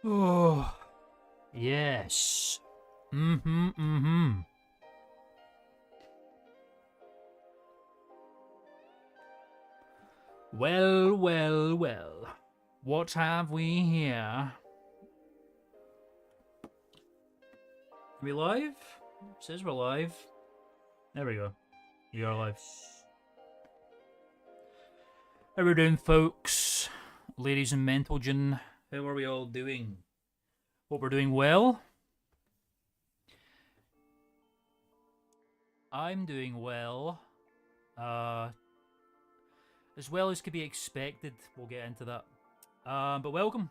Oh, yes. Mm-hmm. Well. What have we here? Are we live? It says we're live. There we go. We are live. How we doing, folks? Ladies and gentlemen, how are we all doing? Hope we're doing well. I'm doing well. As well as could be expected. We'll get into that. But welcome.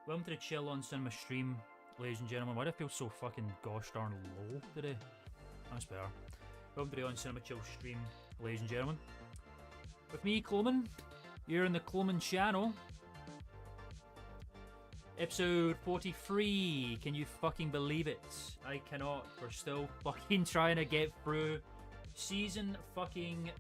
Welcome to the Chill on Cinema stream, ladies and gentlemen. Why do I feel so fucking gosh darn low today? That's better. Welcome to the On Cinema Chill stream, ladies and gentlemen. With me, Klman. You're in the Klman channel. Episode 43. Can you fucking believe it? I cannot. We're still fucking trying to get through season fucking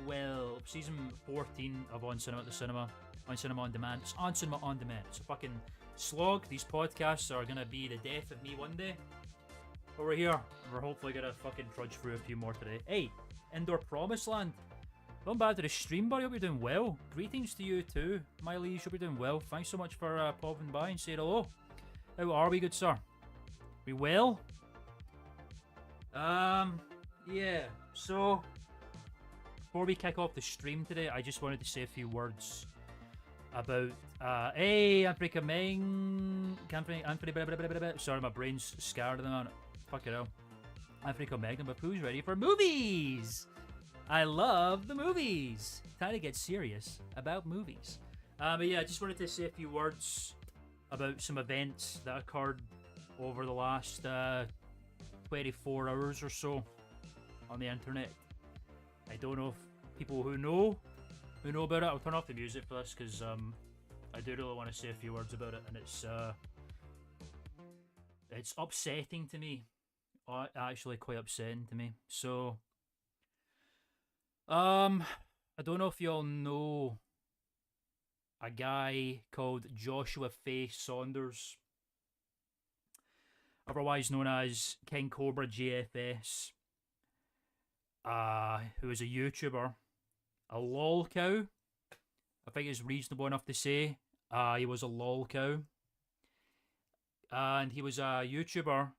12. Season 14 of On Cinema at the Cinema. On Cinema On Demand. It's On Cinema On Demand. It's a fucking slog. These podcasts are gonna be the death of me one day. But we're here. And we're hopefully gonna fucking trudge through a few more today. Hey, Indoor Promised Land. Welcome back to the stream, buddy. Hope you're doing well. Greetings to you too, my liege. Hope you're doing well. Thanks so much for popping by and saying hello. How are we, good sir? We well? Yeah. So, before we kick off the stream today, I just wanted to say a few words about hey, Africa Meng, sorry, my brain's scared at the moment. Fuck it out. Africa Megan, but who's ready for movies? I love the movies. Time to get serious about movies. But yeah, I just wanted to say a few words about some events that occurred over the last 24 hours or so on the internet. I don't know if people who know about it. I'll turn off the music for this because I do really want to say a few words about it, and it's upsetting to me. Actually, quite upsetting to me. So, I don't know if you all know a guy called Joshua Faye Saunders, otherwise known as King Cobra JFS, who is a YouTuber, a lol cow. I think it's reasonable enough to say he was a lol cow. And he was a YouTuber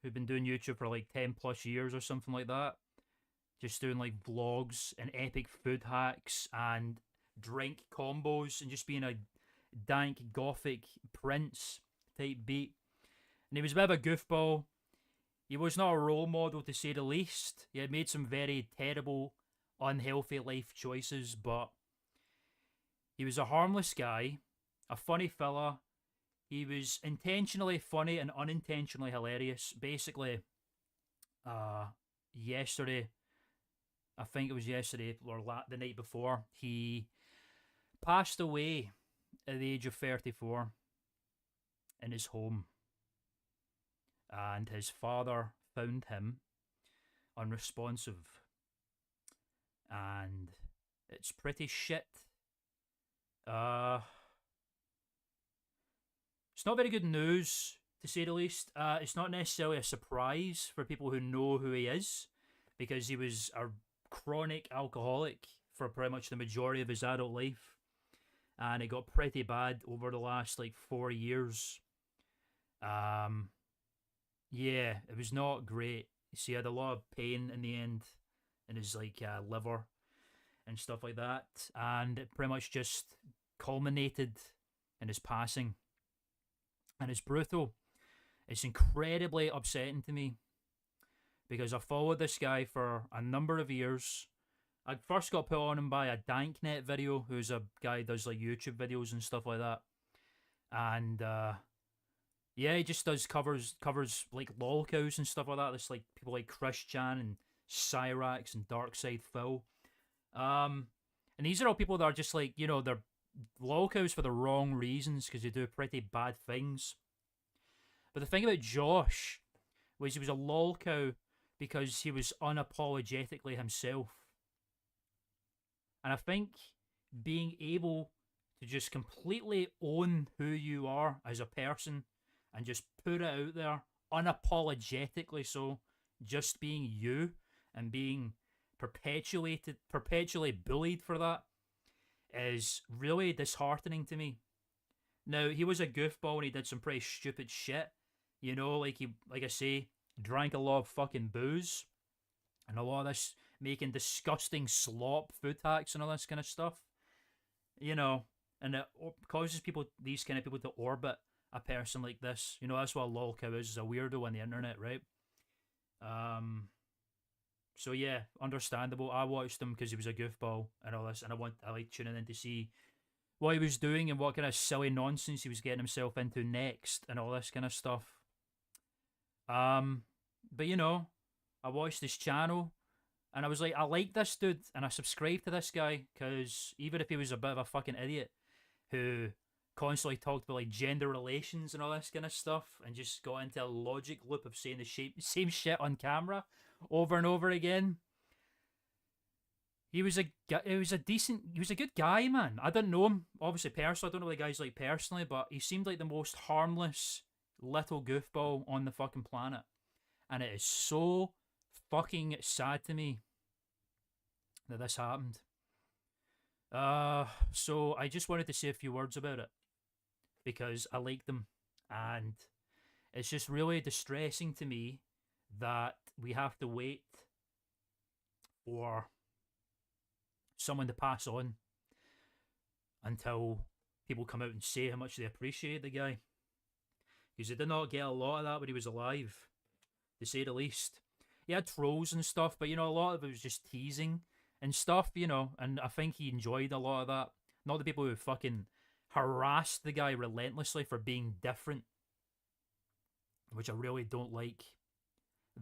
who'd been doing YouTube for like 10 plus years or something like that. Just doing like vlogs and epic food hacks and drink combos and just being a dank gothic prince type beat. And he was a bit of a goofball. He was not a role model to say the least. He had made some very terrible, unhealthy life choices, but he was a harmless guy, a funny fella. He was intentionally funny and unintentionally hilarious. Basically, yesterday, I think it was yesterday or the night before, he passed away at the age of 34 in his home. And his father found him unresponsive. And it's pretty shit. It's not very good news, to say the least. It's not necessarily a surprise for people who know who he is, because he was a chronic alcoholic for pretty much the majority of his adult life, and it got pretty bad over the last like 4 years. Yeah, it was not great. He had a lot of pain in the end in his like liver and stuff like that, and it pretty much just culminated in his passing. And it's brutal. It's incredibly upsetting to me because I followed this guy for a number of years. I first got put on him by a Danknet video, who's a guy who does like YouTube videos and stuff like that. And yeah, he just does covers like lol cows and stuff like that. There's like people like Christian and Cyrax and Darkside Phil. And these are all people that are just like, they're lol cows for the wrong reasons because they do pretty bad things. But the thing about Josh was he was a lol cow because he was unapologetically himself. And I think being able to just completely own who you are as a person and just put it out there unapologetically, so just being you and being perpetually bullied for that is really disheartening to me. Now, he was a goofball and he did some pretty stupid shit. You know, like I say, drank a lot of fucking booze and a lot of this making disgusting slop food hacks and all this kind of stuff. You know, and it causes people, these kind of people, to orbit a person like this. You know, that's what a lol cow is a weirdo on the internet, right? Um, so yeah, understandable. I watched him because he was a goofball and all this, and I like tuning in to see what he was doing and what kind of silly nonsense he was getting himself into next and all this kind of stuff. Um, but you know, I watched his channel and I was like, I like this dude and I subscribed to this guy because even if he was a bit of a fucking idiot who constantly talked about like gender relations and all this kind of stuff and just got into a logic loop of saying the same shit on camera over and over again. He was a good guy, man. I didn't know him obviously personally. I don't know what the guy's like personally, but he seemed like the most harmless little goofball on the fucking planet, and it is so fucking sad to me that this happened. So I just wanted to say a few words about it because I like them, and it's just really distressing to me that we have to wait for someone to pass on until people come out and say how much they appreciate the guy. Because they did not get a lot of that when he was alive, to say the least. He had trolls and stuff, but you know, a lot of it was just teasing and stuff, you know, and I think he enjoyed a lot of that. Not the people who fucking harassed the guy relentlessly for being different, which I really don't like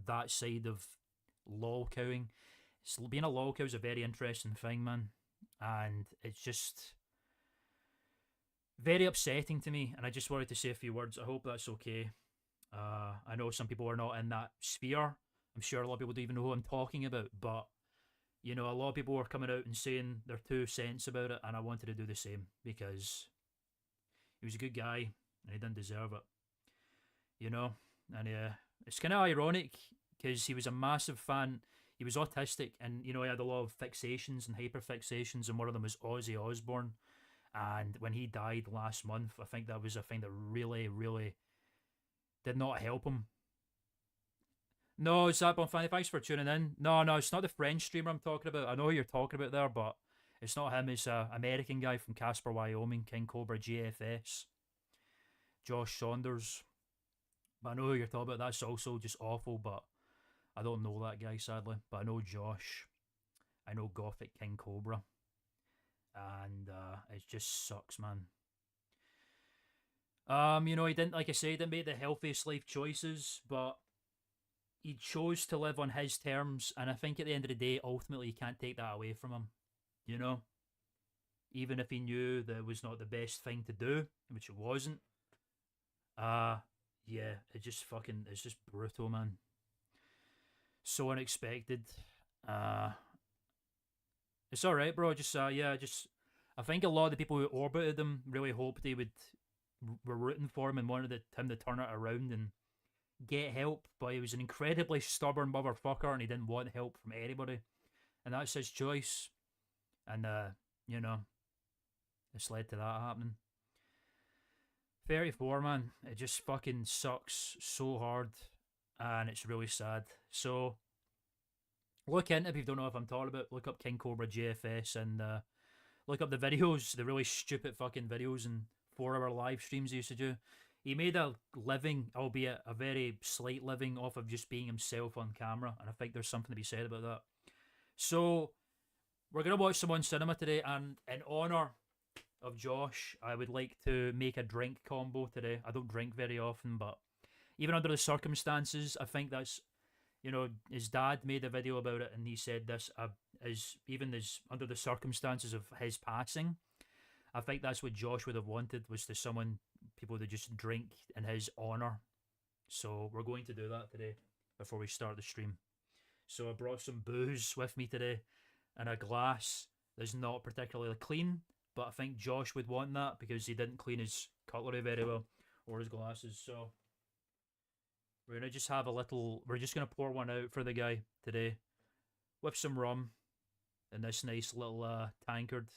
that side of lol cowing. Being a lol cow is a very interesting thing, man, and it's just very upsetting to me. And I just wanted to say a few words. I hope that's okay. I know some people are not in that sphere. I'm sure a lot of people don't even know who I'm talking about, but you know, a lot of people were coming out and saying their 2 cents about it, and I wanted to do the same because he was a good guy and he didn't deserve it, you know. And it's kind of ironic because he was a massive fan. He was autistic, and you know, he had a lot of fixations and hyperfixations, and one of them was Ozzy Osbourne. And when he died last month, I think that was a thing that really, really did not help him. No, it's that Bonfani. Thanks for tuning in. No, it's not the French streamer I'm talking about. I know who you're talking about there, but it's not him. It's a American guy from Casper, Wyoming, King Cobra GFS, Josh Saunders. But I know who you're talking about. That's also just awful, but I don't know that guy, sadly. But I know Josh. I know Gothic King Cobra. And it just sucks, man. You know, he didn't, like I said, he didn't make the healthiest life choices, but he chose to live on his terms, and I think at the end of the day, ultimately, you can't take that away from him. You know? Even if he knew that it was not the best thing to do, which it wasn't. Yeah, it's just brutal, man. So unexpected. It's alright, bro. I think a lot of the people who orbited him really hoped they were rooting for him and wanted him to turn it around and get help, but he was an incredibly stubborn motherfucker and he didn't want help from anybody. And that's his choice. And, you know, it's led to that happening. 34, man. It just fucking sucks so hard. And it's really sad. So, look into it if you don't know what I'm talking about. Look up King Cobra GFS and look up the videos, the really stupid fucking videos and 4-hour live streams he used to do. He made a living, albeit a very slight living, off of just being himself on camera, and I think there's something to be said about that. So, we're going to watch some on cinema today, and in honour of Josh, I would like to make a drink combo today. I don't drink very often, but even under the circumstances, I think that's, you know, his dad made a video about it, and he said this, as under the circumstances of his passing, I think that's what Josh would have wanted, was to people to just drink in his honour. So we're going to do that today before we start the stream. So I brought some booze with me today in a glass that's not particularly clean, but I think Josh would want that because he didn't clean his cutlery very well or his glasses. So we're gonna just have a little. We're just gonna pour one out for the guy today with some rum in this nice little tankard,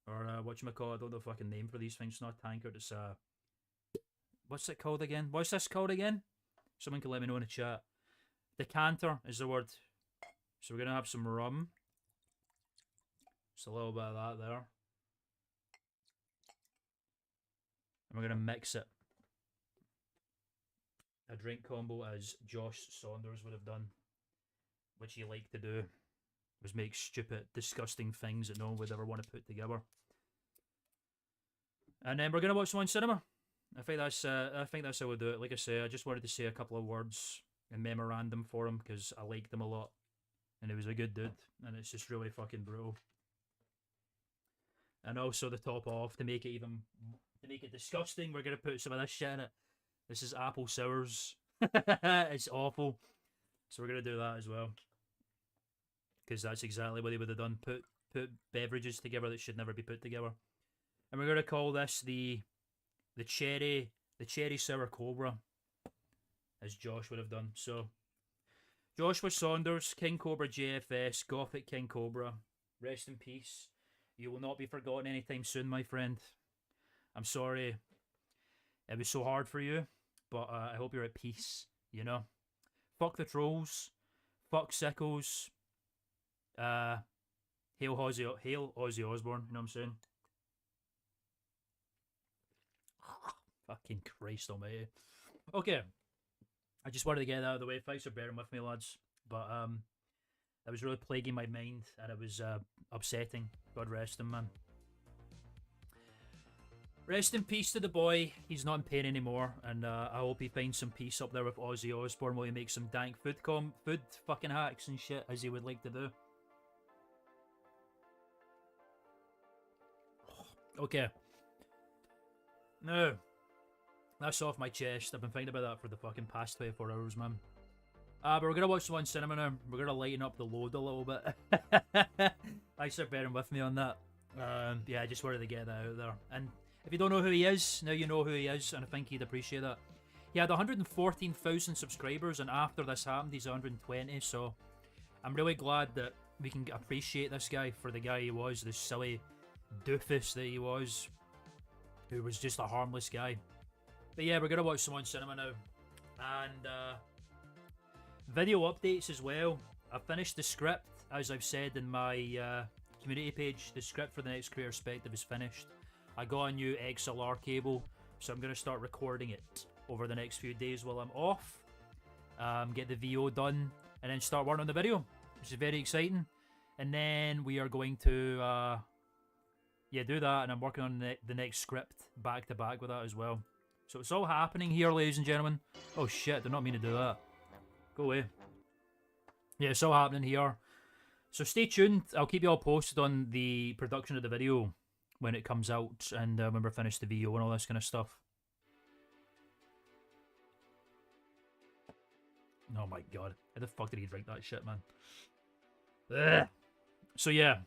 or whatchamacallit, I don't know the fucking name for these things. It's not tankard, it's what's it called again? What's this called again? Someone can let me know in the chat. Decanter is the word. So we're gonna have some rum. Just a little bit of that there. And we're gonna mix it. A drink combo as Josh Saunders would have done, which he liked to do, was make stupid, disgusting things that no one would ever want to put together. And then we're gonna watch some on cinema. I think that's how we do it. Like I say, I just wanted to say a couple of words in memorandum for him because I liked him a lot, and he was a good dude. And it's just really fucking brutal. And also to top off, to make it disgusting, we're gonna put some of this shit in it. This is apple sours. It's awful. So we're gonna do that as well. Because that's exactly what they would have done. Put beverages together that should never be put together. And we're gonna call this the cherry sour cobra, as Josh would have done. So Joshua Saunders, King Cobra JFS, Gothic King Cobra. Rest in peace. You will not be forgotten anytime soon, my friend. I'm sorry it was so hard for you, but I hope you're at peace, you know? Fuck the trolls. Fuck sickles. Hail Ozzy Osbourne, you know what I'm saying? Fucking Christ almighty. Okay. I just wanted to get that out of the way. Thanks for bearing with me, lads. But that was really plaguing my mind, and it was upsetting. God rest him, man. Rest in peace to the boy. He's not in pain anymore, and I hope he finds some peace up there with Ozzy Osbourne while he makes some dank food fucking hacks and shit, as he would like to do. Okay. Now, that's off my chest. I've been thinking about that for the fucking past 24 hours, man. But we're gonna watch some on cinema now. We're gonna lighten up the load a little bit. Thanks for bearing with me on that. Yeah, I just wanted to get that out there. And if you don't know who he is, now you know who he is, and I think he'd appreciate that. He had 114,000 subscribers, and after this happened, he's 120. So I'm really glad that we can appreciate this guy for the guy he was, the silly doofus that he was, who was just a harmless guy. But yeah, we're gonna watch some on cinema now, and video updates as well. I finished the script, as I've said in my community page. The script for the next Creator Perspective is finished. I got a new XLR cable, so I'm gonna start recording it over the next few days while I'm off. Get the VO done, and then start working on the video, which is very exciting. And then we are going to do that, and I'm working on the next script back to back with that as well. So it's all happening here, ladies and gentlemen. Oh shit, did not mean to do that. Go away. Yeah, it's all happening here. So stay tuned. I'll keep you all posted on the production of the video when it comes out, and when we're finished the video and all this kind of stuff. Oh my god. How the fuck did he drink that shit, man? Ugh. So yeah.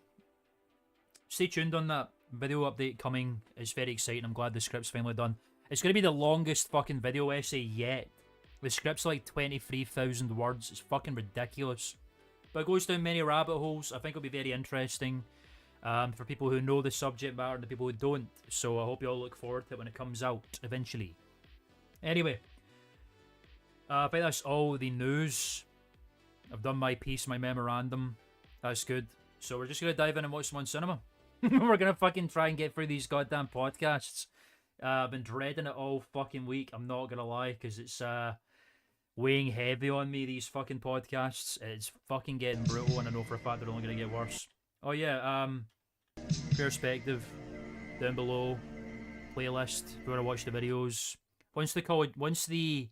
Stay tuned on that. Video update coming. It's very exciting. I'm glad the script's finally done. It's going to be the longest fucking video essay yet. The script's like 23,000 words. It's fucking ridiculous. But it goes down many rabbit holes. I think it'll be very interesting for people who know the subject matter and the people who don't. So I hope you all look forward to it when it comes out eventually. Anyway, I think that's all the news. I've done my piece, my memorandum. That's good. So we're just going to dive in and watch some on cinema. We're going to fucking try and get through these goddamn podcasts. I've been dreading it all fucking week. I'm not going to lie, because it's weighing heavy on me, these fucking podcasts. It's fucking getting brutal, and I know for a fact they're only going to get worse. Oh yeah, perspective down below, playlist if you want to watch the videos. Once the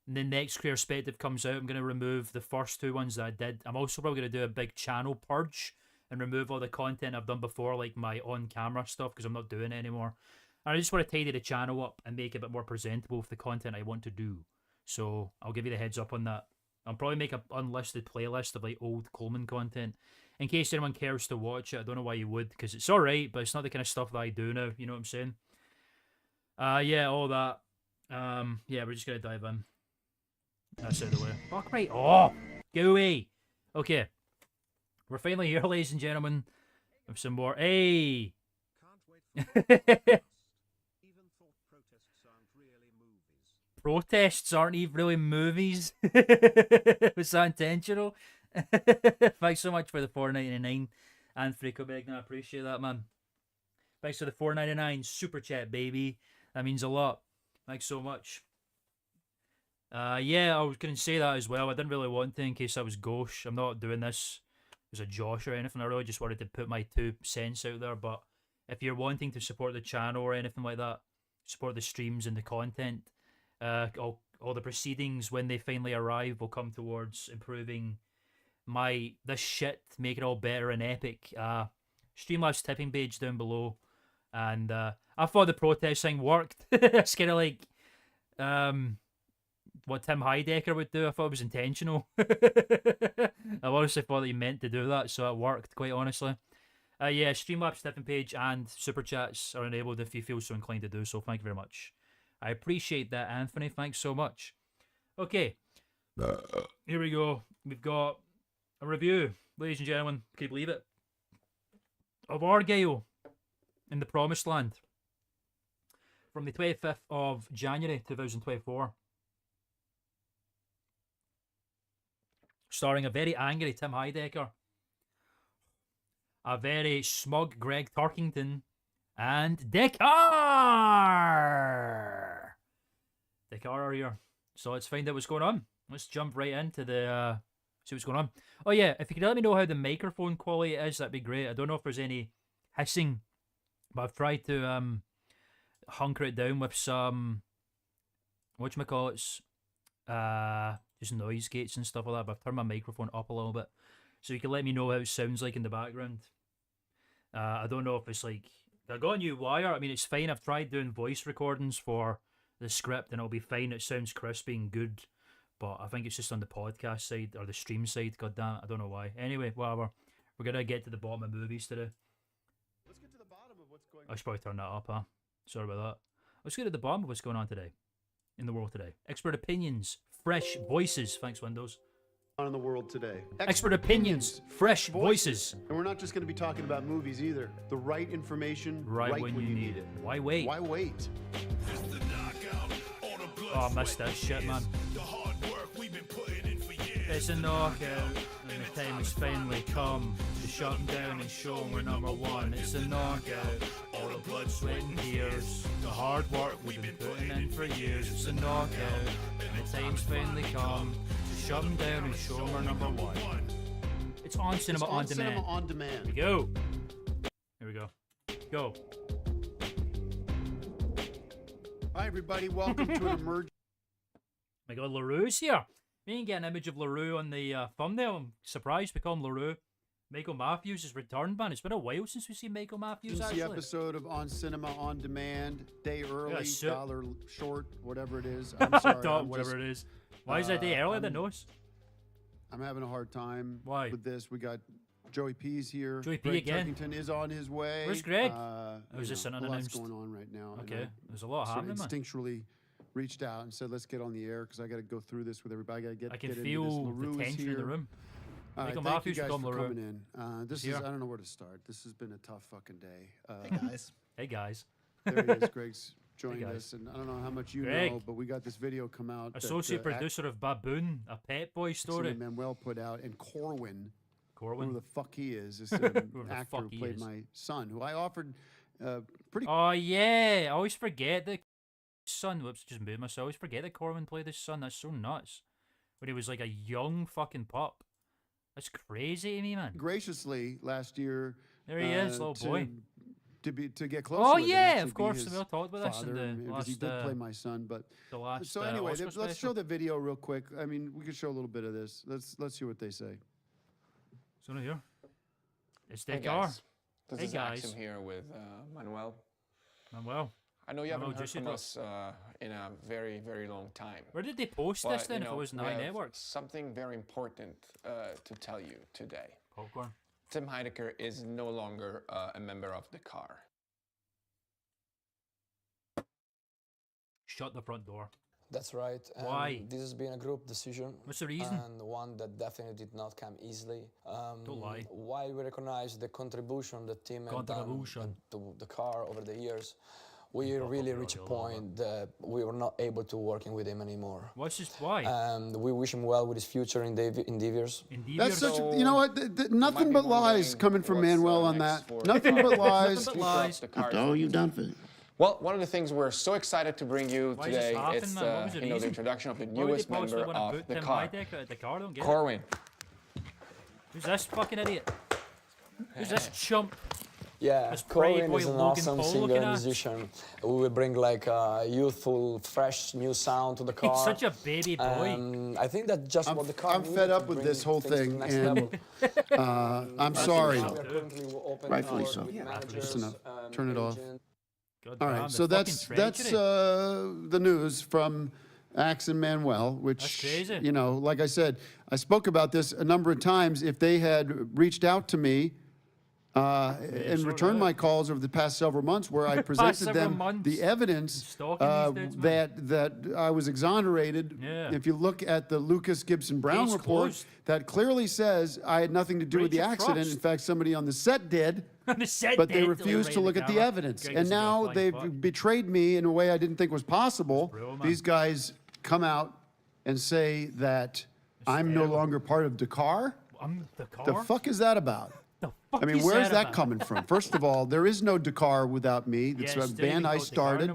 next perspective comes out, I'm going to remove the first two ones that I did. I'm also probably going to do a big channel purge and remove all the content I've done before, like my on-camera stuff, because I'm not doing it anymore. And I just want to tidy the channel up and make it a bit more presentable with the content I want to do. So I'll give you the heads up on that. I'll probably make an unlisted playlist of like old Klman content in case anyone cares to watch it. I don't know why you would, because it's alright, but it's not the kind of stuff that I do now, you know what I'm saying? Yeah, all that. Yeah, we're just gonna dive in. That's out of the way. Fuck right. Oh, go away. Okay. We're finally here, ladies and gentlemen, with some more. Hey! Protests aren't even really movies. Was that intentional? Thanks so much for the $4.99 and Frico Begna. I appreciate that, man. Thanks for the $4.99 super chat, baby. That means a lot. Thanks so much. Yeah, I was going to say that as well. I didn't really want to in case I was gauche. I'm not doing this as a Josh or anything. I really just wanted to put my 2 cents out there. But if you're wanting to support the channel or anything like that, support the streams and the content, all the proceedings when they finally arrive will come towards improving this shit, make it all better and epic. Streamlabs tipping page down below, and I thought the protest thing worked. It's kind of like what Tim Heidecker would do. I thought it was intentional. I honestly thought that he meant to do that, so it worked, quite honestly. Yeah, Streamlabs tipping page and super chats are enabled if you feel so inclined to do so. Thank you very much. I appreciate that, Anthony. Thanks so much. Okay, here we go. We've got a review, ladies and gentlemen. Can you believe it? Of Argyle in the Promised Land from the 25th of January 2024. Starring a very angry Tim Heidecker, a very smug Greg Turkington, and Dakar! Dakar are here. So let's find out what's going on. Let's jump right into the see what's going on. Oh yeah, if you could let me know how the microphone quality is, that'd be great. I don't know if there's any hissing, but I've tried to hunker it down with some whatchamacallits, just noise gates and stuff like that. But I've turned my microphone up a little bit, so you can let me know how it sounds like in the background. I don't know if it's like I got a new wire. I mean, it's fine. I've tried doing voice recordings for the script, and it'll be fine. It sounds crispy and good. But I think it's just on the podcast side or the stream side. God damn it, I don't know why. Anyway, whatever. We're gonna get to the bottom of movies today. Let's get to the bottom of what's going on. I should probably turn that up, huh? Sorry about that. Let's get to the bottom of what's going on today in the world today. Expert opinions, fresh voices. Thanks, Windows. On in the world today. Expert opinions, fresh voices. And we're not just going to be talking about movies either. The right information, right when you need it. Why wait? Why wait? Oh, I missed that shit, man. It's a knockout, and the time has finally come to shut them down and show them we're number one. It's a knockout, all the blood, sweat, and tears, the hard work we've been putting in for years. It's a knockout, and the time's finally come to shut them down and show them we're number one. It's on Cinema on Demand. Cinema on Demand. Here we go. Here we go. Go. Hi, everybody. Welcome to an emergency. My God, LaRue's here. We didn't get an image of LaRue on the thumbnail. I'm surprised we call him LaRue. Michael Matthews has returned, man. It's been a while since we've seen Michael Matthews, actually. Episode of On Cinema On Demand. Day early, Yeah, dollar short, whatever it is. I'm sorry. Whatever it is. Why is that day earlier than us? I'm having a hard time Why? with this. We got Joey P's here. Joey P Greg again. Turkington is on his way. Where's Greg? There's just an a lot's unannounced? going on right now. Okay, there's a lot happening, man. Instinctually reached out and said, "Let's get on the air because I got to go through this with everybody. I got to I can get feel into this. LaRue the is tension in the here. room. All right, Michael thank you Matthews guys from for LaRue. coming in. This Here. is I don't know where to start. This has been a tough fucking day. Hey guys. Hey, guys. There he is. Greg's joined guys. us, and I don't know how much you Greg. know, but we got this video come out. Associate producer of Baboon, a Pet Boy story. Manuel put out, and Corwin, Corwin. who the fuck he is, this Whoever an the actor fuck who he played is. my son, who I offered pretty. Oh, yeah. I always forget that son. Whoops, just moved myself. I always forget that Corwin played his son. That's so nuts. When he was like a young fucking pup. That's crazy to me, man. graciously last year. There he is, little boy. To get closer. Oh, with him, yeah, actually of be course. his We all talked about this in father, the because he last, did play my son, but the last so anyway, Oscar let's special. show the video real quick. I mean, we could show a little bit of this. Let's see what they say. So here. It's Hey Dakar. guys. This Hey, is guys. Axum here with Manuel. Manuel. I know you Manuel haven't heard from Jusidos. us in a very, very long time. Where did they post But, this then you if it know, wasn't we High have Networks? something very important to tell you today. Popcorn. Tim Heidecker is no longer a member of the car. Shut the front door. That's right. Why? This has been a group decision. What's the reason? And one that definitely did not come easily. Don't lie. While we recognize the contribution that Tim had done to the car over the years, we really reached a point that we were not able to working with him anymore. Why? And we wish him well with his future endeavors. That's such a, you know what, nothing but lies coming from Manuel on that. Nothing but lies. After all you've done for it. Well, one of the things we're so excited to bring you today is the introduction of the newest member of the car. Corwin. Who's this fucking idiot? Who's this chump? Yeah, Corwin is an awesome singer and musician. We will bring like a youthful, fresh, new sound to the car. He's such a baby boy. I think that's just what the car I'm fed up with this whole thing, and I'm sorry. Rightfully so. Just enough. Turn it off. God All damn, right, so that's the news from Axe and Manuel, which, you know, like I said, I spoke about this a number of times. If they had reached out to me and returned my calls over the past several months, where I presented them the evidence that I was exonerated. If you look at the Lucas Gibson Brown report, that clearly says I had nothing to do with the accident. In fact, somebody on the set did. But they refused to look at the evidence. And now they've betrayed me in a way I didn't think was possible. These guys come out and say that I'm no longer part of Dakar. The fuck is that about? I mean, where's that coming from? First of all, there is no Dakar without me. It's a band I started.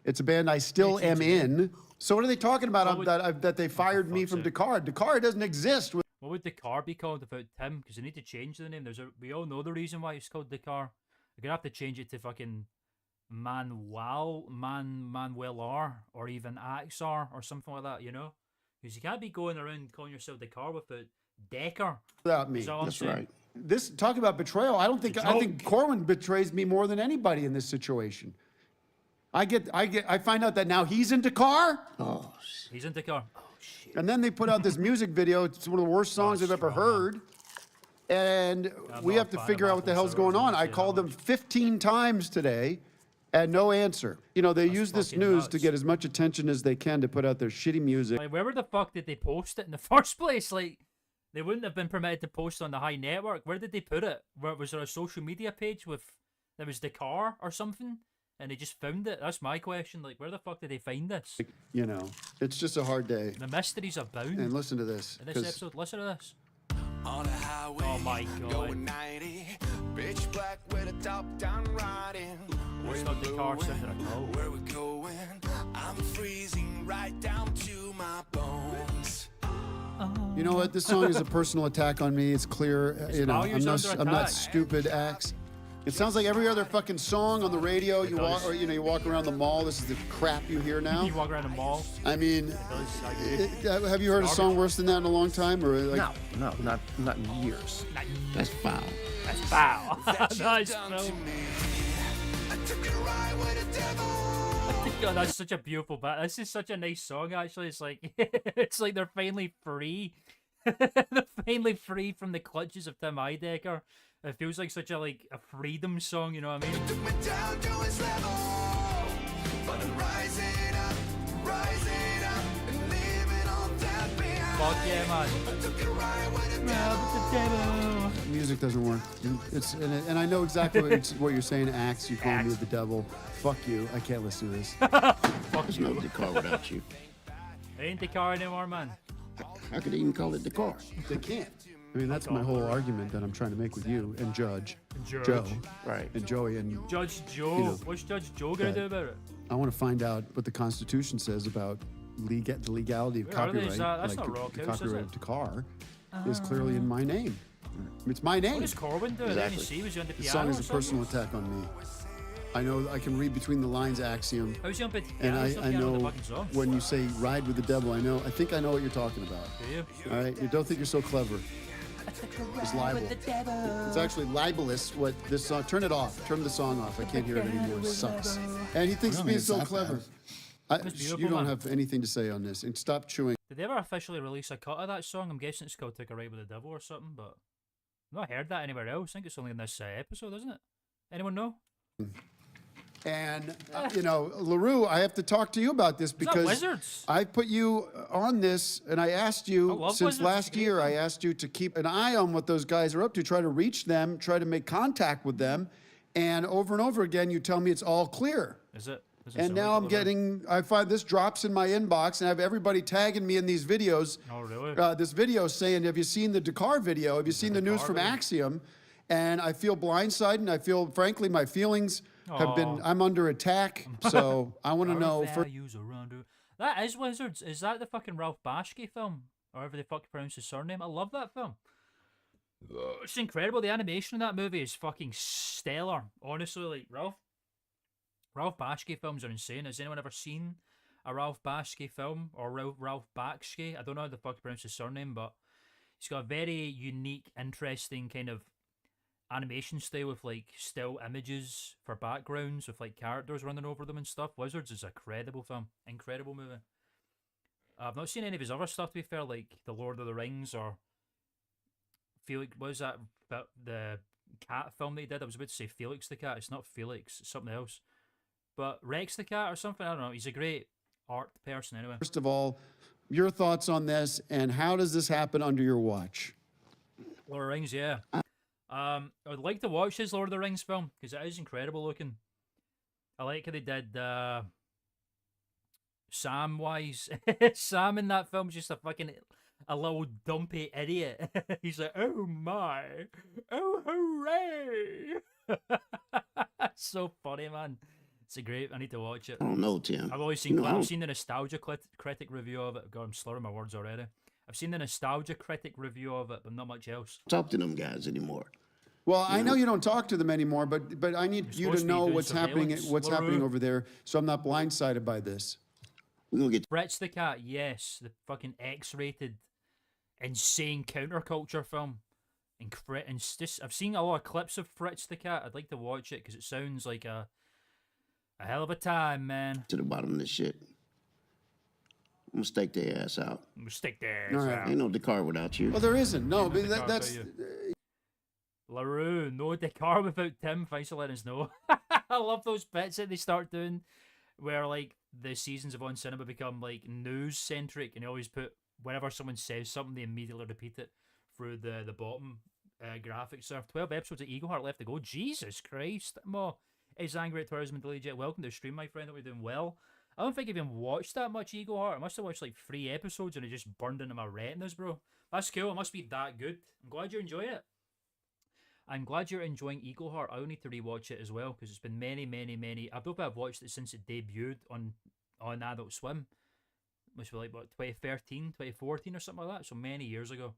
It's a band I still am in. So what are they talking about that they fired me from Dakar? Dakar doesn't exist. What would Dakar be called without Tim? Because they need to change the name. We all know the reason why it's called Dakar. You're gonna have to change it to fucking Manuel or even Axar or something like that, you know? Because you can't be going around calling yourself Dakar without Decker. Without me. That's right. This talk about betrayal. I think Corwin betrays me more than anybody in this situation. I find out that now he's in Dakar. Oh, he's in Dakar. And then they put out this music video. It's one of the worst songs I've ever heard. And we have to figure out what the hell's going on. I called them 15 times today and no answer. You know, they use this news to get as much attention as they can to put out their shitty music. Like, where the fuck did they post it in the first place? Like, they wouldn't have been permitted to post on the High Network. Where did they put it? Was there a social media page that was Dakar or something? And they just found it? That's my question. Like, where the fuck did they find this? You know, it's just a hard day. The mysteries abound. And listen to this. In this episode, listen to this. On a highway, oh my god. Going 90, pitch black with a top down riding. It's not the car sounding like where we going? I'm freezing right down to my bones. You know what? This song is a personal attack on me. It's clear. You know, I'm not stupid, Axe. It sounds like every other fucking song on the radio. You walk around the mall. This is the crap you hear now. You walk around the mall. I mean, have you heard a song worse than that in a long time? Or like, no, not in years. That's foul. That's foul. Nice, God, that's such a beautiful bit. This is such a nice song. Actually, it's like it's like they're finally free. They're finally free from the clutches of Tim Heidecker. It feels like such a freedom song, you know what I mean? It took me down to his level, but I'm rising up, and leaving all that behind. Fuck yeah, man. I took a ride with the devil. Music doesn't work. And I know exactly what you're saying, Axe. You call me the devil. Fuck you. I can't listen to this. Fuck There's you. no Dakar without you. It ain't Dakar anymore, man. How could they even call it Dakar? They can't. I mean, that's my whole argument that I'm trying to make with you and Judge Joe, right, and Joey and Judge Joe. You know, what's Judge Joe gonna do about it? I want to find out what the Constitution says about the legality of copyright. That's not Rock the House, copyright is of Dakar is clearly in my name. It's my name. What does Corwin do? Exactly. See, was he on the This piano song is a personal attack on me. I know I can read between the lines, Axiom. How's he on the and piano? I know when you say "ride with the devil," I think I know what you're talking about. Do you? All right, you don't think you're so clever. It's libel. It's actually libelous. What this song? Turn it off. Turn the song off. I can't hear it anymore. It sucks. And he thinks me so clever. You don't have anything to say on this. And stop chewing. Did they ever officially release a cut of that song? I'm guessing it's called "Take a Ride with the Devil" or something, but not heard that anywhere else. I think it's only in this episode, isn't it? Anyone know? And, you know, LaRue, I have to talk to you about this because Wizards? I put you on this and I asked you since Wizards. last year, I asked you to keep an eye on what those guys are up to, try to reach them, try to make contact with them. And over again, you tell me it's all clear. Is it? And now I find this drops in my inbox and I have everybody tagging me in these videos. Oh, really? This video saying, have you seen the Dakar video? Have you seen the news from Axiom? And I feel blindsided and I feel, frankly, my feelings have been, I'm under attack. So I want to know. That is Wizards. Is that the fucking Ralph Bashki film? Or however they fucking pronounce his surname. I love that film. It's incredible. The animation in that movie is fucking stellar. Honestly, like, Ralph Bashki films are insane. Has anyone ever seen a Ralph Bashki film? Or Ralph Bakshi? I don't know how the fuck to pronounce his surname, but he's got a very unique, interesting kind of animation style with like still images for backgrounds with like characters running over them and stuff. Wizards is a credible film. Incredible movie. I've not seen any of his other stuff, to be fair, like The Lord of the Rings or Felix. What was that? The cat film that he did? I was about to say Felix the Cat. It's not Felix, it's something else. But Rex the Cat or something? I don't know. He's a great art person anyway. First of all, your thoughts on this and how does this happen under your watch? Lord of the Rings, yeah. I would like to watch his Lord of the Rings film because it is incredible looking. I like how they did Sam-wise. Sam in that film's just a little dumpy idiot. He's like, oh my, oh hooray! So funny, man. It's a great. I need to watch it. I don't know, Tim. I've always seen. I've seen the nostalgia critic review of it. God, I'm slurring my words already. I've seen the nostalgia critic review of it, but not much else. Talk to them guys anymore. Well, I know you don't talk to them anymore, but I need you to know what's happening over there, so I'm not blindsided by this. We're gonna get Fritz the Cat, yes, the fucking X-rated, insane counterculture film. And just, I've seen a lot of clips of Fritz the Cat. I'd like to watch it because it sounds like a hell of a time, man. to the bottom of this shit. I'm gonna stake their ass out. I'm gonna stick their ass out. Ain't no Dakar without you. Well, there isn't. No, but that's. LaRue, no Dakar without Tim. Thanks for letting us know. I love those bits that they start doing where like the seasons of On Cinema become like news centric and they always put whenever someone says something they immediately repeat it through the bottom graphics. So 12 episodes of Eagle Heart left to go. Jesus Christ. Mo is angry at tourism and delayed yet. Welcome to the stream, my friend. That we're doing well. I don't think I've even watched that much Eagle Heart. I must have watched like 3 episodes and it just burned into my retinas, bro. That's cool. It must be that good. I'm glad you're enjoying it. I'm glad you're enjoying Eagle Heart. I'll need to rewatch it as well because it's been many. I don't think I've watched it since it debuted on Adult Swim, which was like what 2013, 2014 or something like that. So many years ago,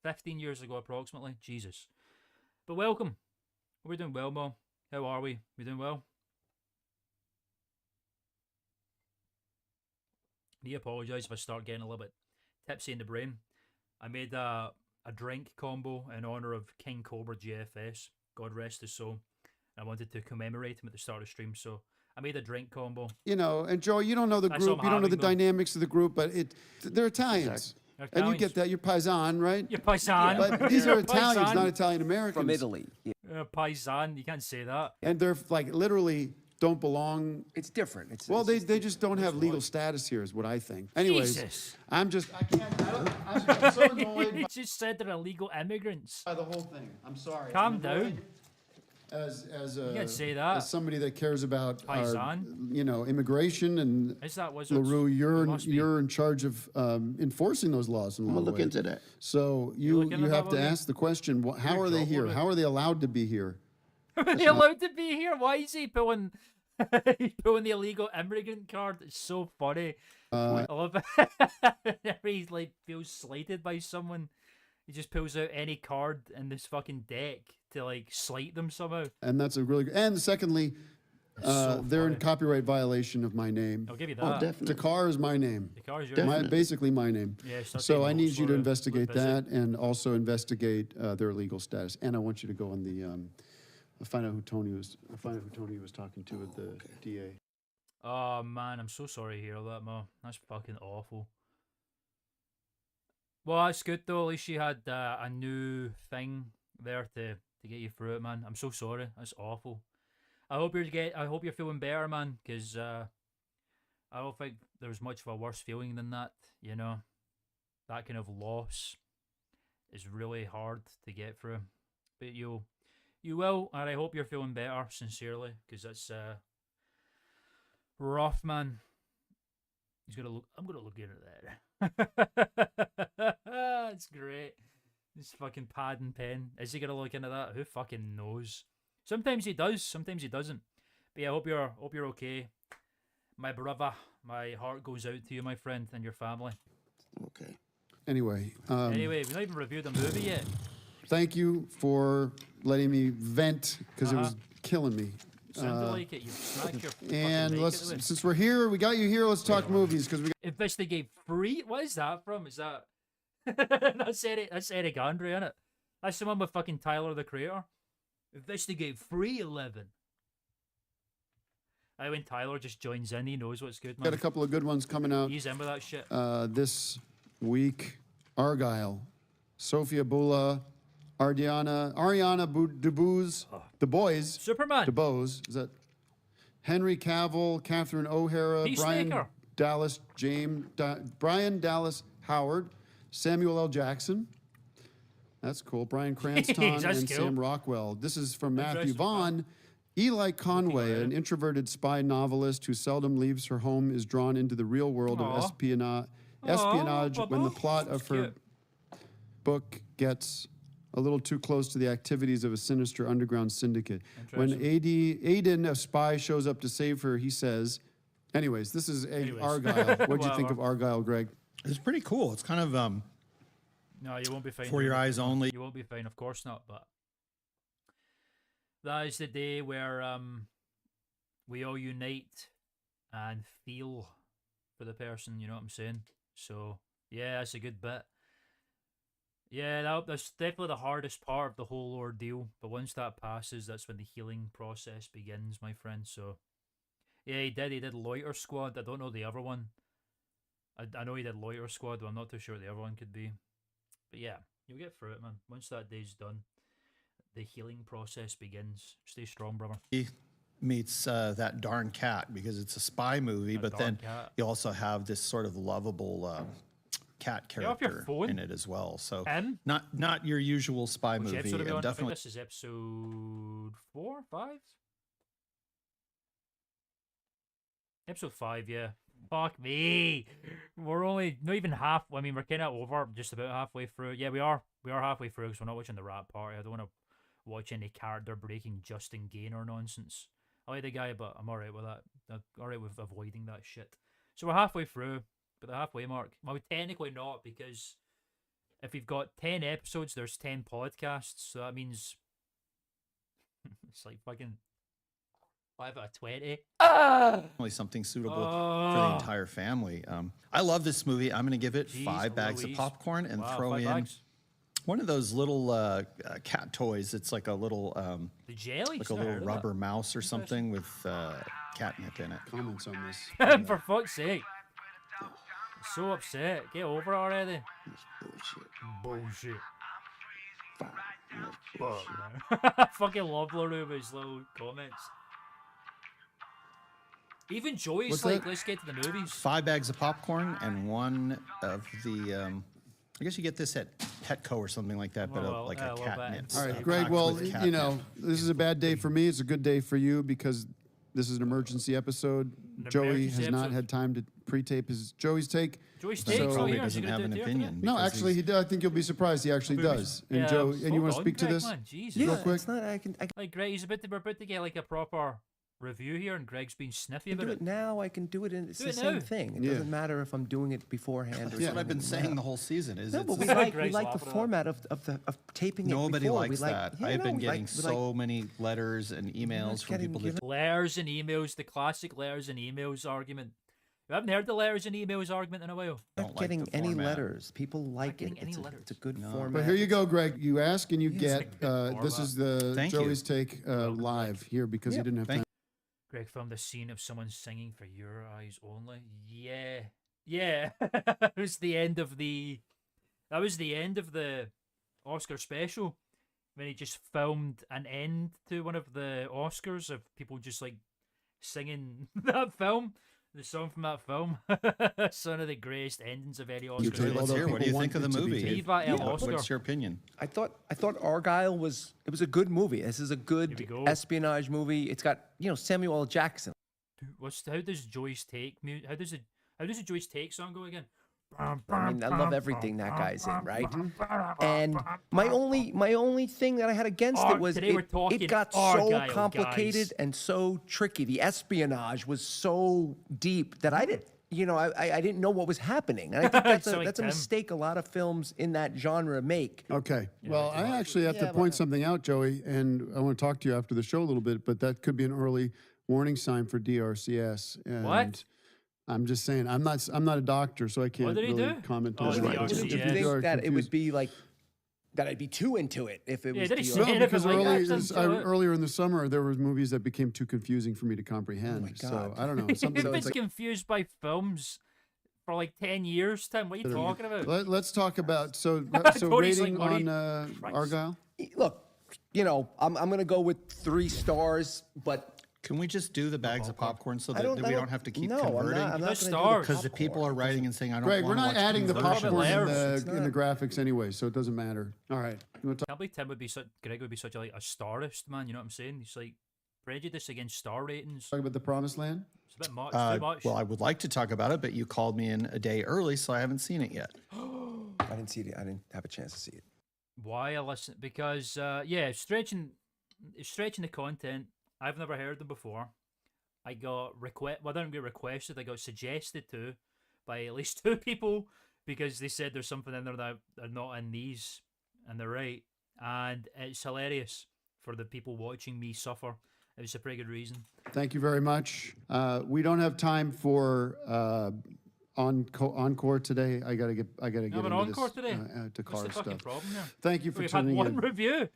15 years ago approximately. Jesus. But welcome. We're doing well, Mo. How are we? We doing well? I apologise if I start getting a little bit tipsy in the brain. I made a drink combo in honour of King Cobra GFS. God rest his soul. I wanted to commemorate him at the start of the stream, so I made a drink combo. You know, and Joe, you don't know the group, you don't know the dynamics of the group, but they're Italians. Exactly. And you get that. You're Paisan, right? You're Paisan. But these are Italians, not Italian Americans. From Italy. Yeah. Paisan, you can't say that. And they're like literally don't belong. It's different. They just don't have legal status here, is what I think. Anyways, Jesus. I'm so annoyed You just said they're illegal immigrants. by the whole thing. I'm sorry. Calm I'm down. annoyed You can't say that. as somebody that cares about our, Paisan. Immigration and Is that Wizards? LaRue, Must be. you're in charge of enforcing those laws in a I'm lot gonna of look ways. into that. So You you look into have that, to will you? ask the question: how Good are they job, here? will you? How are they allowed to be here? Are they allowed to be here? Why is he pulling he's pulling the illegal immigrant card? It's so funny. I love it. Whenever he like feels slighted by someone, he just pulls out any card in this fucking deck to like slight them somehow. And that's a really good. And secondly, so they're in funny. copyright violation of my name. I'll give you Oh, that. definitely. Dakar is my name. The car's yours. Basically my name. Yeah, start So taking I need notes you to for it. investigate We're busy. that and also investigate their legal status. And I want you to go on the find out who Tony was talking to at the DA. Oh man, I'm so sorry to hear that, Mo. That's fucking awful. Well, that's good though. At least she had a new thing there to get you through it, man. I'm so sorry. That's awful. I hope you're feeling better, man, because I don't think there's much of a worse feeling than that. You know, that kind of loss is really hard to get through. But you will, and I hope you're feeling better, sincerely, because that's rough, man. I'm gonna look into that. It's great. This fucking pad and pen. Is he gonna look into that? Who fucking knows? Sometimes he does, sometimes he doesn't. But yeah, I hope you're okay. My brother, my heart goes out to you, my friend, and your family. Okay. Anyway. We've not even reviewed the movie yet. Thank you for letting me vent, because it was killing me. Sounded like it. You smacked your And fucking since we're here, we got you here. Let's talk movies, because we got Investigate Free. What is that from? Is that that's Eric Andre, isn't it? That's the one with fucking Tyler the Creator. Investigate Free 11. When Tyler just joins in, he knows what's good, man. got a couple of good ones coming out. He's in with that shit. This week. Argyle, Sophia Bula, Ariana DeBose, The Boys, Superman, DeBose, is that Henry Cavill, Catherine O'Hara, Peacemaker. Brian Dallas Howard, Samuel L. Jackson. That's cool. Brian Cranston and cool. Sam Rockwell. This is from Matthew Vaughn. Eli Conway, an introverted spy novelist who seldom leaves her home, is drawn into the real world of espionage when the plot of her book gets a little too close to the activities of a sinister underground syndicate. When Aiden, a spy, shows up to save her, he says, anyways, this is Argyle. What'd you think of Argyle, Greg? It's pretty cool. It's kind of no, you won't be fine. For your eyes only. You won't be fine, of course not, but that is the day where we all unite and feel for the person, you know what I'm saying? So, yeah, that's a good bit. Yeah, that's definitely the hardest part of the whole ordeal. But once that passes, that's when the healing process begins, my friend. So, yeah, he did Loiter Squad. I don't know the other one. I know he did Loiter Squad, but I'm not too sure what the other one could be. But yeah, you'll get through it, man. Once that day's done, the healing process begins. Stay strong, brother. He meets that darn cat, because it's a spy movie, but then you also have this sort of lovable cat character in it as well. So not your usual spy movie. Definitely. I think this is episode 4, 5. Episode 5, yeah. Fuck me. We're only not even half. I mean, we're kind of over, just about halfway through. Yeah, we are halfway through, because we're not watching the Rat Party. I don't want to watch any character breaking Justin Gaynor nonsense. I like the guy, but I'm alright with that. I'm alright with avoiding that shit. So we're halfway through, but the halfway mark. Well, technically not, because if we've got 10 episodes, there's 10 podcasts. So that means it's like fucking 5 out of 20. Only something suitable for the entire family. I love this movie. I'm going to give it 5 bags of popcorn and throw in one of those little cat toys. It's like a little the jelly, like a little rubber mouse or something with catnip in it. Comments on this. For fuck's sake. So upset. Get over it already. That's Bullshit. bullshit. Fucking love Laruba's little comments. Even Joey's What's like, that? let's get to the movies. 5 bags of popcorn and one of the. I guess you get this at Petco or something like that, but like a catnip. All right, Greg, well, you know, this is a bad day for me. It's a good day for you, because this is an emergency episode. Joey has not had time to pre-tape Joey's take. Joey's He take. probably doesn't have an opinion. No, because actually, he does. I think you'll be surprised. He actually does. And Yeah, Joe, and you want to hold speak to on, this? Greg, man, Jesus. Real quick? It's not, I can Like, Greg, we're about to get like a proper review here, and Greg's being sniffy do about it now. I can do it. It's Do the it same now. thing. It Yeah. doesn't matter if I'm doing it beforehand or That's what I've been something. saying the whole season. Is No, it's but we the- like Greg's the laughing at format of taping it. Nobody before. likes we like, that. Yeah, I've no, been we getting like, we like, so many letters and emails from getting people given- that letters and emails, the classic letters and emails argument. You haven't heard the letters and emails argument in a while. don't not like getting the any format. letters. People like getting it. any It's a, letters. it's a good No. format. But here you go, Greg. You ask and you Yes. get. This is the Thank you. Joey's take live here, because he Yep. didn't have Thank time. Greg filmed a scene of someone singing For Your Eyes Only. Yeah. Yeah. That was the end of the Oscar special. when he just filmed an end to one of the Oscars of people just like singing that film, the song from that film. It's one of the greatest endings of any Oscar. Let's hear. What do you think of the movie? What's your opinion? I thought Argyle was a good movie. This is a good espionage movie. It's got Samuel L. Jackson. How does Joyce Take how does the Joyce Take song go again? I mean, I love everything that guy's in, right? And my only thing that I had against it was it got so complicated and so tricky. The espionage was so deep that I didn't know what was happening. And I think that's a mistake a lot of films in that genre make. Okay. Well, I actually have to point something out, Joey, and I want to talk to you after the show a little bit, but that could be an early warning sign for DRCS. And what? I'm just saying, I'm not a doctor, so I can't really comment on that. Would you think that it would be like that I'd be too into it if it was no, because earlier in the summer there were movies that became too confusing for me to comprehend. Oh my God. So I don't know. You've been confused by films for like 10 years, Tim. What are you talking about? Let's talk about so rating on Argyle. Look, I'm gonna go with 3 stars, but. Can we just do the bags of popcorn so that we don't have to keep converting? I'm not because the people are writing and saying, I don't Greg, want we're not adding the popcorn in the not... graphics anyway, so it doesn't matter. All right. I can't believe Greg would be such a starist, man. You know what I'm saying? He's like prejudice against star ratings. Talk about The Promised Land? It's a bit much. Too much. Well, I would like to talk about it, but you called me in a day early, so I haven't seen it yet. I didn't see it. I didn't have a chance to see it. Why I listen? Because stretching the content. I've never heard them before. I got I didn't get requested. I got suggested to by at least 2 people because they said there's something in there that are not in these, and they're right. And it's hilarious for the people watching me suffer. It was a pretty good reason. Thank you very much. We don't have time for encore today. I gotta get into an encore this, today. To car What's the fucking stuff. problem here? Thank you for We've tuning had one in. review.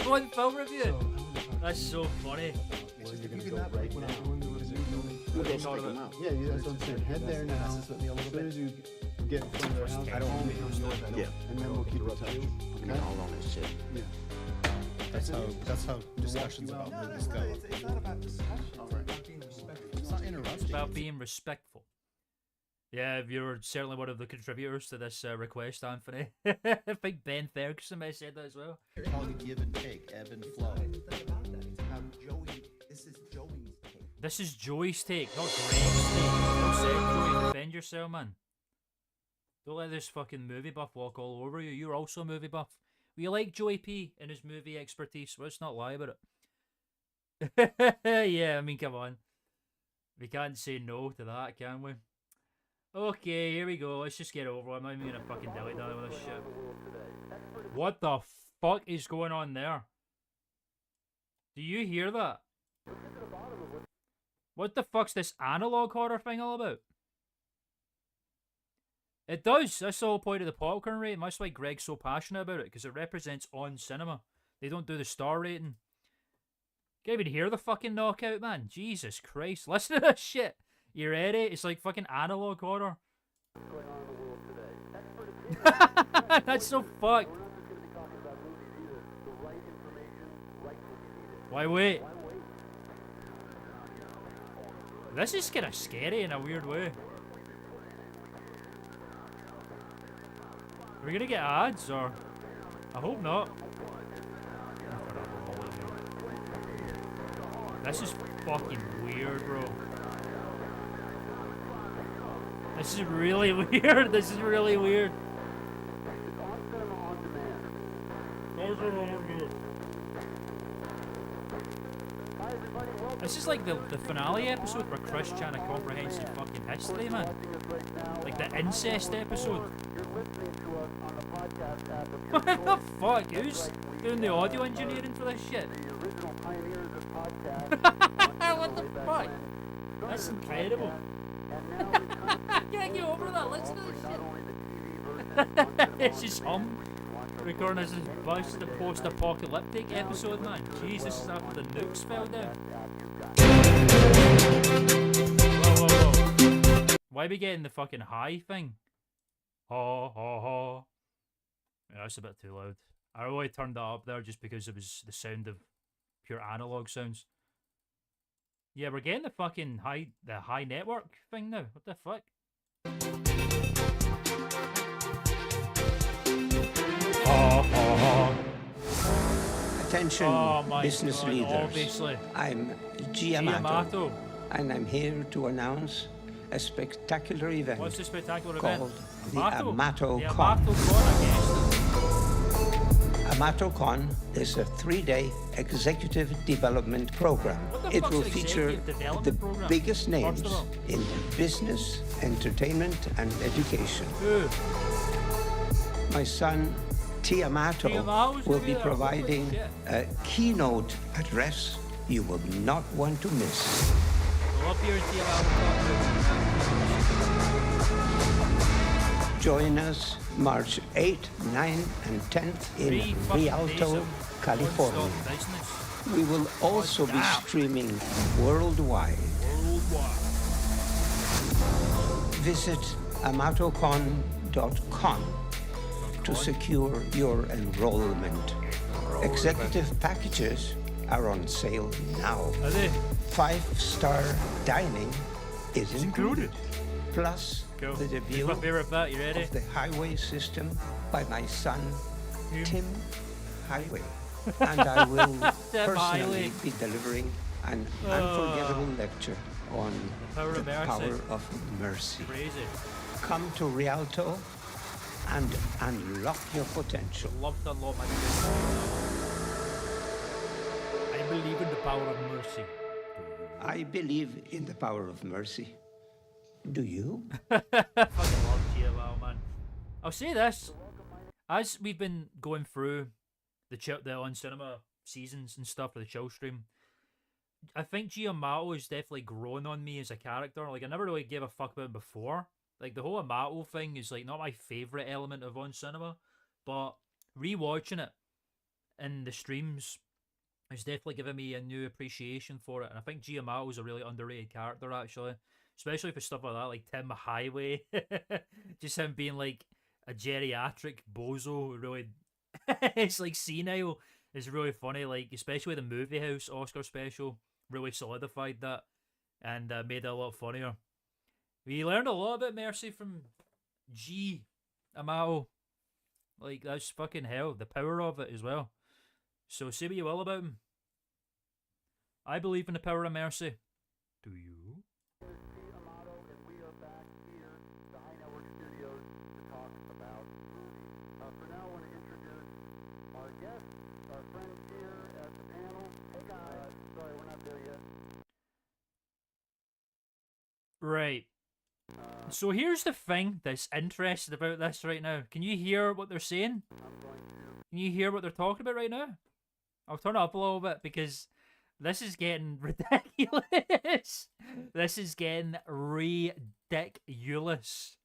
One film review. That's so funny. Well, you're gonna go right when I'm doing the review. That's what I'm saying. Head there now. As soon as you get from their house, I don't home, and then we'll keep in touch. Okay. All on this shit. Yeah. That's how discussions about movies go. It's not about discussion. It's not interrupting. It's about being respectful. Yeah, you're certainly one of the contributors to this request, Anthony. I think Ben Ferguson may have said that as well. It's called a give and take, ebb and flow. This is Joey's take, not Greg's take. Don't say it, Joey. Defend yourself, man. Don't let this fucking movie buff walk all over you. You're also a movie buff. We like Joey P and his movie expertise. Let's not lie about it. Yeah, I mean, come on. We can't say no to that, can we? Okay, here we go. Let's just get over it. I'm not even gonna fucking delete that with this shit. What the fuck is going on there? Do you hear that? What the fuck's this analog horror thing all about? It does. That's the whole point of the popcorn rating. That's why Greg's so passionate about it, because it represents on cinema. They don't do the star rating. Can't even hear the fucking knockout, man. Jesus Christ. Listen to this shit. You ready? It's like fucking analog horror. That's so fucked. Why wait? This is kind of scary in a weird way. Are we gonna get ads or? I hope not. This is fucking weird, bro. This is really weird. This is really weird. This is like the finale episode where Chris trying to comprehensive fucking history, man. Like the incest episode. What the fuck? Who's doing the audio engineering for this shit? What the fuck? That's incredible. I can't get over that. Listen to this shit. It's just recording this is the post-apocalyptic episode, man. Jesus, this is after the nukes fell down. Whoa. Why are we getting the fucking high thing? Ha ha ha. Yeah, that's a bit too loud. I really turned that up there just because it was the sound of pure analog sounds. Yeah, we're getting the fucking high network thing now. What the fuck? Attention, business leaders. Obviously. I'm Giamato, and I'm here to announce a spectacular event. What's the spectacular called event? the Amato The Con. Amato Con, I guess. Amato Con is a 3-day executive development program. It will feature the biggest names in business, entertainment, and education. My son, Tiamato, will be providing a keynote address you will not want to miss. Join us March 8th, 9th, and 10th in Rialto, California. We will also be streaming worldwide. Visit amatocon.com to secure your enrollment. Executive packages are on sale now. 5-star dining is included. Plus, the debut of the highway system by my son, Tim Highway. And I will personally be delivering an unforgettable lecture on the power of mercy. Crazy. Come to Rialto and unlock your potential. Love to unlock my potential. I believe in the power of mercy. I believe in the power of mercy. Do you? Fucking love GMO, man. I'll say this. As we've been going through the on cinema seasons and stuff for the chill stream, I think Giamato has definitely grown on me as a character. Like, I never really gave a fuck about him before. Like, the whole Amato thing is like not my favourite element of on cinema, but rewatching it in the streams has definitely given me a new appreciation for it. And I think Giamato is a really underrated character, actually, especially for stuff like that, like Tim Highway. Just him being like a geriatric bozo who really it's like senile is really funny. Like, especially the Movie House Oscar special really solidified that and made it a lot funnier. We learned a lot about mercy from Amato. Like, that's fucking hell. The power of it as well. So say what you will about him. I believe in the power of mercy. Do you? Amato, and we are back here at the High Network Studios to talk about movies. For now, I want to introduce our guests, our friends here at the panel. Hey guys, sorry, we're not there yet. Right. So here's the thing that's interesting about this right now. Can you hear what they're saying? Can you hear what they're talking about right now? I'll turn it up a little bit because this is getting ridiculous. This is getting ridiculous.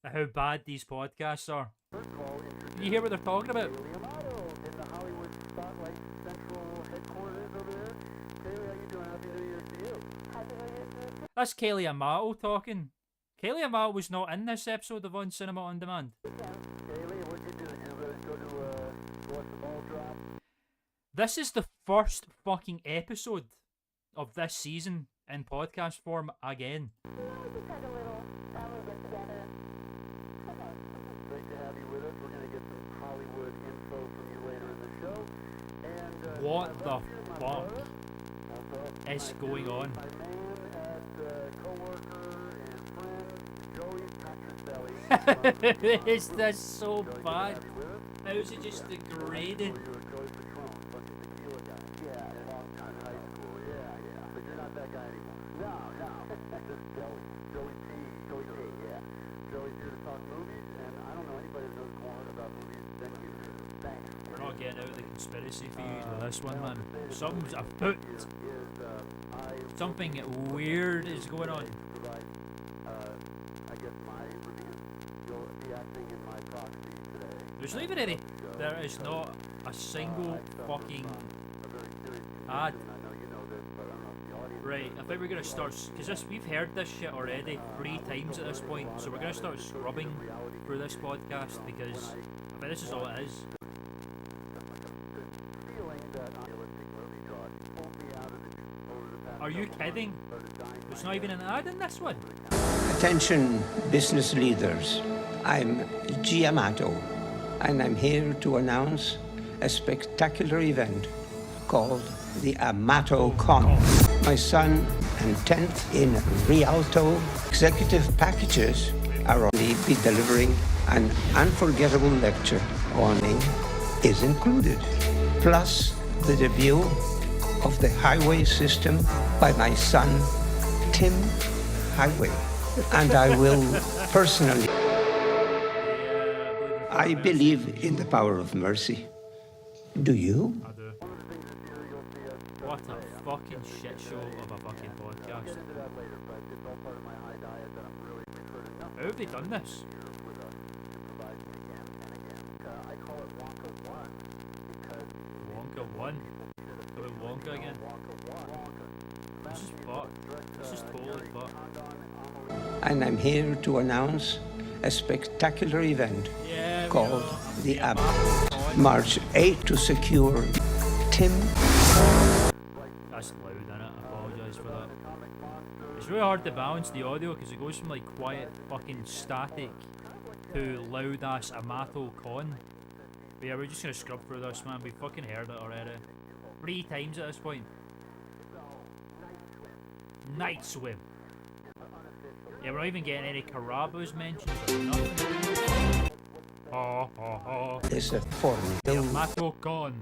How bad these podcasts are. Can you hear what they're talking about? In the Hollywood Spotlight Central headquarters over there. Kaylee, how you doing? Happy New Year to you. Happy New Year to you. That's Kaylee Amato talking. Kaylee Amato was not in this episode of On Cinema On Demand. Kaylee, what'd you do? Did you go to watch the ball drop? This is the first fucking episode of this season in podcast form again. We just had a little family get together. Great to have you with us. We're going to get some Hollywood info from you later in the show. And what the fuck is going on? My man at co-worker and friend, Joey Petroselli. Is this so bad? How is it just degraded? We're not getting out of the conspiracy theories with this one, man. Something's afoot. Something weird is going on. There's not even any. There is not a single fucking ad. Right, I think we're gonna start because we've heard this shit already 3 times at this point, so we're gonna start scrubbing through this podcast because I think this is all it is. Are you kidding? There's not even an ad in this one. Attention, business leaders. I'm Giamato, and I'm here to announce a spectacular event called the Amato Con. My son and 10th in Rialto executive packages are already be delivering an unforgettable lecture. Awning is included. Plus the debut of the highway system by my son, Tim Highway. And I will personally. I believe in the power of mercy. Do you? I do. What a fucking shit show of a fucking podcast. How have they done this? Wonka 1? About Wonka again? This is fucked. This is totally fucked. And I'm here to announce a spectacular event called the March 8 to secure Tim. That's loud, innit? I apologise for that. It's really hard to balance the audio because it goes from like quiet fucking static to loud ass Amato Con. But yeah, we're just gonna scrub through this, man. We fucking heard it already 3 times at this point. Night Swim. Yeah, we're not even getting any Carabos mentioned or nothing. It's a formidable Amato Con.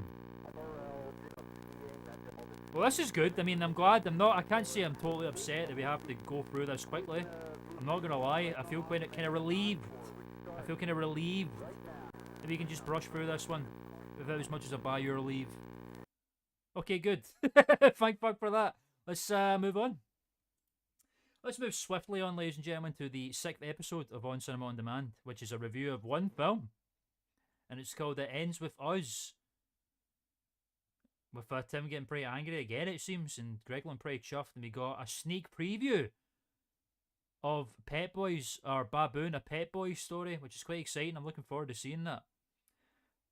Well, this is good. I mean, I'm glad. I can't say I'm totally upset that we have to go through this quickly. I'm not gonna lie. I feel kind of relieved. I feel kind of relieved that we can just brush through this one without as much as a buy your leave. Okay, good. Thank fuck for that. Let's move on. Let's move swiftly on, ladies and gentlemen, to the 6th episode of On Cinema On Demand, which is a review of one film. And it's called It Ends With Us. With Tim getting pretty angry again, it seems, and Greg looking pretty chuffed, and we got a sneak preview of Pet Boys, or Baboon, a Pet Boys story, which is quite exciting. I'm looking forward to seeing that.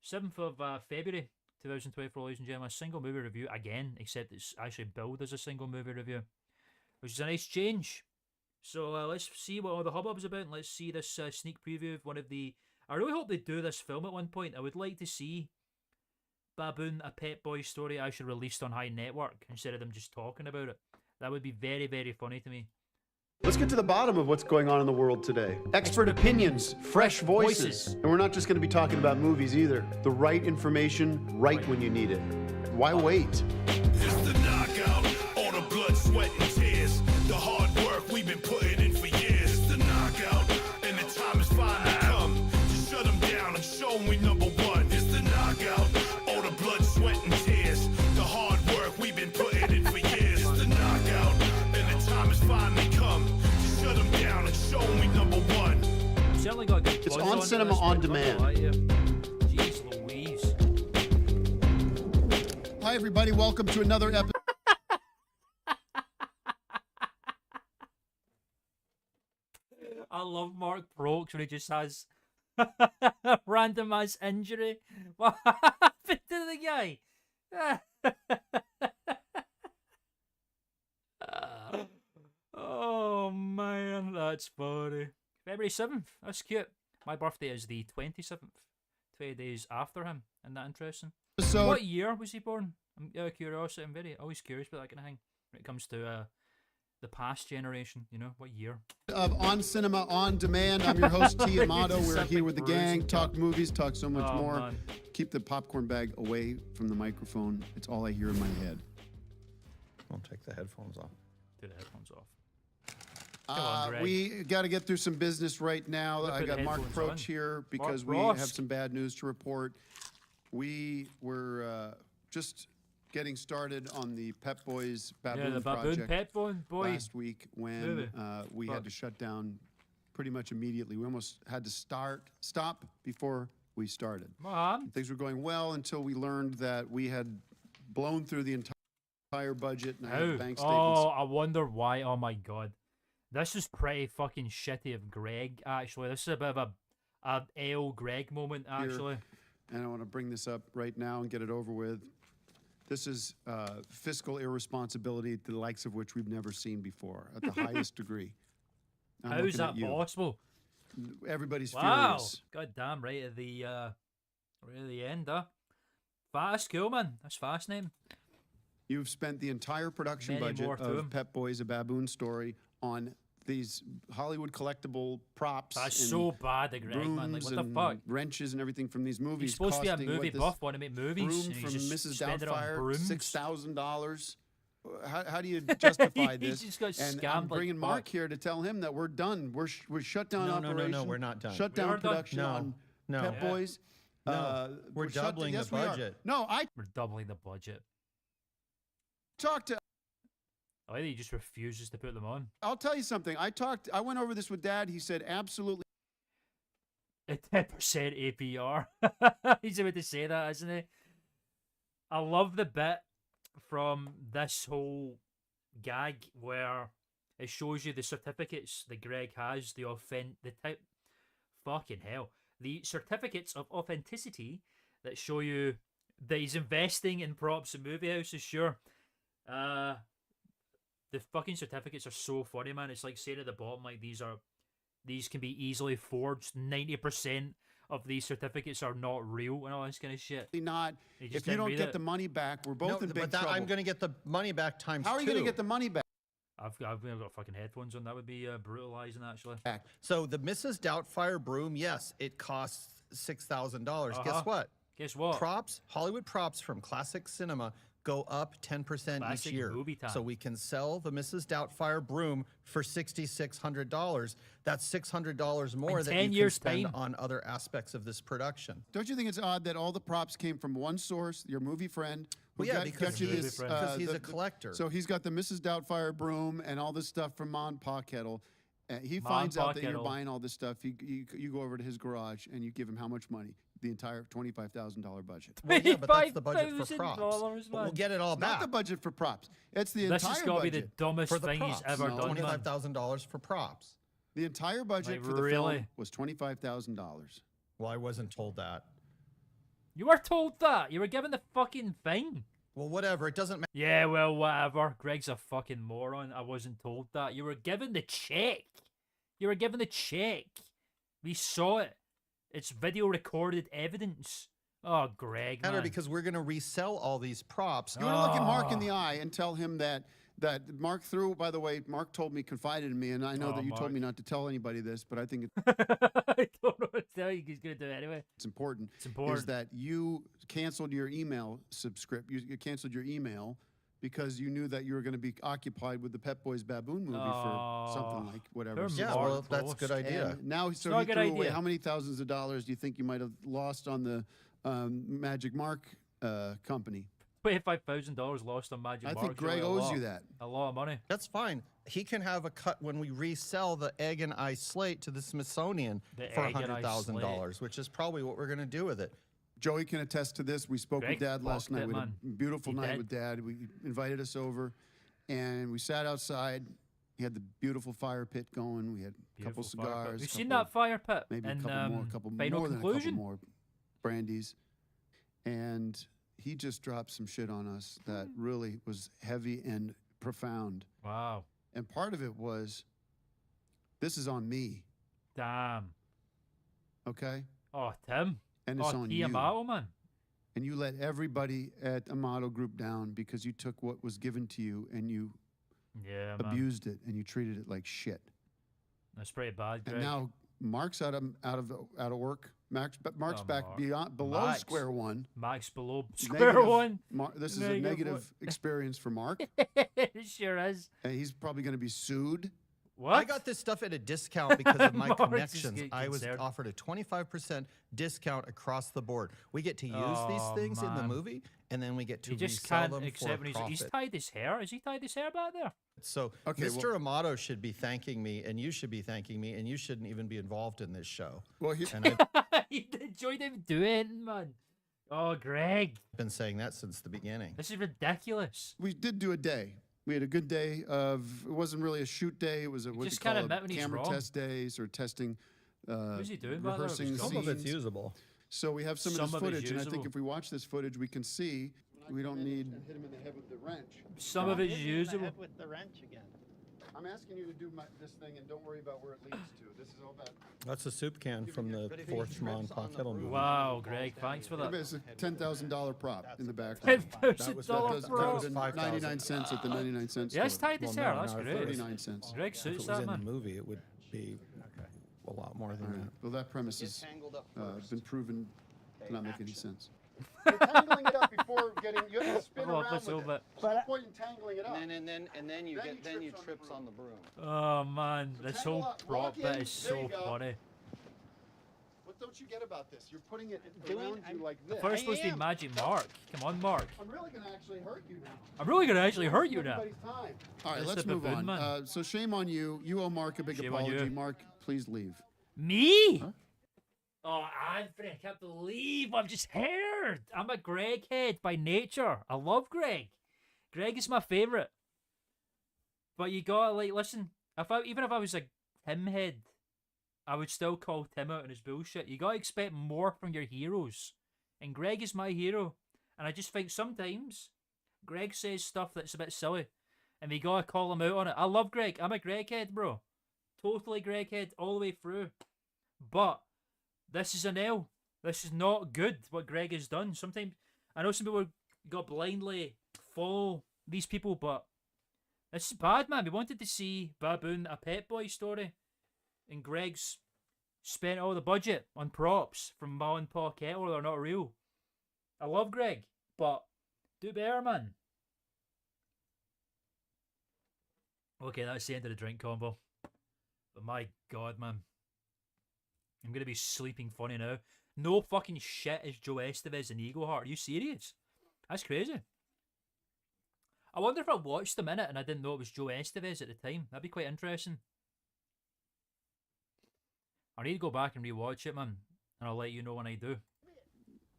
7th of February 2024, ladies and gentlemen, a single movie review again, except it's actually billed as a single movie review, which is a nice change. So let's see what all the hubbub's about, and let's see this sneak preview of one of the... I really hope they do this film at one point. I would like to see Baboon, a Pet Boys story actually released on High Network instead of them just talking about it. That would be very, very funny to me. Let's get to the bottom of what's going on in the world today. Expert opinions, fresh voices. And we're not just going to be talking about movies either. The right information, right when you need it. Why wait? It's the knockout, all the blood, sweat, and tears. The hard work we've been putting in for years. It's the knockout, and the time is finally come to shut them down and show them we number one. It's the knockout, all the blood, sweat, and tears. The hard work we've been putting in for years. It's the knockout, and the time has finally come to shut them down and show them we number one. Certainly got good. It's On Cinema On Demand. Jeez Louise. Hi everybody, welcome to another episode. I love Mark Brooks when he just has random ass injury. What happened to the guy? Oh man, that's funny. February 7th, that's cute. My birthday is the 27th, 20 days after him. Isn't that interesting? So, what year was he born? I'm out of curiosity. I'm very always curious about that kind of thing when it comes to the past generation, you know, what year? Of On Cinema On Demand. I'm your host, T. Amato. We're here with the gang, talk movies, talk so much more. Man. Keep the popcorn bag away from the microphone. It's all I hear in my head. Don't take the headphones off. Take the headphones off. We got to get through some business right now. I got Mark Proch here because we have some bad news to report. We were just getting started on the Pet Boys Baboon project Pet Boy last week when we had to shut down pretty much immediately. We almost had to stop before we started. Things were going well until we learned that we had blown through the entire budget and I had bank statements. Oh, I wonder why. Oh my god. This is pretty fucking shitty of Greg, actually. This is a bit of a L. Greg moment, actually. And I want to bring this up right now and get it over with. This is fiscal irresponsibility, the likes of which we've never seen before, at the highest degree. How is that possible? Everybody's wow. furious. God damn, right at the end, huh? Fast, Klman. That's fascinating. You've spent the entire production budget of Pep Boys: A Baboon Story on these Hollywood collectible props. That's so bad, Greg, man. Like, what the fuck? Wrenches and everything from these movies. He's supposed to be a movie buff, want to make movies. Broom and from he's just Mrs. Doubtfire, $6,000. How do you justify this? He just got and scammed. I'm bringing Mark here to tell him that we're done. We're shut down operation. No, we're not done. Shut down production on Pep Boys. No, we're doubling the budget. We're doubling the budget. Talk to. I think he just refuses to put them on. I'll tell you something. I went over this with Dad. He said absolutely. A 10% APR. He's about to say that, isn't he? I love the bit from this whole gag where it shows you the certificates that Greg has, the certificates of authenticity that show you that he's investing in props and movie houses. Sure. The fucking certificates are so funny, man. It's like saying at the bottom, like, these can be easily forged. 90% of these certificates are not real and all this kind of shit. Not. If you don't get the money back, we're both in big trouble. I'm going to get the money back times 2. How are you going to get the money back? I've got fucking headphones on. That would be brutalizing, actually. So the Mrs. Doubtfire broom, yes, it costs $6,000. Guess what? Guess what? Props, Hollywood props from classic cinema go up 10% each year. So we can sell the Mrs. Doubtfire broom for $6,600. That's $600 more that you can spend on other aspects of this production. Don't you think it's odd that all the props came from one source, your movie friend? Well, yeah, because he's a collector. So he's got the Mrs. Doubtfire broom and all this stuff from Mon Pa Kettle. He finds out that you're buying all this stuff. You go over to his garage and you give him how much money? The entire $25,000 budget. Well, yeah, but that's the budget for props. But we'll get it all back. Not the budget for props. It's the entire budget. This is going to be the dumbest thing he's ever done. $25,000 for props. The entire budget for the film was $25,000. Well, I wasn't told that. You were told that. You were given the fucking thing. Well, whatever. It doesn't matter. Yeah, well, whatever. Greg's a fucking moron. I wasn't told that. You were given the check. You were given the check. We saw it. It's video recorded evidence. Oh, Greg, man. Because we're going to resell all these props. You want to look at Mark in the eye and tell him that Mark by the way, Mark told me, confided in me, and I know that you told me not to tell anybody this, but I think I don't know what to tell you. He's going to do it anyway. It's important. It's important. Is that you canceled your email subscription. You canceled your email because you knew that you were going to be occupied with the Pep Boys Baboon movie for something like whatever. Yeah, well, that's a good idea. And now, so he threw away how many thousands of dollars do you think you might have lost on the Magic Mark company? $25,000 lost on Magic Mark. I think Greg owes you that. A lot of money. That's fine. He can have a cut when we resell the Egg and I slate to the Smithsonian for $100,000, which is probably what we're going to do with it. Joey can attest to this. We spoke with Dad last night. We had a beautiful night with Dad. We invited us over, and we sat outside. He had the beautiful fire pit going. We had a couple cigars. We've seen that fire pit. Maybe a couple more brandies. And he just dropped some shit on us that really was heavy and profound. Wow. And part of it was, this is on me. Damn. Okay? Oh, Tim. And it's on you. Amato, man. And you let everybody at Amato Group down because you took what was given to you and you abused it and you treated it like shit. That's pretty bad, Greg. And now Mark's out of work. Mark's back below square one. Mark's below square one. This is a negative experience for Mark. It sure is. And he's probably going to be sued. What? I got this stuff at a discount because of my connections. I was offered a 25% discount across the board. We get to use these things in the movie, and then we get to resell them for a profit. He's tied his hair. Has he tied his hair back there? So Mr. Amato should be thanking me, and you should be thanking me, and you shouldn't even be involved in this show. Well, he enjoyed him doing it, man. Oh, Greg. I've been saying that since the beginning. This is ridiculous. We did do a day. We had a good day it wasn't really a shoot day. It was what you call a camera test day, or testing, What's he doing rehearsing the Some scenes. of it's usable. So we have some of this footage, and I think if we watch this footage, we can see We don't need. And hit him in the head with the wrench. Some of it's usable. With the wrench again. I'm asking you to do this thing and don't worry about where it leads to. This is all about. That's a soup can from the fourth Mon Kettle movie. Wow, Greg, thanks for that. It's a $10,000 prop in the back. $10,000 prop. That was 99 cents at the 99 cents. Yes, tied this hair. That's great. 39 cents. Greg suits that, man. In the movie, it would be a lot more than that. Well, that premise has been proven to not make any sense. You're tangling it up before getting. You have to spin around with it. There's no point in tangling it up. And then you trips on the broom. Oh man, this whole prop bit is so funny. What don't you get about this? You're putting it around you like this. First supposed to be Magic Mark. Come on, Mark. I'm really gonna actually hurt you now. I'm really gonna actually hurt you now. All right, let's move on. So shame on you. You owe Mark a big apology. Mark, please leave. Me? Huh? Oh, Anthony, I can't believe I've just heard. I'm a Greg head by nature. I love Greg. Greg is my favourite. But you gotta, like, listen, even if I was a Tim head, I would still call Tim out on his bullshit. You gotta expect more from your heroes. And Greg is my hero. And I just think sometimes Greg says stuff that's a bit silly. And we gotta call him out on it. I love Greg. I'm a Greg head, bro. Totally Greg head all the way through. But this is an L. This is not good, what Greg has done. Sometimes, I know some people got blindly follow these people, but this is bad, man. We wanted to see Baboon, a Pet Boy story, and Greg's spent all the budget on props from Ma and Pa Kettle. They're not real. I love Greg, but do better, man. Okay, that's the end of the drink combo. But my God, man. I'm going to be sleeping funny now. No fucking shit is Joe Estevez and Eagleheart. Are you serious? That's crazy. I wonder if I watched them in it and I didn't know it was Joe Estevez at the time. That'd be quite interesting. I need to go back and rewatch it, man. And I'll let you know when I do.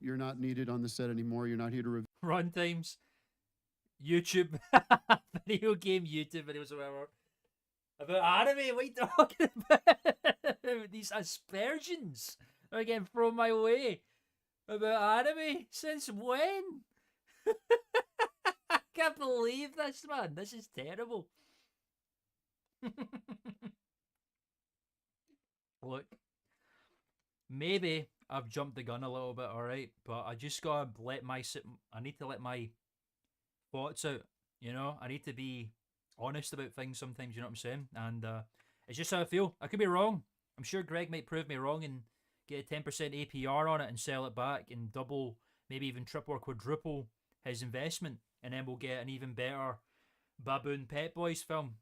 You're not needed on the set anymore. You're not here to review. Run times. YouTube. Video game YouTube videos or whatever. About anime, what are you talking about? These aspersions are getting thrown my way. About anime? Since when? I can't believe this, man. This is terrible. Look, maybe I've jumped the gun a little bit, alright? But I just gotta I need to let my thoughts out, you know? I need to be honest about things sometimes, you know what I'm saying? And it's just how I feel. I could be wrong. I'm sure Greg might prove me wrong and get a 10% APR on it and sell it back and double, maybe even triple or quadruple his investment. And then we'll get an even better Baboon Pet Boys film.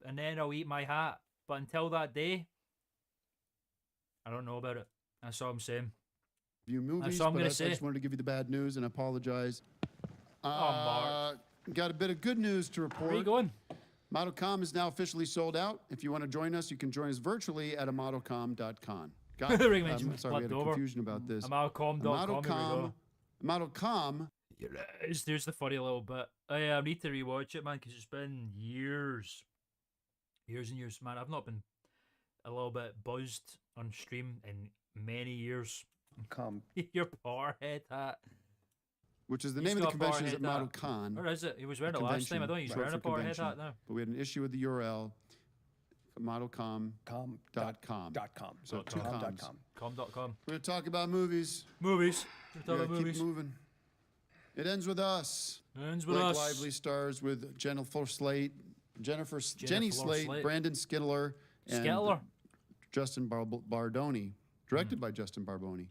And then I'll eat my hat. But until that day, I don't know about it. That's all I'm saying. View movies, that's all I'm going to say. I just wanted to give you the bad news and apologize. Mark. Got a bit of good news to report. Where are you going? ModelCom is now officially sold out. If you want to join us, you can join us virtually at modelcom.com. Sorry, we had a confusion about this. Modelcom.com. ModelCom. There's the funny little bit. I need to rewatch it, man, because it's been years and years, man. I've not been a little bit buzzed on stream in many years. Your power head hat. Which is the name of the convention is at ModelCon. Or is it? He was wearing it last time. I don't think he's wearing a power head hat now. But we had an issue with the URL, modelcom.com. So com.com. We're going to talk about movies. Movies. We're talking about movies. Keep moving. It ends with us. Ends with Blake us. Lively stars with Jennifer Slate, Jenny Slate, Brandon Skittler, and Justin Bardoni. Directed by Justin Barboni.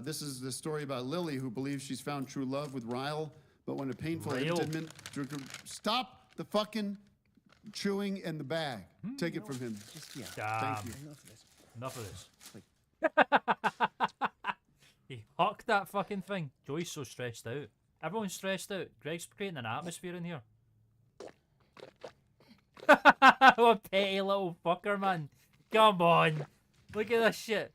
This is the story about Lily, who believes she's found true love with Ryle, but when a painful intimate... Stop the fucking chewing and the bag. Take it from him. Thank you. Enough of this. He hucked that fucking thing. Joey's so stressed out. Everyone's stressed out. Greg's creating an atmosphere in here. What a petty little fucker, man. Come on. Look at this shit.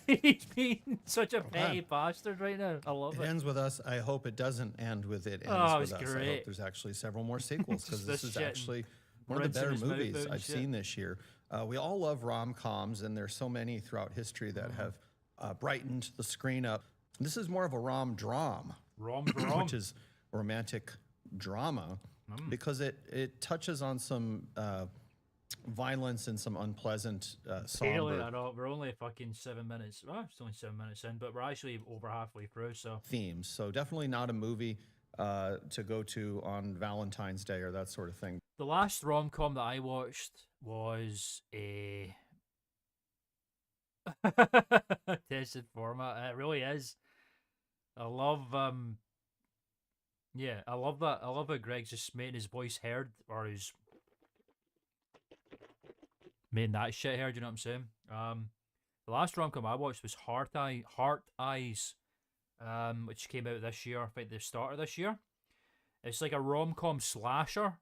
He's being such a petty bastard right now. I love it. It ends with us. I hope it doesn't end with it ends with us. Great. I hope there's actually several more sequels because this is actually one of the better movies I've seen this year. We all love rom-coms, and there's so many throughout history that have brightened the screen up. This is more of a rom-dram which is romantic drama, because it touches on some violence and some unpleasant, somber. I know. We're only fucking 7 minutes. Well, it's only 7 minutes in, but we're actually over halfway through. So themes. So definitely not a movie to go to on Valentine's Day or that sort of thing. The last rom-com that I watched was a tested format. It really is. I love yeah, I love that. I love how Greg's just making his voice heard, or he's making that shit heard, you know what I'm saying? The last rom-com I watched was Heart Eyes, which came out this year, I think the start of this year. It's like a rom-com slasher.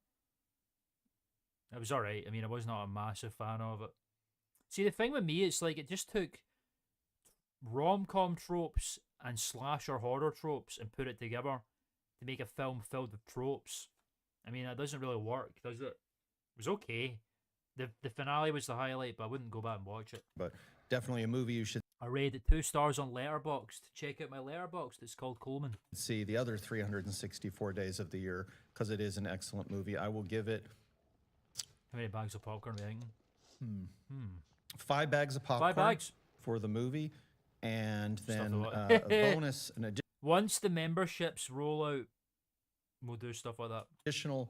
It was alright. I mean, I was not a massive fan of it. See, the thing with me, it's like it just took rom-com tropes and slasher horror tropes and put it together to make a film filled with tropes. I mean, that doesn't really work, does it? It was okay. The finale was the highlight, but I wouldn't go back and watch it. But definitely a movie you should. I rated 2 stars on Letterboxd. Check out my Letterboxd. It's called Klman. See the other 364 days of the year, because it is an excellent movie. I will give it. How many bags of popcorn are we thinking? 5 bags of popcorn. 5 bags for the movie, and then a bonus, an additional. Once the memberships roll out, we'll do stuff like that. Additional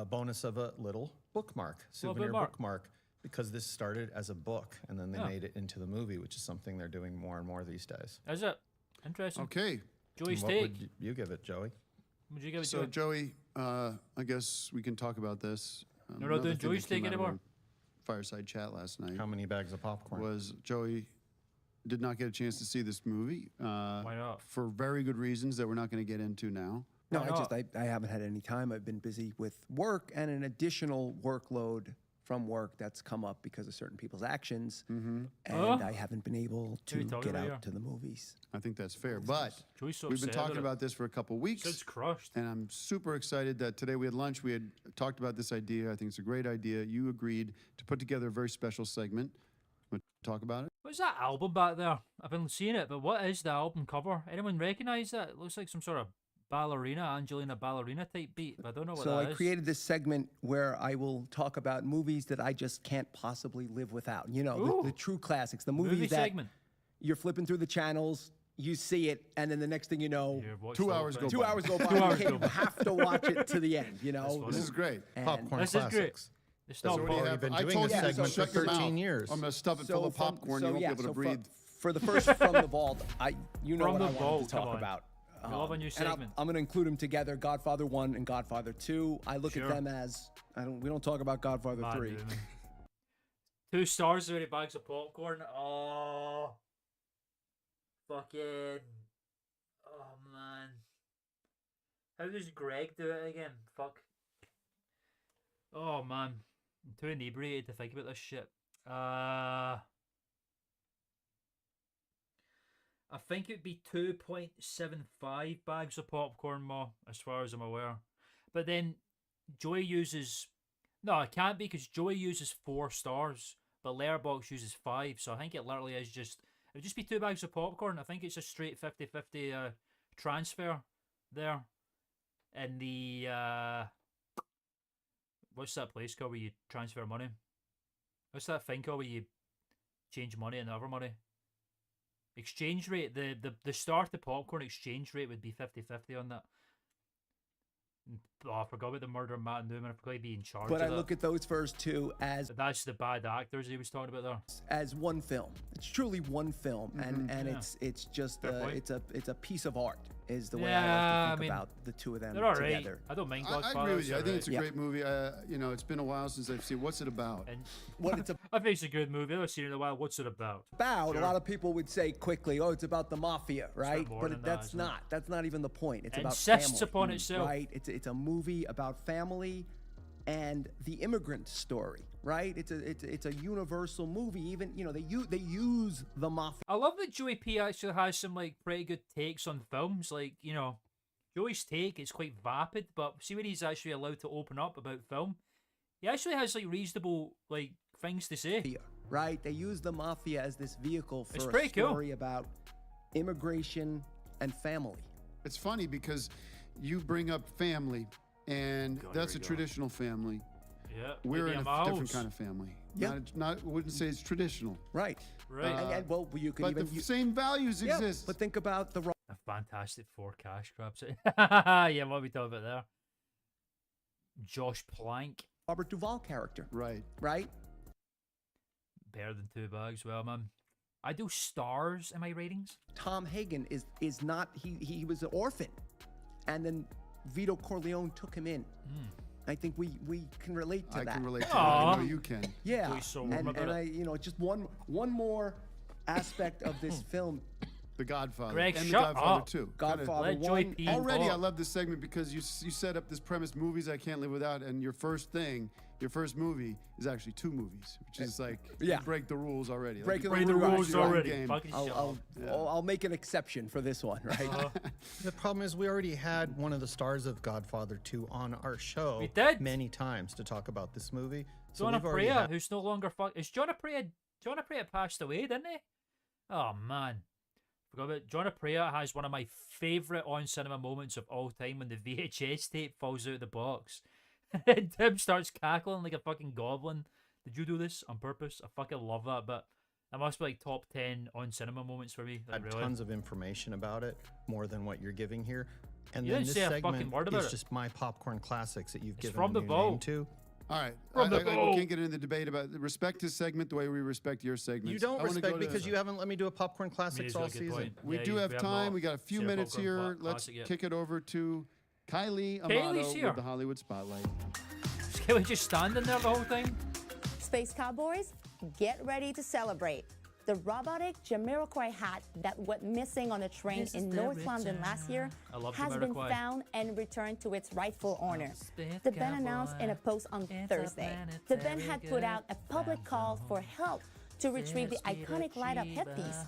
bonus of a little bookmark, souvenir bookmark, because this started as a book and then they made it into the movie, which is something they're doing more and more these days. Is it? Interesting. Okay. Joey's what take. would you give it, Joey? Would you give it, So, Joey, I guess we can talk about this. You're not doing Joey's take anymore? Fireside chat last night. How many bags of popcorn? Was Joey did not get a chance to see this movie. Why not? For very good reasons that we're not going to get into now. No, I haven't had any time. I've been busy with work and an additional workload from work that's come up because of certain people's actions, and I haven't been able to get out to the movies. I think that's fair, but we've been talking about this for a couple weeks. It's crushed. And I'm super excited that today we had lunch. We had talked about this idea. I think it's a great idea. You agreed to put together a very special segment. Want to talk about it? What's that album back there? I've been seeing it, but what is the album cover? Anyone recognize that? It looks like some sort of Angelina Ballerina type beat. I don't know what that is. So I created this segment where I will talk about movies that I just can't possibly live without. You know, the true classics, the movies that you're flipping through the channels, you see it, and then the next thing you know, 2 hours go by. 2 hours go by. You have to watch it to the end. You know, this is great. Popcorn this classics. Is great. It's not already been doing this segment for 13 years. I'm going to stuff it full of popcorn. You won't be able to breathe. For the first From the Vault, you know what I wanted to talk about. I love a new segment. I'm going to include them together, Godfather 1 and Godfather 2. I look at them as, we don't talk about Godfather 3. 2 stars, 30 bags of popcorn. Oh, fucking, oh man. How does Greg do it again? Fuck. Oh man, I'm too inebriated to think about this shit. I think it'd be 2.75 bags of popcorn more, as far as I'm aware. But then Joey uses... No, it can't be, because Joey uses 4 stars, but Letterboxd uses 5, so I think it literally is just... It would just be 2 bags of popcorn. I think it's a straight 50-50 transfer there. In the... what's that place called where you transfer money? What's that thing called where you change money into other money? Exchange rate, the start of popcorn exchange rate would be 50-50 on that. Oh, I forgot about the murder of Matt Newman. I forgot he'd be in charge of that. But I look at those first 2 as... But that's the bad actors he was talking about there. As one film. It's truly one film, and it's just it's a piece of art. Is the way I like to think about the 2 of them they're all together. Right. I don't mind Godfather. I agree with you. I think it's a great movie. You know, it's been a while since I've seen. What's it about? And what it's I think it's a good movie. I've seen it in a while. What's it about? A lot of people would say quickly, "Oh, it's about the mafia," right? But that's not. That's not even the point. It's about family. Insists upon itself, right? It's a movie about family and the immigrant story, right? It's a universal movie. Even they use the mafia. I love that Joey P actually has some like pretty good takes on films. Like Joey's take is quite vapid, but see when he's actually allowed to open up about film, he actually has like reasonable like things to say. Right? They use the mafia as this vehicle for a story about immigration and family. It's funny because you bring up family, and that's a traditional family. Yeah. We're in a different kind of family. Yeah. Not wouldn't say it's traditional. Right. Right. Well, you could But even... the same values exist. But think about the... A Fantastic Four cash grabs. Yeah, what are we talking about there? Josh Plank. Robert Duvall character. Right. Right? Better than 2 bags. Well, man. I do stars in my ratings. Tom Hagen is not... He was an orphan. And then Vito Corleone took him in. I think we can relate to that. I can relate to that. I know you can. Yeah. And I, just one more aspect of this film. The Godfather. Greg, and shut The Godfather up. 2. Godfather 1. Already, I love this segment because you set up this premise, movies I can't live without, and your first movie is actually 2 movies, which is like, you break the rules already. Breaking the rules already. I'll make an exception for this one, right? The problem is we already had one of the stars of Godfather 2 on our show We did. many times to talk about this movie. So John we've already Aprea, had- who's no longer Is John Aprea passed away, didn't he? Oh, man. Forgot about it. John Aprea has one of my favourite on-cinema moments of all time when the VHS tape falls out of the box. And Tim starts cackling like a fucking goblin. Did you do this on purpose? I fucking love that, but that must be like top 10 on-cinema moments for me. Like, had really. tons of information about it, more than what you're giving here. And You then didn't this say a fucking segment word about is it. just my popcorn classics that you've It's given from a the new vault. name to. All right. From the we vault. can't get into the debate about respect his segment the way we respect your segments. You don't I wanna respect go to- because you haven't let me do a popcorn classics all season. We do have time. We got a few minutes here. Let's kick it over to Kylie Amato here. with the Hollywood Spotlight. Is Kelly just standing there the whole time? Space Cowboys, get ready to celebrate. The robotic Jamiroquai hat that went missing on a train in North London last year has been found and returned to its rightful owner. The band announced in a post on Thursday. The band had put out a public call for help to retrieve the iconic light-up headpiece,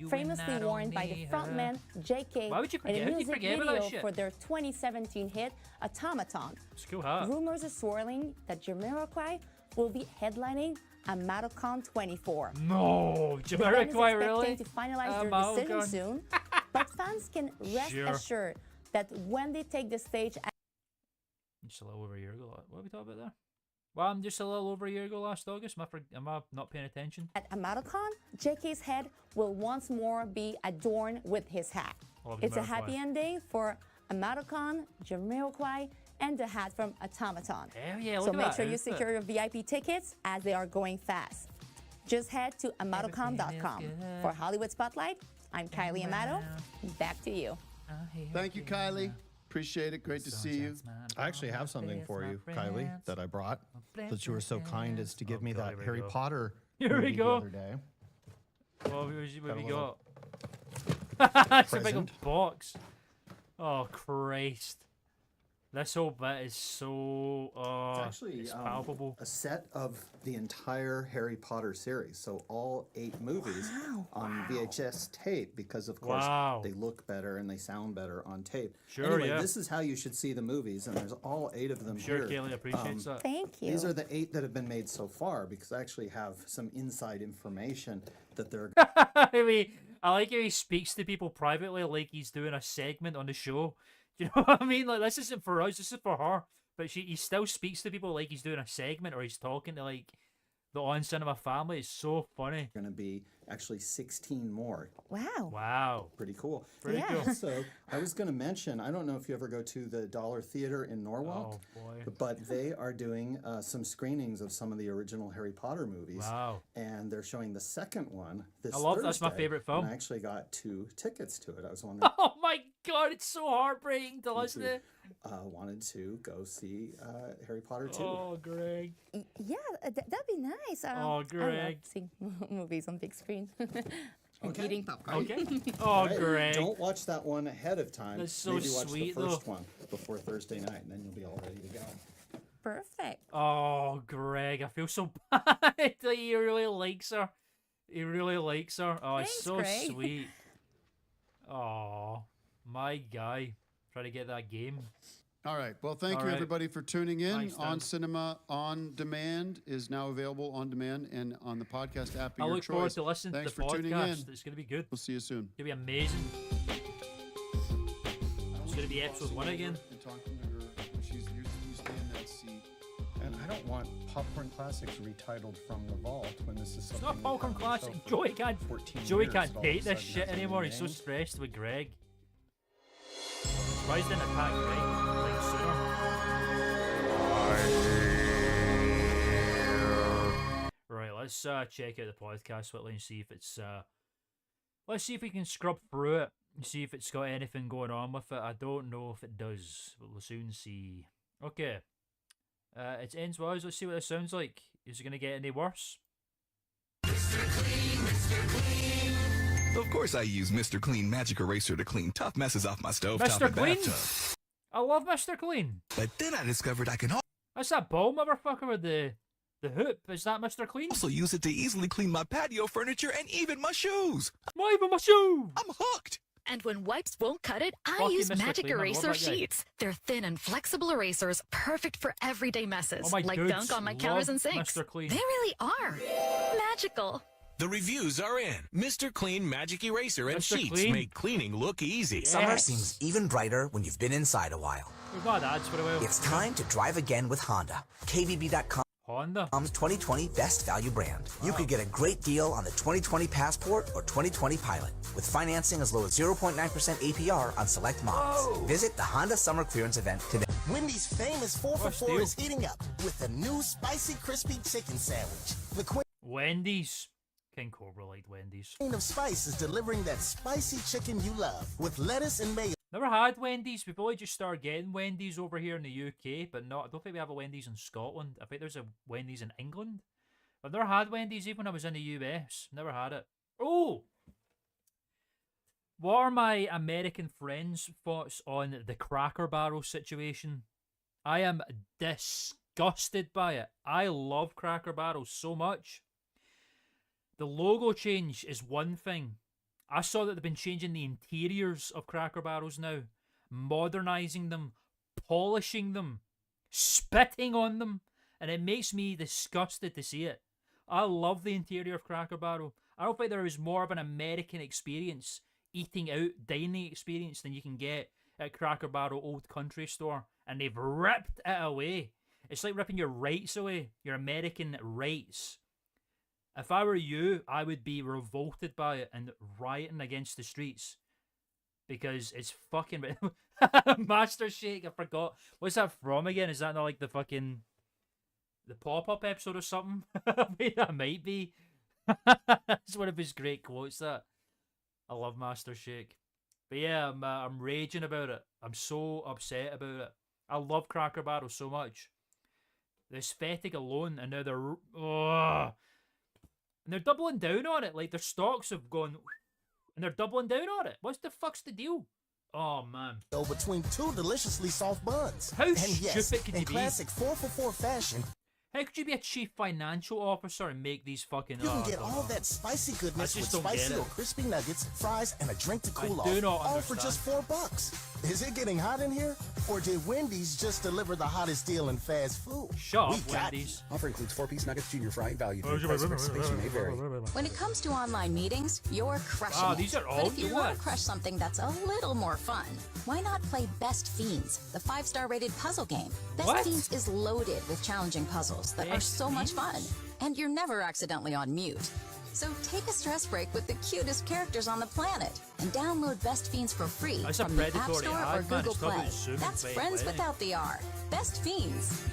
famously worn by the frontman JK in a music video for their 2017 hit Automaton. Rumors are swirling that Jamiroquai will be headlining AmatoCon 24. No, Jamiroquai really? To finalize their decision soon, but fans can rest assured that when they take the stage just a little over a year ago. What are we talking about there? Well, I'm just a little over a year ago last August. Am I not paying attention? At AmatoCon, JK's head will once more be adorned with his hat. It's a happy ending for AmatoCon, Jamiroquai, and the hat from Automaton. Hell yeah, look so at make that sure you outfit. secure your VIP tickets as they are going fast. Just head to AmatoCon.com. For Hollywood Spotlight, I'm Kylie Amato. Back to you. Thank you, Kylie. Appreciate it. Great to see you. I actually have something for you, Kylie, that I brought. That you were so kind as to give me that Harry Potter movie the other day. What have we got? It's a big old box. Oh, Christ. This whole bit is so it's actually it's palpable. A set of the entire Harry Potter series, so all 8 movies on VHS tape, because of course they look better and they sound better on tape. Sure, anyway, this is how you should see the movies, and there's all 8 of them Sure, here. Kaylee appreciates that. Thank you. These are the 8 that have been made so far, because I actually have some inside information that they're. I like how he speaks to people privately like he's doing a segment on the show. You know what I mean? Like, this isn't for us, this is for her. But he still speaks to people like he's doing a segment, or he's talking to like the On Cinema family. It's so funny. Going to be actually 16 more. Wow. Wow. Pretty cool. Pretty cool. Also, I was going to mention, I don't know if you ever go to the Dollar Theater in Norwalk, but they are doing some screenings of some of the original Harry Potter movies. Wow. And they're showing the second one this Thursday. That's my favorite film. And I actually got 2 tickets to it. I was wondering. Oh my God, it's so heartbreaking to listen to. Wanted to go see Harry Potter 2. Oh, Greg. Yeah, that'd be nice. Oh, Greg. I love seeing movies on big screen. And eating popcorn. Okay. Oh, Greg. Don't watch that one ahead of time. That's so Maybe watch sweet, the first one before Thursday night, and then you'll be all ready to go. Perfect. Oh, Greg, I feel so bad that he really likes her. He really likes her. Oh, Thanks, it's so Greg. sweet. Oh, my guy. Try to get that game. All right. Well, thank you, everybody, for tuning in. Thanks, Dan. On Cinema On Demand is now available on demand and on the podcast app of I your look choice. forward to listening Thanks to the for tuning in. podcast. It's going to be good. We'll see you soon. It's going to be amazing. gonna be episode 1 again. And talking to her when she's usually in that seat. And I don't want Popcorn Classics retitled from the vault when this is something. It's not Popcorn Classic. Joey can't take this shit anymore. He's so stressed with Greg. Surprised didn't attack Greg like sooner. Right, let's check out the podcast quickly and see if it's let's see if we can scrub through it and see if it's got anything going on with it. I don't know if it does, but we'll soon see. Okay. It ends well. Let's see what this sounds like. Is it going to get any worse? Mr. Clean, Mr. Clean. Of course I use Mr. Clean Magic Eraser to clean tough messes off my stove top and bathtub. I love Mr. Clean. But then I discovered I can That's that ball motherfucker with the hoop. Is that Mr. Clean? also use it to easily clean my patio furniture and even my shoes. Why even my shoes? I'm hooked. And when wipes won't cut it, I use Magic Eraser Sheets. They're thin and flexible erasers, perfect for everyday messes, like gunk on my counters and sinks. They really are magical. The reviews are in. Mr. Clean Magic Eraser and Mr. Sheets Clean? make cleaning look easy. Yes. Summer seems even brighter when you've been inside a while. We've had ads for a while. It's time to drive again with Honda. KVB.com. Honda's 2020 Best Value Brand. You could get a great deal on the 2020 Passport or 2020 Pilot with financing as low as 0.9% APR on select models. Whoa. Visit the Honda Summer Clearance event today. Wendy's famous 4 for 4 is heating up with a new spicy crispy chicken sandwich. The queen Wendy's. King Cobra liked Wendy's. of spice is delivering that spicy chicken you love with lettuce and mayo. Never had Wendy's. We've only just started getting Wendy's over here in the UK, but I don't think we have a Wendy's in Scotland. I think there's a Wendy's in England. I've never had Wendy's even when I was in the US. Never had it. Oh! What are my American friends' thoughts on the Cracker Barrel situation? I am disgusted by it. I love Cracker Barrel so much. The logo change is one thing. I saw that they've been changing the interiors of Cracker Barrels now, modernizing them, polishing them, spitting on them, and it makes me disgusted to see it. I love the interior of Cracker Barrel. I don't think there is more of an American experience, eating out, dining experience than you can get at Cracker Barrel Old Country Store, and they've ripped it away. It's like ripping your rights away, your American rights. If I were you, I would be revolted by it and rioting against the streets. Because it's fucking... Master Shake, I forgot. What's that from again? Is that not like the fucking... the pop-up episode or something? I mean, that might be. It's one of his great quotes, that. I love Master Shake. But yeah, I'm raging about it. I'm so upset about it. I love Cracker Barrel so much. The aesthetic alone, and now they're... Oh, and they're doubling down on it. Like, their stocks have gone... And they're doubling down on it. What's the fuck's the deal? Oh, man. Between 2 deliciously soft buns. How and stupid yes, could you in be? classic 4 for 4 fashion, How could you be a chief financial officer and make these fucking... you can get all that spicy goodness with spicy or crispy nuggets, fries, and a drink to cool off. do not all for just $4. Is it getting hot in here? Or did Wendy's just deliver the hottest deal in fast food? Shut up, Wendy's. Offer includes 4-piece nuggets, junior fry, value. Price participation may vary. When it comes to online meetings, you're crushing it. These are all but if you want US. to crush something that's a little more fun, why not play Best Fiends, the 5-star rated puzzle game? Best What? Fiends is loaded with challenging puzzles that are Best so much fun, Fiends? and you're never accidentally on mute. So take a stress break with the cutest characters on the planet and download Best Fiends for free That's a from the App predatory Store or ad, man. Google It's talking Play. about Zoom That's and friends play. without the R. Best Fiends.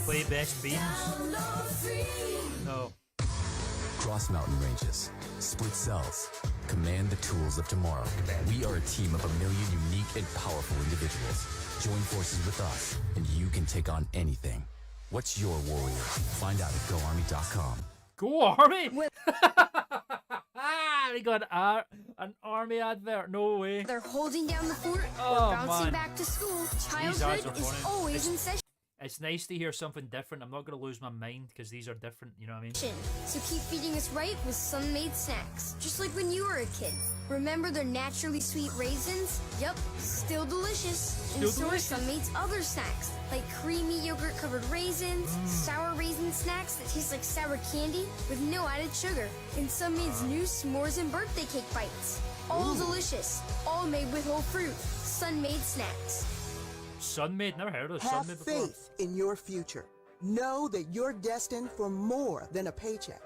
Play Best Beans. No. Cross mountain ranges, split cells, command the tools of tomorrow. We are a team of 1 million unique and powerful individuals. Join forces with us, and you can take on anything. What's your warrior? Find out at GoArmy.com. Go Army! We got an army advert. No way. They're holding down the fort Oh, or bouncing man. back to school. These ads Childhood are is funny. always in session. It's nice to hear something different. I'm not going to lose my mind because these are different, you know what I mean? So keep feeding us right with Sun-made snacks, just like when you were a kid. Remember their naturally sweet raisins? Yep, still delicious. And so are Sun-Made's other snacks, like creamy yogurt-covered raisins, sour raisin snacks that taste like sour candy with no added sugar, and Sun-Made's new s'mores and birthday cake bites. All delicious, all made with whole fruit. Sun-made snacks. Sun-made? Never heard of Have Sun-made before. faith in your future. Know that you're destined for more than a paycheck.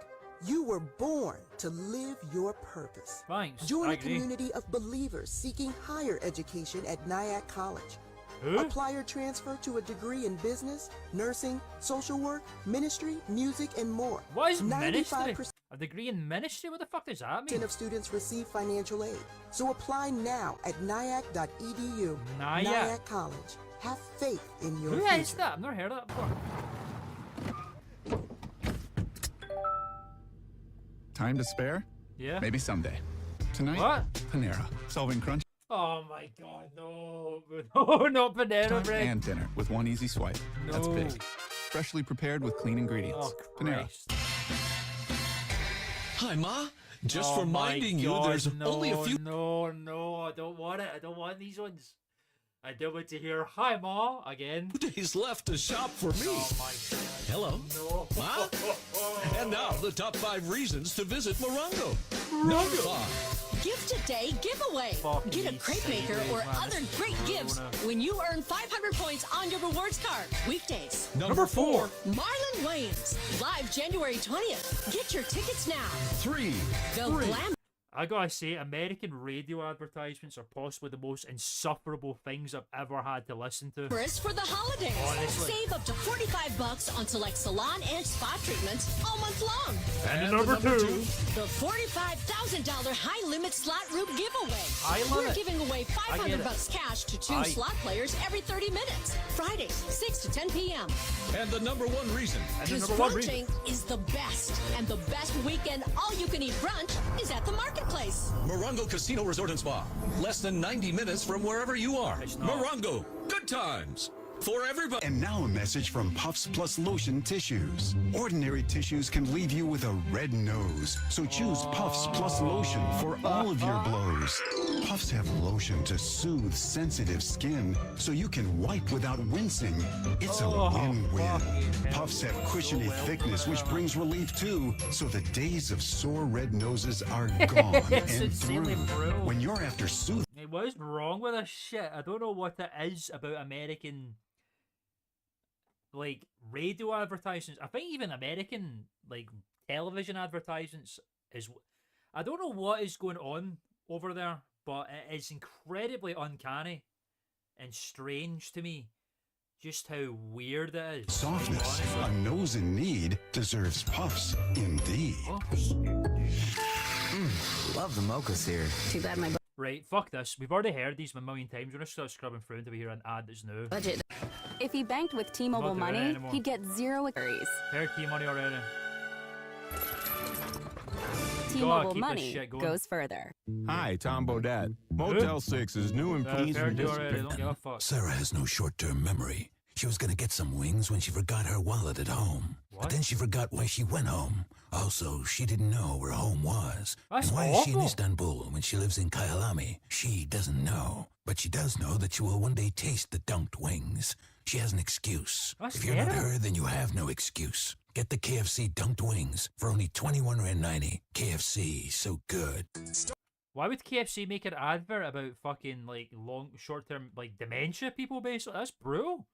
You were born to live your purpose. Thanks. Join a community of believers seeking higher education at Nyack College. Who? Apply or transfer to a degree in business, nursing, social work, ministry, music, and more. What is ministry? A degree in ministry? What the fuck does that mean? Of students receive financial aid. So apply now at nyack.edu. Nyack College. Have faith in your future. future. Who is that? I've never heard of that before. Time to spare? Yeah. Maybe someday. Tonight? What? Panera. Solving crunch. Oh my god, no. No, not Panera bread. And dinner with one easy swipe. No. That's big. Freshly prepared with clean ingredients. Oh, Panera. Hi, Ma. Just Oh reminding my you, God, there's only a few. No, I don't want it. I don't want these ones. I don't want to hear "Hi, Ma" again. Days left to shop for me. Oh my God. Hello, No. Ma. And now the top 5 reasons to visit Morongo. Number 5. Gift Today giveaway. Get a crepe maker or other great gifts when you earn 500 points on your rewards card. Weekdays. Number 4. Marlon Wayans, live January 20th. Get your tickets now. 3. The Glam. I gotta say, American radio advertisements are possibly the most insufferable things I've ever had to listen to. For the holidays. Honestly. Save up to $45 on select salon and spa treatments all month long. And number 2. The $45,000 high limit slot room giveaway. High We're limit. giving away $500 cash to 2 slot players every 30 minutes. Fridays, 6 to 10 p.m. And the number 1 reason. Because brunching is the best. And the best weekend all-you-can-eat brunch is at the marketplace. Morongo Casino Resort and Spa. Less than 90 minutes from wherever you are. Morongo. Good times. For everybody. And now a message from Puffs Plus Lotion Tissues. Ordinary tissues can leave you with a red nose, so choose Puffs Plus Lotion for all of your blows. Puffs have lotion to soothe sensitive skin, so you can wipe without wincing. It's a win-win. Puffs have cushiony thickness, which brings relief too, so the days of sore red noses are gone and through. When you're after soothing. Hey, what is wrong with this shit? I don't know what it is about American, like, radio advertisements. I think even American, like, television advertisements is... I don't know what is going on over there, but it is incredibly uncanny and strange to me just how weird it is. Softness, a nose in need, deserves Puffs indeed. Love the mochas here. Too bad my Right, fuck this. We've already heard these a million times. We're going to start scrubbing through until we hear an ad that's new. budget. If he banked with T-Mobile Not doing it Money, anymore. he'd get 0 worries. Heard T-Money already. T-Mobile keep this Money shit going. goes further. Hi, Tom Bodette. Motel 6 is new improvement. Sarah has no short-term memory. She was going to get some wings when she forgot her wallet at home. But then she forgot why she went home. Also, she didn't know where home was. That's and why is she in awful. Istanbul when she lives in Kyalami? She doesn't know. But she does know that she will one day taste the dunked wings. She has an excuse. That's if you're not terrible. her, then you have no excuse. Get the KFC dunked wings for only $21.90. KFC, so good. Why would KFC make an advert about fucking, like, long, short-term, like, dementia people, basically? That's brutal.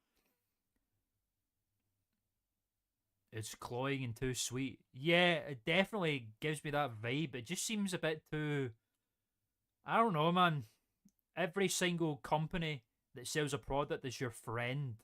It's cloying and too sweet. Yeah, it definitely gives me that vibe. It just seems a bit too... I don't know, man. Every single company that sells a product is your friend.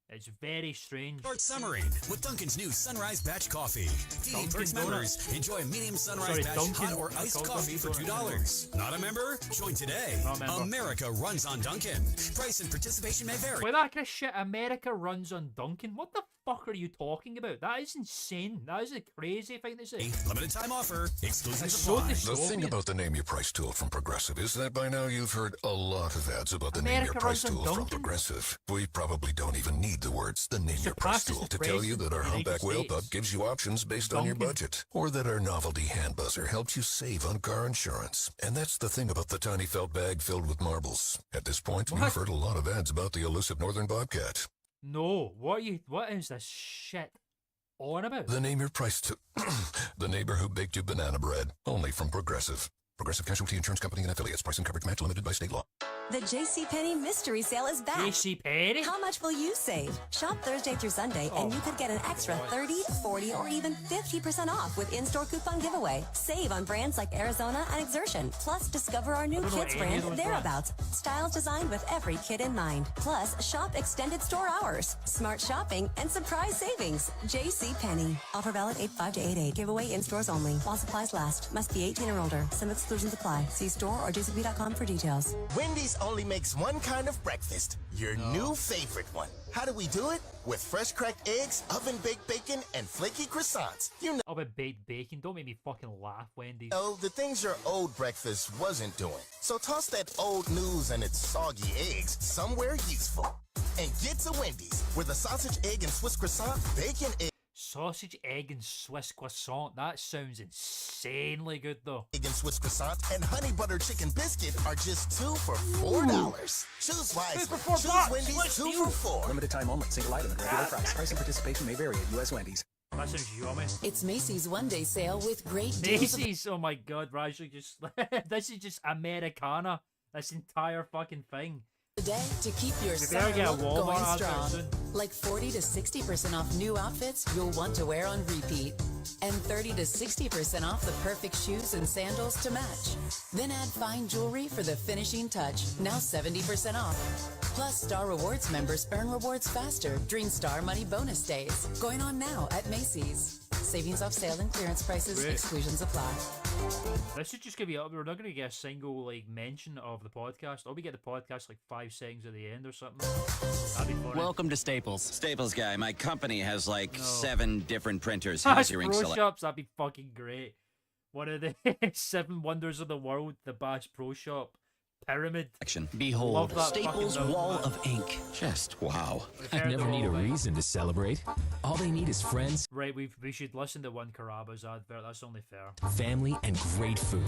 It's very strange. Start summering with Dunkin's new Sunrise Batch Coffee. Teenage Dunkin' Perks members enjoy a medium Sunrise Batch Dunkin'. hot or iced I call it coffee for Dunkin' $2. Not a member? Join today. Not a member. America runs on Dunkin'. Price and participation may vary. Wait, that kind of shit, America runs on Dunkin'? What the fuck are you talking about? That is insane. That is a crazy thing to say. Limited time offer. Exclusive That's so supply. dystopian. The thing about the Name Your Price tool from Progressive is that by now you've heard a lot of ads about the Name Your America Price runs on tool from Dunkin'? Progressive. We probably don't even need the words the Name Your Price Surpasses tool the to tell you price that our in the humpback United whale States. pup gives you options based on your Dunkin'. budget, or that our novelty hand buzzer helps you save on car insurance. And that's the thing about the tiny felt bag filled with marbles. At this point, What? you've heard a lot of ads about the elusive northern bobcat. No, what is this shit on about? The Name Your Price tool. The neighbor who baked you banana bread. Only from Progressive. Progressive Casualty Insurance Company and affiliates. Price and coverage match limited by state law. The JCPenney Mystery Sale is back. JCPenney? How much will you save? Shop Thursday through Sunday, and you could get an extra 30, 40, or even 50% off with in-store coupon giveaway. Save on brands like Arizona and Exertion. Plus, discover our new kids brand, Thereabouts. Styles designed with every kid in mind. Plus, shop extended store hours, smart shopping, and surprise savings. JCPenney. Offer valid 8/5 to 8/8. Giveaway in stores only. While supplies last. Must be 18 or older. Some exclusions apply. See store or jcp.com for details. Wendy's only makes one kind of breakfast, your new favorite one. How do we do it? With fresh cracked eggs, oven-baked bacon, and flaky croissants. You know, Oven-baked bacon? Don't make me fucking laugh, Wendy's. the things your old breakfast wasn't doing. So toss that old news and its soggy eggs somewhere useful. And get to Wendy's, where the sausage, egg, and Swiss croissant, bacon, egg, Sausage, egg, and Swiss croissant. That sounds insanely good, though. egg and Swiss croissant, and honey butter chicken biscuit are just 2 for $4. Choose wisely. 2 for $4. Choose Wendy's What 2 deal? for $4. Limited time only. Single item at regular price. Price and participation may vary at U.S. Wendy's. That sounds yummy. It's Macy's one-day sale with great deals. Macy's? Oh my god, Raj, you just... this is just Americana. This entire fucking thing. Today to keep your We better summer get a look Walmart going advert strong. soon. Like 40 to 60% off new outfits you'll want to wear on repeat. And 30 to 60% off the perfect shoes and sandals to match. Then add fine jewelry for the finishing touch, now 70% off. Plus, Star Rewards members earn rewards faster during Star Money bonus days. Going on now at Macy's. Savings off sale and clearance prices, Great. exclusions apply. This is just gonna be up. We're not gonna get a single like mention of the podcast. Or we get the podcast like 5 seconds at the end or something. That'd be funny. Welcome to Staples. Staples guy, my company has like No. 7 different printers. Bass Here's your ink Pro select. Shops, that'd be fucking great. One of the 7 wonders of the world, the Bass Pro Shop. Pyramid. Behold, Love that Staples fucking wall building, of ink. Just wow. I never need a reason to celebrate. All they need is friends, Right, we should listen to one Carrabba's advert. That's only fair. family, and great food.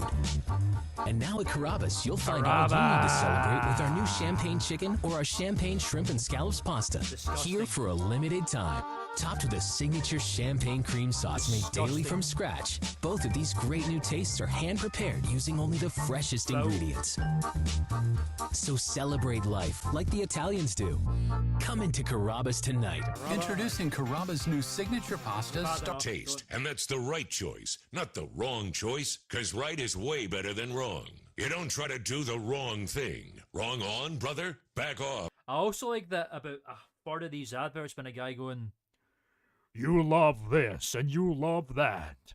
And now at Carrabba's, you'll find all you need to celebrate with our new champagne chicken or our champagne shrimp and scallops pasta. Here for a limited time. Topped with a signature champagne cream sauce made daily from scratch. Both of these great new tastes are hand-prepared using only the freshest ingredients. So celebrate life like the Italians do. Come into Carrabba's tonight. Introducing Carrabba's new signature pastas. Taste, and that's the right choice, not the wrong choice, because right is way better than wrong. You don't try to do the wrong thing. Wrong on, brother? Back off. I also like that about a part of these adverts when a guy going, "You love this and you love that.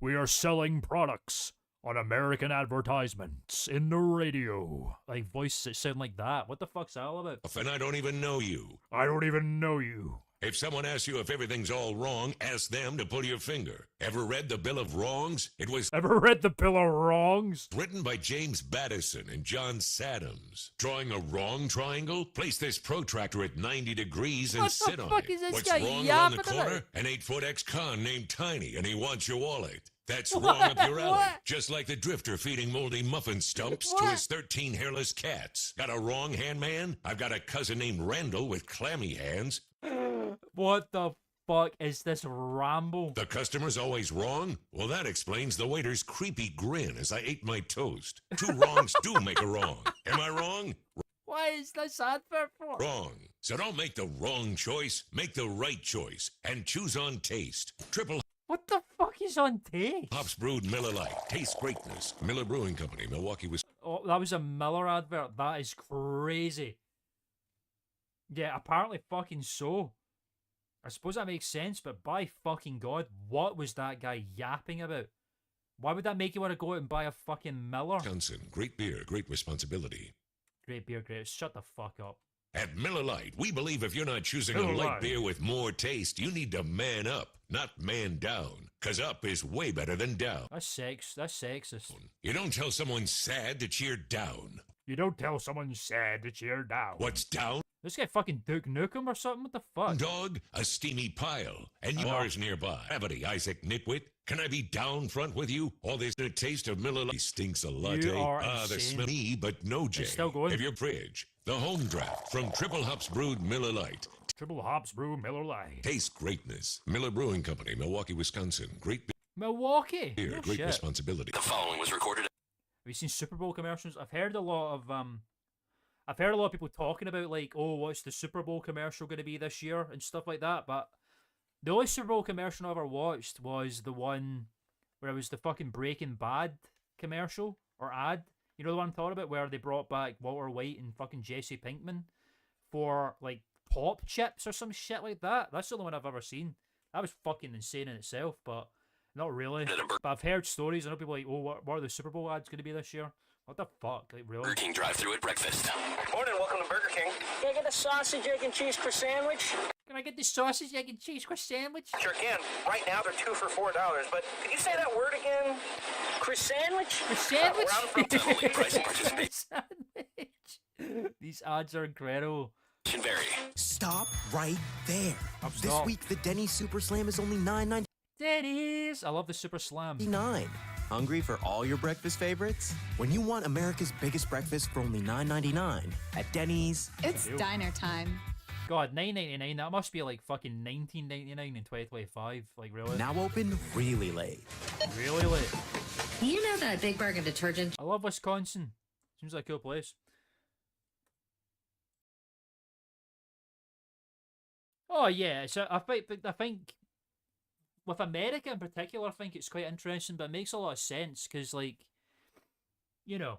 We are selling products on American advertisements in the radio." Like voices that sound like that. What the fuck's that all about? And I don't even know you. I don't even know you. If someone asks you if everything's all wrong, ask them to pull your finger. Ever read the Bill of Wrongs? It was Ever read the Bill of Wrongs? Written by James Battison and John Sadams. Drawing a wrong triangle? Place this protractor at 90 degrees and What the sit on fuck it. is this What's guy wrong around yapping the about? corner? An 8-foot ex-con named Tiny, and he wants your wallet. That's What? wrong up your alley. What? Just like the drifter feeding moldy muffin stumps to What? his 13 hairless cats. Got a wrong hand, man? I've got a cousin named Randall with clammy hands. What the fuck is this ramble? The customer's always wrong? Well, that explains the waiter's creepy grin as I ate my toast. 2 wrongs do make a wrong. Am I wrong? What is this advert for? Wrong. So don't make the wrong choice. Make the right choice. And choose on taste. Triple What the fuck is on taste? Hops Brewed Miller Lite. Taste greatness. Miller Brewing Company, Milwaukee, Wisconsin. Oh, that was a Miller advert. That is crazy. Yeah, apparently fucking so. I suppose that makes sense, but by fucking God, what was that guy yapping about? Why would that make you want to go out and buy a fucking Miller? Wisconsin. Great beer, great responsibility. Great beer, great. Shut the fuck up. At Miller Lite, we believe if you're not choosing Miller a light Lite. beer with more taste, you need to man up, not man down. Because up is way better than down. That's sexist. You don't tell someone sad to cheer down. You don't tell someone sad to cheer down. What's down? This guy fucking Duke Nukem or something? What the fuck? Dog, a steamy pile. And yours nearby. Gravity, Isaac Nitwit. Can I be down front with you? All this the taste of Miller Lite stinks a latte. You are the insane. smell me, but no J. It's still going. If your fridge, the home draft from Triple Hops Brewed Miller Lite. Triple Hops Brew Miller Lite. Taste greatness. Miller Brewing Company, Milwaukee, Wisconsin. Great Milwaukee? beer, No great shit. responsibility. The following was recorded. you seen Super Bowl commercials? I've heard a lot of people talking about like, oh, what's the Super Bowl commercial going to be this year and stuff like that. But the only Super Bowl commercial I ever watched was the one where it was the fucking Breaking Bad commercial or ad. You know the one I'm talking about, where they brought back Walter White and fucking Jesse Pinkman for like pop chips or some shit like that. That's the only one I've ever seen. That was fucking insane in itself, but not really. But I've heard stories. I know people like, oh, what are the Super Bowl ads going to be this year? What the fuck? Like, really? Burger King drive-thru at breakfast. Morning, welcome to Burger King. Can I get a sausage, egg, and cheese croissant sandwich? Can I get the sausage, egg, and cheese croissant sandwich? Sure can. Right now they're 2 for $4, but could you say that word again? Croissant sandwich? These ads are incredible. Stop right there. This Stop. week the Denny's Super Slam is only $9.99. Denny's! I love the Super Slam. Hungry for all your breakfast favorites? When you want America's biggest breakfast for only $9.99 at Denny's. It's diner time. God, $9.99. That must be like fucking $19.99 in 2025. Like, really? Now open really late. Really late. You know that Big Bargain detergent? I love Wisconsin. Seems like a cool place. Oh yeah, so I think with America in particular, I think it's quite interesting, but it makes a lot of sense because, like, you know,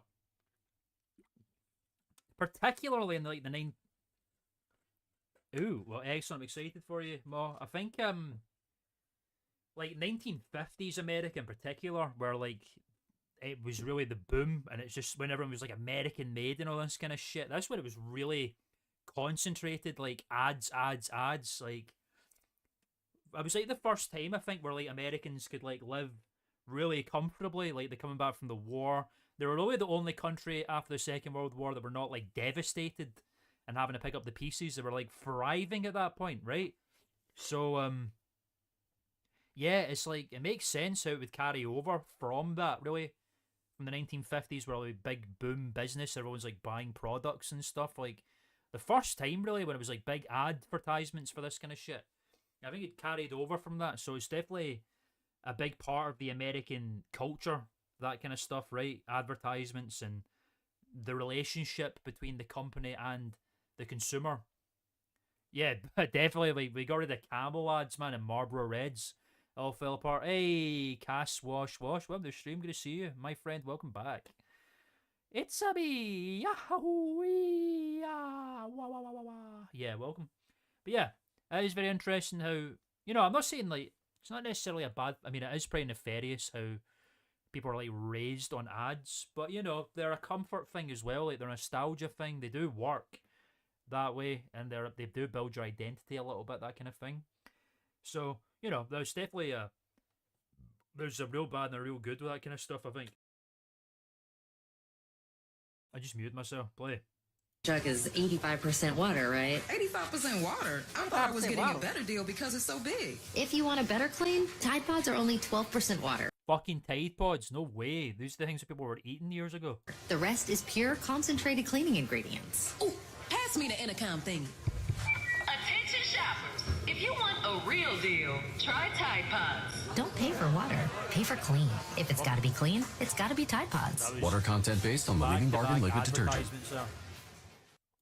particularly in like the nine. Ooh, well, excellent! I'm excited for you, Mo. I think like 1950s America in particular, where like it was really the boom, and it's just when everyone was like American made and all this kind of shit. That's when it was really concentrated, like ads. Like, it was like the first time I think where like Americans could like live really comfortably. Like, they're coming back from the war. They were really the only country after the Second World War that were not like devastated and having to pick up the pieces. They were like thriving at that point, right? So yeah, it's like it makes sense how it would carry over from that, really, from the 1950s, where like big boom business, everyone's like buying products and stuff. Like, the first time really when it was like big advertisements for this kind of shit, I think it carried over from that. So it's definitely a big part of the American culture, that kind of stuff, right? Advertisements and the relationship between the company and the consumer. Yeah, definitely. Like, we got rid of Camel ads, man, and Marlboro Reds all fell apart. Hey, Cass Wash. Welcome to the stream. Good to see you, my friend. Welcome back. It's a me. Yahoo! Yeah, welcome. But yeah, it is very interesting how, you know, I'm not saying like it's not necessarily a bad. I mean, it is pretty nefarious how people are like raised on ads, but you know, they're a comfort thing as well. Like, they're a nostalgia thing. They do work that way, and they do build your identity a little bit, that kind of thing. So, you know, there's definitely there's a real bad and a real good with that kind of stuff, I think. I just muted myself. Play. Truck is 85% water, right? 85% water? I thought I was getting a better deal because it's so big. If you want a better clean, Tide Pods are only 12% water. Fucking Tide Pods? No way. These are the things that people were eating years ago. The rest is pure, concentrated cleaning ingredients. Ooh, pass me the intercom thing. Attention shoppers. If you want a real deal, try Tide Pods. Don't pay for water. Pay for clean. If it's got to be clean, it's got to be Tide Pods. Water content based on the leading bargain liquid detergent.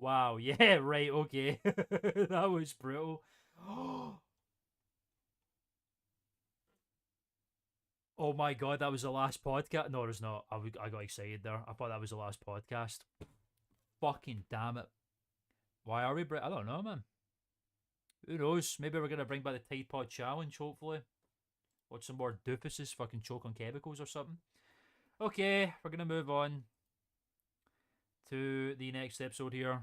Wow, yeah, right, okay. That was brutal. Oh my god, that was the last podcast. No, it's not. I got excited there. I thought that was the last podcast. Fucking damn it. Why are we I don't know, man. Who knows? Maybe we're going to bring back the Tide Pod Challenge, hopefully. Watch some more doofuses fucking choke on chemicals or something. Okay, we're going to move on to the next episode here.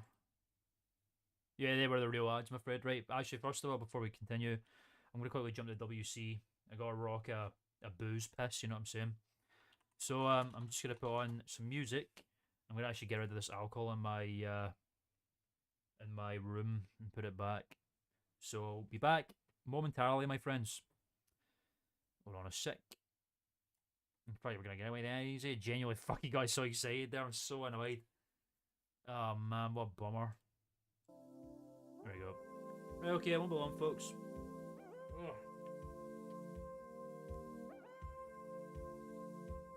Yeah, they were the real ads, I'm afraid. Right, actually, first of all, before we continue, I'm going to quickly jump to WC. I got to rock a booze piss, you know what I'm saying? So, I'm just going to put on some music. I'm going to actually get rid of this alcohol in my room and put it back. So, I'll be back momentarily, my friends. Hold on a sec. I'm probably going to get away that easy. Genuinely fucking got so excited there. I'm so annoyed. Oh man, what a bummer. There we go. Right, okay, I won't be long, folks. Ugh.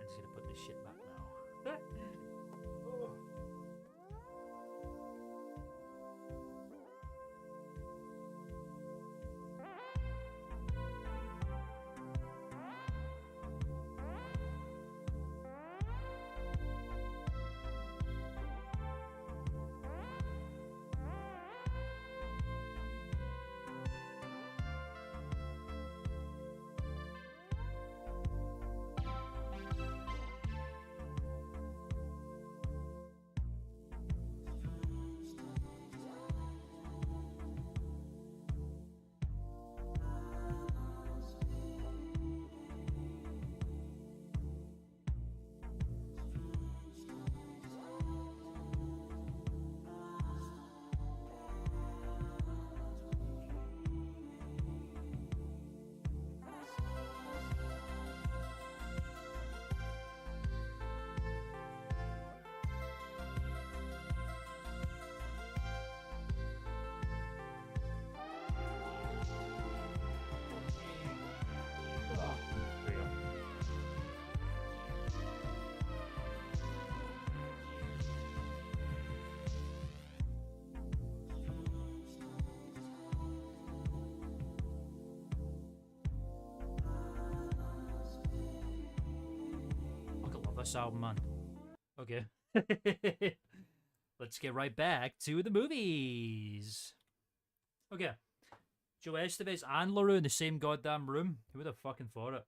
I'm just gonna put this shit back now. last album, man. Okay. Let's get right back to the movies. Okay. Joe Estevez and LaRue in the same goddamn room. Who would have fucking thought it?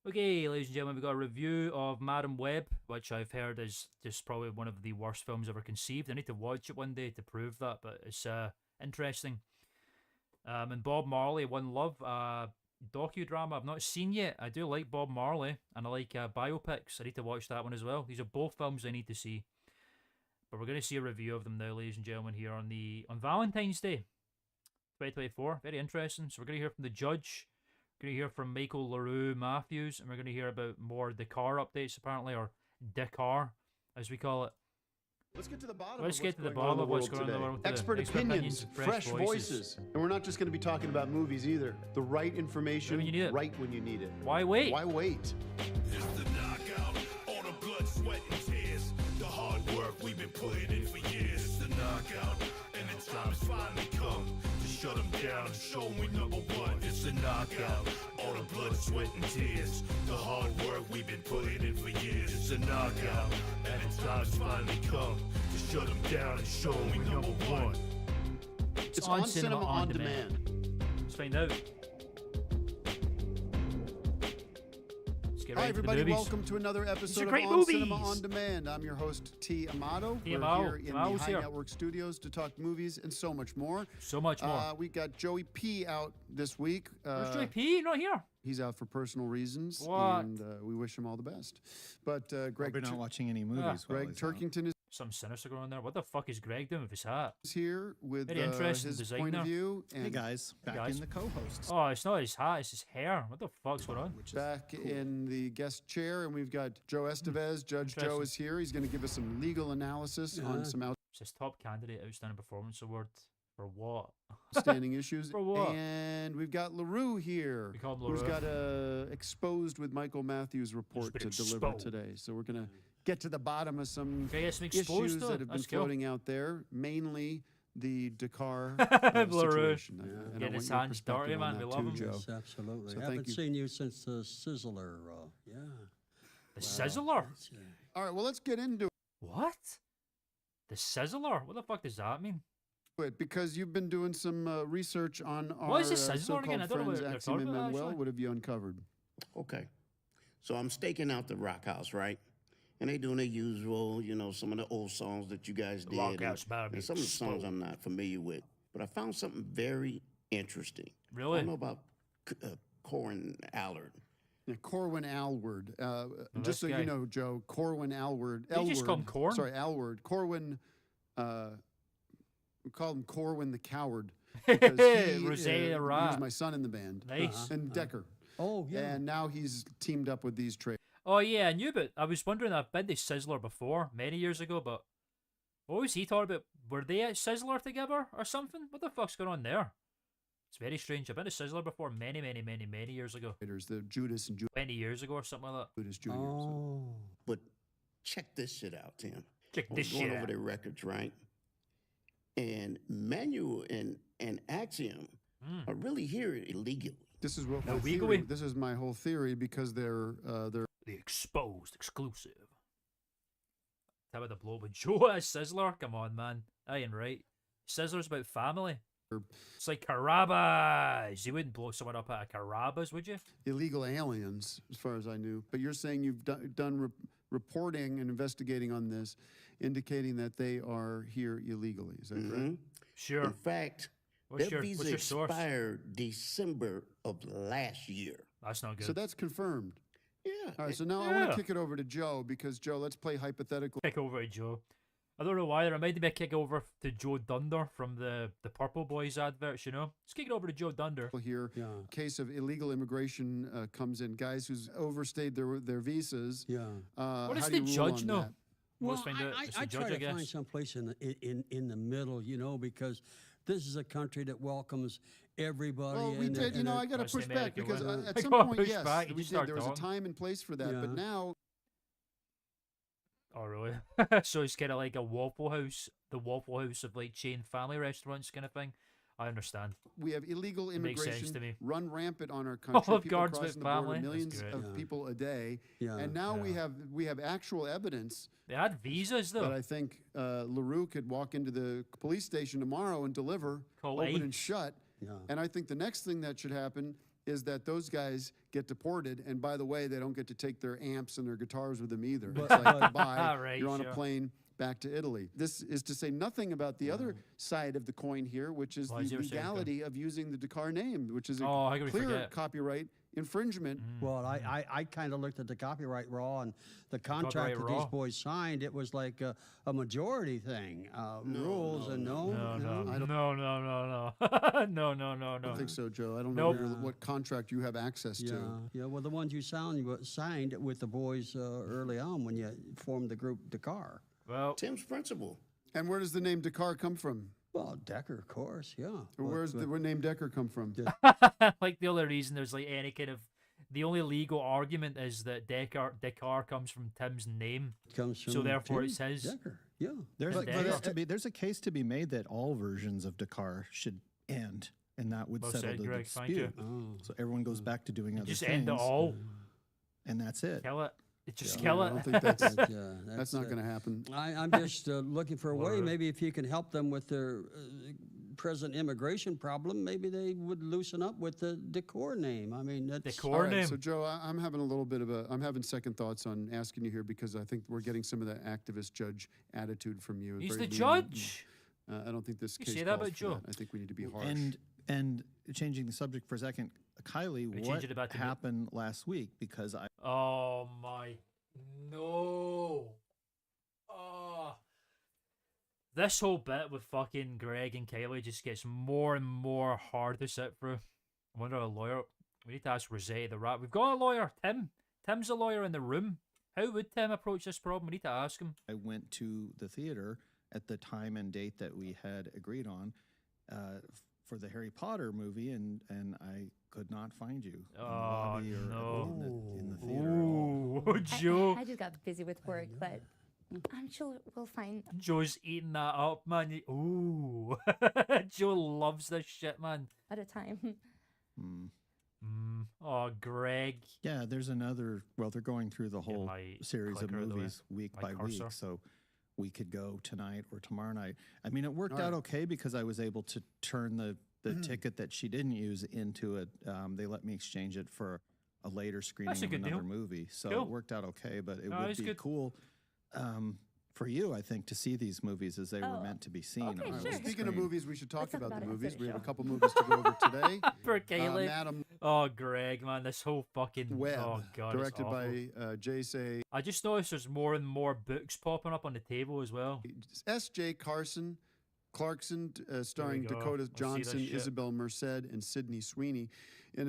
Okay, ladies and gentlemen, we've got a review of Madam Web, which I've heard is just probably one of the worst films ever conceived. I need to watch it one day to prove that, but it's interesting. And Bob Marley, One Love, docudrama I've not seen yet. I do like Bob Marley, and I like biopics. I need to watch that one as well. These are both films I need to see. But we're going to see a review of them now, ladies and gentlemen, here on Valentine's Day, 2024. Very interesting. So we're going to hear from the judge. We're going to hear from Michael LaRue Matthews, and we're going to hear about more Dakar updates, apparently, or Dakar, as we call it. Let's get to the bottom. Let's of get to the bottom of what's going on in the world today. Expert opinions, fresh voices. And we're not just going to be talking about movies either. The right information, right when you need it. Why wait? Why wait? It's the knockout, all the blood, sweat, and tears. The hard work we've been putting in for years. It's the knockout, and the time has finally come to shut them down and show we number one. It's the knockout, all the blood, sweat, and tears. The hard work we've been putting in for years. It's a knockout, and the time's finally come to shut them down and show we number one. It's on Cinema on Demand. Let's find out. Hi, everybody. Welcome to another episode of On Cinema on Demand. I'm your host, T. Amato. We're here in the High Network Studios to talk movies and so much more. So much more. We got Joey P. out this week. Where's Joey P? Not here. He's out for personal reasons. What? And we wish him all the best. But Greg... We're not watching any movies. Greg Turkington is... Some sinister going on there. What the fuck is Greg doing with his hat? He's here with Very interesting his design point there. of view. And Hey guys, back in the co-hosts. Oh, it's not his hat, it's his hair. What the fuck's going on? Back in the guest chair, and we've got Joe Estevez. Judge Joe is here. He's going to give us some legal analysis on some It's his top candidate outstanding performance award. For what? outstanding issues. For what? And we've got LaRue here, We call him who's LaRue. got a Exposed with Michael Matthews report to deliver exposed. today. So we're going to get to the bottom of some Okay, yes, exposed, issues though. that have been That's cool. floating out there, mainly the Dakar LaRue. situation. And I Getting his want your hands dirty, perspective on man. We that love too, him. Joe. Yes, absolutely. So I thank haven't you. seen you since the Sizzler. Yeah. The Sizzler? All right, well, let's get into What? The Sizzler? What the fuck does that mean? it because you've been doing some research on our What is the Sizzler again? so-called I don't know what friends, they're Axiom talking and about, Manuel. actually. What have you uncovered? Okay. So I'm staking out the Rock House, right? And they doing their usual, you know, some of the old songs that you guys did. Rock and- House, baby. and some of the songs I'm not familiar with. But I found something very interesting. Really? I don't know about Corin Allard. Yeah, Corwin Alward. Just this so guy. you know, Joe, Corwin Alward. Did you just call him Corn? Sorry, Alward. Corwin. We call him Corwin the Coward. because he Rosé he was Rat. my son in the band. Nice. And Decker. Oh, yeah. And now he's teamed up with these trades. Oh yeah, I knew, but I was wondering. I've been to Sizzler before many years ago, but what was he talking about? Were they at Sizzler together or something? What the fuck's going on there? It's very strange. I've been to Sizzler before many years ago. The Judas and 20 years ago or something like that. Judas Jr. But check this shit out, Tim. Check I this was going shit over out. their records, right? And Manuel and Axiom are really here illegally. This is what Now, my legally- theory, this is my whole theory because they're The Exposed exclusive. How about the blow with Joe at Sizzler? Come on, man. I ain't right. Sizzler's about family. It's like Carrabba's. You wouldn't blow someone up at a Carrabba's, would you? illegal aliens, as far as I knew. But you're saying you've done reporting and investigating on this, indicating that they are here illegally. Is that correct? Sure. In fact, What's their your visa source? expired December of last year. That's not good. So that's confirmed. Yeah. All right, so now I want Yeah. to kick it over to Joe because, Joe, let's play hypothetical. Kick over to Joe. I don't know why. It reminded me of kick over to Joe Dunder from the Purple Boys adverts, you know? Let's kick it over to Joe Dunder. Here, case of illegal immigration comes in. Guys who's overstayed their visas. Yeah. What does how the do you rule judge on know? that? Well, Let's find out. It's the I judge, try I to guess. find someplace in the middle, you know, because this is a country that welcomes everybody. Well, we and- did. You and know, it- I got to That's the push back American because way. at I some gotta point, push yes, back. You we just did. start There was a talking. time and place for that, but Yeah. now Oh, really? So it's kind of like a Waffle House, the Waffle House of like chain family restaurants kind of thing. I understand. We have illegal It makes sense to immigration me. run rampant on our country. Olive People Garden's crossing the with border, family. That's millions great. of people a day. Yeah. And now we have actual evidence. They had visas though. But I think LaRue could walk into the police station tomorrow and deliver, Call open and ICE. shut. Yeah. And I think the next thing that should happen is that those guys get deported. And by the way, they don't get to take their amps and their guitars with them either. It's like, goodbye, Right, you're on sure. a plane back to Italy. This is to say nothing about the other side of the coin here, which is Why is the there a second? legality of using the Dakar name, which is a Oh, how could we clear forget? copyright infringement. Well, I kind of looked at the copyright law and the contract that Copyright these law? boys signed. It was like a majority thing, rules and No, no, I don't- no, no, no, no, no, no, I no. don't think so, Joe. I don't Nope. know what contract you have access Yeah, to. yeah. Well, the ones you signed with the boys early on when you formed the group Dakar. Well, Tim's principal. And where does the name Dakar come from? Well, Decker, of course, yeah. Where's the name Decker come from? like the only reason there's like any kind of the only legal argument is that Dakar comes from Tim's name. Comes from so therefore Tim it's his. Decker. Yeah. There's, But there's a case to be made that all versions of Dakar should end, and that would Well settle said, the Greg, thank you. dispute. So everyone goes back to doing other Just things. end it all. And that's it. Kill it. Just Yeah, kill I it. don't think that's That's that's not going to happen. I'm just looking for a way. Or- Maybe if you can help them with their present immigration problem, maybe they would loosen up with the Decor name. I mean, that's All right, so Joe, I'm having a little bit of I'm having second thoughts on asking you here because I think we're getting some of that activist judge attitude from you. He's Very the lenient. judge. I don't think this You case say that calls about for Joe? I think we need to be harsh. And changing the subject for a second, Kylie, We what changed it about the- happened last week? Because I Oh my no. Oh. This whole bit with fucking Greg and Kylie just gets more and more hard to sit through. I wonder a lawyer. We need to ask Rosé the rat. We've got a lawyer, Tim. Tim's a lawyer in the room. How would Tim approach this problem? We need to ask him. I went to the theater at the time and date that we had agreed on for the Harry Potter movie, and I could not find you in the lobby or in the theater. Ooh, Joe. I just got busy with work, but I'm sure we'll find. Joe's eating that up, man. Ooh. Joe loves this shit, man. At a time. Oh, Greg. Yeah, there's another. Well, they're going through the whole my series of clicker out of the way. movies week My by cursor. week, so we could go tonight or tomorrow night. I mean, it worked All out right. okay because I was able to turn the ticket that she didn't use into it. They let me exchange it for a later screening That's a of good another deal. movie, so Cool. it worked out okay. But it No, would it's be good. cool for you, I think, to see these movies as they were meant to be seen. okay, on All right, the well, speaking of screen. movies, we should talk Let's talk about the about it movies. after the We have a show. couple movies to go over today. For Kylie. Madam Oh, Greg, man, this whole fucking Webb, oh god, it's directed awful. by J.C. I just noticed there's more and more books popping up on the table as well. S.J. Clarkson, starring go. Dakota Let's see this Johnson, shit. Isabel Merced, and Sydney Sweeney. In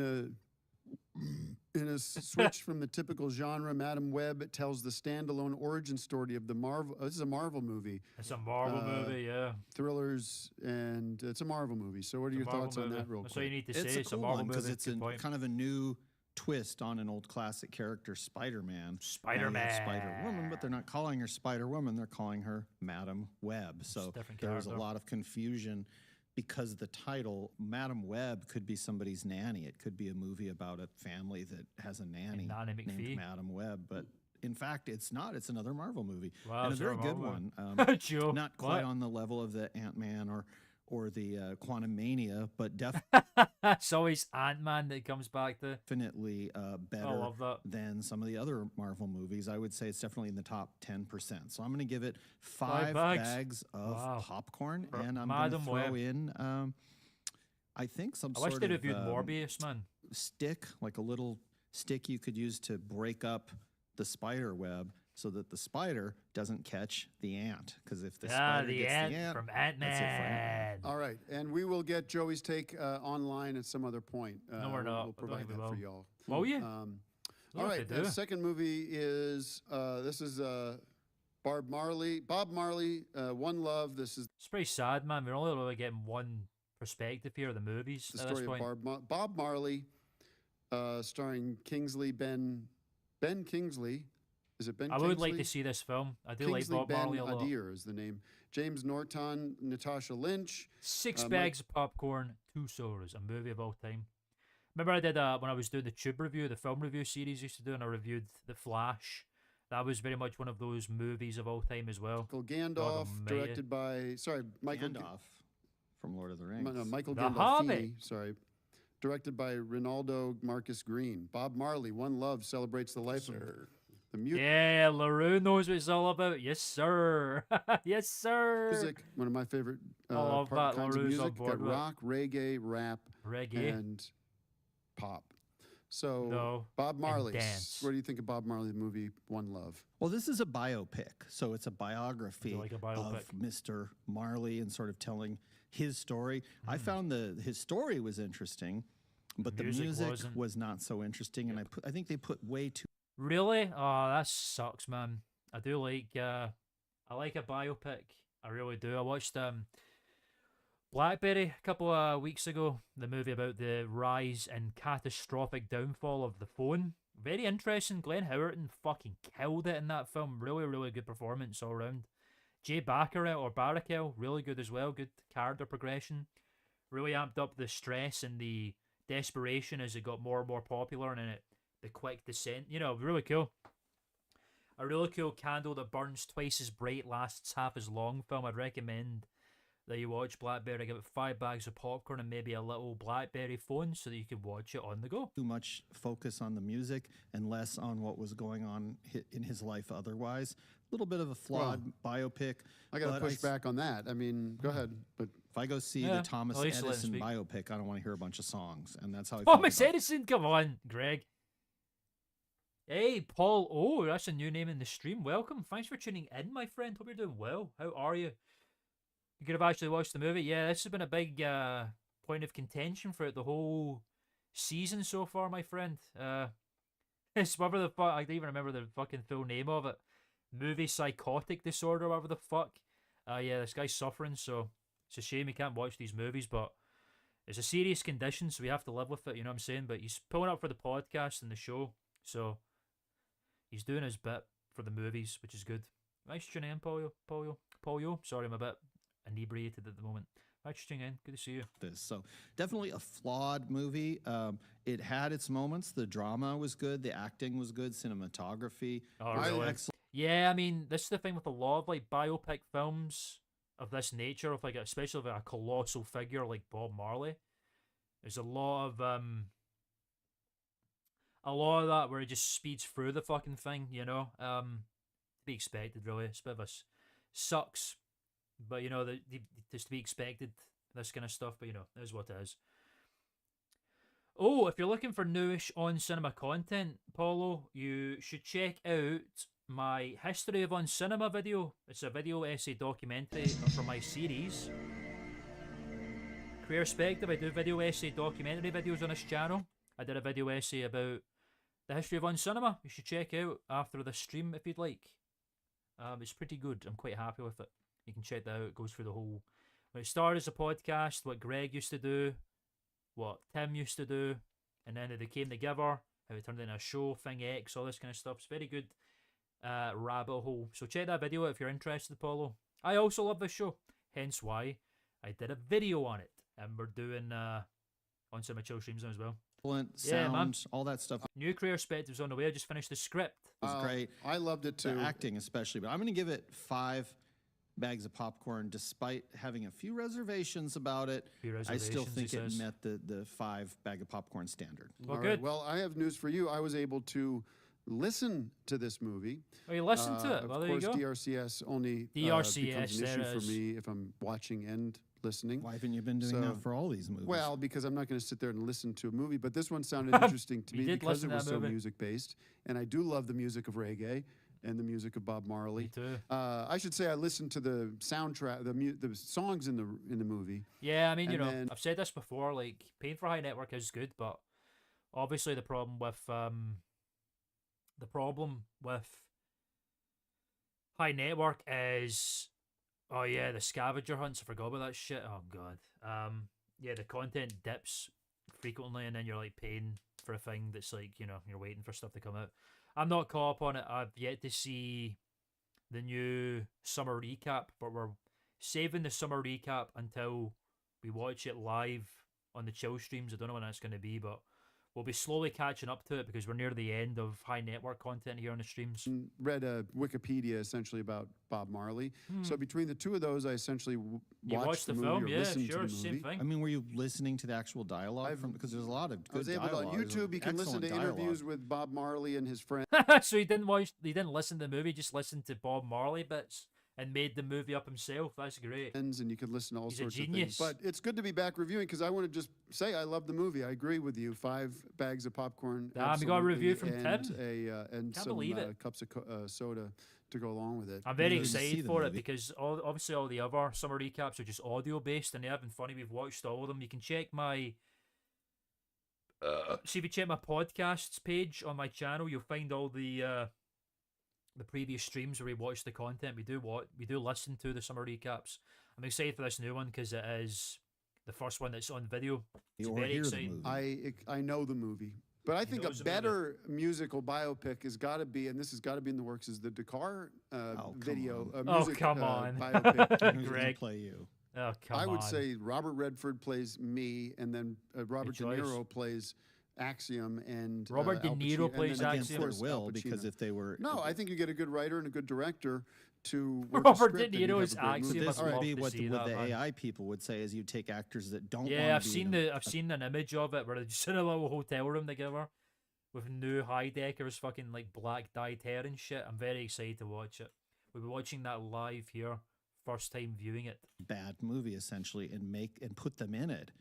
a switch from the typical genre, Madam Webb tells the standalone origin story of the Marvel. This is a Marvel movie. It's a Marvel movie, yeah. Thrillers, and it's a Marvel movie. So, what are It's a your Marvel thoughts on movie. that, real That's quick? all you need to It's say. a It's a cool Marvel one because movie. it's Good point. kind of a new twist on an old classic character, Spider-Man. Spider-Man. Spider-Woman, but they're not calling her Spider-Woman. They're calling her Madam Web. So different there's a character. lot of confusion because the title, Madam Web, could be somebody's nanny. It could be a movie about a family that has a nanny Nanny named McPhee. Madam Web, but in fact, it's not. It's another Marvel movie, Wow, and a it's another very good Marvel one. movie. Joe, not quite what? on the level of the Ant-Man or the Quantum Mania, but It's always Ant-Man that comes back to. definitely better love that. than some of the other Marvel movies. I would say it's definitely in the top 10%. So I'm going to give it 5 bags of Wow. popcorn, For and I'm going to Madam throw Web. in, I think some I wish sort they'd of reviewed Morbius, man. stick, like a little stick you could use to break up the spider web so that the spider doesn't catch the ant. Because if the spider the gets ant the ant from that's it for Ant-Man. Ant-Man. All right, and we will get Joey's take online at some other point. No, we're not. We'll I don't provide think we that for will. y'all. Will you? All know what right, to the do. second movie is this is Bob Marley, One Love. This is It's pretty sad, man. We're only really getting one perspective here of the movies the at this story point. of Bob Marley, starring Ben Kingsley, Is it Ben I Kingsley? would like to see this film. I do Kingsley like Bob Ben Marley a lot. Adir is the name. James Norton, Natasha Lynch. Six Mike- bags of popcorn, 2 sodas, a movie of all time. Remember I did when I was doing the Tube review, the film review series I used to do, and I reviewed The Flash. That was very much one of those movies of all time as well. Michael God Gandalf, almighty. directed by Michael Gandalf from Lord of the Rings. No, Michael The Gandolfini. Hobbit. Sorry, directed by Ronaldo Marcus Green. Bob Marley, One Love celebrates the life of the music. Yeah, LaRue knows what it's all about. Yes, sir. Yes, sir. Music, one of my favorite I love that. kinds of LaRue's on music. board Got with it. rock, reggae, rap, Reggae. and pop. So No, Bob and Marley. dance. What do you think of Bob Marley, the movie One Love? Well, this is a biopic, so it's a biography like a biopic? of Mr. Marley and sort of telling his story. I found his story was interesting, but the music wasn't. was not so interesting, and I think they put way too. Really? Oh, that sucks, man. I do like I like a biopic. I really do. I watched Blackberry a couple of weeks ago, the movie about the rise and catastrophic downfall of the phone. Very interesting. Glenn Howerton fucking killed it in that film. Really, really good performance all around. Jay Baccarat or Barakel, really good as well. Good character progression. Really amped up the stress and the desperation as it got more and more popular, and then the quick descent. You know, really cool. A really cool candle that burns twice as bright, lasts half as long film. I'd recommend that you watch Blackberry. Give it 5 bags of popcorn and maybe a little Blackberry phone so that you can watch it on the go. Too much focus on the music and less on what was going on in his life otherwise. A little bit of a flawed biopic. I got to but push back on that. I mean, go ahead. But if I go see Yeah, the Thomas at least let him Edison speak. biopic, I don't want to hear a bunch of songs, and that's how I feel. Thomas Edison, come on, Greg. Hey, Paul O, that's a new name in the stream. Welcome. Thanks for tuning in, my friend. Hope you're doing well. How are you? You could have actually watched the movie. Yeah, this has been a big point of contention for the whole season so far, my friend. It's whatever the fuck. I don't even remember the fucking full name of it. Movie psychotic disorder, whatever the fuck. Yeah, this guy's suffering, so it's a shame he can't watch these movies, but it's a serious condition, so we have to live with it, you know what I'm saying? But he's pulling up for the podcast and the show, so he's doing his bit for the movies, which is good. Nice tuning in, Polio. Sorry, I'm a bit inebriated at the moment. Thanks for tuning in. Good to see you. So definitely a flawed movie. It had its moments. The drama was good. The acting was good. Cinematography. Oh, really? Excellent. Yeah, I mean, this is the thing with a lot of like biopic films of this nature, of like especially of a colossal figure like Bob Marley. There's a lot of that where it just speeds through the fucking thing, you know. To be expected, really. It's a bit of a sucks, but you know, just to be expected, this kind of stuff. But you know, it is what it is. Oh, if you're looking for newish on cinema content, Paulo, you should check out my History of On Cinema video. It's a video essay documentary from my series. Career Perspective, I do video essay documentary videos on this channel. I did a video essay about the history of On Cinema. You should check out after the stream if you'd like. It's pretty good. I'm quite happy with it. You can check that out. It goes through the whole... When it started as a podcast, what Greg used to do, what Tim used to do, and then they came together, how it turned into a show, Thing X, all this kind of stuff. It's very good rabbit hole. So check that video out if you're interested, Paulo. I also love this show, hence why I did a video on it. And we're doing on some of Chill streams now as well. Excellent Yeah, man. sound, all that stuff. New Career Perspectives on the way. I just finished the script. It was great. I loved it too. The acting especially, but I'm going to give it 5 bags of popcorn, despite having a few reservations about it. I still think it met the 5 bag of popcorn standard. All right. Well, I have news for you. I was able to listen to this movie. Oh, you listened to it? Well, there you go. Of course, DRCS only becomes an issue for me if I'm watching and listening. Why haven't you been doing that for all these movies? Well, because I'm not going to sit there and listen to a movie, but this one sounded interesting to me because it was so music-based, and I do love the music of reggae and the music of Bob Marley. Me too. I should say I listened to the soundtrack, the songs in the movie. Yeah, I mean, you And know, then- I've said this before, like, paying for High Network is good, but obviously the problem with High Network is, oh yeah, the scavenger hunts. I forgot about that shit. Oh god. Yeah, the content dips frequently, and then you're like paying for a thing that's like, you know, you're waiting for stuff to come out. I'm not caught up on it. I've yet to see the new summer recap, but we're saving the summer recap until we watch it live on the chill streams. I don't know when that's going to be, but we'll be slowly catching up to it because we're near the end of high network content here on the streams. Read Wikipedia essentially about Bob Marley. So between the two of those, I essentially watched the movie film, or yeah, listened sure, to the movie. same thing. I mean, were you listening to the actual dialogue from? Because there's a lot of good I was able to, on dialogue. YouTube, you can listen to Excellent interviews dialogue. with Bob Marley and his friends. So he didn't listen to the movie, just listened to Bob Marley bits and made the movie up himself. That's great. And you could listen to all He's sorts a of genius. things. But it's good to be back reviewing because I want to just say I love the movie. I agree with you. 5 bags of popcorn. Damn, you got a review from absolutely, Tim? and Can't some believe it. cups of soda to go along with it. I'm very excited for it because obviously all the other summer recaps are just audio based and they're having funny. We've watched all of them. You can check my see if you check my podcasts page on my channel, you'll find all the previous streams where we watch the content. We do listen to the summer recaps. I'm excited for this new one because it is the first one that's on video. It's very exciting. I know the movie. But I think a better musical biopic has got to be, and this has got to be in the works, is the Dakar video. Music, come on. Biopic. Greg. Play you. Oh, come on. I would say Robert Redford plays me, and then Robert De Niro plays Axiom, and Robert De Al Niro Pacino, plays and then, Axiom. Of course, Will, Al Pacino. because if they were... No, I think you get a good writer and a good director to work Robert the script, De and you Niro have is a great movie. Axiom. This I'd would love be to what see the that, man. AI people would say, is you take actors that don't Yeah, want I've to be seen in I've seen an image of it where they're just in a little hotel room together with new Heideckers, fucking like black dyed hair and shit. I'm very excited to watch it. We'll be watching that live here, first time viewing it. bad movie essentially and put them in it.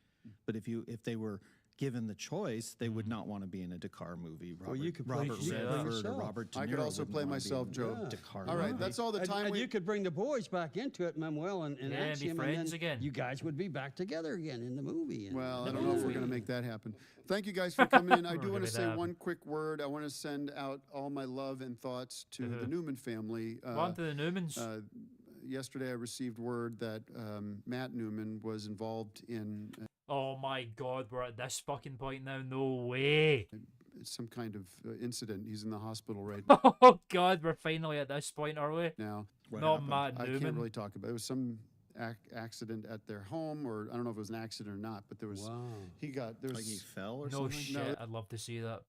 But if they were given the choice, they would not want to be in a Dakar movie. Robert, you could play Robert yourself. Redford or Robert De Niro I could also wouldn't play wanna be myself, in a Joe. Dakar All right, movie. that's all the time and we... you could bring the boys back into it, Manuel and Yeah, and be Axiom, friends then again. You guys would be back together again in the movie. Well, I don't know if we're going to make that happen. Thank you guys for coming in. I do want to say one quick word. I want to send out all my love and thoughts to the Newman family. On to the Newmans. Yesterday, I received word that Matt Newman was involved in... Oh my God, we're at this fucking point now. No way. some kind of incident. He's in the hospital right now. Oh God, we're finally at this point, are we? Now, Not Matt I Newman. can't really talk about it. It was some accident at their home, or I don't know if it was an accident or not, but there was. Wow. He got there was Like he fell or No something? shit, No. I'd love to see that.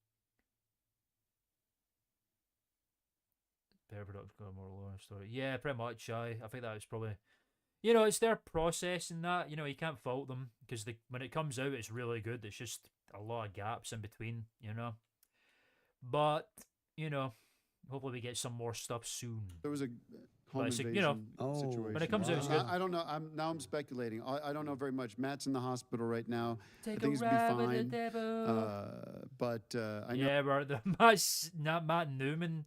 Bear Products got more lower story. Yeah, pretty much. I think that was probably, you know, it's their process and that. You know, you can't fault them because when it comes out, it's really good. It's just a lot of gaps in between, you know. But you know, hopefully we get some more stuff soon. There was a home But it's, invasion you know, situation. when it comes out, it's good. I don't know. I'm speculating. I don't know very much. Matt's in the hospital right now. Take I think he's a gonna ride be with the fine. devil. But I know. Yeah, we're at the Matt Newman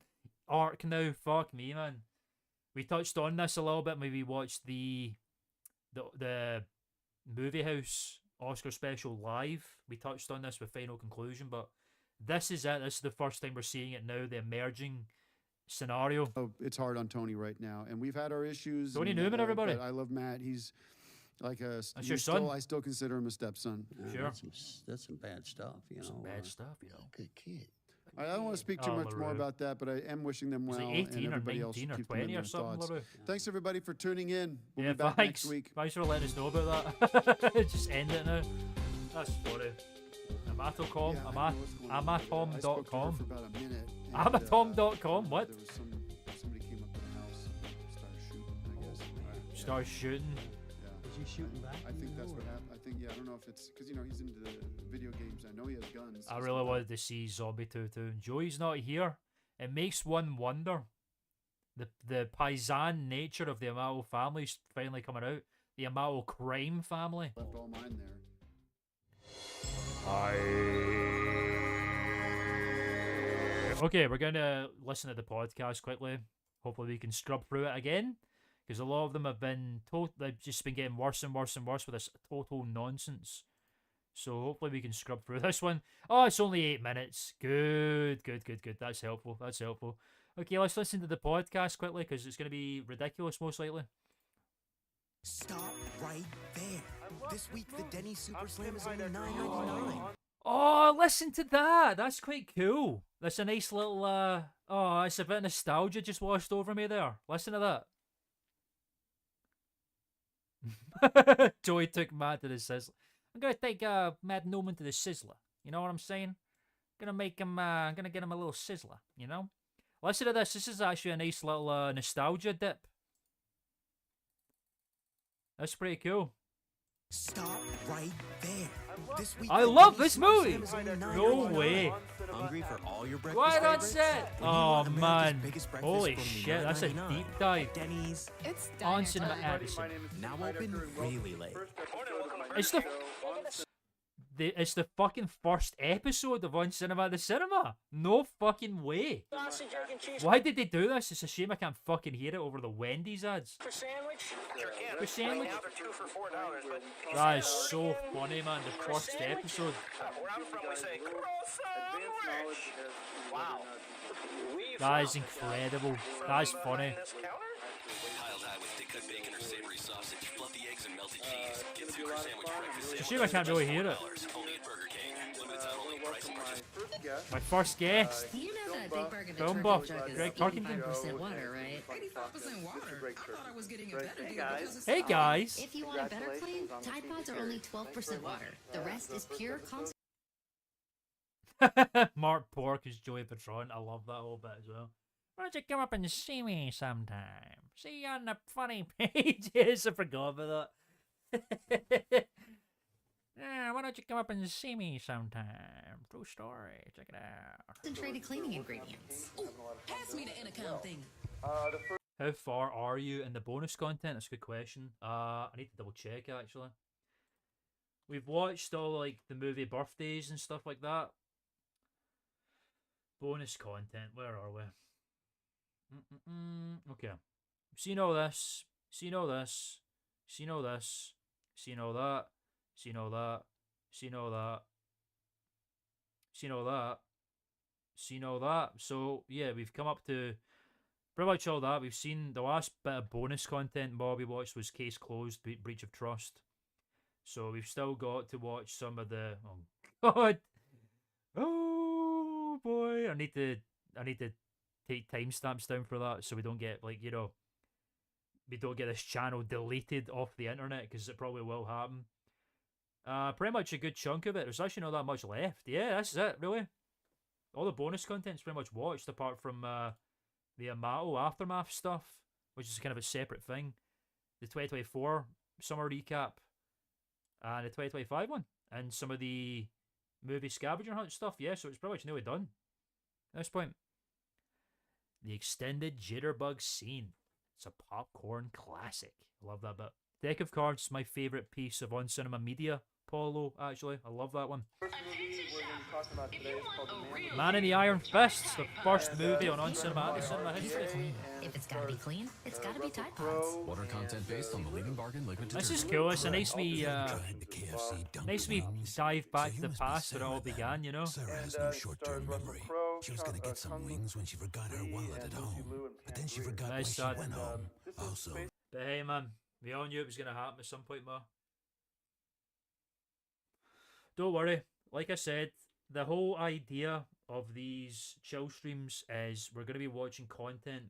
arc now. Fuck me, man. We touched on this a little bit. Maybe watched the Movie House Oscar special live. We touched on this with Final Conclusion, but this is it. This is the first time we're seeing it now. The emerging scenario. Oh, it's hard on Tony right now, and we've had our issues. Tony and, Newman, everybody. but I love Matt. He's like a. That's your he's son? Still, I still consider him a stepson. Sure. That's some bad stuff, you know. Some bad stuff, you know. Good kid. I don't want to speak too Oh, much more LaRue. about that, but I am wishing them He's well, like 18 and or everybody else 19 or keep them in 20 or their something, thoughts. LaRue. Thanks everybody for tuning in. We'll Yeah, be back thanks. next week. Thanks for letting us know about that. Just end it now. That's funny. Amatocom, Yeah, I know what's going on. I spoke to her amatom.com. for about a minute. and, Amatom.com, what? There was somebody came up to the house and started shooting, I guess. Start shooting. Yeah. Is he shooting back? I think that's what happened. I think, yeah, I don't know if it's because, you know, he's into the video games. I know he has guns. I really wanted to see Zombie 2 too. And Joey's not here. It makes one wonder. The paisan nature of the Amato family's finally coming out. The Amato crime family. Left all mine there. Okay, we're going to listen to the podcast quickly. Hopefully we can scrub through it again. Because a lot of them have been they've just been getting worse and worse and worse with this total nonsense. So hopefully we can scrub through this one. Oh, it's only 8 minutes. Good. That's helpful. Okay, let's listen to the podcast quickly because it's going to be ridiculous most likely. Stop right there. This week, the Denny's Super Slam is only $9.99. Oh, listen to that. That's quite cool. That's a nice little, oh, it's a bit of nostalgia just washed over me there. Listen to that. Joey took Matt to the Sizzler. I'm going to take Matt Newman to the Sizzler. You know what I'm saying? Gonna make him, gonna get him a little Sizzler, you know? Listen to this. This is actually a nice little nostalgia dip. That's pretty cool. Stop right there. This week I love this movie. No way. Hungry for all your breakfast Right on favorites? set. When you Oh want America's man. biggest breakfast Holy for only shit. That's a $9.99 deep dive. Denny's. It's On Cinema Addison. Now open really late. It's the fucking first episode of On Cinema the Cinema. No fucking way. Sausage, egg, and cheese. Why did they do this? It's a shame I can't fucking hear it over the Wendy's ads. For sandwich? Sure can. For sandwich? Right now they're 2 for $4, but can you That say is word so again? funny, man. The For first sandwich? episode. Where I'm from, we say sandwich. Wow. That is incredible. That is funny. Piled high with thick cut bacon or savory sausage, fluffy eggs, and melted cheese. Get super sandwich breakfast It's a shame I can't really hear it. only at Burger King. Limited time only. Price and purchase. My first guest. You know that Big Burger Film turkey buff. truck is Greg Turkington. 85% water, right? 85% water? I thought I was getting a better deal because it's Hey guys. If you want a better clean, Tide Pods are only 12% water. The rest is pure Mark Pork is Joey Patron. I love that whole bit as well. Why don't you come up and see me sometime? See you on the funny pages. I forgot about that. Yeah, why don't you come up and see me sometime? True story. Check it out. concentrated cleaning ingredients. Ooh, pass me the intercom thing. How far are you in the bonus content? That's a good question. I need to double check actually. We've watched all like the movie birthdays and stuff like that. Bonus content. Where are we? Okay. Seen all this. Seen all this. Seen all this. Seen all that. Seen all that. Seen all that. Seen all that. Seen all that. So yeah, we've come up to pretty much all that. We've seen the last bit of bonus content Bobby watched was Case Closed, Breach of Trust. So we've still got to watch some of the. Oh God. Oh boy, I need to take timestamps down for that so we don't get like we don't get this channel deleted off the internet because it probably will happen. Pretty much a good chunk of it. There's actually not that much left. Yeah, that's it really. All the bonus content's pretty much watched apart from the Amato Aftermath stuff, which is kind of a separate thing. The 2024 summer recap and the 2025 one and some of the movie scavenger hunt stuff. Yeah, so it's pretty much nearly done at this point. The extended jitterbug scene. It's a popcorn classic. I love that bit. Deck of Cards is my favourite piece of on cinema media. Polo, actually. I love that one. Man in the Iron Fist, the first movie on cinema history. If it's gotta be clean, it's gotta be Tide Pods. Water content based on the leading bargain liquid This detergent. is cool. It's a nice wee dive back to the past where it all began, you know? Sarah has no short-term memory. She was gonna get some wings when she forgot her wallet at home. But then she forgot why Nice she shot. went home. Also, But hey, man, we all knew it was going to happen at some point, ma. Don't worry. Like I said, the whole idea of these chill streams is we're going to be watching content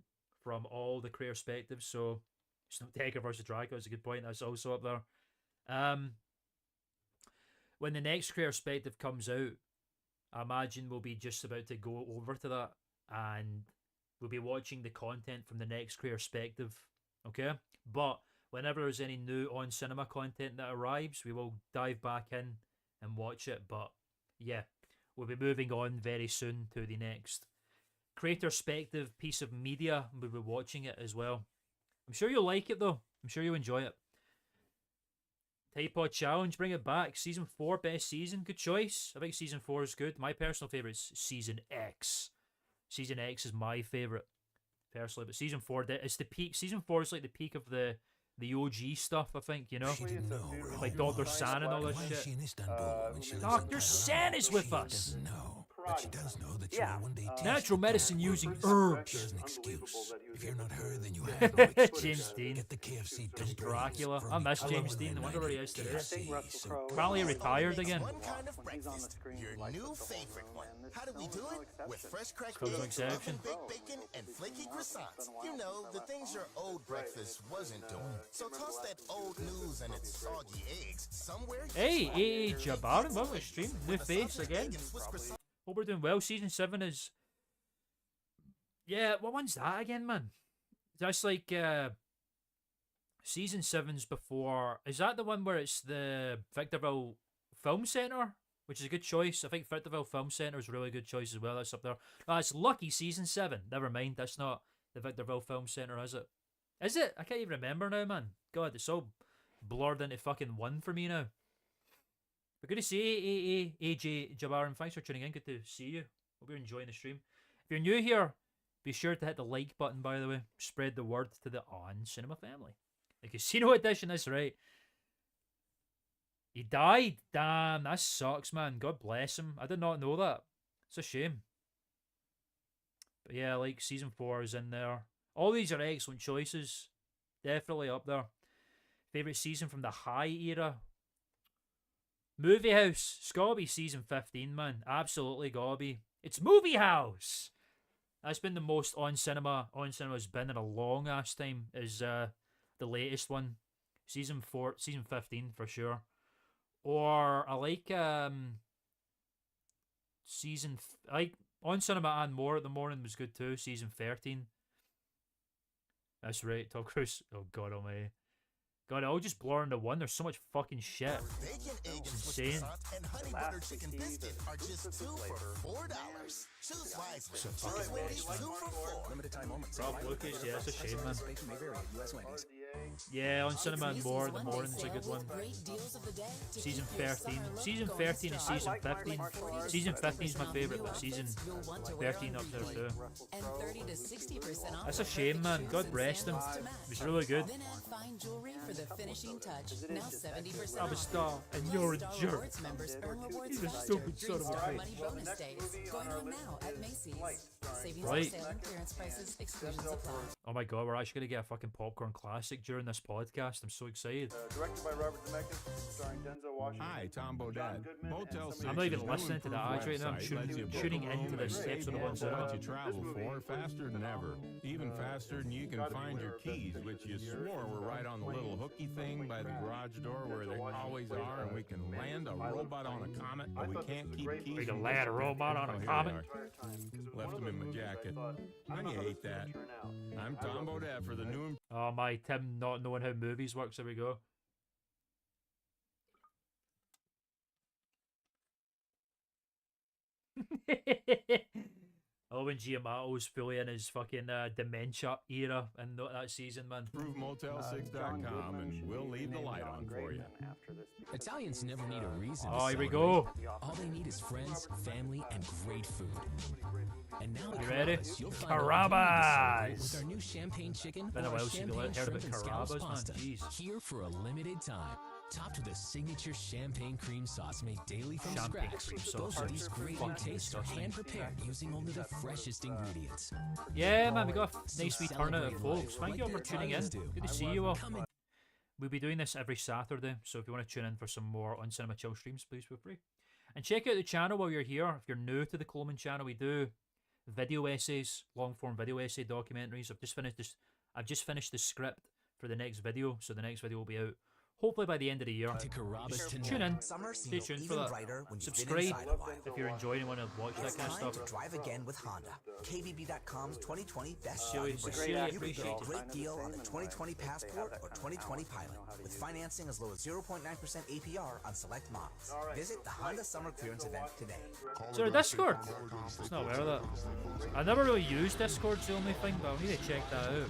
from all the career perspectives. So, Snowtaker versus Draco is a good point. That's also up there. When the next career perspective comes out, I imagine we'll be just about to go over to that. And we'll be watching the content from the next career perspective. Okay? But whenever there's any new on cinema content that arrives, we will dive back in and watch it. But yeah, we'll be moving on very soon to the next creator perspective piece of media. We'll be watching it as well. I'm sure you'll like it though. I'm sure you'll enjoy it. Typod Challenge, bring it back. Season 4, best season. Good choice. I think Season 4 is good. My personal favourite is Season X. Season X is my favourite, personally. But Season 4, it's the peak. Season 4 is like the peak of the OG stuff, I think, you know? Like Dr. San and all that shit. Dr. San is with us! But she does know that she will one day taste Natural the medicine dark using workers. herbs. Here's an excuse. If you're not her, then you have no excuse. James Dean. Get the KFC There's dumplings Dracula. from I miss the James Klman Dean. I wonder where he is today. KFC, so Probably retired again. One kind of breakfast, your new favorite one. How do we do it? With fresh cracked Comes eggs, like oven Exception. baked bacon, and flaky croissants. You know, the things your old breakfast wasn't doing. So toss that old news and its soggy eggs somewhere. Hey, AA Jabbaran, welcome to stream. New face again. Hope we're doing well. Season 7 is... Yeah, what one's that again, man? That's like... Season 7's before... Is that the one where it's the Victorville Film Centre? Which is a good choice. I think Victorville Film Centre is a really good choice as well. That's up there. No, it's Lucky Season 7. Never mind, that's not the Victorville Film Centre, is it? Is it? I can't even remember now, man. God, it's all blurred into fucking one for me now. But good to see you, AJ Jabbaran. Thanks for tuning in. Good to see you. Hope you're enjoying the stream. If you're new here, be sure to hit the like button, by the way. Spread the word to the On Cinema family. The Casino Edition, that's right. He died. Damn, that sucks, man. God bless him. I did not know that. It's a shame. But yeah, like season 4 is in there. All these are excellent choices. Definitely up there. Favorite season from the high era. Movie House. It's gotta be season 15, man. Absolutely gotta be. It's Movie House. That's been the most on cinema's been in a long ass time. Is the latest one. Season 15 for sure. Or I like On Cinema and More at the morning was good too. Season 13. That's right, Tom Cruise. Oh god almighty. God, it all just blur into one. There's so much fucking shit. Bacon, egg, It's and Swiss insane. croissant and honey butter chicken biscuit are just 2 for $4. Choose wisely. Choose Wendy's 2 for 4. Limited time moments. Rob Lucas, yeah, it's a shame, man. Bacon may vary at U.S. Wendy's. Yeah, On Cinema and More in the morning's a good one. Season 13. Season 13 and Season 15. Season 15 is my favourite, but Season 13 up there too. And 30 to 60% off. That's a shame, man. God rest him. It was really good. Then add fine jewelry for the finishing touch. Now 70% I'm a off. star, and you're a jerk. Rewards members earn rewards He's a faster stupid son during of a Star bitch. Money bonus days. Going on now at Macy's. Savings on Right. sale and clearance prices. Exclusions apply. Oh my god, we're actually going to get a fucking popcorn classic during this podcast. I'm so excited. Directed by Robert Zemeckis, starring Denzel Washington. Hi, Tom Bodette. Motel 6 I'm not even is listening to the ads right now. I'm website lets you book tuning a into room this and episode of save On more Cinema. what you travel for faster than ever. Even faster than you can find your keys, which you swore were right on the little hooky thing by the garage door where they always are, and we can land a robot on a comet, but we can't keep keys. We can from land a listening. robot on a Oh, here comet. they are. Left them in my jacket. I hate that. I'm Tom Bodette for the new. Oh my, Tim not knowing how movies works. There we go. Owen Giamato's fully in his fucking dementia era in that season, man. Prove Motel6.com and we'll leave the light on for you. Italians never need a reason. Oh, to here we celebrate. go. All they need is friends, family, and great food. And now at You ready? Carrabba's, you'll find all you need to Carrabba's! celebrate with our new champagne chicken Been a or while since we champagne heard shrimp about and scallops Carrabba's, man. pasta. Jeez. Here for a limited time. Topped with a signature champagne cream sauce made daily from Champagne scratch. cream Both sauce. of these great new Fucking tastes are disgusting. hand prepared using only the freshest ingredients. Yeah, man, we got a nice So wee turnout of celebrate folks. life Thank you all like for tuning in. the Italians do. Good to see you all. Come and We'll be doing this every Saturday, so if you want to tune in for some more On Cinema Chill streams, please feel free. And check out the channel while you're here. If you're new to the Klman channel, we do video essays, long-form video essay documentaries. I've just finished the script for the next video, so the next video will be out hopefully by the end of the year. to Carrabba's Just tonight. tune in. Summer Stay seems tuned for even that. brighter when you've been Subscribe inside a while. if you're enjoying and want to watch that It's kind of time stuff. to drive again with Honda. KBB.com's 2020 Best Silly, Value silly, Brand. appreciate it. Great deal on the 2020 Passport or 2020 Pilot, with financing as low as 0.9% APR on select models. Visit the Honda Summer Clearance event today. Is there a Discord? I was not aware of that. I never really used Discord's the only thing, but I'll need to check that out.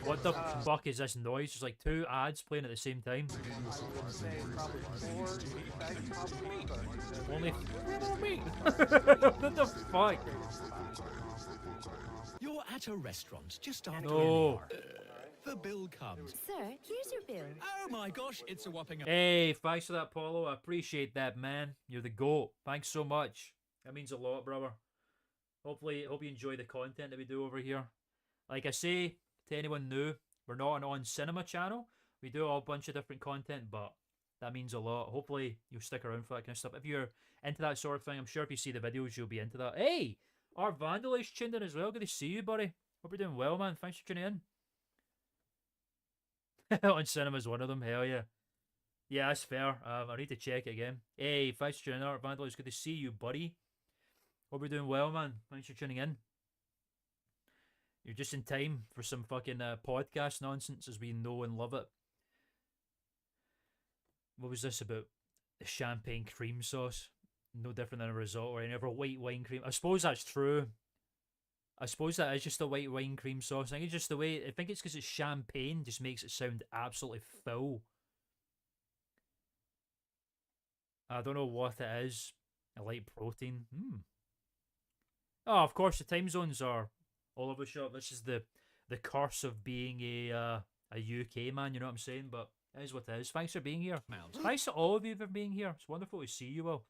What the fuck is this noise? There's like 2 ads playing at the same time. Only me. What the fuck? You're at a restaurant just after No. an hour. the bill comes. Sir, here's your bill. Oh my gosh, it's a whopping... Hey, thanks for that, Paulo. I appreciate that, man. You're the GOAT. Thanks so much. That means a lot, brother. Hope you enjoy the content that we do over here. Like I say, to anyone new, we're not an On Cinema channel. We do a bunch of different content, but that means a lot. Hopefully, you'll stick around for that kind of stuff. If you're into that sort of thing, I'm sure if you see the videos, you'll be into that. Hey, our Vandal is tuned in as well. Good to see you, buddy. Hope you're doing well, man. Thanks for tuning in. On Cinema's one of them. Hell yeah. Yeah, that's fair. I need to check it again. Hey, thanks for tuning in. Our Vandal, it's good to see you, buddy. Hope you're doing well, man. Thanks for tuning in. You're just in time for some fucking podcast nonsense as we know and love it. What was this about? The champagne cream sauce? No different than a risotto or any other white wine cream. I suppose that's true. I suppose that is just a white wine cream sauce. I think it's just the way... I think it's because it's champagne just makes it sound absolutely full. I don't know what it is. I like protein. Oh, of course, the time zones are all over the shop. This is the curse of being a UK man, you know what I'm saying? But it is what it is. Thanks for being here. Thanks to all of you for being here. It's wonderful to see you all.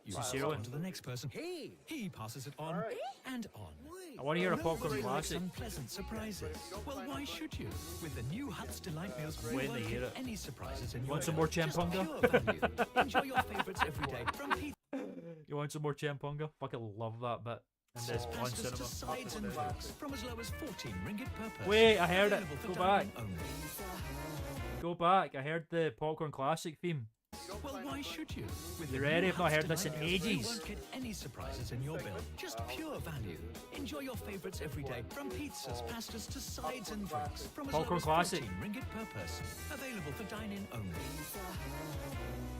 You pass it on to the next person. Hey! He passes it on and on. I want to hear a popcorn classic. Unpleasant surprises. Well, why should you? With the new Huts Delight Meals, I'm waiting to hear it. Any surprises in your Want some more champonga? Enjoy your favourites every day from pizza. You want some more champonga? Fucking love that bit. And this on pastas to cinema. sides and drinks from as low as 14 ringgit per person. Wait, I heard it. Available for Go back. dining only. Go back. I heard the popcorn classic theme. Well, why should you? With You the ready? new I've not heard Huts this in Delight Meals, you ages. won't get any surprises in your bill. Just pure value. Enjoy your favourites every day from pizzas, pastas to sides and drinks from as Popcorn low as classic. 14 ringgit per person. Available for dine-in only.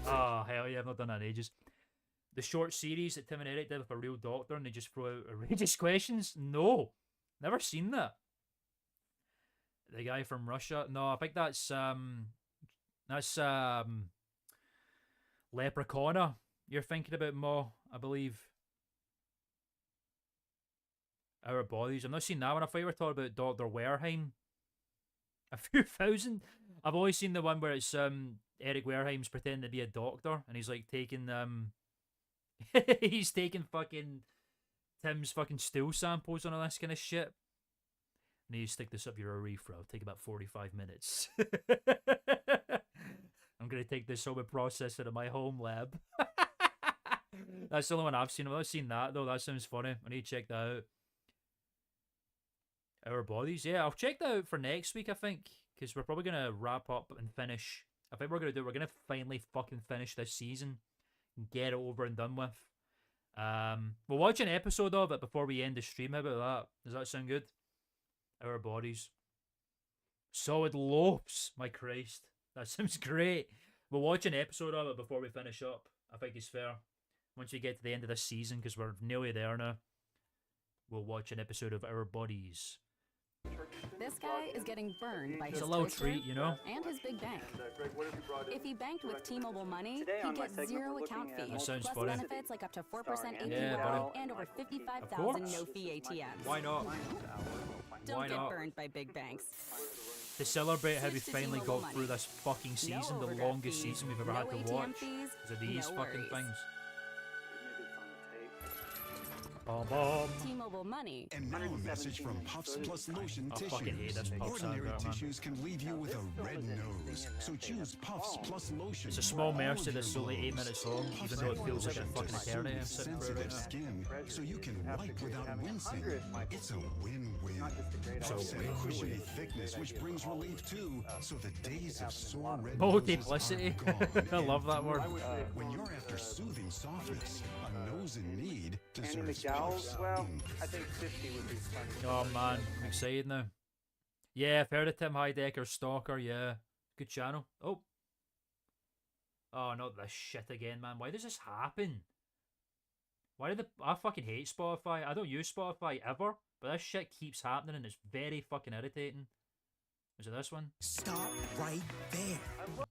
Oh, hell yeah, I've not done that in ages. The short series that Tim and Eric did with a real doctor and they just throw out outrageous questions? No. Never seen that. The guy from Russia? No, I think that's Leprechauna. You're thinking about Mo, I believe. Our Bodies. I've not seen that one. I thought you were talking about Dr. Wareheim. A few thousand. I've always seen the one where it's Eric Wareheim's pretending to be a doctor and he's like taking he's taking fucking Tim's fucking stool samples and all this kind of shit. And you stick this up your urethra. It'll take about 45 minutes. I'm gonna take this home and process it in my home lab. That's the only one I've seen. I've not seen that though. That sounds funny. I need to check that out. Our Bodies, yeah, I'll check that out for next week, I think, because we're probably gonna wrap up and finish. I think we're gonna finally fucking finish this season and get it over and done with. We'll watch an episode of it before we end the stream. How about that? Does that sound good? Our Bodies. Solid Lopes, my Christ. That sounds great. We'll watch an episode of it before we finish up. I think it's fair. Once we get to the end of this season, because we're nearly there now, we'll watch an episode of Our Bodies. This guy is getting burned by It's his a little Twister treat, you know? and his big bank. Greg, what have you brought in? If he banked with T-Mobile Money, Today he'd on my get segment, zero we're account looking at fees, That sounds plus funny. benefits like up to 4% APY Yeah, buddy. and over Of 55,000 course. no-fee ATMs. Why not? Don't Why get not? burned by big banks. To celebrate how we Switch to finally T-Mobile got through Money. this fucking season, No the overdraft longest fees, season we've ever no had to ATM watch. fees, Because of these no fucking worries. things. Bum, bum. T-Mobile Money. And now a message from Puffs Plus Lotion I fucking hate Tissues. this Puffs Ordinary advert, man. tissues can leave you with a red nose, so choose Puffs Plus Lotion. It's a small for all mercy of that's your only 8 blows. minutes long, Puffs even though it feels like a lotion fucking to eternity. I'm soothe sitting through it right sensitive now. skin, so you can wipe without wincing. It's a win-win. So Puffs have win-win. cushiony thickness, which brings relief too, so the days of sore red Multiplicity. noses are gone I love that in word. When you're after soothing softness, a nose in need Andy deserves McDowell, Puffs. well, I think 50 would be fun. Oh man, I'm excited now. Yeah, I've heard of Tim Heidecker's Stalker, yeah. Good channel. Oh, not this shit again, man. Why does this happen? I fucking hate Spotify. I don't use Spotify ever, but this shit keeps happening and it's very fucking irritating. Is it this one? Stop right there.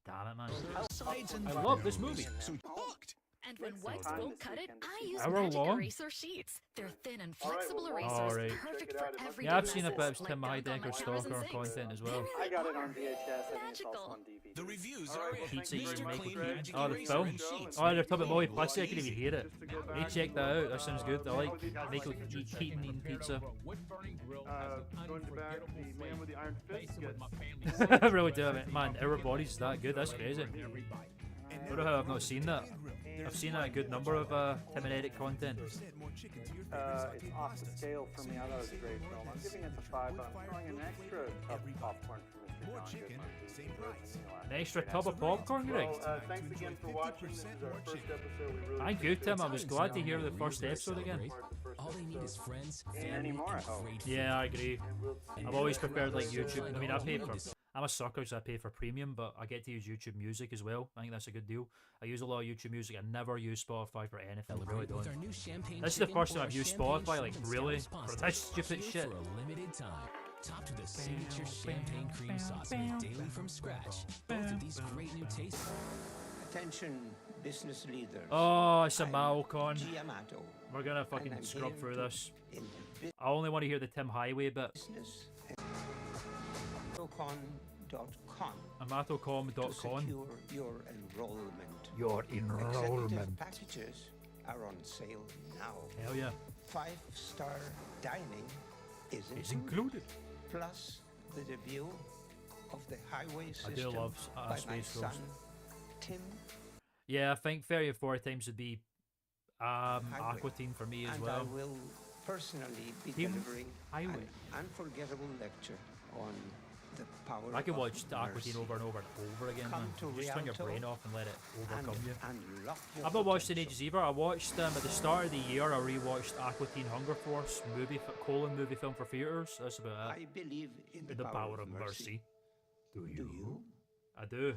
Damn it, man. Sides and I love this movie. So hooked. And when whites won't cut it, I use Hour Magic long? Eraser sheets. They're thin and All right, flexible well, erasers, Alright. perfect for everyday Yeah, I've seen a bit messes, of Tim like gunk on my Heidecker counters and stalker sinks. content as well. I got it on VHS. I think it's also on DVD. The reviews All are right, well, in. Pizza thank you you very make much, with Greg. Magic Oh, the Eraser film? and sheets. Oh, they're talking about Molly Make it Plastic. I can even hear it. Just to go back, Hey, check that out. That sounds good. I like Michael Keaton eating pizza. Going to back, the man with the iron fist gets... I really do it, man. Our body's that good. That's crazy. I don't know how I've not seen that. I've seen a good number of Tim and Eric content. It's off the scale for me. I thought it was a great film. I'm giving it a 5, but I'm throwing an extra tub of popcorn for Mr. John Goodman. An extra tub of popcorn, Greg? Well, thanks again for watching. This is our first episode. We really Thank you, Tim. I was glad to hear the first episode again. All they need is friends, and family, anymore, and I hope. great Yeah, I agree. I've always preferred like YouTube. I mean, I pay for. I'm a sucker, so I pay for premium, but I get to use YouTube Music as well. I think that's a good deal. I use a lot of YouTube Music. I never use Spotify for anything. I really don't. This is the first time I've used Spotify, like really, for this stupid shit. For a limited time. Topped with a signature champagne cream sauce made daily from scratch. Both of these great new tastes. Attention, business leaders. Oh, it's a Malcon. Giamato. We're gonna fucking scrub through this. I only want to hear the Tim Highway bit. Amatocom.com. Amatocom.com. Secure your enrollment. Your enrollment. Executive packages are on sale now. Hell yeah. 5-star dining is included. Plus the debut of the highway system I do love by my Space son, Ghost. Tim. Yeah, I think 30 or 40 times would be Aqua Teen for me as and well. I will personally be Tim delivering Highway. an unforgettable lecture on the power I could of watch the Aqua Teen mercy. over and over and over again, Come man. to Just turn your Rialto brain off and let it overcome you. Unlock your I've not watched it in potential. ages either. I watched at the start of the year. I rewatched Aqua Teen Hunger Force movie film for theaters. That's about it. I believe in The power of mercy. Do you? I do.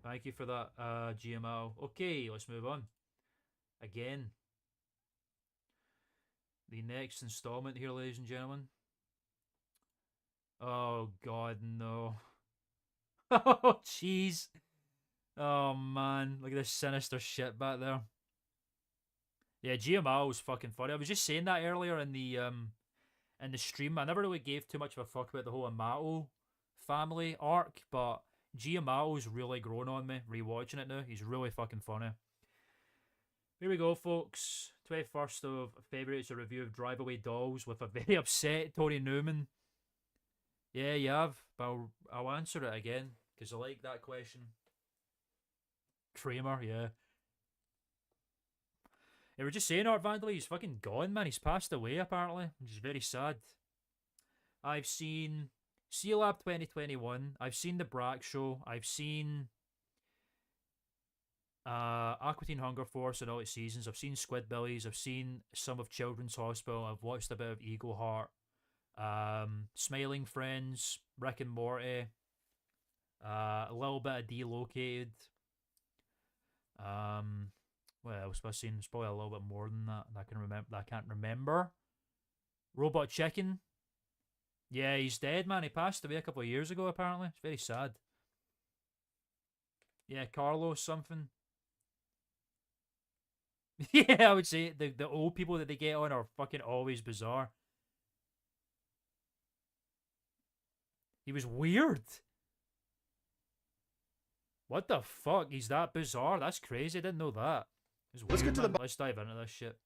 Thank you for that, GMO. Okay, let's move on. Again. The next installment here, ladies and gentlemen. Oh, God, no. Oh, jeez. Oh, man. Look at this sinister shit back there. Yeah, GMO was fucking funny. I was just saying that earlier in the stream. I never really gave too much of a fuck about the whole Amato family arc, but GMO's really grown on me rewatching it now. He's really fucking funny. Here we go, folks. 21st of February, it's a review of Drive Away Dolls with a very upset Tony Newman. Yeah, you have, but I'll answer it again, because I like that question. Kramer, yeah. They were just saying Art Vandalay, he's fucking gone, man. He's passed away, apparently, which is very sad. I've seen C-Lab 2021. I've seen The Brack Show. I've seen Aqua Teen Hunger Force and all its seasons. I've seen Squidbillies. I've seen some of Children's Hospital. I've watched a bit of Eagle Heart. Smiling Friends, Rick and Morty. A little bit of Delocated. What else have I seen? It's probably a little bit more than that. I can't remember. Robot Chicken. Yeah, he's dead, man. He passed away a couple of years ago, apparently. It's very sad. Yeah, Carlos something. Yeah, I would say the old people that they get on are fucking always bizarre. He was weird. What the fuck? He's that bizarre? That's crazy. I didn't know that. Let's get to the let's dive into this shit.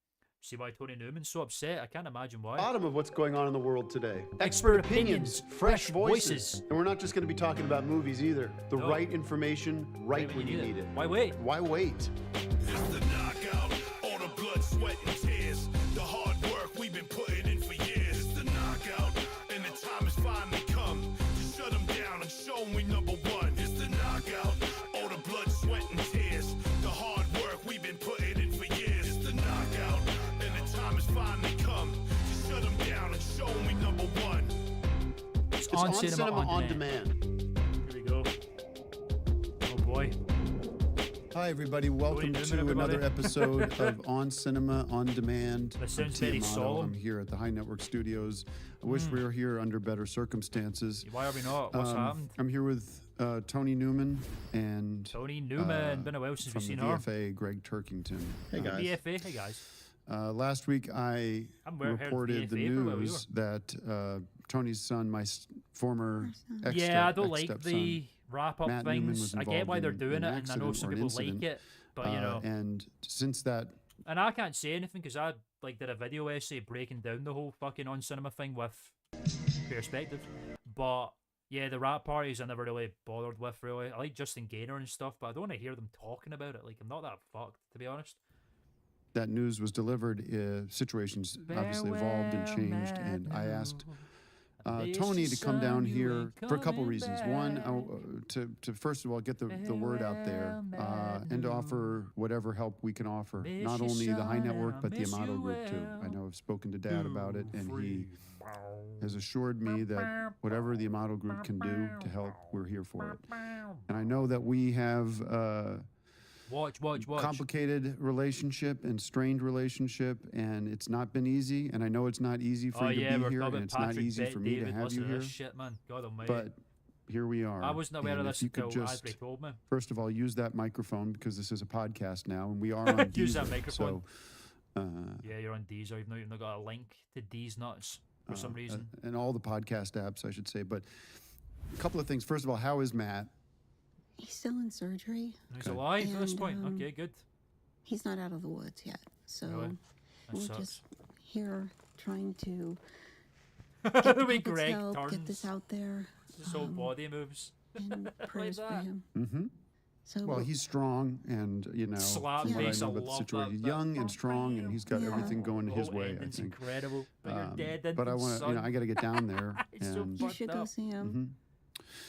See why Tony Newman's so upset? I can't imagine why. Bottom of what's going on in the world today. Expert opinions, fresh voices. And we're not just going to be talking about movies either. The right information, right when you need it. Why wait? Why wait? It's the knockout, all the blood, sweat, and tears. The hard work we've been putting in for years. It's the knockout, and the time has finally come to shut them down and show 'em we number one. It's the knockout, all the blood, sweat, and tears. The hard work we've been putting in for years. It's the knockout, and the time has finally come to shut them down and show 'em we number one. It's on Cinema on Demand. Here we go. Oh boy. Hi everybody, welcome to another episode of On Cinema On Demand. That sounds I'm very Tiamato. solemn. I'm here at the High Network Studios. I wish we were here under better circumstances. Why are we not? What's happened? I'm here with Tony Newman and Tony Newman. Been a while since we've seen from her. the VFA, Greg Turkington. Hey, guys. VFA, hey guys. Last week I reported the VFA for a while, news that Tony's son, my former ex Yeah, I don't like ex-stepson, the wrap-up Matt Newman was things. I get why involved they're in doing an it, and I know accident some or an people like incident. it, but you know. And since that, And I can't say anything because I like did a video essay breaking down the whole fucking on cinema thing with perspective. But yeah, the rap parties I never really bothered with really. I like Justin Gaynor and stuff, but I don't want to hear them talking about it. Like I'm not that fucked, to be honest. that news was delivered, situations obviously evolved and changed, and I asked Tony to come down here for a couple reasons. One, to first of all get the word out there and to offer whatever help we can offer. Not only the High Network, but the Amato Group too. I know I've spoken to Dad about it, and he has assured me that whatever the Amato Group can do to help, we're here for it. And I know that we have Watch. complicated relationship and strained relationship, and it's not been easy. And I know it's not easy for you to be here, and it's not easy for me to have you here. Shit, man. God almighty. But here we are. I wasn't aware and of if this you could until just, Asbury told me. First of all, use that microphone because this is a podcast now, and we are on Use Deezer, that microphone. So, yeah, you're on Deezer. You've not got a link to D's nuts for some reason. And all the podcast apps, I should say. But a couple of things. First of all, how is Matt? He's still in surgery. He's alive at this point. Okay, good. He's not out of the woods yet. So Really? we're sucks. just here trying to The way get Greg help, turns. get this out there. His whole body moves. And prayers for that. him. Mm-hmm. So Well, he's strong, and Slap from what I makes know a about the lot situation, he's that- young and strong, and he's got everything going his whole way. I ending's think. incredible. But you're dead. But I want to, I got to get down there. It's so and, you should go see him.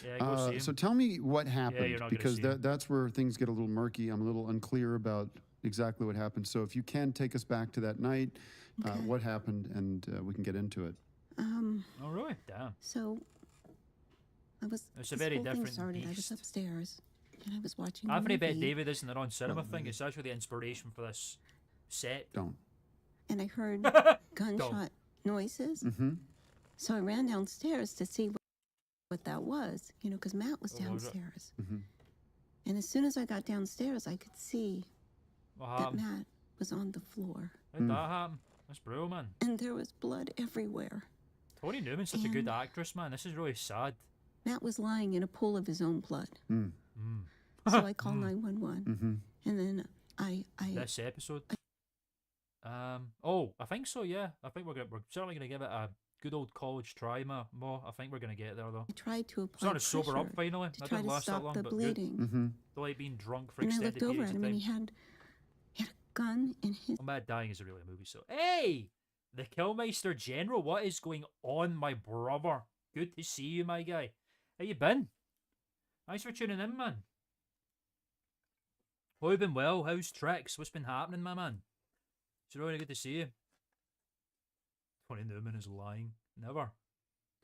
Yeah, go see him. So tell me what happened, you're not gonna because see him. that's where things get a little murky. I'm a little unclear about exactly what happened. So if you can take us back to that night, what happened, and we can get into it. Oh, really? Damn. So I was. It's a this very whole thing different started. I was beast. upstairs and I was watching. Anthony a Bet movie, David isn't their own cinema thing. It's actually the inspiration for this set. Don't. and I heard gunshot noises. Mm-hmm. So I ran downstairs to see what that was. You know, because Matt was What was it? downstairs. Mm-hmm. And as soon as I got downstairs, I could see What that happened? Matt was on the floor, How did that happen? That's brutal, man. and there was blood everywhere. Tony Newman's such a good And- actress, man. This is really sad. Matt was lying in a pool of his own blood. Mm. So I called 911, Mm-hmm. and then I This episode. Oh, I think so. Yeah, I think we're certainly gonna give it a good old college try, Mo. I think we're gonna get there though. I tried to apply Starting to sober up pressure finally. to That try didn't to last that stop long, the but bleeding. good. Mm-hmm. Don't like being drunk for And I extended looked over periods at of him, and time. he had a gun in his. Oh, Mad Dying is really a movie, so hey, the Killmeister General, what is going on, my brother? Good to see you, my guy. How you been? Thanks for tuning in, man. Hope you've been well. How's tricks? What's been happening, my man? It's really good to see you. Tony Newman is lying. Never.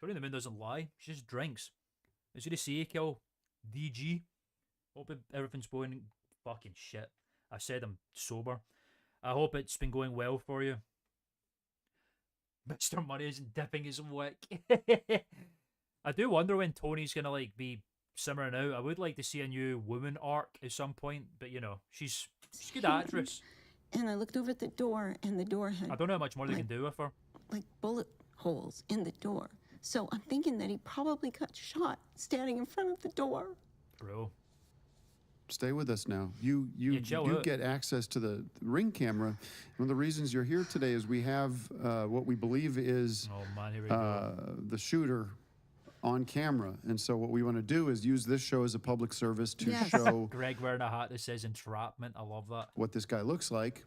Tony Newman doesn't lie. She just drinks. It's good to see you, Kill DG. Hope everything's going fucking shit. I said I'm sober. I hope it's been going well for you. Mr. Money isn't dipping his wick. I do wonder when Tony's gonna like be simmering out. I would like to see a new woman arc at some point, but you know, she's a good actress. And I looked over at the door, and the door had I don't know how much more they can do with her. like bullet holes in the door. So I'm thinking that he probably got shot standing in front of the door. Bro. Stay with us now. You chill out. get access to the ring camera. One of the reasons you're here today is we have what we believe is Oh man, here we go. the shooter on camera, and so what we want to do is use this show as a public service to show Greg wearing a hat that says entrapment. I love that. what this guy looks like,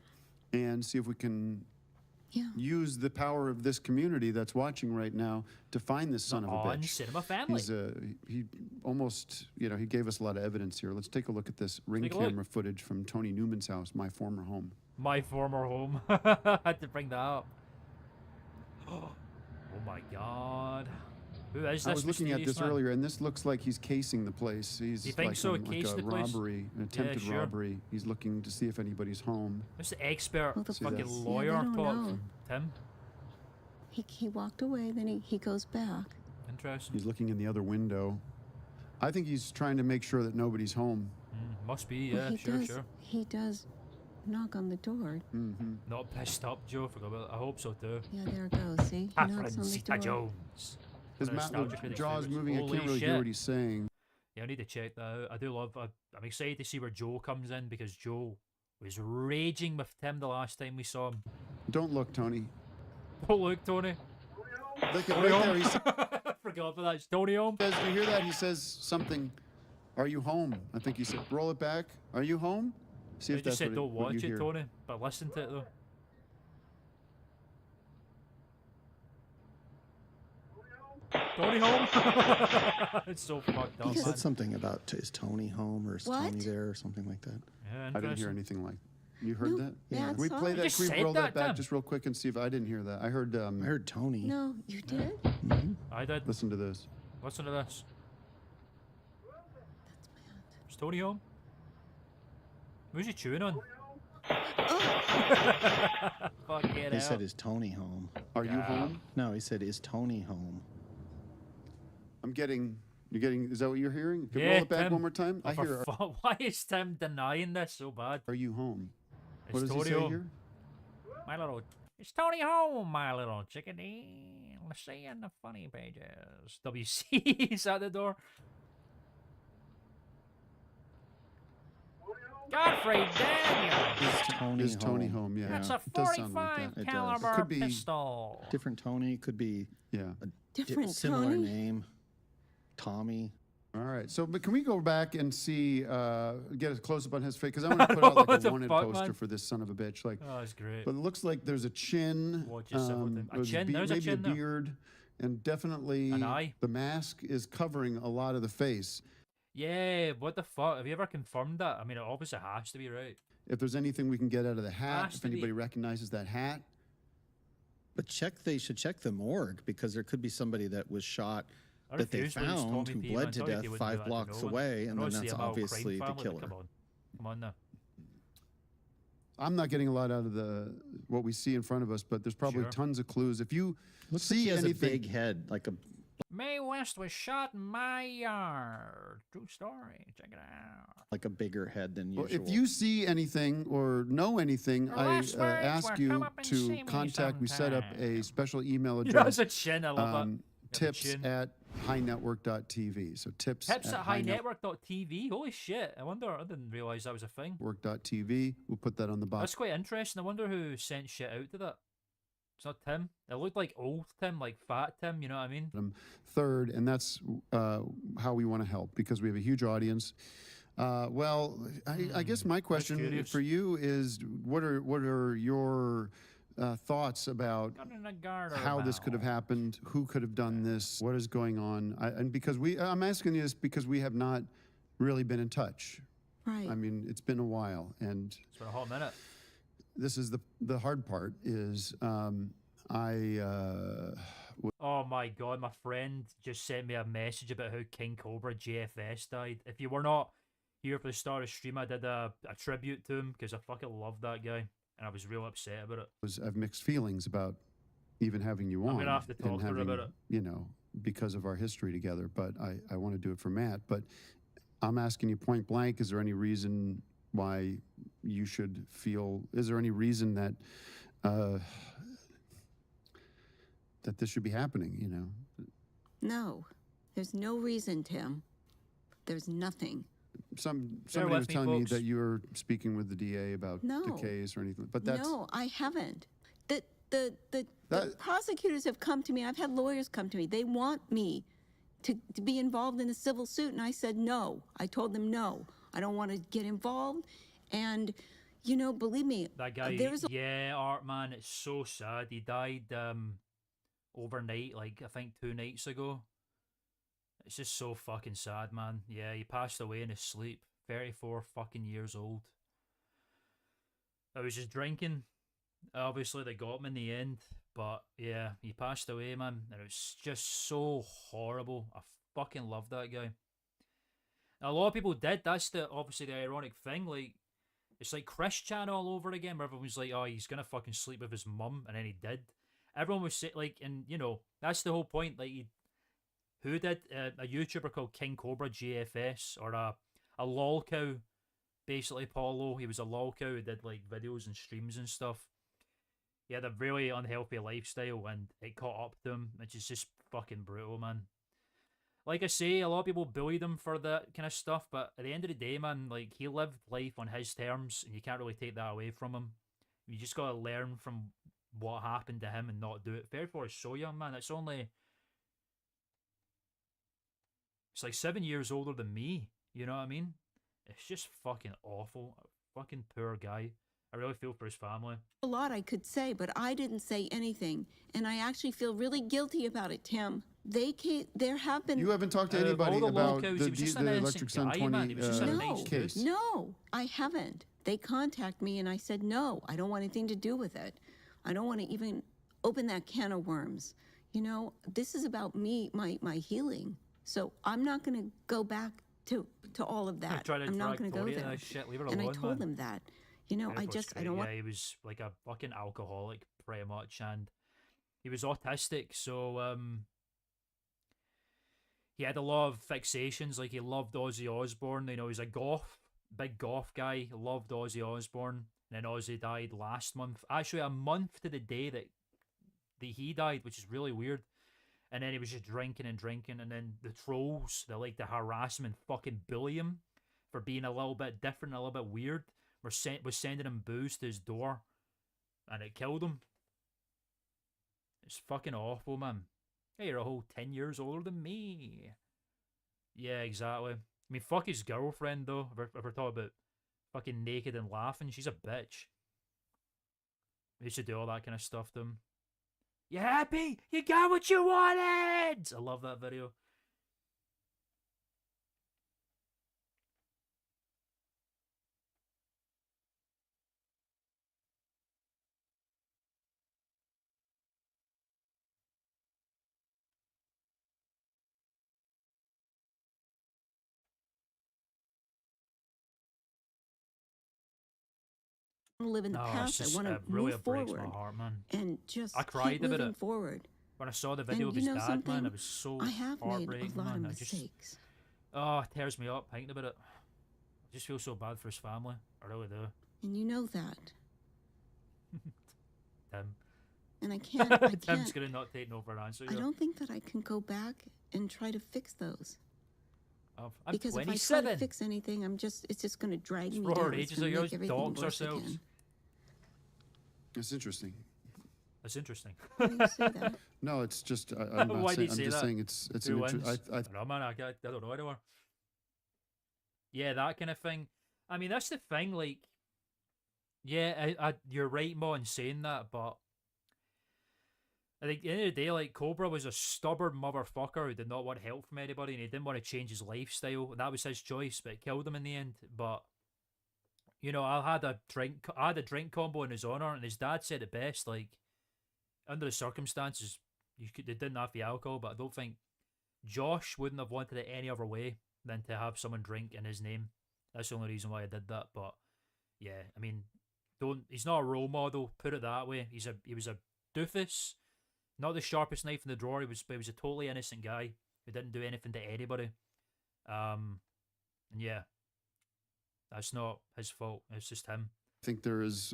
and see if we can Yeah. use the power of this community that's watching right now to find this son of a On bitch. Cinema Family. He's he almost, he gave us a lot of evidence here. Let's take a look at this ring Take a look. camera footage from Tony Newman's house, my former home. My former home. I had to bring that up. Oh my god. Who is this? I was looking at mysterious this man? earlier, and this looks like he's casing the place. He's You think like so? on, like Casing a the place? robbery, an attempted sure. robbery. He's looking to see if anybody's home. What's the expert Well, the See fucking this? Yeah, lawyer they don't talk know. from Tim? He walked away, then he goes back. Interesting. He's looking in the other window. I think he's trying to make sure that nobody's home. Must be, Well, yeah, sure. He does knock on the door. Not pissed up, Joe. Forgot about it. I hope so too. Yeah, there it goes. See? He knocks on Catherine the Zeta door. Jones. His jaw's moving. I can't really hear what he's saying. Yeah, I need to check that out. I do love. I'm excited to see where Joe comes in because Joe was raging with Tim the last time we saw him. Don't look, Tony. Don't look, Tony. Look at right there. He's, Forgot about that. It's Tony home. Do you hear that? He says something. Are you home? I think he said. Roll it back. Are you home? See if I just that's said don't what watch you it, hear. Tony, but listen to it though. Tony home. It's so fucked up. He said something about is Tony home or is Tony there or something like that. Yeah, I didn't hear anything like. You heard that? Yeah. Can we play that? Can we roll that back just real quick and see if I didn't hear that? I heard. I heard Tony. No, you did? I did. Listen to this. Listen to this. Is Tony home? Who's he chewing on? Fuck it He out. said, "Is Tony home?" Are you home? No, he said, "Is Tony home?" I'm getting. You're getting. Is that what you're hearing? Can we Yeah, roll it back Tim. one more time? Oh, I hear. Why is Tim denying this so bad? Are you home? It's What does Tony he say home. here? My little. It's Tony home, my little chickadee. Let's see in the funny pages. WC is at the door. Godfrey Daniels. Is Tony home? Yeah. That's a It does sound like 45 that. caliber It could be pistol. Different Tony could be Yeah. Different similar Tony? name. Tommy. All right. So, but can we go back and see, get a close up on his face? Because I want to put out like What a the wanted fuck, poster man? for this son of a bitch. Like, Oh, that's great. but it looks like there's a chin, just several things. A chin? There's a maybe chin there. beard, and definitely An eye. the mask is covering a lot of the face. Yeah, what the fuck? Have you ever confirmed that? I mean, it obviously has to be right. If there's anything we can get out of the hat, Has if to be. anybody recognizes that hat, But they should check the morgue because there could be somebody that was shot I that they refuse to believe it's found Tommy who P, bled man. to Tommy death P wouldn't do 5 that to blocks no one. away, I and know then it's the that's Amal crime obviously the family, killer. Come on now. I'm not getting a lot out of the what we see in front of us, but there's probably Sure. tons of clues. If you Looks like see he has anything, a big head, like a Mae West was shot in my yard. True story. Check it out. bigger head than well, usual. if you see anything or know anything, I last words ask were, you "Come up and see to me contact. We set up a sometime." special email Yeah, address. it's a chin. I love that. Tips chin. at highnetwork.tv. So tips Tips at highnetwork.tv. highnetwork.tv. Holy shit. I didn't realize that was a thing. We'll put that on the box. That's quite interesting. I wonder who sent shit out to that. It's not Tim. It looked like old Tim, like fat Tim, you know what I mean? Third, and that's how we want to help because we have a huge audience. Well, I guess my question curious. for you is, what are your thoughts about Gun in a garter how this could have happened? Who could have done this? What is going on? And because I'm asking you this because we have not really been in touch. Right. I mean, it's been a while, and It's been a hot minute. this is the hard part. Is Oh my god, my friend just sent me a message about how King Cobra JFS died. If you were not here for the start of the stream, I did a tribute to him because I fucking love that guy. And I was real upset about it. I have mixed feelings about even having you on. I'm gonna have to talk and to her having, about it. You know, because of our history together. But I want to do it for Matt. But I'm asking you point blank: is there any reason why you should feel? Is there any reason that that this should be happening? You know. No, there's no reason, Tim. There's nothing. Somebody was telling me that you were speaking with the DA about No. the case or anything. But that's No, I haven't. The prosecutors have come to me. I've had lawyers come to me. They want me to be involved in a civil suit, and I said no. I told them no. I don't want to get involved. And, you know, believe me, That guy, there's a yeah, Art Man, it's so sad. He died overnight, like I think 2 nights ago. It's just so fucking sad, man. Yeah, he passed away in his sleep. 34 fucking years old. I was just drinking. Obviously, they got him in the end. But yeah, he passed away, man. And it was just so horrible. I fucking love that guy. A lot of people did. That's obviously the ironic thing. Like, it's like Chris Chan all over again, where everyone was like, oh, he's gonna fucking sleep with his mum, and then he did. Everyone was like, and you know, that's the whole point. Like, who did a YouTuber called King Cobra GFS, or a lol cow, basically. Paulo, he was a lol cow who did like videos and streams and stuff. He had a really unhealthy lifestyle, and it caught up to him, which is just fucking brutal, man. Like I say, a lot of people bullied him for that kind of stuff, but at the end of the day, man, like, he lived life on his terms, and you can't really take that away from him. You just gotta learn from what happened to him and not do it. Fairford is so young, man. It's like 7 years older than me. You know what I mean? It's just fucking awful. A fucking poor guy. I really feel for his family. A lot I could say, but I didn't say anything, and I actually feel really guilty about it, Tim. There have been. You haven't talked to anybody about the Electric Sun 20 case. No, I haven't. They contact me, and I said no. I don't want anything to do with it. I don't want to even open that can of worms. You know, this is about me, my healing. So I'm not going to go back to all of that. I'm not going to go there. And I told them that. You know, I don't want. Yeah, he was like a fucking alcoholic, pretty much, and he was autistic, so he had a lot of fixations. Like, he loved Ozzy Osbourne. You know, he's a big goth guy. Loved Ozzy Osbourne. And then Ozzy died last month. Actually, a month to the day that he died, which is really weird. And then he was just drinking and drinking, and then the trolls that like to harass him and fucking bully him for being a little bit different, a little bit weird, was sending him booze to his door, and it killed him. It's fucking awful, man. Hey, you're a whole 10 years older than me. Yeah, exactly. I mean, fuck his girlfriend, though. If we're talking about fucking naked and laughing, she's a bitch. They should do all that kind of stuff to him. You happy? You got what you wanted! I love that video. Live in the past. I want to really move breaks forward my heart, man. and just I cried keep about moving it forward. when I saw the video of his dad, man. It was so I have made heartbreaking, a lot man. of mistakes. Oh, it tears me up thinking about it. I just feel so bad for his family. I really do. And you know that. Tim. And I can't. Tim's gonna not take no for an answer. I don't think that I can go back and try to fix those. I'm because 27. if I try to fix anything, it's just going to drag me down. It's going to make everything worse again. It's interesting. That's interesting. Why do you say that? No, it's just I'm not Why do saying. you I'm say just that? saying it's Who an wins? I don't know, man. I don't know anymore. Yeah, that kind of thing. I mean, that's the thing. Like, yeah, you're right, Mo, in saying that, but I think at the end of the day, like, Cobra was a stubborn motherfucker who did not want help from anybody, and he didn't want to change his lifestyle. That was his choice, but it killed him in the end. But you know, I had a drink combo in his honor, and his dad said it best. Like, under the circumstances, they didn't have the alcohol, but I don't think Josh wouldn't have wanted it any other way than to have someone drink in his name. That's the only reason why I did that. But yeah, I mean, he's not a role model. Put it that way. He was a doofus. Not the sharpest knife in the drawer. He was a totally innocent guy who didn't do anything to anybody. And yeah, that's not his fault. It's just him. I think there is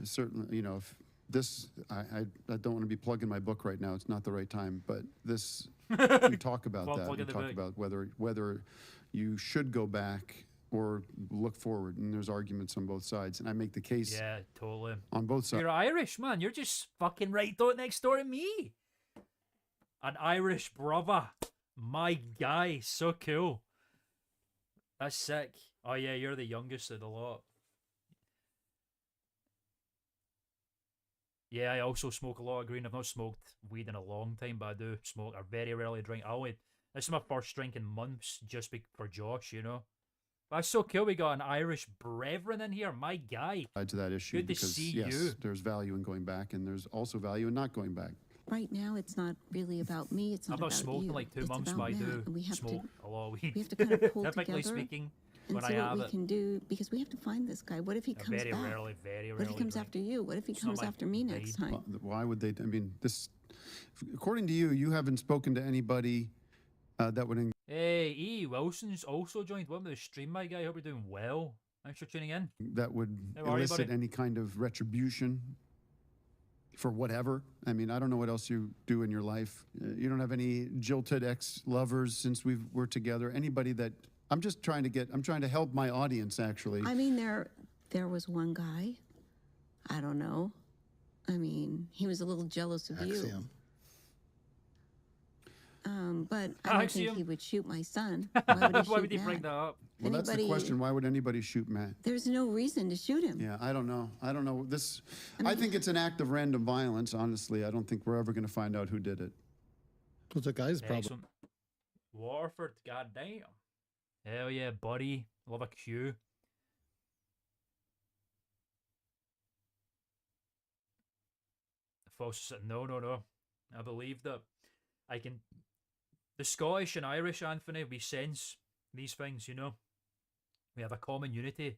certainly, you know, if this, I don't want to be plugging my book right now. It's not the right time, but this, we talk about that. We talk about whether you should go back or look forward, and there's arguments on both sides, and I make the case. Yeah, totally. On both sides. You're Irish, man. You're just fucking right next door to me. An Irish brother, my guy, so cool. That's sick. Oh yeah, you're the youngest of the lot. Yeah, I also smoke a lot of green. I've not smoked weed in a long time, but I do smoke. I very rarely drink. This is my first drink in months, just for Josh, you know. That's so cool. We got an Irish brethren in here. My guy. To that issue, Good to because see yes, you. there's value in going back, and there's also value in not going back. Right now, it's not really about me. It's not about you. I've not smoked in like 2 months, but I do smoke a lot of weed. We have to kind of pull Typically together speaking, and when see I what have we it. can do, because we have to find this guy. What if he comes very back? rarely What if he comes drink. after you? What if he It's not comes my after me next time? Why would they? I mean, this. according to you, you haven't spoken to anybody that would. Hey, E. Wilson's also joined. Welcome to the stream, my guy. Hope you're doing well. Thanks for tuning in. That would How are you, elicit buddy? any kind of retribution for whatever. I mean, I don't know what else you do in your life. You don't have any jilted ex-lovers since we're together. Anybody that I'm trying to help my audience, actually. I mean, there was one guy. I don't know. I mean, he was a little jealous of you. Axiom. But I don't think Axiom? he would shoot my son. Why would he, Why would he shoot bring Matt? that up? Well, that's the question. Why would anybody shoot Matt? There's no reason to shoot him. Yeah, I don't know. This, I think it's an act of random violence. Honestly, I don't think we're ever going to find out who did it. Well, the guy's probably. Excellent. Waterford, goddamn. Hell yeah, buddy. Love a Q. Folks said, no. I believe that I can. The Scottish and Irish, Anthony, we sense these things, you know. We have a common unity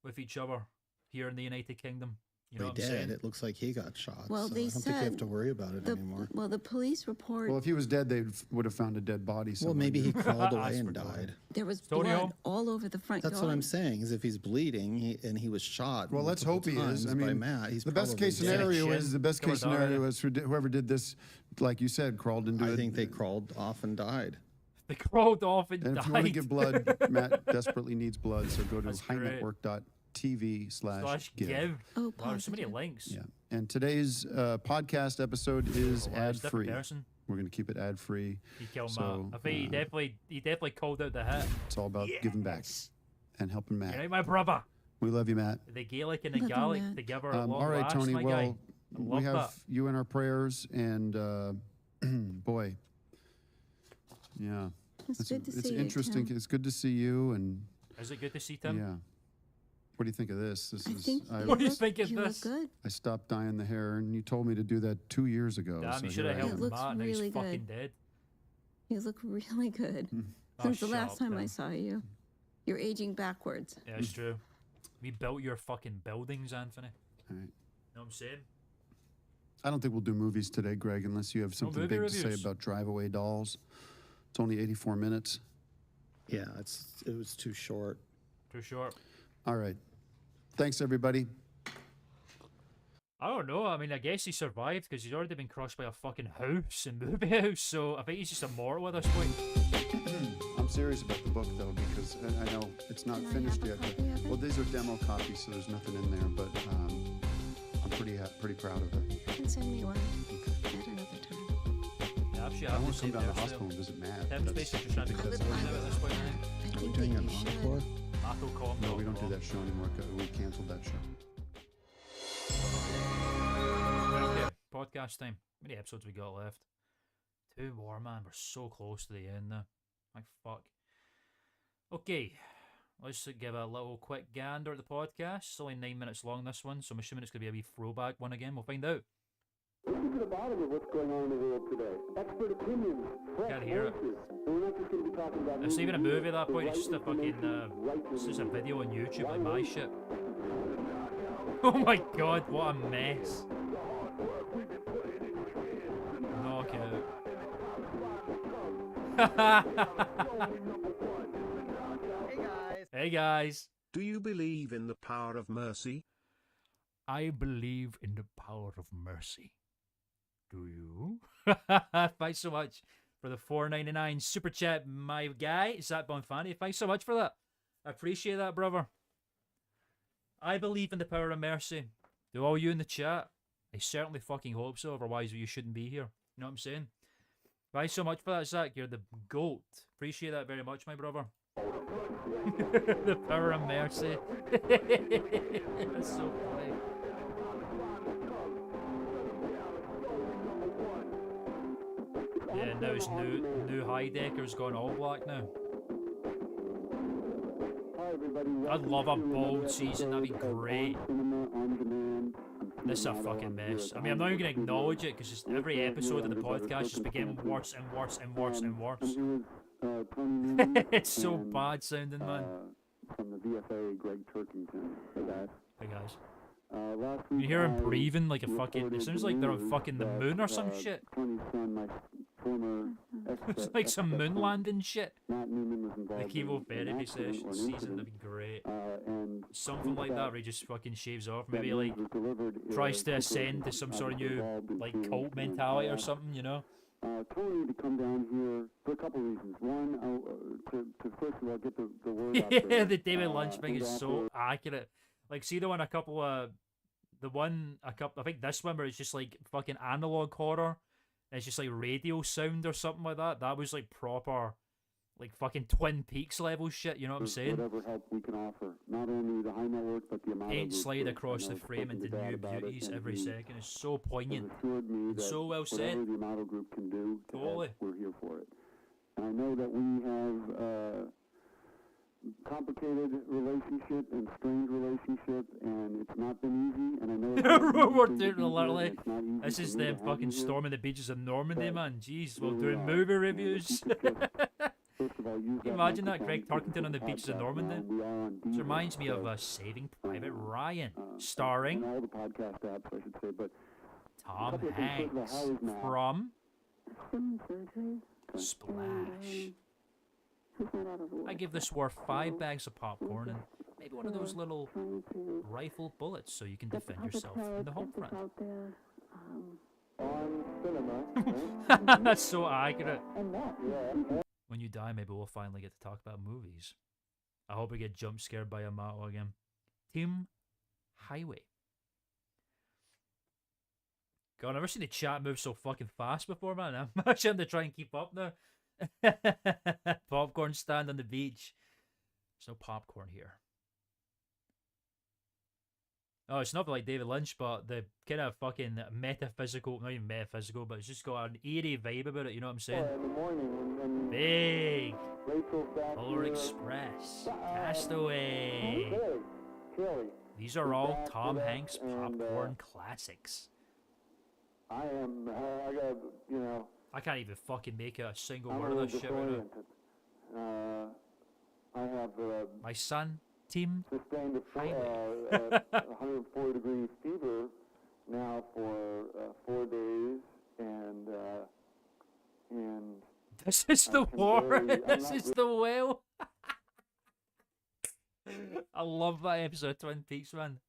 with each other here in the United Kingdom. You know He what I'm saying? did. It looks like he got shot. Well, so they I don't think you have said to worry about it anymore. Well, the police report. Well, if he was dead, they would have found a dead body somewhere. Well, maybe he crawled away Ask and for God. died. There was Tony blood home? all over the front That's yard. what I'm saying. Is if he's bleeding and he was shot. Well, let's hope he is. I by mean, Matt, he's the best probably case dead. scenario is Covered is whoever did this, like you said, crawled into it. I think they crawled off and died. They crawled off and And died. if you want to give blood, Matt desperately needs blood, so go to That's great. highnetwork.tv/give. Oh, Wow, there's so many positive. links. Yeah. And today's podcast episode is Oh, wow, it's a different ad-free. person. We're going to keep it ad-free. He killed So, Matt. I think he definitely called out the hit. It's all about giving back and helping Matt. You right, my brother. We love you, Matt. The Gaelic and the Love you, Gaelic Matt. together at long All right, last, Tony. my Well, guy. I we love have that. you in our prayers, and boy, yeah, It's good to it's see you, interesting. Tim. It's good to see you, and Is it good to see Tim? yeah. What do you think of this? This I is think What do you think of you look this? good. I stopped dyeing the hair, and you told me to do that 2 years ago. Damn, so you should here have I helped am. It looks Matt. Now really he's fucking good. dead. You look really good. Oh, Since the shut last up, time I Tim. saw you. You're aging backwards. Yeah, it's true. We built your fucking buildings, Anthony. All right. Know what I'm saying? I don't think we'll do movies today, Greg, unless you have something movie big to say reviews. about Drive Away Dolls. It's only 84 minutes. Yeah, it was too short. Too short. All right. Thanks, everybody. I don't know. I mean, I guess he survived because he's already been crushed by a fucking house and movie house. So I think he's just immortal at this point. I'm serious about the book, though, because I know it's not Can I finished have a yet. copy of it? Well, these are demo copies, so there's nothing in there, but I'm pretty proud of it. You can send me one at another time. Yeah, actually, I have want to to come save down to the the hospital and visit Matt. Tim's That's- basically just trying to I be think cool that's now good. at this point. I Are we think doing that an you should. encore? Matt'll No, we don't do that show anymore. We canceled that show. Okay, podcast time. How many episodes we got left? 2 more, man. We're so close to the end now. My fuck. Okay, let's give a little quick gander at the podcast. It's only 9 minutes long, this one, so I'm assuming it's going to be a wee throwback one again. We'll find out. We're to the bottom of what's going on in the world today. Expert opinions, fresh Can't hear it. voices. And we're not just going to be talking about It's not even a movies, movie at that point, it's just a right fucking, information, it's just a video on YouTube, like my right shit. Oh my god, what a mess. Knockout. Hey guys. Do you believe in the power of mercy? I believe in the power of mercy. Do you? Thanks so much for the $4.99 super chat, my guy, Zach Bonfani. Thanks so much for that. I appreciate that, brother. I believe in the power of mercy. Do all you in the chat? I certainly fucking hope so, otherwise you shouldn't be here. You know what I'm saying? Thanks so much for that, Zach. You're the GOAT. Appreciate that very much, my brother. The power of mercy. That's so funny. Yeah, now it's new Heidecker's gone all black now. I'd love a bold season, that'd be great. This is a fucking mess. I mean, I'm not even going to acknowledge it because every episode of the podcast just be getting worse and worse and worse and worse. It's so bad sounding, man. From the VFA, Greg Turkington. Hey, guys. Hey, guys. You hear him breathing like a fucking. It sounds like they're on fucking the moon or some shit. It's like some moon landing shit. The chemotherapy season would be great. Something like that where he just fucking shaves off. Maybe like tries to ascend to some sort of new like cult mentality or something, you know? Tony to come down here for a couple reasons. One, to first of all get the word out Yeah, there. the David Lynch thing is so accurate. Like, see the one I think this one where it's just like fucking analog horror. And it's just like radio sound or something like that. That was like proper, like fucking Twin Peaks level shit. You know what I'm saying? Whatever help we can offer, not only the high network but the amount Paint of slide across the frame into new beauties every second is so poignant. And so well said. Whatever the Amato group can do, to Totally. help, we're here for it. And I know that we have complicated relationship and strained relationship, and it's not been easy. And I know it's not We're easy doing to literally. it's not easy This for is me them to have fucking you here. storming the beaches of Normandy, man. Jeez, we're Here we doing are. movie And reviews. if you could just, first of all, use Can you that imagine that microphone Greg to put Tarkington on the the beaches of podcast Normandy? on. We are on This Deezer, reminds me of so, Saving Private Ryan, starring and all the podcast apps, I should say. But Tom couple of things. First of all, Hanks how is Matt? from surgery. Splash. He's not out of work. I give this worth 5 bags of popcorn and maybe one of those little rifle bullets so you can defend yourself in the home front. Out there. On cinema, right? That's so accurate. And that. When you die, maybe we'll finally get to talk about movies. I hope we get jump scared by Amato again. Team Highway. God, I've never seen the chat move so fucking fast before, man. I'm actually having to try and keep up now. Popcorn stand on the beach. There's no popcorn here. Oh, it's not like David Lynch, but the kind of fucking metaphysical, not even metaphysical, but it's just got an eerie vibe about it, you know what I'm saying? In the morning, when Big Rachel sat Polar here, Express, Castaway. Kelly, These are all back Tom with us, Hanks and, popcorn classics. I am, I got, you know, I can't even fucking make out a single I'm word a of little this shit right now. disoriented. I have My son, Team sustained a Highway. 104-degree fever now for 4 days, and This is the can war. barely- I'm This not is the whale. I love that episode of Twin Peaks, man.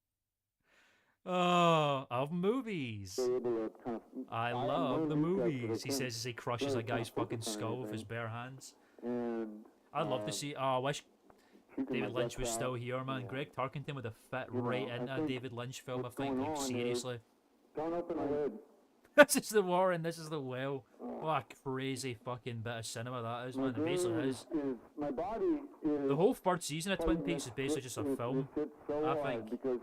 Oh, of movies. able to kind of. I am love the really interested. movies. He I says as he crushes really a guy's can't fucking focus on skull with his anything. bare hands. And I'd love to see. Oh, I wish shooting David my Lynch guts was out. still here, man. Greg Tarkington would have fit You know, right I into a think David Lynch film, I what's think. going Like, on is- seriously. Don't open the lid. This is the war and this is the whale. What a crazy fucking bit of cinema that is, man. It basically is. My body is. The whole third season of Twin Peaks is basically just a film, so I hard think. because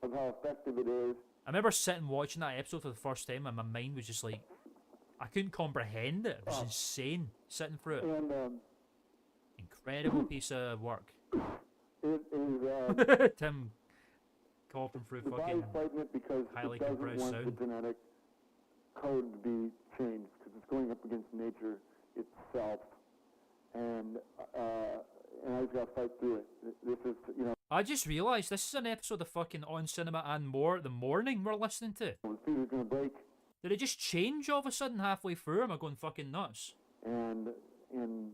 of how effective it is. I remember sitting watching that episode for the first time and my mind was just like, I couldn't comprehend it. It was insane sitting through it. And Incredible piece of work. it is. Tim coughing through The fucking body's fighting it because highly it doesn't compressed want sound. the genetic code to be changed because it's going up against nature itself, and I just got to fight through it. This is, you know. I just realised this is an episode of fucking On Cinema and More the morning we're listening to. The fever's gonna break, Did it just change all of a sudden halfway through? Am I going fucking nuts? and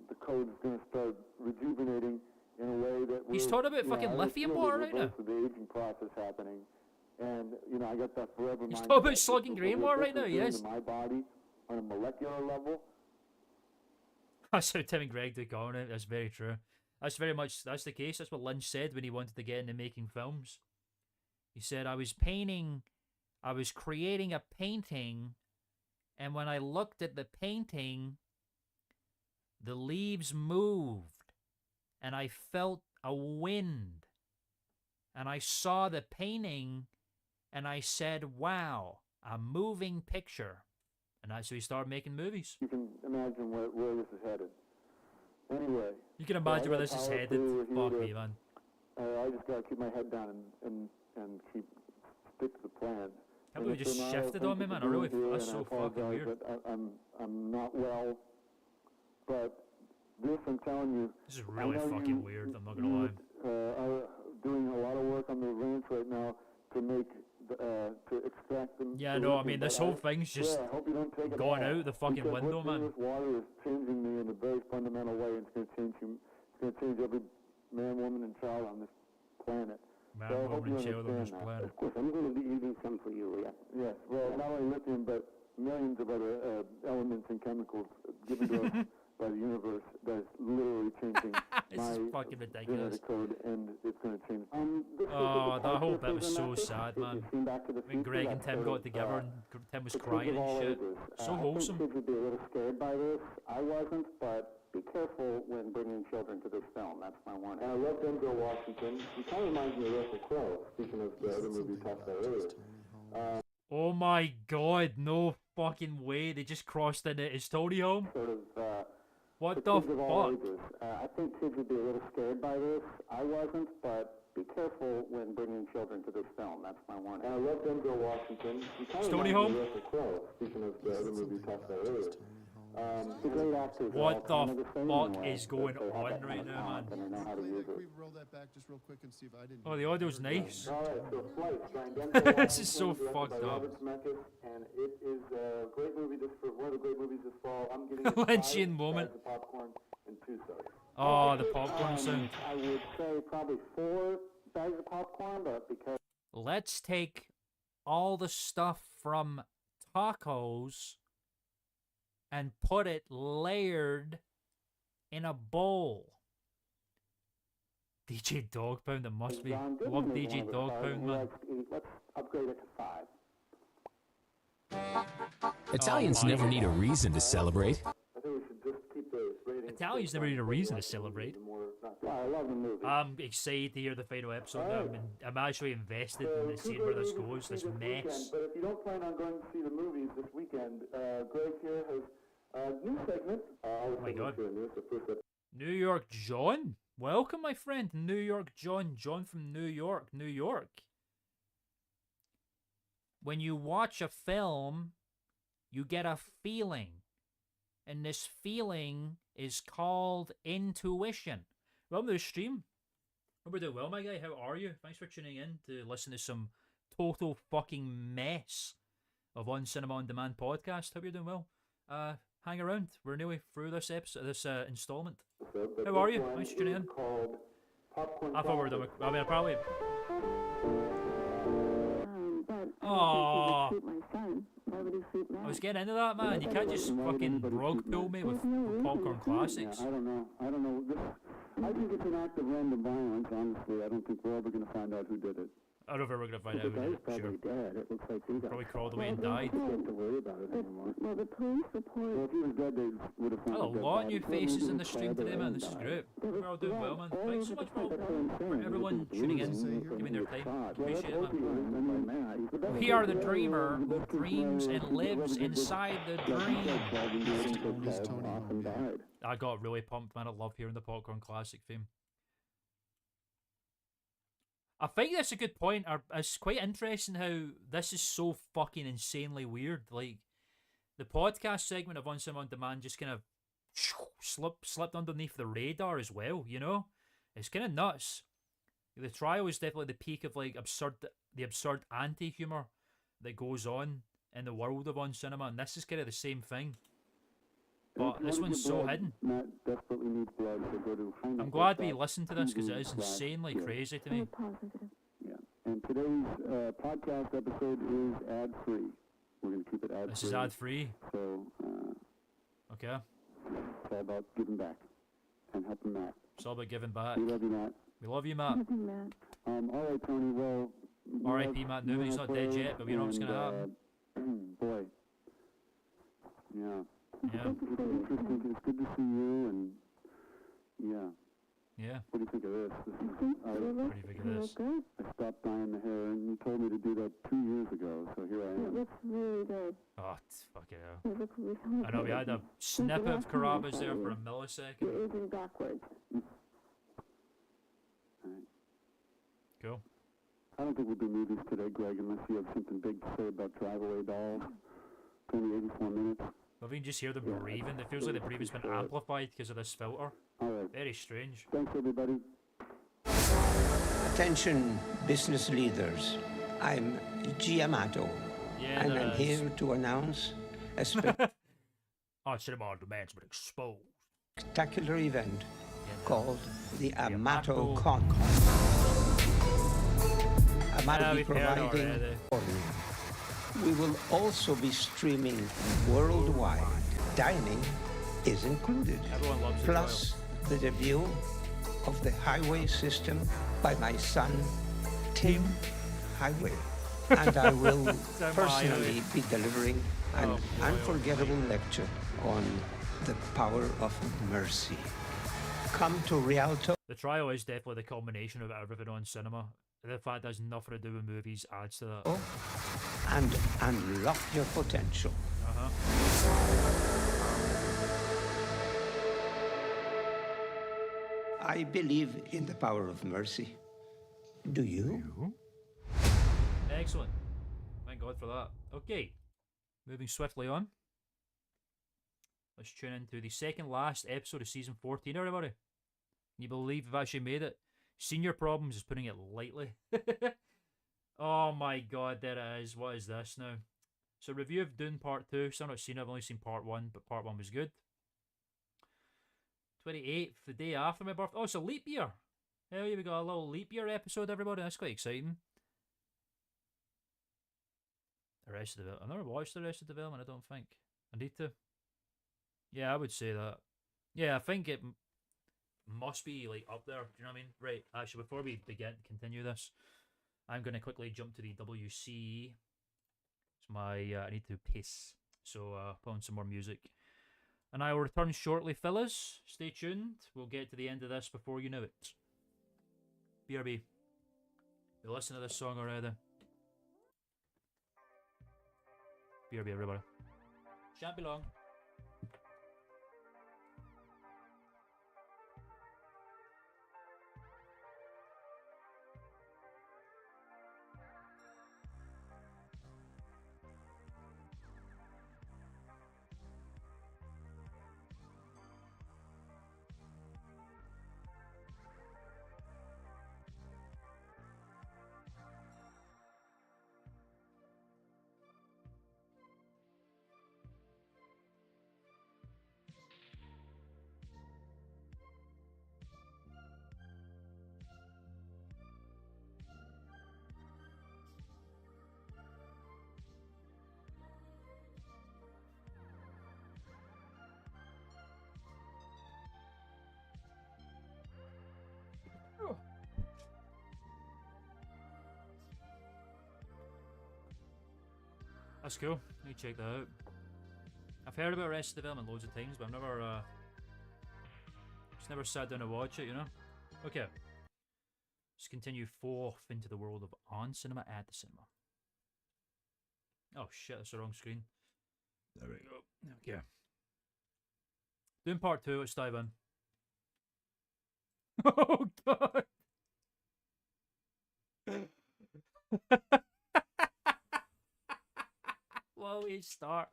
the code is gonna start rejuvenating in a way that He's we're- talking about you know, fucking I lithium feel water the right now. reverse of the aging process happening, and you know I got that forever. He's mindset. talking about slugging It's green what water this right now, is doing yes. to my body on a molecular level. That's how Tim and Greg do on it. That's very true. That's the case. That's what Lynch said when he wanted to get into making films. He said, I was creating a painting, and when I looked at the painting, the leaves moved, and I felt a wind, and I saw the painting, and I said, wow, a moving picture. And that's how he started making movies. You can imagine where this is headed. Anyway. You can imagine where this is headed. Fuck me, man. I just gotta keep my head down and stick to the plan. Can't believe you just shifted on me, man. That's so fucking weird. I'm not well, but this, I'm telling you. This is really fucking weird. I'm not gonna lie. Are doing a lot of work on the ranch right now to to make to extract them. Yeah, no, I mean, this whole thing's just I hope you don't take it gone all, out the fucking because window, what's man. in this water is changing me in a very fundamental way. It's going to change you. It's going to change every man, woman, and child on this planet. Man, so I hope woman, you and child on this understand that. planet. Of course, I'm going to be leaving some for you, yeah. Yes, well, not only lithium, but millions of other elements and chemicals given to us by the universe that is literally changing my fucking ridiculous. genetic code, and it's going to change. Oh, that whole bit was so sad, man. When Greg and Tim got together and Tim was crying and shit. So wholesome. I think kids would be a little scared by this. I wasn't, but be careful when bringing children to this film. That's my warning. And I love Denzel Washington. He kind of reminds me of Russell Crowe, speaking of the other movie we talked about earlier. Oh my god, no fucking way. They just crossed in it. Is Tony home? What the fuck? I think kids would be a little scared by this. I wasn't, but be careful when bringing children to this film. That's my warning. And I love Denzel Washington. He kind of Tony reminds me home? of Russell Crowe, speaking of the other movie we talked about earlier. The great actors What are all the kind of same fuck in a way, is going that they have on that kind right of now, talent, man? and they know how to use it. Can we roll that back just real quick and see if I didn't? Oh, the audio's nice. All right, so Flight, starring Denzel This is so Washington, directed fucked by up. Robert Zemeckis, and it is a great movie. One of the great movies this fall. I'm giving it Lynchian 5 moment. bags of popcorn and 2 sodas. Oh, the popcorn sound. I would say probably 4 bags of popcorn, but because Let's take all the stuff from tacos and put it layered in a bowl. DJ Dog Pound, it must be. John Love Goodman is DJ one of the Dog stars, Pound, and he man. likes to eat. Let's upgrade it to 5. Italians Oh my never need a God. reason to celebrate. I think we should just keep the ratings. Italians never need a reason to celebrate. Yeah, I love the movie. I'm excited to hear the final episode now. I'm actually invested in seeing where this goes, this mess. But if you don't plan on going to see the movies this weekend, Greg here has a new segment. Oh my God. New York John? Welcome, my friend. New York John. John from New York. New York. When you watch a film, you get a feeling. And this feeling is called intuition. Welcome to the stream. Hope you're doing well, my guy. How are you? Thanks for tuning in to listen to some total fucking mess of On Cinema On Demand podcast. Hope you're doing well. Hang around. We're nearly through this episode, this installment. How are you? Thanks for tuning in. I thought we were done with, I mean, probably. Oh, I was getting into that, man. You can't just fucking rug pull me with popcorn classics. I don't know. I think it's an act of random violence, honestly. I don't think we're ever going to find out who did it. I don't know if we're gonna find out. The guy's Sure. probably dead. It looks like he got Probably crawled away and died. don't have to worry about it anymore. Well, the police report. Well, if he was dead, they would have found Hello, a dead a lot of body. new faces in the stream today, man. This is great. We're all doing well, man. Thanks so much for everyone tuning in, giving their time. Appreciate it, man. We are the dreamer who dreams and lives inside the dream. I got really pumped, man. I love hearing the popcorn classic theme. I think that's a good point. It's quite interesting how this is so fucking insanely weird. Like, the podcast segment of On Cinema On Demand just kind of slipped underneath the radar as well, you know? It's kind of nuts. The trial is definitely the peak of, like, the absurd anti-humor that goes on in the world of On Cinema, and this is kind of the same thing. But this one's so hidden. Matt desperately needs blood to go to I'm glad we listened to this because it is insanely crazy to me. Yeah. And today's podcast episode is ad-free. We're going to keep it ad-free. This is ad-free. So, Okay. it's all about giving back and helping Matt. It's all about giving back. We love you, Matt. We love you, Matt. All right, Tony. Well, R.I.P. Matt Newman. He's not dead yet, but we know what's going to happen. Boy. Yeah. Yeah. It's interesting. It's good to see you, and yeah. Yeah. What do you think of this? What do you think of this? I stopped dyeing the hair, and you told me to do that 2 years ago, so here I am. It looks really good. Oh, fucking hell. I know, we had a snippet of Carrabba's there for a millisecond. You're aging backwards. Cool. I don't think we'll do movies today, Greg, unless you have something big to say about Drive-Away Dolls. It's only 84 minutes. Well, we can just hear them breathing. It feels like the breathing's been amplified because of this filter. Very strange. Thanks, everybody. Attention, business leaders. I'm Giamato, Yeah, and there I'm is. here to announce a Oh, cinema on demand's been exposed. spectacular event called the Amato Amato Con. Amato will be we've heard providing. already. We will also be streaming worldwide. Dining is included. Everyone loves the Plus the debut of the highway system by my son, Tim Highway. And I will Tim personally Highway. be delivering an Oh, boy, unforgettable lecture on the power of mercy. Come to Rialto. The trial is definitely the culmination of everything on cinema. The fact that has nothing to do with movies adds to that. And unlock your potential. I believe in the power of mercy. Do you? Excellent. Thank God for that. Okay, moving swiftly on. Let's tune into the second last episode of season 14, everybody. Can you believe we've actually made it? Senior Problems is putting it lightly. Oh my God, there it is. What is this now? So, review of Dune Part 2. Still not seen it. I've only seen Part 1, but Part 1 was good. 28th, the day after my birthday. Oh, it's a leap year. Hell yeah, we got a little leap year episode, everybody. That's quite exciting. Arrested Development. I've never watched Arrested Development, I don't think. I need to. Yeah, I would say that. Yeah, I think it must be like up there. Do you know what I mean? Right, actually, before we continue this, I'm going to quickly jump to the WC. It's my, I need to piss. So, put on some more music. And I will return shortly, fellas. Stay tuned. We'll get to the end of this before you know it. BRB. You listen to this song already. BRB, everybody. Shan't be long. That's cool. Need to check that out. I've heard about Arrested Development loads of times, but I've never, just never sat down to watch it, you know? Okay. Let's continue forth into the world of on cinema at the cinema. Oh shit, that's the wrong screen. There we go. Okay. Doing part 2, let's dive in. Oh god! Well, we start.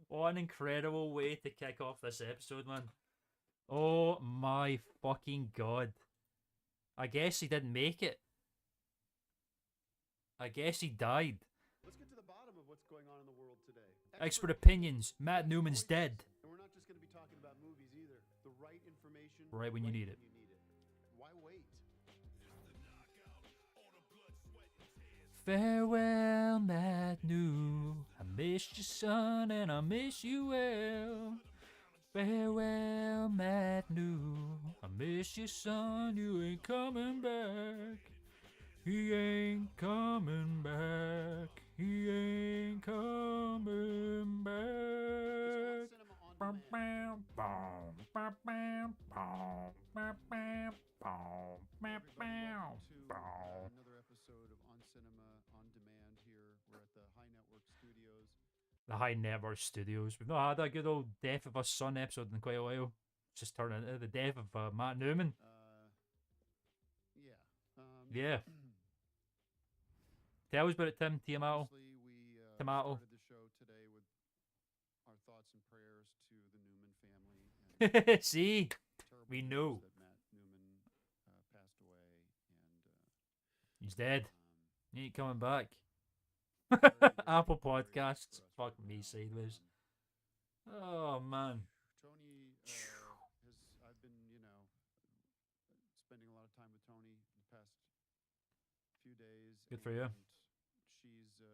What an incredible way to kick off this episode, man. Oh my fucking god. I guess he didn't make it. I guess he died. Let's get to the bottom of what's going on in the world today. Expert opinions. Matt Newman's dead. And we're not just going to be talking about movies either. The right information. Right when you need it. Why wait? Farewell, Matt New. I missed you, son, and I miss you well. Farewell, Matt New. I miss you, son. You ain't coming back. He ain't coming back. He ain't coming back. Another episode of On Cinema On Demand here. We're at the High Network Studios. The High Network Studios. We've not had a good old Death of a Son episode in quite a while. Just turned into the death of Matt Newman. Yeah. Tell us about it, Tim. Tiamato. Tomato. Started the show today with our thoughts and prayers to the Newman family. See, we know. That Matt Newman passed away, and he's dead. He ain't coming back. Apple Podcasts. Fuck me sideways. Oh man. Tony I've been, spending a lot of time with Tony the past few days. Good for you. She's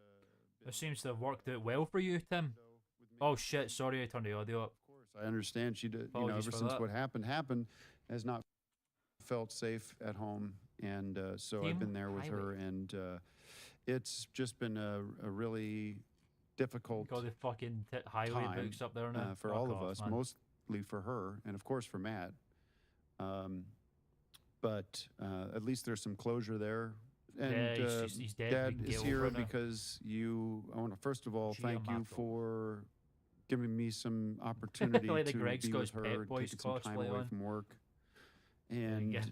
This seems to have worked out well for you, Tim. Oh shit! Sorry, I turned the audio up. Of course, I understand she did. Apologies Ever for since that. what happened, has not felt safe at home, and so I've been there with her, and it's just been a really difficult Got the fucking highway time books up there now. for Fuck all of off, us, man. mostly for her, and of course for Matt. But at least there's some closure there. And Yeah, he's dead. Dad We can is get here over it now. because I want to first of all Gia thank you Mato. for giving me some opportunity Like the to Greg be Scott's with Pet her, Boys taking some time cosplay away on. from work. And get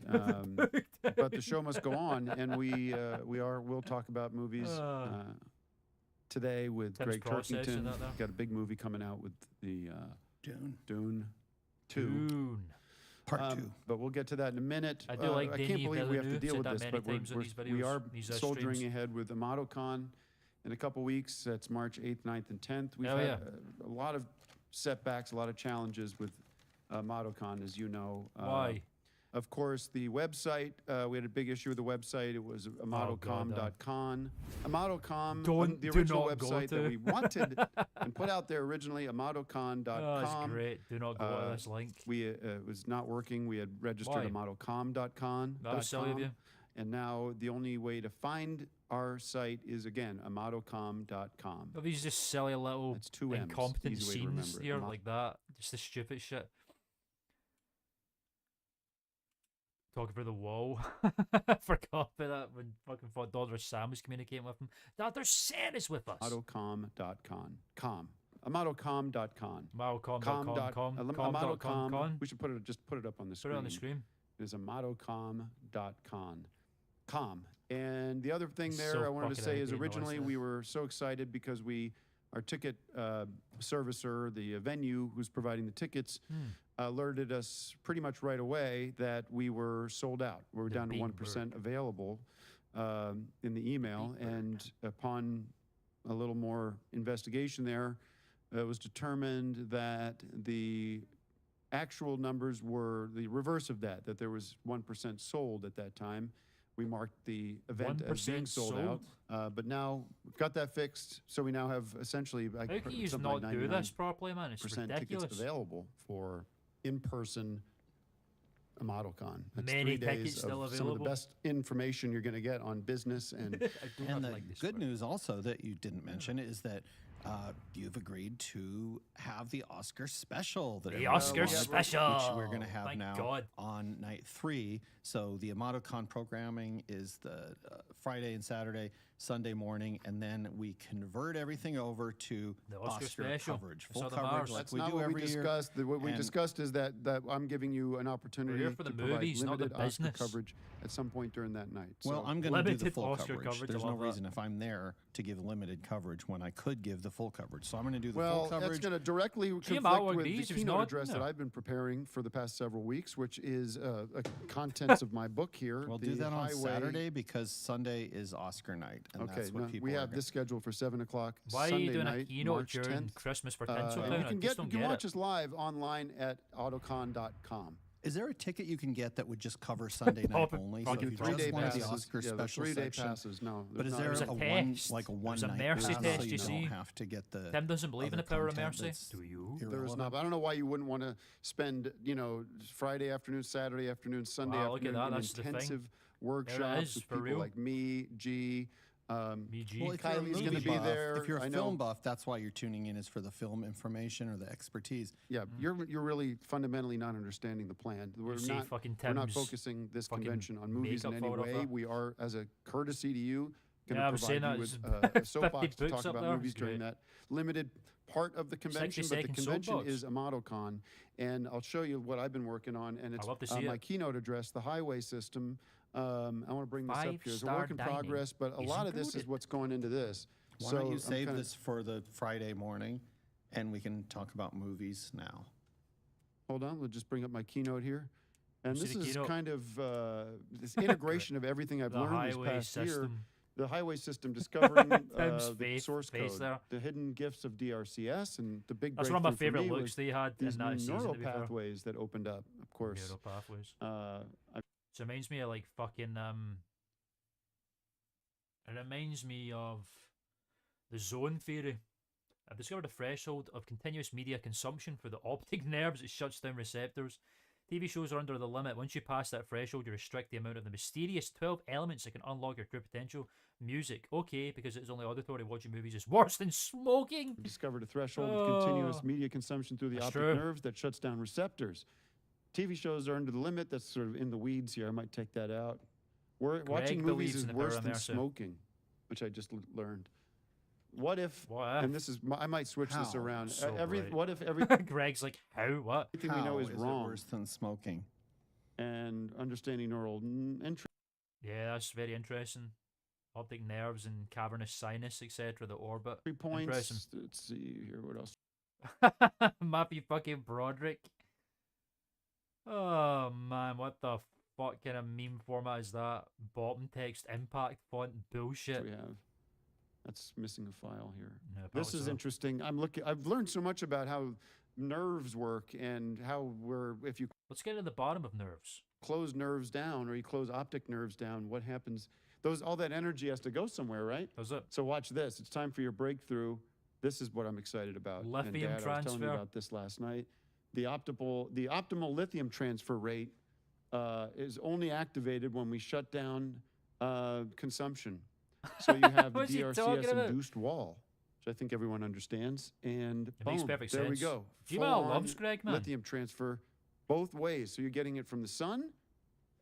but the show must go on, and we'll talk about movies today with Tim's Greg processing Turkington. that there. Got a big movie coming out with the Dune 2. Dune. Part 2. But we'll get to that in a minute. I do like I can't Denis believe we have to Villeneuve, deal said with that this, many but times in these we videos, are these, soldiering streams. ahead with AmatoCon in a couple weeks. That's March 8th, 9th, and 10th. We've Hell had yeah. a lot of setbacks, a lot of challenges with AmatoCon, as you know. Why? Of course, the website, we had a big issue with the website. It was amatocom.com. AmatoCom, the do original not go website that to. we wanted and put out there originally, amatocon.com. Oh, that's great. Do not go to this link. It was not working. We had registered Why? amatocom.com. That was silly of you. And now the only way to find our site is, again, amatocom.com. Are these just silly little That's two M's. incompetent Easy way to scenes remember it. here like that? Just the stupid shit. Talking for the wall. Forgot about that when fucking thought Dodger Sam was communicating with him. Dr. Sam is with us. Amatocom.com. Amatocom.com. Amatocom.com. Amatocom. We should put it up on the screen. Put it on the screen. It is amatocom.com. And the other thing there So I wanted to fucking say is outdated originally noise, we were so excited because our ticket servicer, the venue who's providing the tickets, alerted us pretty much right away that we were sold out. We were down to 1% available in the email. And upon a little more investigation there, it was determined that the actual numbers were the reverse of that there was 1% sold at that time. We marked the event as being 1% sold out, but now we've got that fixed. So we now have essentially How can you not do this properly, man? It's ridiculous. tickets available for in-person AmatoCon. That's Many 3 days tickets of still some of the available. best information you're going to get on business and And the good news also that you didn't mention is that you've agreed to have the Oscar special. The Oscar special! Which we're going to have Thank now God. on night 3. So the AmatoCon programming is the Friday and Saturday, Sunday morning, and then we convert everything over to The Oscar Oscar special. coverage, I full saw the coverage Mars. like That's we not do what we every year. discussed. What we And- discussed is that I'm giving you an opportunity here for the to provide movies, not the limited Oscar business. coverage at some point during that night. Well, So- I'm going to do the Limited full Oscar coverage. coverage, I There's no love that. reason if I'm there to give limited coverage when I could give the full coverage. So I'm going to do the Well, full coverage. that's going to directly conflict Mato with agrees, the if he's keynote not, address that no. I've been preparing for the past several weeks, which is contents of my book here. We'll the do that on Highway- Saturday because Sunday is Oscar night, and Okay, that's what no, people we are have gonna- this scheduled for 7 o'clock Why are Sunday you doing night, a keynote March during 10th. Christmas for And Tinseltown? you I can just don't get watch it. us live online at autocon.com. Is there a ticket you can get that would just cover Sunday night Pop it. only? Fuck So you, if you 3-day just wanted the passes. Oscar Yeah, the special 3-day section, passes. No, but is there's there not. a There's a one test. like a one There's a night mercy pass test, so you you see? don't have to get the Tim doesn't believe in other the power of content mercy. that's Do you? There is irrelevant? not. I don't know why you wouldn't want to spend, Friday afternoon, Saturday afternoon, Sunday Wow, look at afternoon that, in that's the thing. intensive workshops is, with for people real. like me, G. Me, G. Well, if you're a Kylie's movie going to be buff- there. If you're a I film know. buff, that's why you're tuning in, is for the film information or the expertise. Yeah, you're really fundamentally not understanding the plan. We're see not fucking we're not Tim's focusing this fucking convention on movies in makeup any photo way. for- We are, as a courtesy to you, going Yeah, I to was saying provide you that. with It's a soapbox 50 to books talk up about there. movies during Great. that limited part of the convention. But the 60-second convention soapbox. is AmatoCon, and I'll show you what I've been working on. And it's love to see my it. keynote address, the highway system. I want to bring this up here. It's a Five-star work in dining progress, but a is lot of this is included. what's going into this. Why so don't you I'm save kinda- this for the Friday morning, and we can talk about movies now. Hold on, we'll just bring up my keynote here. And See this the is keynote? kind of this integration of everything I've The learned this highway past year. system. The highway system discovering Tim's the source code, there. the hidden gifts of DRCS, and the big That's breakthrough one of my for favorite me looks was they had these in that new season. neural To be fair. pathways that opened up, of course. Neural pathways. I So it reminds me of like fucking It reminds me of the zone theory. I've discovered a threshold of continuous media consumption for the optic nerves. It shuts down receptors. TV shows are under the limit. Once you pass that threshold, you restrict the amount of the mysterious 12 elements that can unlock your true potential. Music, okay, because it's only auditory. Watching movies is worse than smoking. discovered a threshold of continuous media consumption through the That's optic true. nerves that shuts down receptors. TV shows are under the limit. That's sort of in the weeds here. I might take that out. Watching movies believes is in the power worse of than mercy. smoking, which I just learned. What if? And this is I might switch this How? around. So right. What if every Greg's like, how? What? everything we know How is it wrong? worse than smoking? And understanding neural entry. Yeah, that's very interesting. Optic nerves and cavernous sinus, etc. The orbit. 3 points. Interesting. Let's see here. What else? Matthew fucking Broderick. Oh man, what the fuck kind of meme format is that? Bottom text impact font bullshit. We have. That's missing a file here. Yeah, This probably is so. interesting. I've learned so much about how nerves work and how if you Let's get to the bottom of nerves. close nerves down or you close optic nerves down, what happens? All that energy has to go somewhere, right? Does it? So watch this. It's time for your breakthrough. This is what I'm excited about. And Lithium Dad, I was telling you transfer. about this last night. The optimal lithium transfer rate is only activated when we shut down consumption. So you have the What's he talking DRCS about? induced wall, which I think everyone understands. And It makes boom, perfect there we sense. go. Gmail Full-on loves Greg, man. lithium transfer both ways. So you're getting it from the sun,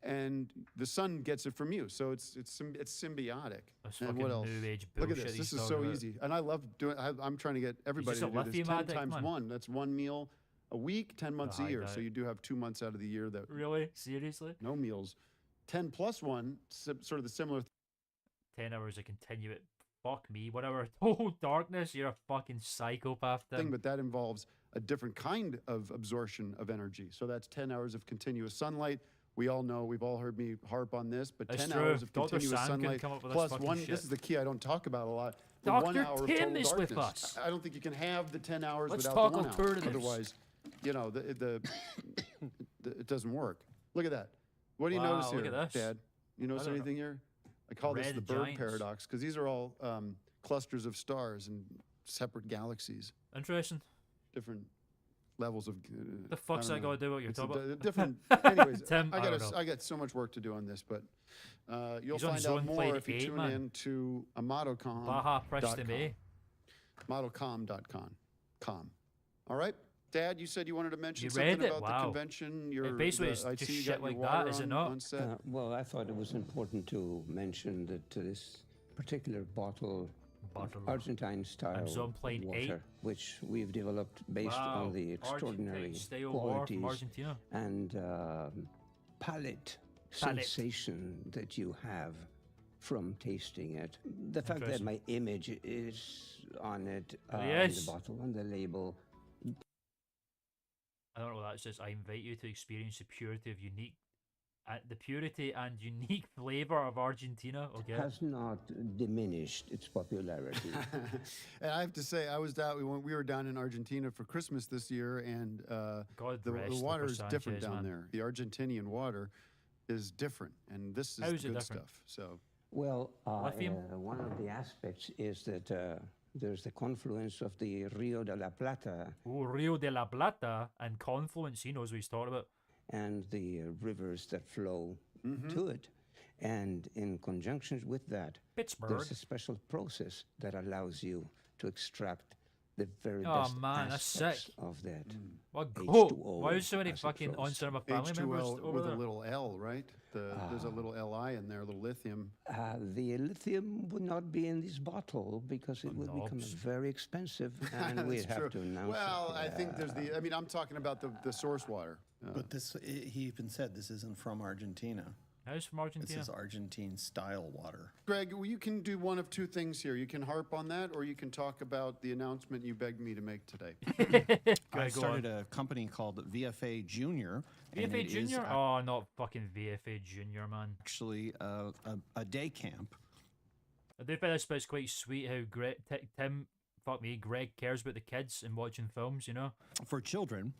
and the sun gets it from you. So it's symbiotic. That's and fucking what else? new age Look at bullshit this. he's This is talking so about. easy, and I love doing. I'm trying to get everybody just to a do this. lithium 10 addict, times man. 1. That's 1 meal a week, 10 months a high year. So diet. you do have 2 months out of the year that Really? Seriously? no meals. 10 plus 1, sort of the similar 10 hours of continuous. Fuck me. Whatever. Total darkness. You're a fucking psychopath. thing, Tim. but that involves a different kind of absorption of energy. So that's 10 hours of continuous sunlight. We all know, we've all heard me harp on this, but That's 10 true. hours of Dr. continuous San couldn't sunlight come up with this plus fucking 1, shit. this is the key I don't talk about a lot. The Dr. 1 hour of Tim total is with darkness. us. I don't think you can have the 10 hours Let's without talk the 1 hour. alternatives. Otherwise, it doesn't work. Look at that. What do you Wow, notice here, look at this. Dad? You notice don't know. anything here? I call this Red the bird giants. paradox because these are all clusters of stars and separate galaxies. Interesting. Different levels of. The fuck's I that don't got to do with what you're It's a talking d- about? different. Anyways, Tim, I don't know. I got so much work to do on this, but you'll He's on find Zone out more Plate if you 8, tune man. in to Amatocom. Baja Prestame. Modelcom.com. All right, Dad, you said you wanted to mention You something read it? about Wow. the convention. Basically, it's I just see you shit got like your that, water is it on- not? on set. Well, I thought it was important to mention that this particular bottle of Argentine-style And Zone Plate 8. water, which we've developed based Wow. on the extraordinary Argentine-style water from qualities Argentina. and palate sensation that you have from tasting it. The fact that Interesting. my image is on it, Yes. the bottle, on the label, I don't know what that says. I invite you to experience the purity and unique flavor of Argentina. Okay. has not diminished its popularity. And I have to say, I was down. We were down in Argentina for Christmas this year, and God the rest water Luca is different Sanchez, down man. there. The Argentinian water is different, and this is How the is it good different? stuff. So Well, Lithium? one of the aspects is that there's the confluence of the Rio de la Plata Oh, Rio de la Plata and Confluence. He knows what he's talking about. and the rivers that flow Mm-hmm. to it. And in conjunction with that, Pittsburgh. there's a special process that allows you to extract the very Oh, best man, that's aspects sick. of that. What H2O, go? Why is so many as it fucking flows. on cinema family members H2L over with there? a little L, right? There's a little Li in there, a little lithium. The lithium would not be in this bottle because it would become knobs. very expensive, and we'd That's have true. to announce Well, it. I think there's the. I mean, I'm talking about the source water. But he even said this isn't from Argentina. How's from This Argentina? is Argentine-style water. Greg, well, you can do one of two things here. You can harp on that, or you can talk about the announcement you begged me to make today. I Go started a company called VFA Junior. and VFA it is Junior? Oh, not fucking VFA Junior, man. actually a day camp I do think this bit's quite sweet how Greg cares about the kids and watching films, you know? For children,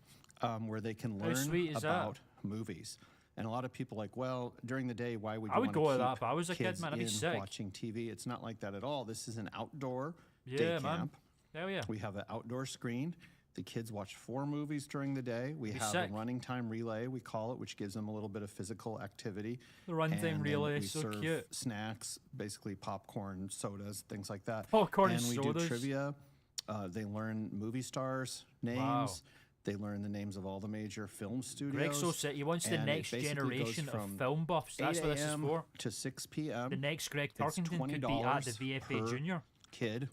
where they can How learn sweet is that? about movies. And a lot of people like, well, during the day, why would you I would want go to with that keep if I was a kid, kids man. I'd be in sick. watching TV? It's not like that at all. This is an outdoor Yeah, day man. camp. Hell yeah. We have an outdoor screen. The kids watch 4 movies during the day. We Be have sick. a running time relay, we call it, which gives them a little bit of physical activity. The run time And then relay we is so serve cute. snacks, basically popcorn, sodas, things like that. Popcorn and and we sodas. do trivia. They learn movie stars' names. Wow. They learn the names of all the major film studios. Greg's so sick. He wants the and it next basically goes generation of from film buffs. That's 8 what this is a.m. for. to 6 p.m. The next Greg It's Tarkington could be at the $20 VFA per Junior. kid,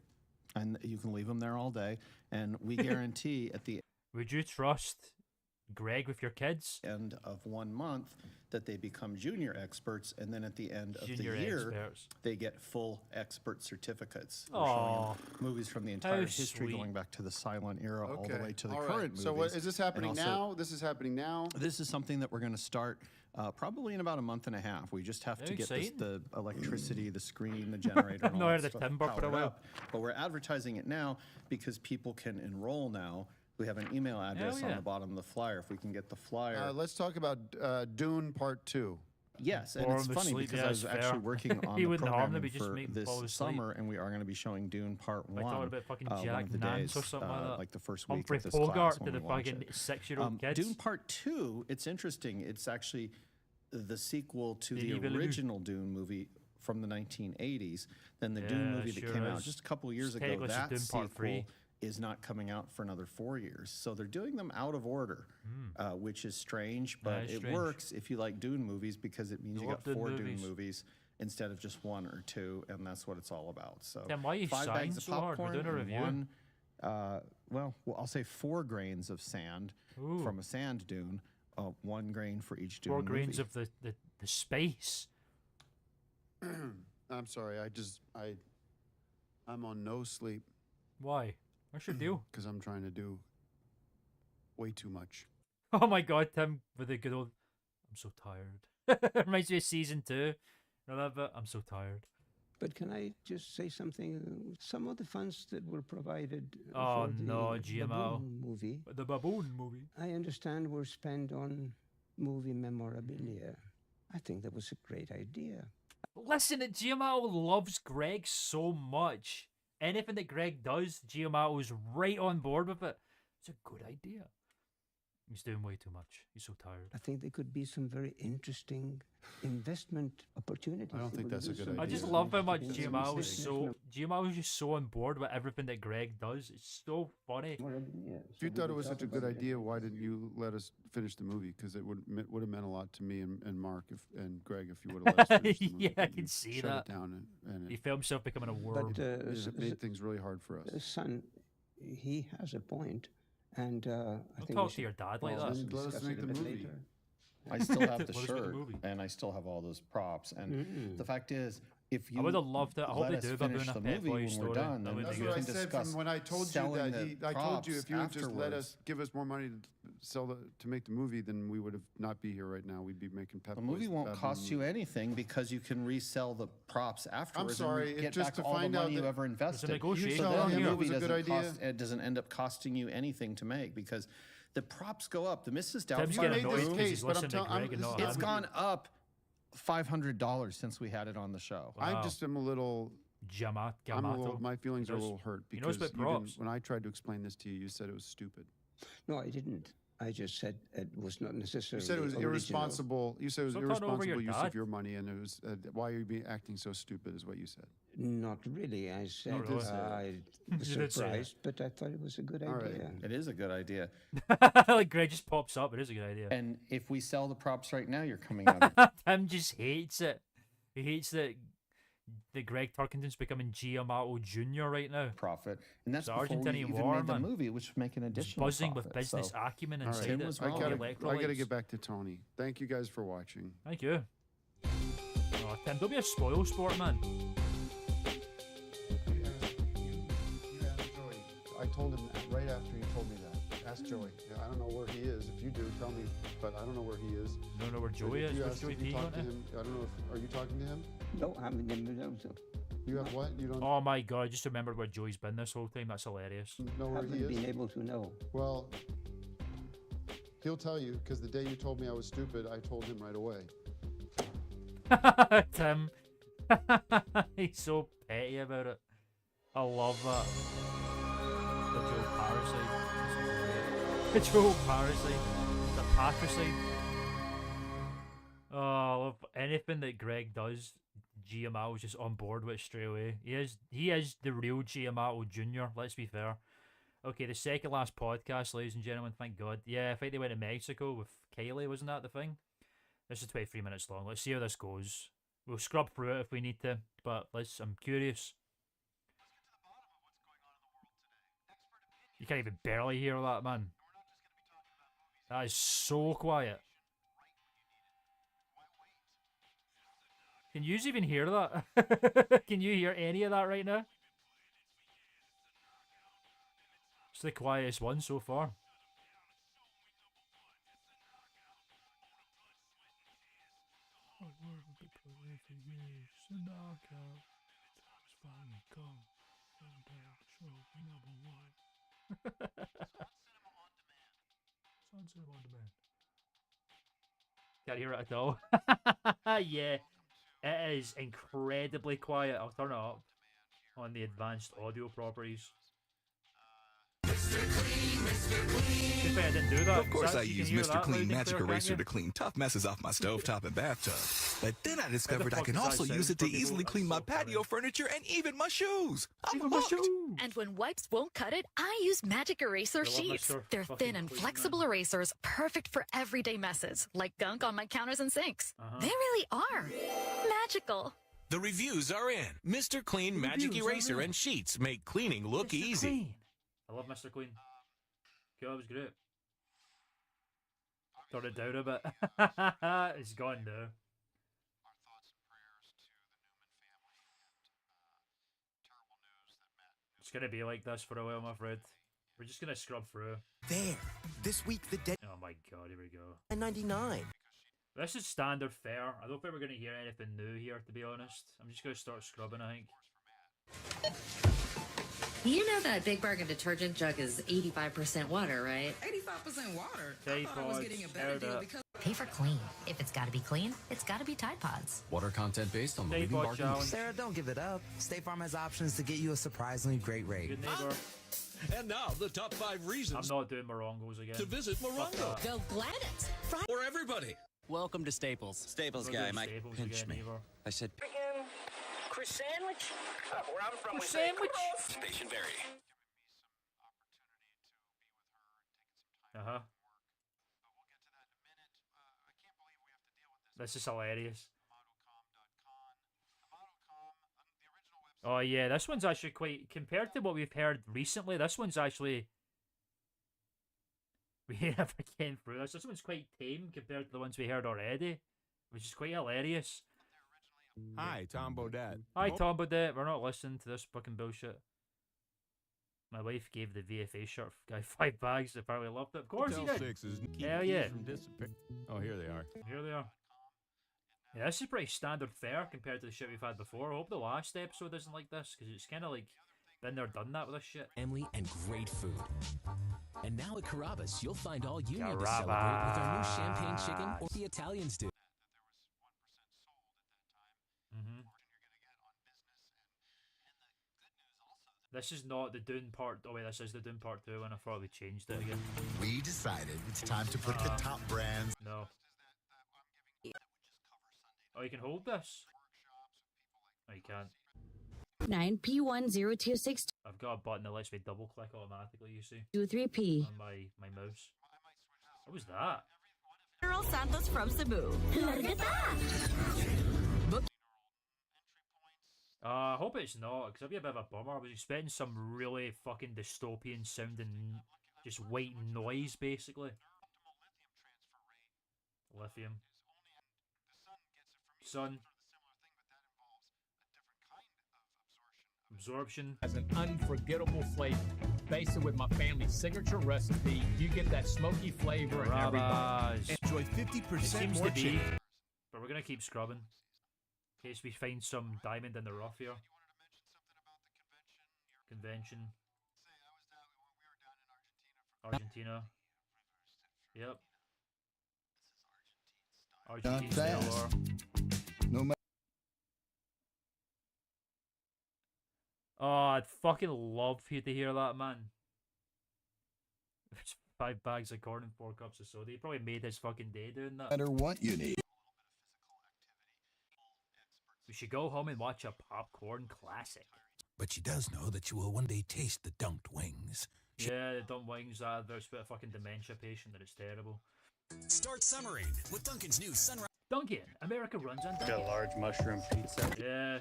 and you can leave them there all day. And we guarantee at the Would you trust Greg with your kids? end of 1 month that they become junior experts, and then at the end of Junior the year, experts. they get full expert certificates. We're Aw. showing them movies from the entire How history, sweet. going back to the silent era all the way to the all current right. movies. So what, is this happening And also- now? This is happening now? This is something that we're going to start probably in about a month and a half. We just have to Very get this, exciting. the electricity, the screen, the generator, and all Not that heard of stuff timber for a powered while. up. But we're advertising it now because people can enroll now. We have an email address on yeah. the bottom of the flyer. If we can get the flyer. Let's talk about Dune Part 2. Yes, and Bore it's him to funny sleep, because yeah, I was it's actually fair. working on He the wouldn't harm them, programming he'd just for make them this fall asleep. summer, and we are going to be showing Dune Part Like 1. talking about fucking one Jack of the Nance days, or something like that. like the first week Humphrey of this Bogart class to when the we launch fucking it. 6-year-old kids. Dune Part 2, it's interesting. It's actually the sequel to Denis the Villeneuve. original Dune movie from the 1980s. Then the Yeah, Dune movie that sure came out is. just a couple years It's ago, technically that Dune Part sequel 3. is not coming out for another 4 years. So they're doing them out of order, which is strange, but is it strange. works if you like Dune movies because it means I you love got Dune 4 movies. Dune movies instead of just 1 or 2, and that's what it's all about. So Tim, why are you 5 sighing bags of so hard? We're popcorn doing a and review. 1, well, I'll say 4 grains of sand Ooh. from a sand dune, 1 grain for each Dune 4 movie. grains of the space. I'm sorry. I'm on no sleep Why? What's your deal? because I'm trying to do way too much. Oh my god, Tim, with the good old. I'm so tired. Reminds me of season 2. I love it. I'm so tired. But can I just say something? Some of the funds that were provided Oh for the no, GMO. Baboon movie, The baboon movie. I understand were spent on movie memorabilia. I think that was a great idea. Listen, GMO loves Greg so much. Anything that Greg does, GMO is right on board with it. It's a good idea. He's doing way too much. He's so tired. I think there could be some very interesting investment opportunities. I don't that think would that's a do good some I idea. just love how much investment GMO is so. investment GMO is just so on board with everything that Greg does. It's so funny. memorabilia. If you So thought we it was could such a talk good about it. idea, why didn't you let us finish the movie? Because it would have meant a lot to me and Mark and Greg if you would have let us finish the movie. Yeah, I You can see shut that. it down and He it, filmed himself becoming a worm. But it made things really hard for us. son, he has a point, and I Don't think we talk to should your dad like also that. Let us discuss make it a the bit movie. later. I still have the Let us make the shirt, movie. and I still have all those props. And the fact is, if you I would have loved it. I hope let they us do finish Baboon the a Pet movie Boy when story. we're done, That then would That's be we what I good. can said discuss from when I told you selling that the I told you props if you would just let afterwards. us give us more money to make the movie, then we would have not be here right now. We'd be making Pep The Boys, movie won't Baboon cost you movie. anything because you can resell the props afterwards. sorry, and it get just back to all the find out money you that- ever invested. negotiation So down then here. the It movie was a good doesn't idea. cost. It doesn't end up costing you anything to make because the props go up. The Mrs. Tim's Doubtfire getting made annoyed this because case, he's but I'm listening to tell- I'm- Greg and this not is- It's Adam. gone up $500 since we had it on the show. I Wow. just am a little. Gamato. My feelings are a He knows- little hurt he knows because about you didn't- props. when I tried to explain this to you, you said it was stupid. No, I didn't. I just said it was not You necessarily. said it was original. irresponsible. You said it was Stop talking over your irresponsible use dad. of your money, and it was why are you acting so stupid? Is what you said. Not really. I said really. I You was did say that. surprised, but I thought it was a good All right. idea. It is a good idea. Like Greg just pops up. It is a good idea. And if we sell the props right now, you're coming out. Tim just hates it. He hates that Greg Turkington's becoming Giamatti Jr. right now. Profit, and that's The before we Argentinian even war, made the man. movie, which would make an He's additional buzzing with profit. business So, acumen All right. inside Tim it. was I wrong. gotta, The I gotta electrolytes. get back to Tony. Thank you guys for watching. Thank you. Oh, Tim, don't be a spoil sport, man. I told him right after you told me that. Ask Joey. I don't know where he is. If you do, tell me. But I don't know where he is. You don't know where But Joey if is? you Where's ask Joey if you P talk going to to? him, I don't know if are you talking to him? No, I'm in the middle of You have what? You don't Oh my god, I just remembered where Joey's been this whole time. That's hilarious. know where he is? Being able to know. Well, he'll tell you, because the day you told me I was stupid, I told him right away. Tim. He's so petty about it. I love that. The Joe parasite. The Joe parasite. The patricide. Oh, I love anything that Greg does. Giamato's just on board with straight away. He is the real Giamato Jr., let's be fair. Okay, the second last podcast, ladies and gentlemen, thank God. Yeah, I think they went to Mexico with Kaylee, wasn't that the thing? This is 23 minutes long. Let's see how this goes. We'll scrub through it if we need to, but I'm curious. You can't even barely hear that, man. That is so quiet. Can you even hear that? Can you hear any of that right now? It's the quietest one so far. Can't hear it at all. Yeah, it is incredibly quiet. I'll turn it up on the advanced audio properties. Good thing I didn't do that. Of course, I use Mr. Clean Magic Eraser to clean tough messes off my stovetop and bathtub. But then I discovered I can also use it to easily clean my patio furniture and even my shoes. I'm hooked. And when wipes won't cut it, I use Magic Eraser sheets. They're thin and flexible erasers, perfect for everyday messes, like gunk on my counters and sinks. They really are magical. The reviews are in. Mr. Clean Magic Eraser and Sheets make cleaning look easy. I love Mr. Clean. Cool, it was great. Turn it down a bit. It's gone now. It's gonna be like this for a while, I'm afraid. We're just gonna scrub through. There. This week, the dead. Oh my god, here we go. $9.99. This is standard fare. I don't think we're gonna hear anything new here, to be honest. I'm just gonna start scrubbing, I think. You know that Big Bargain detergent jug is 85% water, right? 85% water? Tide I thought I was Pods, getting a better deal because... Pay for clean. If it's gotta be clean, it's gotta be Tide Pods. Water content based on the Tide leading Pod bargain. challenge. Sarah, don't give it up. State Farm has options to get you a surprisingly great rate. Good neighbor. And now, the top 5 reasons I'm not doing Morongos again. to visit Morongo. Go Gladys. For everybody. Welcome to Staples. Staples I'm guy, not Mike. doing Staples Pinch again me. either. I said, Chris sandwich? Where I'm from, we Sandwich? say Station Berry. Uh-huh. This is hilarious. Oh yeah, this one's actually quite, compared to what we've heard recently, this one's actually, we never came through this. This one's quite tame compared to the ones we heard already, which is quite hilarious. Hi, Tom Bodette. Hi Tom Bodette, we're not listening to this fucking bullshit. My wife gave the VFA shirt guy 5 bags. Apparently loved it. Of course he Hotel did. 6 is keep Hell these yeah. from Oh, here they are. Here they are. Yeah, this is pretty standard fare compared to the shit we've had before. I hope the last episode isn't like this, because it's kind of like been there, done that with this shit. Family and great food. And now at Carrabba's, you'll find all you need to celebrate with our new champagne chicken or the Italians do. This is not the Dune part. Oh wait, this is the Dune part 2, and I thought we changed it again. We decided it's time to put the top brands. No. Oh, you can hold this? No, you can't. 9P1026 I've got a button that lets me double click automatically, you see. 23P. On my mouse. What was that? General Santos from Cebu. I hope it's not, because it'd be a bit of a bummer. I was expecting some really fucking dystopian sounding, just white noise, basically. Lithium. Sun. Absorption. Has an unforgettable flavor. Based with my family's signature recipe, you get that smoky flavor in every bite. Enjoy It 50% seems more to be, chicken. but we're gonna keep scrubbing in case we find some diamond in the rough here. convention. Argentina. Yep. Argentina Star. No matter. Oh, I'd fucking love for you to hear that, man. There's 5 bags of corn and 4 cups of soda. He probably made his fucking day doing that. Matter what you need. We should go home and watch a popcorn classic. But she does know that she will one day taste the dunked wings. Yeah, the dumb wings. There's a fucking dementia patient that is terrible. Start summering with Duncan's new Sunrise. Duncan, America runs on Duncan. Got a large mushroom pizza. Yeah.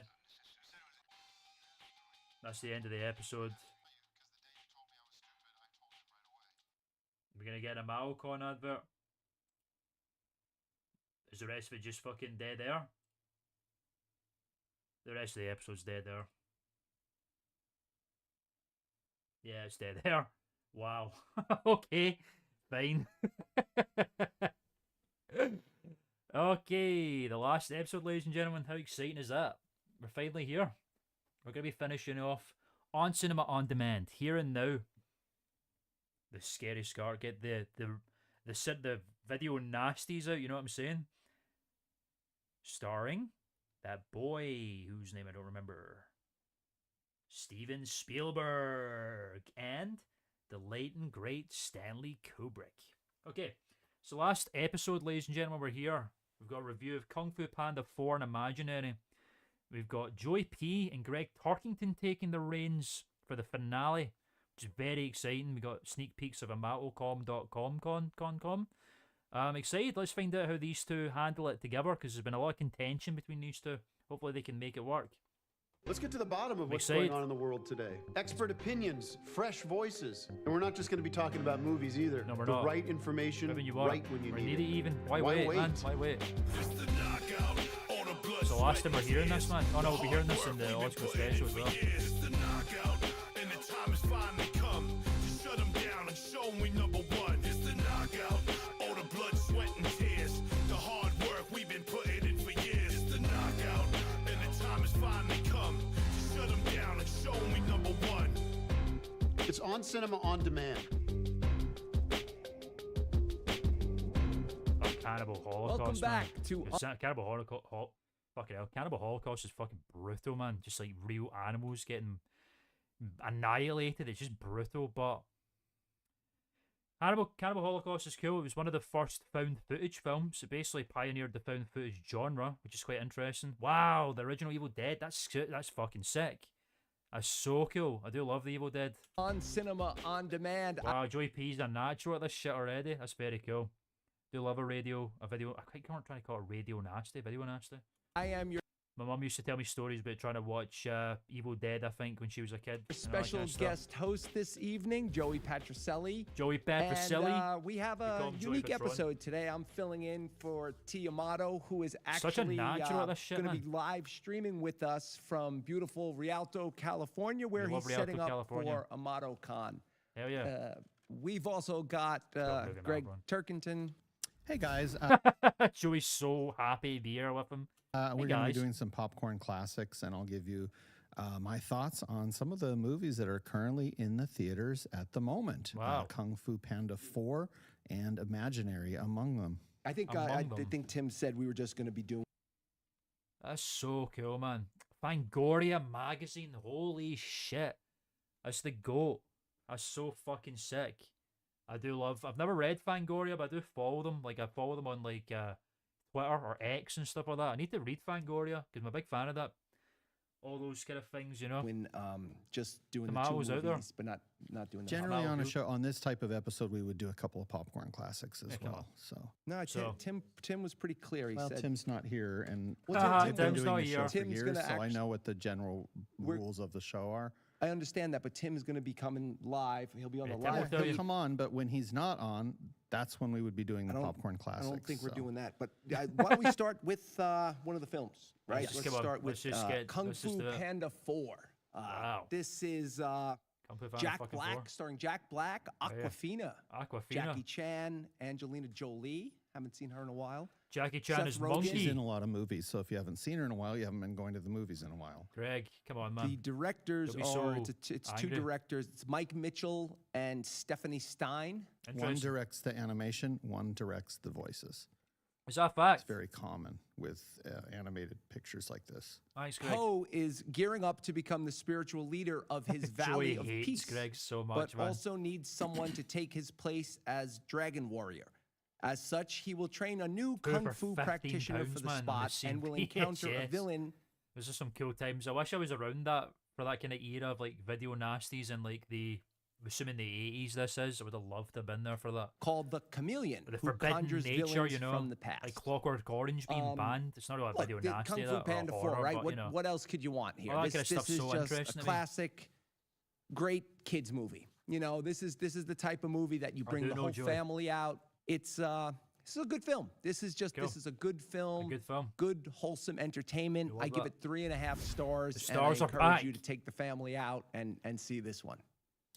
That's the end of the episode. We're gonna get a Malcon advert. Is the rest of it just fucking dead air? The rest of the episode's dead air. Yeah, it's dead air. Wow. Okay, fine. Okay, the last episode, ladies and gentlemen. How exciting is that? We're finally here. We're going to be finishing off on Cinema On Demand, here and now. The scary scar. Get the video nasties out, you know what I'm saying? Starring that boy whose name I don't remember. Steven Spielberg and the late and great Stanley Kubrick. Okay, so last episode, ladies and gentlemen, we're here. We've got a review of Kung Fu Panda 4 and Imaginary. We've got Joey P and Greg Torkington taking the reins for the finale, which is very exciting. We got sneak peeks of amatocom.com. I'm excited. Let's find out how these two handle it together, because there's been a lot of contention between these two. Hopefully they can make it work. Let's get to the bottom of what's excited. going on in the world today. Expert opinions, fresh voices. And we're not just going to be talking about movies either. No, we're the not. right information, right when you need it. Even. Why wait, man? Why wait? So last time we're hearing this, man. Oh no, we'll be hearing this in the Oscar special as well. It's on Cinema On Demand. Oh, Cannibal Holocaust. Welcome back to Cannibal Holocaust. Fucking hell, Cannibal Holocaust is fucking brutal, man. Just like real animals getting annihilated. It's just brutal, but Cannibal Holocaust is cool. It was one of the first found footage films. It basically pioneered the found footage genre, which is quite interesting. Wow, the original Evil Dead. That's fucking sick. That's so cool. I do love the Evil Dead. On Cinema On Demand. Wow, Joey P's a natural at this shit already. That's very cool. Do love a video. I can't trying to call it radio nasty. I am your My mum used to tell me stories about trying to watch Evil Dead, I think, when she was a kid. special guest host this evening, Joey Patricelli. And, we have a unique episode today. I'm filling in for T. Amato, who is Such a actually natural at this shit, going to be man. live streaming with us from beautiful Rialto, California, where We he's love Rialto, setting up California. for Amato Con. Hell yeah. We've also got Greg Turkington. Hey guys, Joey's so happy to be here with him. we're going to be doing some popcorn classics, and I'll give you my thoughts on some of the movies that are currently in the theaters at the moment. Wow. Kung Fu Panda 4 and Imaginary among them. I think Tim said we were just going to be doing. That's so cool, man. Fangoria magazine, holy shit. That's the GOAT. That's so fucking sick. I've never read Fangoria, but I do follow them. Like, I follow them on, like, Twitter or X and stuff like that. I need to read Fangoria, because I'm a big fan of that. All those kind of things, you know? When just doing the two movies out there. but not doing the Generally on a show, on this type of episode, we would do a couple of popcorn classics as well. So No, Tim was pretty clear. He said Tim's not here, and Well, I've been Tim's doing not the show here. for Tim's years, gonna so I act- know what the general rules of the show are. I understand that, but Tim's going to be coming live. He'll be on the live. He'll come on, but when he's not on, that's when we would be doing the popcorn classics. I don't think we're doing that. But why don't we start with one of the films, right? Let's Let's come on. start with Let's just get- Kung let's just Fu do it. Panda 4. Wow. This is Kung Fu Panda Jack fucking Black, 4. starring Jack Black, Oh, yeah. Aquafina, Aquafina. Jackie Chan, Angelina Jolie, Haven't seen her in a while. Jackie Chan Seth is Rogen. Monkey. She's in a lot of movies, so if you haven't seen her in a while, you haven't been going to the movies in a while. Greg, come on, man. The directors Don't be are, so it's two angry. directors. It's Mike Mitchell and Stephanie Stein. One directs the animation, one directs the voices. Is that a fact? It's very common with animated pictures like this. Nice, Greg. Poe is gearing up to become the spiritual leader of his Valley of hates Peace, Greg so much, but man. also needs someone to take his place as Dragon Warrior. As such, he will train a new kung fu practitioner for the spot and will encounter a villain. Those are some cool times. I wish I was around that for that kind of era of like video nasties and like assuming the 80s this is. I would have loved to have been there for that. Called the Chameleon, The who forbidden conjures nature, villains you know, from the past. like Clockwork Orange being banned. It's not really a Look, video the nasty. Kung Fu or Panda 4, horror, right? but, What, you know. what else could you want here? All that kind of this stuff's is so just interesting a to me. classic, great kids movie. You know, this is the type of movie that you bring do the know, whole Joey. family out. It's this is a good film. This is a good film. good film. Good wholesome entertainment. love I give that. it 3.5 stars. The stars and I are encourage back. you to take the family out and see this one.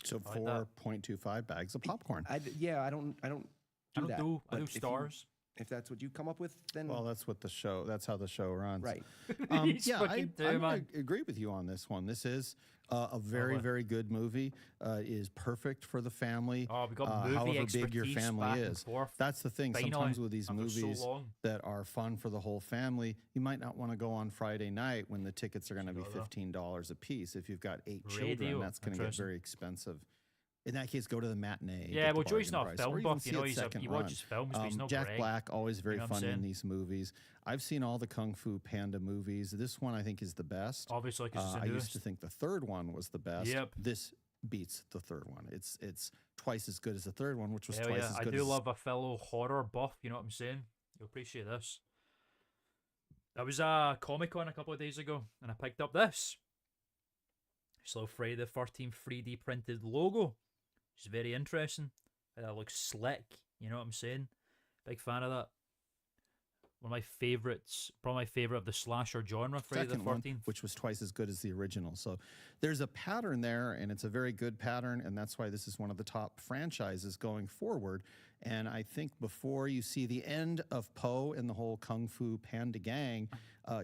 So I like that. 4.25 bags of popcorn. I don't do that. I do but if you- stars. If that's what you come up with, then Well, that's what that's how the show runs. right. He's Yeah, fucking I'm dumb, going man. to agree with you on this one. This is a very, very good movie. It is perfect for the family. Oh, we got movie however big your expertise family back and is. forth. That's the thing. Finally, Sometimes with these after so movies long. that are fun for the whole family, you might not want to go on Friday night when the tickets are going to be $15 a piece. If you've got 8 Radio. children, that's going to get Interesting. very expensive. In that case, go to the matinee. Yeah, get well, the Joey's bargain not a price, or film even buff, see you know, it he second watches run. films, but he's no Jack Greg. Black, always very You know what I'm funny in saying? these movies. I've seen all the Kung Fu Panda movies. This one I think is the best. Obviously, because it's the I used newest. to think the third one was the best. Yep. This beats the third one. It's twice as good as the third one, which was Hell twice yeah, as I good do as love a fellow horror buff, you know what I'm saying? You'll appreciate this. I was at Comic-Con a couple of days ago, and I picked up this. It's a little Friday the 13th 3D printed logo. It's very interesting. That looks slick, you know what I'm saying? Big fan of that. One of my favourites, probably my favourite of the slasher genre, Friday the second one, 13th. which was twice as good as the original. So there's a pattern there, and it's a very good pattern, and that's why this is one of the top franchises going forward. And I think before you see the end of Poe and the whole Kung Fu Panda gang,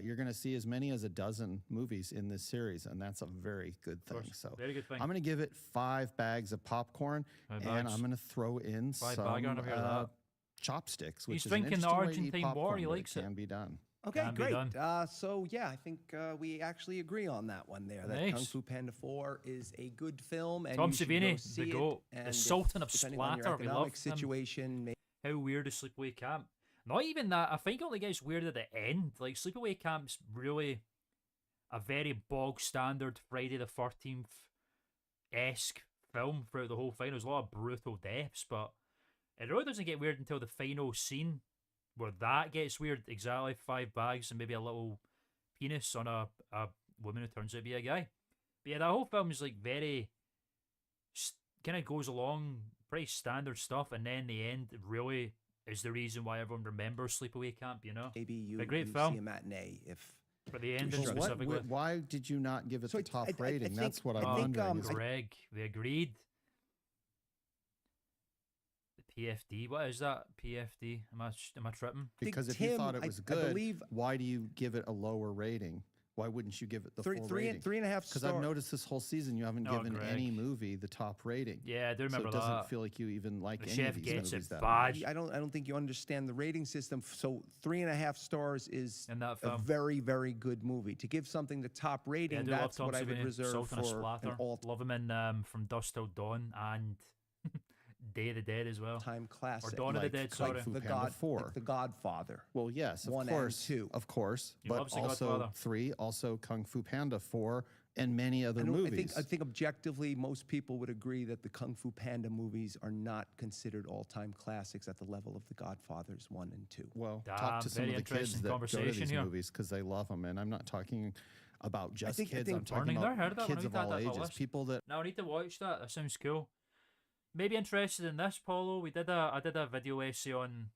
you're going to see as many as a dozen movies in this series, and that's a very good thing. So Very good thing. I'm going to give it 5 bags of popcorn, 5 and bags. I'm going to throw in 5 some bag, I never heard of that. chopsticks, He's which is an drinking the interesting way to eat Argentine war, popcorn, he but likes it. can be done. Okay, Can be great. done. So yeah, I think we actually agree on that one there. That Nice. Kung Fu Panda 4 is a good film, and Tom you should go Savini, see the it, GOAT, and the if- Sultan of depending on your Splatter. We love economic him. situation. How weird is Sleepaway Camp? Not even that. I think it only gets weird at the end. Like, Sleepaway Camp's really a very bog standard Friday the 13th esque film throughout the whole thing. There's a lot of brutal deaths, but it really doesn't get weird until the final scene where that gets weird. Exactly 5 bags and maybe a little penis on a woman who turns out to be a guy. But yeah, that whole film is like very kind of goes along pretty standard stuff, and then the end really is the reason why everyone remembers Sleepaway Camp, you know? Maybe you, a great you film. see a matinee if. For the ending Well, specifically. why did you not give it So the top I rating? think- That's what I'm I think, wondering. is- Greg, we agreed. The PFD, what is that? PFD? Am I tripping? because if you Tim, thought it I- was I good, believe- why do you give it a lower rating? Why wouldn't you give it the Three- full three and- rating? 3.5 Because I've star- noticed this whole season you haven't Oh, given Greg. any movie the top rating. Yeah, I do remember so it doesn't that. feel like you even like The any chef of these gets it movies that bad. much. I don't think you understand the rating system. So 3.5 stars is In that a film. very, very good movie. To give something the top rating, Yeah, I do love that's Tom what I would Savini, reserve Sultan of for an Splatter. Love him in From Dusk Till Dawn and Day of the Dead as well. all-time classic. Or Dawn of the like Dead, Kung sorry. Fu the Panda 4. like the Godfather. Well, yes, of 1 and course, 2. of course, He but loves The also Godfather. 3, also Kung Fu Panda 4, and many other I movies. think objectively, most people would agree that the Kung Fu Panda movies are not considered all-time classics at the level of the Godfathers 1 and 2. Well, Damn, talk to some of very the kids interesting that go to conversation these here. movies because they love them, and I'm not talking about just think- I kids. think I'm talking Burning There, heard about of that? kids When of we had all that on the ages, list. people that No, I need to watch that. That sounds cool. Maybe interested in this, Paulo. I did a video essay on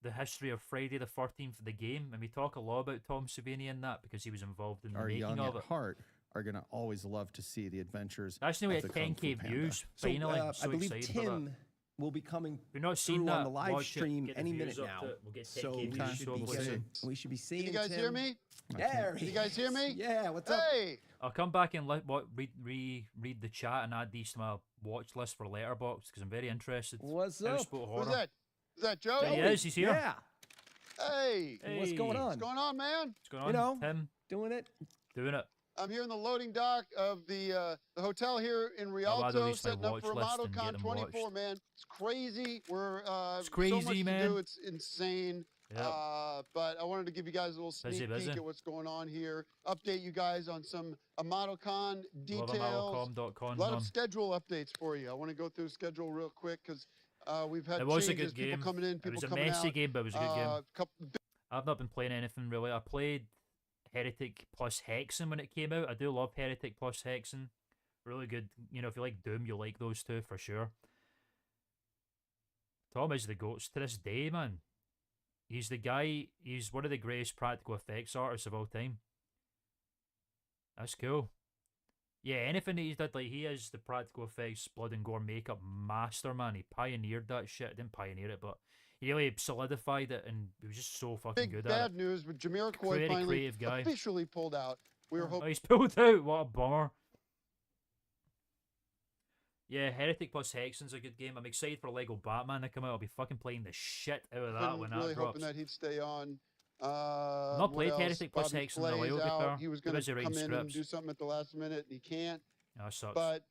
the history of Friday the 13th, the game, and we talk a lot about Tom Savini in that because he was involved in the are making young of at it. heart are going to always love to see the adventures. That's nearly of at the Kung 10K Fu Panda. views. So Finally, I so believe excited about Tim that. will be coming If you're not seeing through that, on the live watch it, stream get the any views minute up now. to it. We'll get So 10K views, so we'll see. we should be seeing Can you guys Tim. hear me? There Can you guys hear me? Yeah, what's up? Hey! I'll come back and read the chat and add these to my watch list for Letterboxd because I'm very interested. What's House up? Boat Who's Horror. that? Is that Joe? There he is. He's here. Yeah. Hey! What's going on? What's going on, man? What's going on? You know, Tim doing it. doing it. I'm here in the loading dock of the hotel here in I'll add Rialto, these to my setting up watch for list and get MotoCon them 24, watched. man. It's crazy. We're It's crazy, so much man. to do. It's insane. Yep. But I wanted to give you guys a little sneak Busy. peek at what's going on here. Update you guys on some MotoCon details. Loveamalcom.com. A lot of schedule updates for you. I want to go through the schedule real quick because we've had It was a changes. good game. People coming in, people It was a coming messy out. game, but it was a good game. Couple, I've not been playing anything really. I played Heretic plus Hexen when it came out. I do love Heretic plus Hexen. Really good. You know, if you like Doom, you'll like those two for sure. Tom is the GOATs to this day, man. He's the guy, he's one of the greatest practical effects artists of all time. That's cool. Yeah, anything that he's did, like, he is the practical effects, blood and gore makeup master, man. He pioneered that shit. Didn't pioneer it, but he really solidified it, and he was just so fucking good at it. bad news, but Jamiroquai Very finally creative guy. officially pulled out. We were Oh, hoping. he's pulled out. What a bummer. Yeah, Heretic plus Hexen's a good game. I'm excited for Lego Batman to come out. I'll be fucking playing the shit out of that when really that drops. hoping that he'd stay on. I've not played Heretic plus Bobby Hexen in a Flay's while, to be out. fair. He was Too going busy to writing come in and scripts. do something at the last minute, and he can't. That sucks. But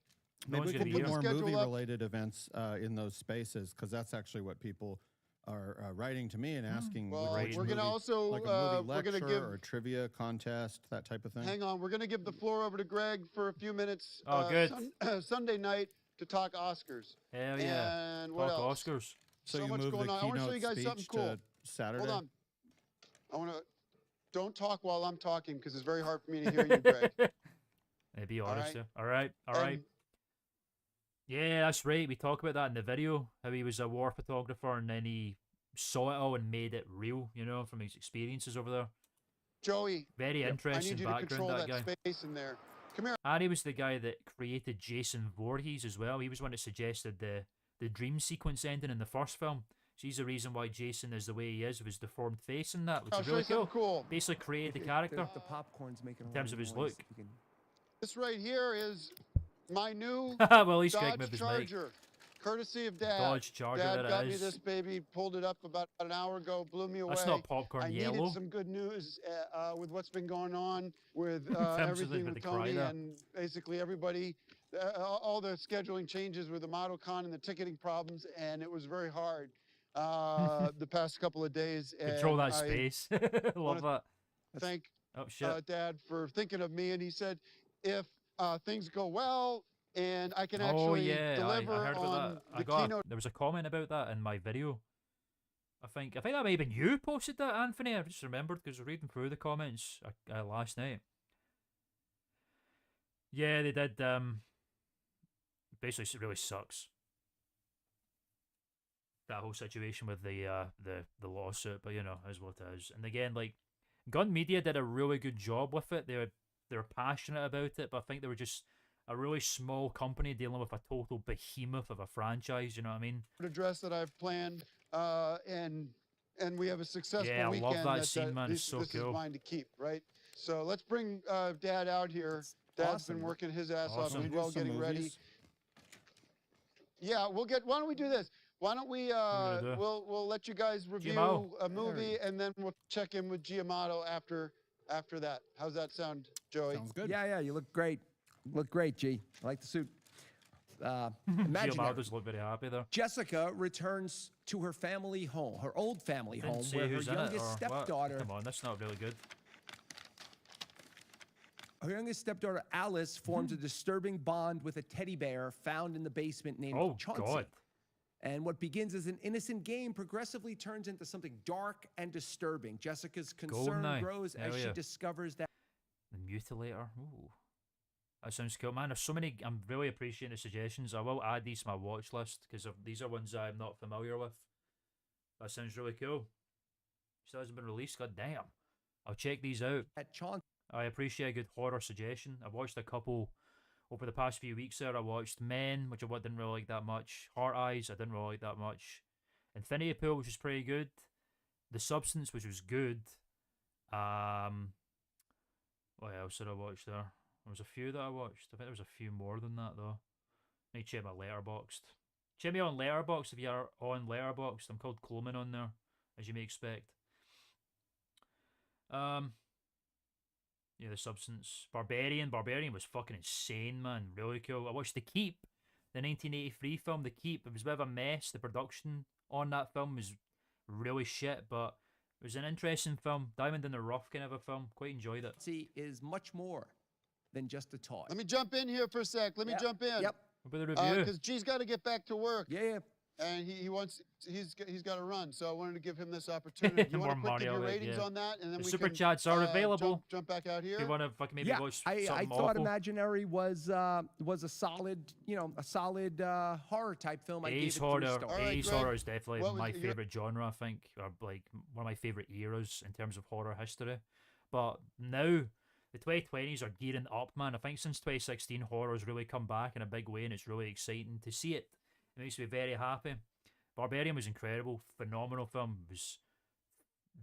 No Maybe one's we gonna could be put here. more Schedule up. movie-related events in those spaces because that's actually what people are writing to me and asking. Well, which we're gonna movie- also, like a movie we're gonna lecture give- or a trivia contest, that type of thing. hang on, we're going to give the floor over to Greg for a few minutes. Oh, good. Sunday night to talk Oscars. Hell yeah. And what Talk else? Oscars. So so you much move going the on. I want to show keynote you guys something speech cool. to Saturday. Hold on. I want to. Don't talk while I'm talking because it's very hard for me to hear you, Greg. Hey, be All honest. right. All right. All right. Yeah, that's right. We talk about that in the video. How he was a war photographer and then he saw it all and made it real. You know, from his experiences over there. Joey. Very I interesting need you to background, control that that guy. space in there. Come here. And he was the guy that created Jason Voorhees as well. He was one that suggested the dream sequence ending in the first film. So he's the reason why Jason is the way he is with his deformed face and that, which I'll is show really you something cool. Basically created the character The popcorn's making a in lot terms of his noise. look. You can- This right here is my new Well, he's Greg Dodge with his mic. Charger, courtesy of Dad. Dodge Charger, Dad that got me is. this baby, pulled it up about an hour ago, blew me away. That's not popcorn I yellow. needed some good news with what's been going on with terms of everything the with cry Tony there. and basically everybody, all the scheduling changes with the MotoCon and the ticketing problems, and it was very hard the past couple of days. Control and that I space. wanna Love that. Thank Oh, shit. Dad for thinking of me, and he said if things go well and I can Oh, actually yeah. I deliver heard on about that. the keynote. There was a comment about that in my video. I think that may have been you posted that, Anthony. I just remembered because I was reading through the comments last night. Yeah, they did. Basically, it really sucks. That whole situation with the lawsuit, but you know, is what it is. And again, like Gun Media did a really good job with it. They were passionate about it, but I think they were just a really small company dealing with a total behemoth of a franchise. You know what I mean? Address that I've planned, and we have a successful Yeah, I love weekend. that scene, man. It's so this cool. is mine to keep, right? So let's bring Dad out here. Dad's been working his ass off Awesome. as well, getting ready. Yeah, we'll get. Why don't we do this? Why don't we? gonna do? We'll let you guys review Giamotto. a movie, and then we'll check in with Giamotto after that. How's that sound, Joey? Sounds good. Yeah, you look great. Look great, G. I like the suit. Imagine Giamatto's look very happy there. Jessica returns to her family home, her old family Didn't home, say where her who's in it youngest or what. stepdaughter, Come on, that's not really good. her youngest stepdaughter Alice forms a disturbing bond with a teddy bear found in the basement named Oh, Chauncey. God. And what begins as an innocent game progressively turns into something dark and disturbing. Jessica's concern now. grows as Hell she yeah. discovers that The Mutilator. Ooh. That sounds cool, man. There's so many. I'm really appreciating the suggestions. I will add these to my watch list because these are ones I'm not familiar with. That sounds really cool. Still hasn't been released. God damn. I'll check these out. Chauncey. I appreciate a good horror suggestion. I've watched a couple over the past few weeks there, I watched Men, which I didn't really like that much. Heart Eyes, I didn't really like that much. Infinity Pool, which was pretty good. The Substance, which was good. What else did I watch there? There was a few that I watched. I think there was a few more than that though. I need to check my Letterboxd. Check me on Letterboxd if you're on Letterboxd. I'm called Klman on there, as you may expect. Yeah, The Substance. Barbarian was fucking insane, man. Really cool. I watched The Keep, the 1983 film, The Keep. It was a bit of a mess. The production on that film was really shit, but it was an interesting film. Diamond in the Rough kind of a film. Quite enjoyed it. Is much more than just a toy. Let me jump in here for a sec. Let me jump in. Yep. What about the review? Because G's got to get back to work. Yeah. And he's got to run, so I wanted to give him this opportunity. You want to quick give your ratings on that, and then the we super can, chats are available. Jump back out here. If you want to fucking maybe watch something I thought awful. Imaginary was a solid, a solid horror type film. I gave it 3 horror. stars. Ace horror is definitely my favorite genre, I think, or like one of my favorite eras in terms of horror history. But now the 2020s are gearing up, man. I think since 2016, horror's really come back in a big way, and it's really exciting to see it. It makes me very happy. Barbarian was incredible, phenomenal film. It was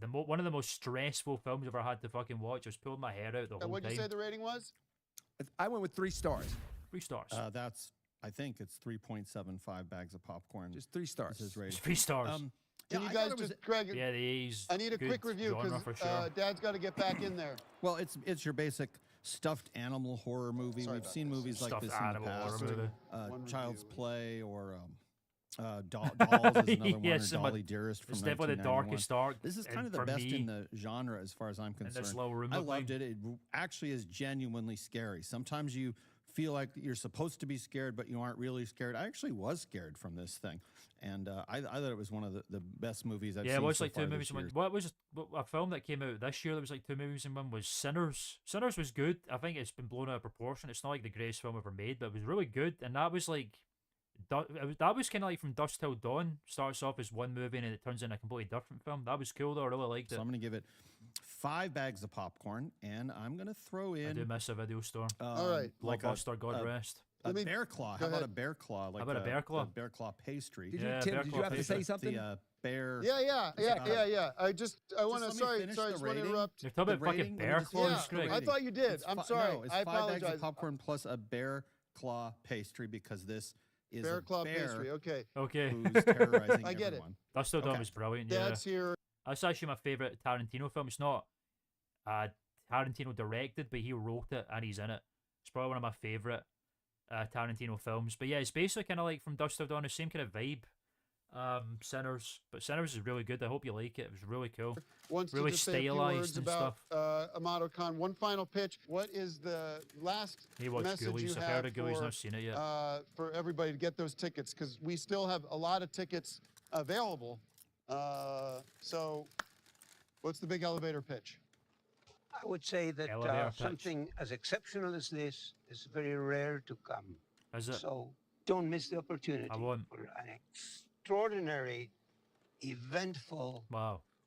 one of the most stressful films I've ever had to fucking watch. I was pulling my hair out the whole time. What'd you say the rating was? I went with 3 stars. 3 stars. I think it's 3.75 bags of popcorn. Just 3 stars. Is his rating. 3 stars. Can you guys just, Greg? Yeah, the A's. I need a quick review because Dad's got to get back in there. Well, it's your basic stuffed animal horror movie. We've seen movies like this in the past. Child's Play or Dolls is another one, or Dolly Dearest from 1991. It's definitely the darkest dark. This is kind of the best in the genre as far as I'm concerned. I loved it. It actually is genuinely scary. Sometimes you feel like you're supposed to be scared, but you aren't really scared. I actually was scared from this thing, and I thought it was one of the best movies I've seen. Yeah, it was so like far 2 movies in one. What was a film that came out this year that was like 2 movies in one was Sinners. Sinners was good. I think it's been blown out of proportion. It's not like the greatest film ever made, but it was really good, and that was like. That was kind of like From Dusk Till Dawn. Starts off as one movie and it turns into a completely different film. That was cool though. I really liked it. So I'm going to give it 5 bags of popcorn, and I'm going to throw in. I do miss a video store. All right, Blockbuster, God rest. A bear claw. How about a bear claw? Like How about a bear claw? A bear claw pastry. Tim, did you have to say something? The bear. Yeah. I want to. Sorry, I just want to interrupt. You're talking about fucking bear claws, Greg. I thought you did. I'm sorry. No, it's I 5 apologize. bags of popcorn plus a bear claw pastry because this is bear a claw bear pastry. Okay. Who's terrorizing I get everyone. it. Dust Till Dawn was brilliant. Yeah. Dad's here. That's actually my favorite Tarantino film. It's not Tarantino directed, but he wrote it and he's in it. It's probably one of my favorite Tarantino films. But yeah, it's basically kind of like From Dusk Till Dawn, the same kind of vibe. Sinners, but Sinners is really good. I hope you like it. It was really cool. Really stylized and stuff. Amato Khan. One final pitch. What is the last message Ghoulies. you I've have heard of Ghoulies, not seen it yet. For everybody to get those tickets? Because we still have a lot of tickets available. So, what's the big elevator pitch? I would say that something as exceptional as this is very rare to come. Is it? So don't miss the opportunity. I won't. For an extraordinary, eventful,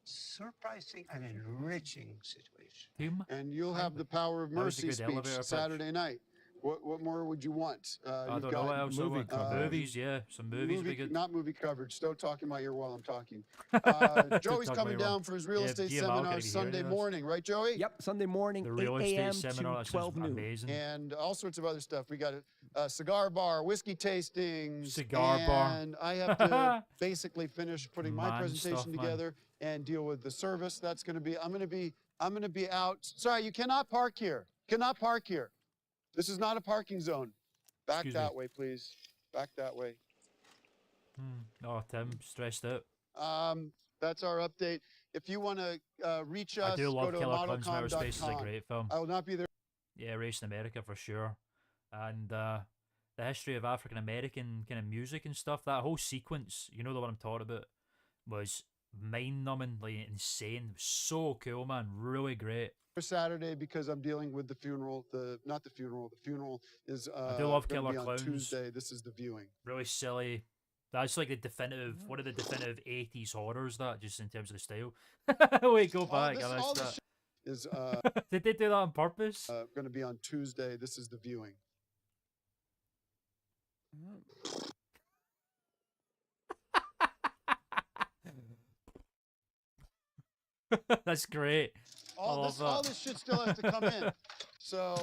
surprising, and enriching situation. And you'll have the Power of Mercy speech Saturday night. What more would you want? I don't know what else I want. Movies, yeah. Some movies would be good. Not movie coverage. Don't talk in my ear while I'm talking. Joey's coming down for his real estate seminar Sunday morning, right, Joey? Yep, Sunday morning, 8 a.m. to 12 noon. Amazing. And all sorts of other stuff. We got a cigar bar, whiskey tastings. And I have to basically finish putting my presentation together and deal with the service. That's going to be. I'm going to be out. Sorry, you cannot park here. Cannot park here. This is not a parking zone. Back that way, please. Back that way. Oh, Tim, stressed out. That's our update. If you want to reach us, I do love go to Killer Clowns from Outer Space. It's a AutoCon.com. great film. I will not be there. Yeah, Race in America for sure. And the history of African American kind of music and stuff, that whole sequence, you know the one I'm talking about, was mind-numbing, like insane. It was so cool, man. Really great. For Saturday because I'm dealing with the funeral. The funeral is I do love gonna Killer be on Clowns. Tuesday. This is the viewing. Really silly. That's like the definitive, one of the definitive 80s horrors, that, just in terms of the style. Wait, go back. I missed that. Is Did they do that on purpose? Going to be on Tuesday. This is the viewing. That's great. All this shit still has to come in. So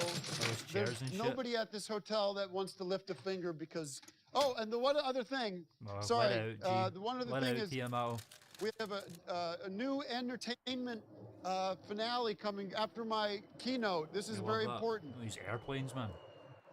there's nobody at this hotel that wants to lift a finger because. Oh, and the one other thing. Sorry, the one other thing is we have a new entertainment finale coming after my keynote. This is very important. These airplanes, man.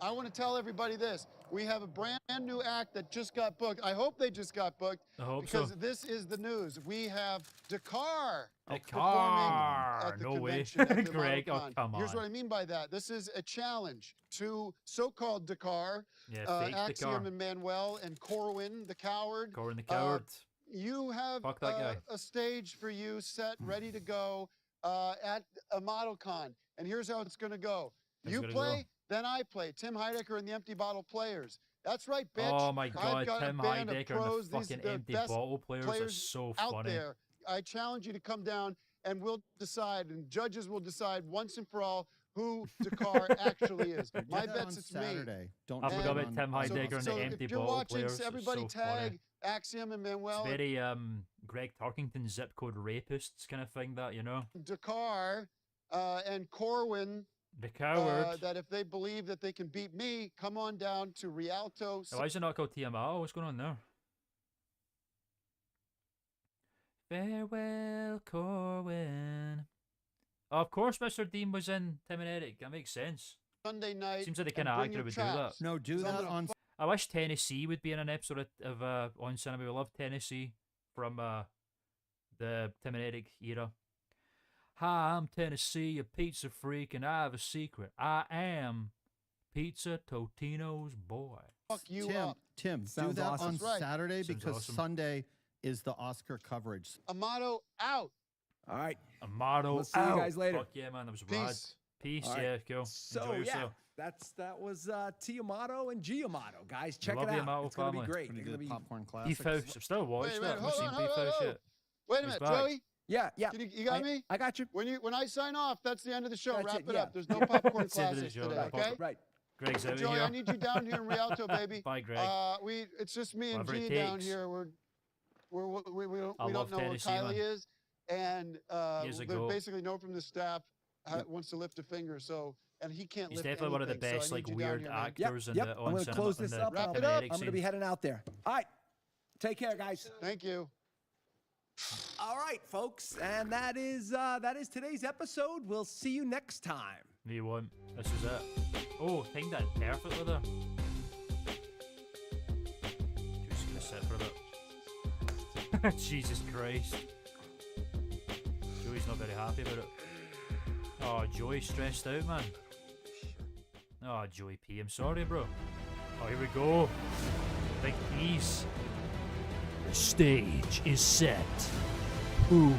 I want to tell everybody this. We have a brand new act that just got booked. I hope they just got booked. I hope because so. this is the news. We have Dakar Dakar. at the No way. convention at the Greg, oh, Con. come on. Here's what I mean by that. This is a challenge to so-called Dakar, fake Axiom Dakar. and Manuel and Corwin, the coward. Corwin the coward. You have Fuck that guy. a stage for you set, ready to go at a model con. And here's how it's going to go. You play, then I play. Tim Heidecker and the Empty Bottle Players. That's right, bitch. Oh my God, I've got Tim a band of Heidecker and pros. the These fucking are the Empty best Bottle Players are so out funny. there. I challenge you to come down and we'll decide, and judges will decide once and for all who Dakar actually is. My bet's it's Saturday. me. Don't I forgot about Tim Heidecker and the so Empty if you're Bottle watching, Players. everybody It's so tag funny. Axiom and Manuel. It's very Greg Turkington zip code rapists kind of thing, that, you know. Dakar and Corwin. The coward. That if they believe that they can beat me, come on down to Rialto. Why is it not called TMO? What's going on there? Farewell, Corwin. Oh, of course, Mr. Dean was in Tim and Eric. That makes sense. Sunday night. Seems like the kind of actor would do that. No, do that on. I wish Tennessee would be in an episode of On Cinema. We love Tennessee from the Tim and Eric era. Hi, I'm Tennessee, a pizza freak, and I have a secret. I am Pizza Totino's boy. Fuck you Tim, up. Tim, do Sounds that awesome. on That's right. Saturday Sounds because awesome. Sunday is the Oscar coverage. Amato out. All right. Amato We'll see you guys later. Fuck yeah, man. That was rad. Peace. Peace, All right. yeah, cool. So Enjoy yeah, yourself. that was Tiamato and Giamato, guys. Check love it the out. Amato It's gonna be family. great. Gonna They're do gonna the be. popcorn Beef classics. House. I've still watched Wait, that. I've hold seen on, Beef hold on, House hold on. yet. Wait a He's minute, back. Joey. Yeah. You got me? I got you. When I sign off, that's the end of the show. That's Wrap it, it yeah. up. There's no popcorn That's the end of the classes show. today, Right. okay? Right. Greg's out of Joey, here. I need you down here in Rialto, baby. Bye, Greg. It's just me and Whatever it G down takes. here. We don't I know love where Tennessee, Kylie man. is, and Years there's ago. basically no one from the staff wants to lift a finger. So, and he can't He's lift definitely one of the anything, so I best, need like, you down weird here, man. actors in Yep. the I'm On gonna Cinema. close in this the up. Wrap Tim it and up. Eric I'm gonna be scene. heading out there. All right. Take care, guys. Thank you. All right, folks, and that is today's episode. We'll see you next time. No, you won't. This is it. Oh, timed that perfectly there. Just gonna sit for a bit. Jesus Christ. Joey's not very happy about it. Oh, Joey's stressed out, man. Oh, Joey P. I'm sorry, bro. Oh, here we go. Big tease. The stage is set. Who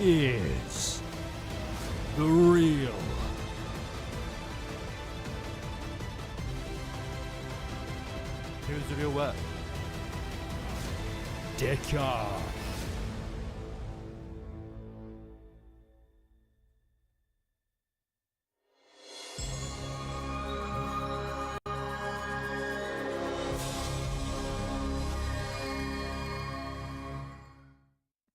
is the real Who's the real what? Dakar.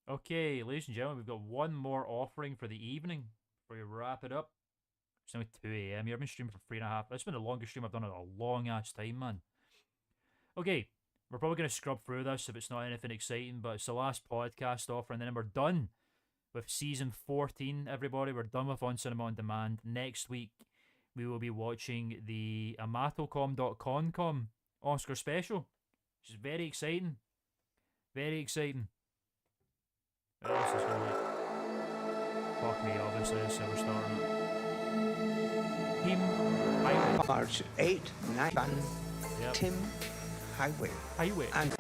Okay, ladies and gentlemen, we've got one more offering for the evening before we wrap it up. It's now 2 a.m. I've been streaming for 3.5. It's been the longest stream I've done in a long ass time, man. Okay, we're probably going to scrub through this if it's not anything exciting, but it's the last podcast offer, and then we're done with season 14, everybody. We're done with On Cinema On Demand. Next week, we will be watching the amatocom.concom Oscar special, which is very exciting. Very exciting. What else is going on? Fuck me, obviously, so we're starting it. Team Highway. March 8, 9, Yep. Tim Highway. Highway. And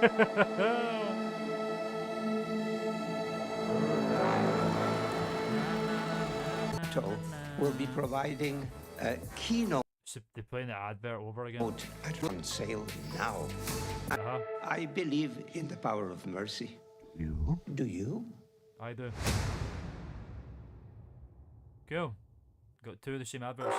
will be providing a keynote. So they're playing the advert over again. On sale now. I believe in the power of mercy. You? Do you? I do. Cool. Got two of the same adverts.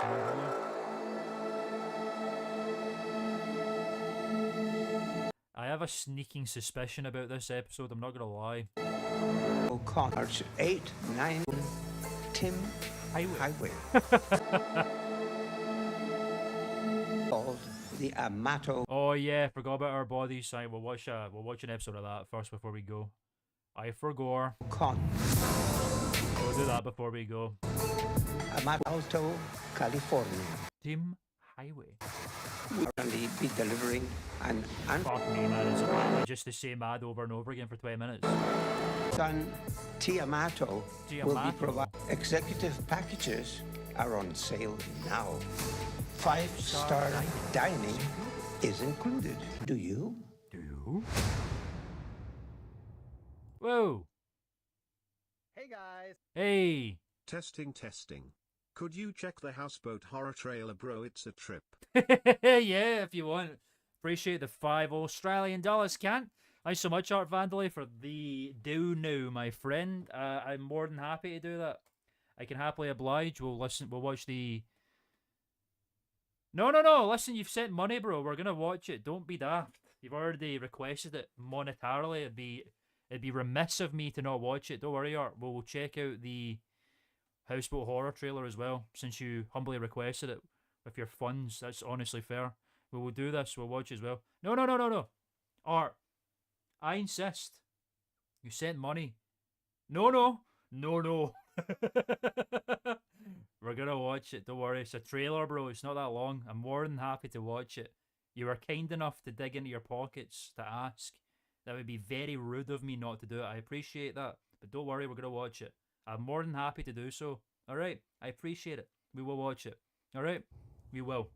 have a sneaking suspicion about this episode, I'm not gonna lie. O'Connor, 8, 9, Tim Highway. Called the Amato. Oh yeah, forgot about our bodies. Right, we'll watch an episode of that first before we go. I forgot. We'll do that before we go. Amato, California. Tim Highway. We'll only be delivering an Fuck me, man. It's apparently just the same ad over and over again for 20 minutes. Son Tiamato will be provided. Executive packages are on sale now. 5-star dining is included. Do you? Do you? Whoa. Hey guys. Hey. Testing. Could you check the houseboat horror trailer, bro? It's a trip. Yeah, if you want. Appreciate the $5 Australian, can't? Thanks so much, Art Vandalay, for the do now, my friend. I'm more than happy to do that. I can happily oblige. We'll watch the... No, listen, you've sent money, bro. We're gonna watch it. Don't be daft. You've already requested it monetarily. It'd be remiss of me to not watch it. Don't worry, Art. We'll check out the Houseboat Horror trailer as well, since you humbly requested it with your funds. That's honestly fair. We will do this. We'll watch as well. No. Art, I insist. You sent money. No. We're gonna watch it. Don't worry. It's a trailer, bro. It's not that long. I'm more than happy to watch it. You were kind enough to dig into your pockets to ask. That would be very rude of me not to do it. I appreciate that. But don't worry, we're gonna watch it. I'm more than happy to do so. Alright? I appreciate it. We will watch it. Alright? We will.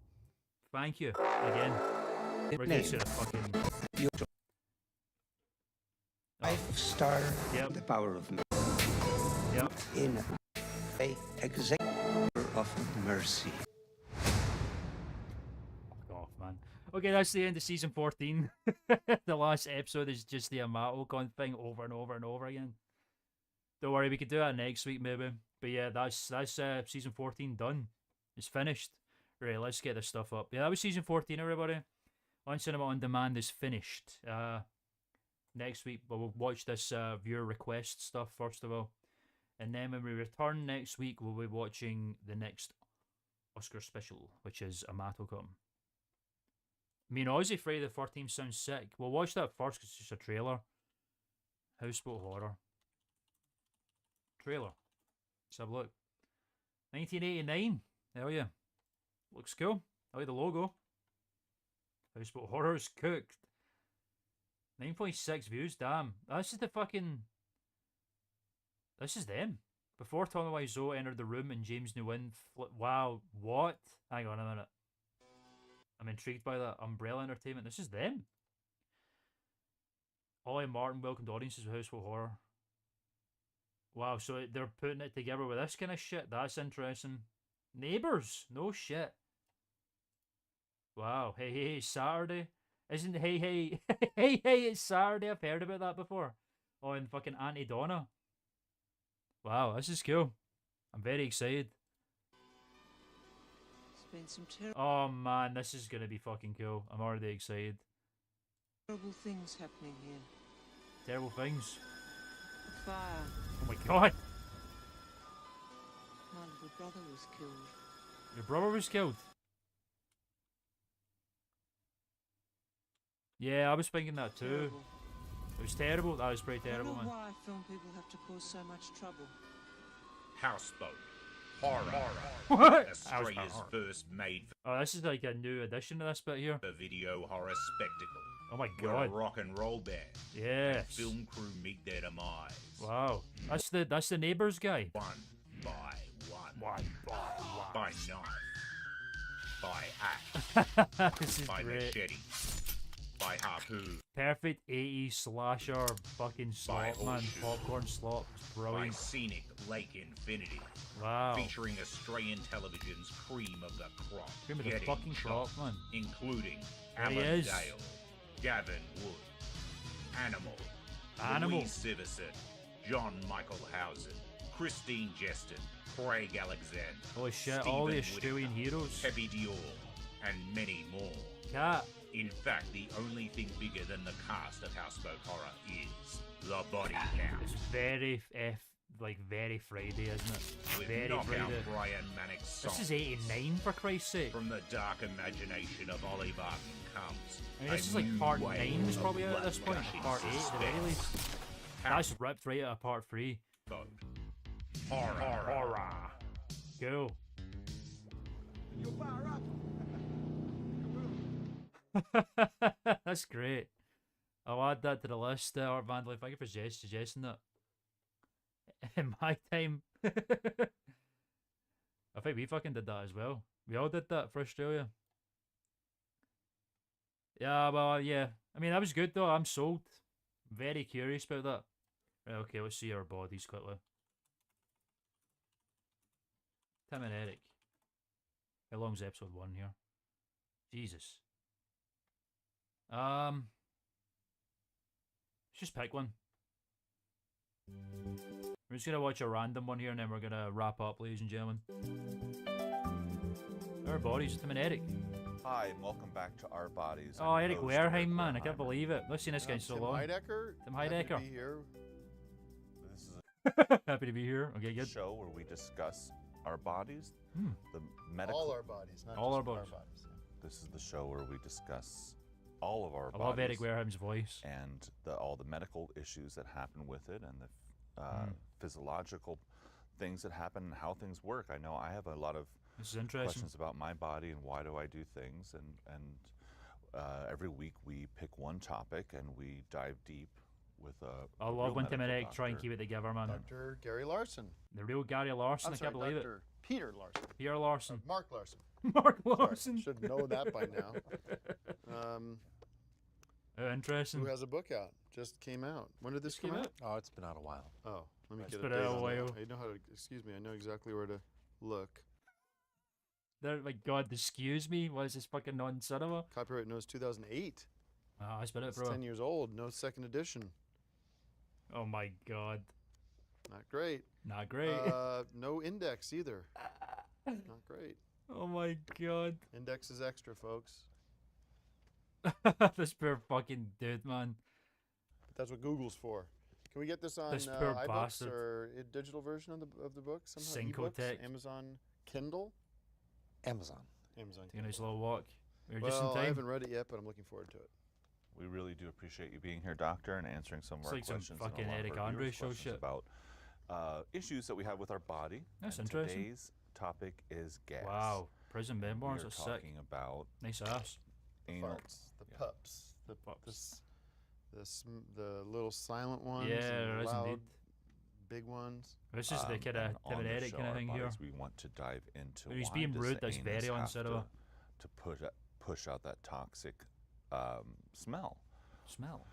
Thank you. Again. We're gonna see the fucking... 5-star. Yep. The power of Yep. In a executor of mercy. Fuck off, man. Okay, that's the end of season 14. The last episode is just the Amato thing over and over and over again. Don't worry, we could do that next week maybe. But yeah, that's season 14 done. It's finished. Right, let's get this stuff up. Yeah, that was season 14, everybody. On Cinema On Demand is finished. Next week, but we'll watch this viewer request stuff first of all. And then when we return next week, we'll be watching the next Oscar special, which is Amato. I mean, Aussie Friday the 13th sounds sick. We'll watch that first because it's just a trailer. Houseboat Horror. Trailer. Let's have a look. 1989. Hell yeah. Looks cool. I like the logo. Houseboat Horror is cooked. 9.6 views, damn. This is the fucking... This is them. Before Tommy Wiseau entered the room and James Nguyen wow, what? Hang on a minute. I'm intrigued by that. Umbrella Entertainment. This is them. Ollie Martin welcomed audiences with Houseboat Horror. Wow, so they're putting it together with this kind of shit. That's interesting. Neighbours. No shit. Wow. Hey, it's Saturday. Isn't hey, it's Saturday. I've heard about that before. Oh, and fucking Auntie Donna. Wow, this is cool. I'm very excited. Oh man, this is gonna be fucking cool. I'm already excited. Terrible things happening here. Terrible things. A fire. Oh my god. My little brother was killed. Your brother was killed? Yeah, I was thinking that too. Terrible. It was terrible. That was pretty terrible, man. I don't know why film people have to cause so much trouble. Houseboat. Horror. What? Australia's first made Oh, this is like a new addition to this bit here. for video horror spectacle. Oh my Where god. a rock and roll band Yes. and film crew meet their demise. Wow. That's the Neighbours guy. One by one. By knife. By axe. This is by great. machete. By harpoon. Perfect 80s slasher fucking By slop, man. horseshoe. Popcorn slop. It's By brilliant. scenic Lake Infinity. Wow. Featuring Australian television's cream of the crop. Cream of the Getting fucking crop, shot, man. Including There he Alan is. Dale, Gavin Wood, Animal. Louise Siverson, John Michael Housen, Christine Jeston, Craig Alexander, Holy shit, all the Stephen Australian Whittaker, heroes. Pepe Dior, and many more. Cat. In fact, the only thing bigger than the cast of Houseboat Horror is the body count. It's very very Friday, isn't it? With Very knockout Friday. Brian Mannix song. This is 89, for Christ's sake. From the dark imagination of Ollie Barton comes. I mean, this is like part 9 is probably out at this point, or part 8 at the very least. That's ripped right out of part 3. Horror. Go. You fire up. That's great. I'll add that to the list, Art Vandal. Thank you for suggesting that. In my time. I think we fucking did that as well. We all did that for Australia. Yeah, well, yeah. I mean, that was good though. I'm sold. Very curious about that. Right, okay, let's see our bodies quickly. Tim and Eric. How long's episode 1 here? Jesus. Let's just pick one. We're just gonna watch a random one here and then we're gonna wrap up, ladies and gentlemen. Our bodies, Tim and Eric. Hi, and welcome back to Our Bodies. Oh, Eric Wareheim, man, I can't believe it. I've seen this guy so long. Heidecker. Tim Heidecker. Happy to be here. This is Happy to be here. Okay, a good. show where we discuss our bodies, Hmm. the medical. All our bodies, not All just our bodies. This is the show where we discuss all of our I bodies. love Eric Wareheim's voice. And all the medical issues that happen with it, and the physiological things that happen, and how things work. I know I have a lot of This is interesting. questions about my body and why do I do things, and every week we pick one topic and we dive deep with a I love when Tim and Eric medical try and doctor. keep it together, man. Dr. Gary Larson. The real Gary Larson, I'm I sorry, can't believe Dr. it. Peter Larson. Peter Larson. Mark Larson. Mark Sorry, Larson. should know that by now. Interesting. Who has a book out? Just came out. When did this come out? Oh, it's been out a while. Oh, let me It's get been a date out a on that. while. I know how to. Excuse me. I know exactly where to look. They're like, God, excuse me. What is this fucking non-cinema? Copyright notice 2008. Oh, it's been out It's for a 10 years old. No second edition. Oh my God. Not great. Not great. No index either. Not great. Oh my God. Index is extra, folks. This poor fucking dude, man. But that's what Google's for. Can we get this on This poor iBooks bastard. or a digital version of the book somehow? Syncotech. eBooks, Amazon Kindle. Amazon. Amazon. Take a nice little walk. We're Well, just in I time. haven't read it yet, but I'm looking forward to it. We really do appreciate you being here, Doctor, and answering some of It's our like some questions. and a fucking lot of Eric our Andre viewers' show questions shit. about issues that we have with our body. That's and interesting. Today's topic is gas. Wow. Prison memoirs We're are sick. talking about Nice ass. anal. Farts, the pups, the little silent ones, Yeah, and there the is loud, indeed. big ones. This is the kind of and Tim on and the Eric show, kind of Our thing here. Bodies, we want to dive into He's why being does rude, the that's anus very have uncinema. to push out that toxic smell. Smell.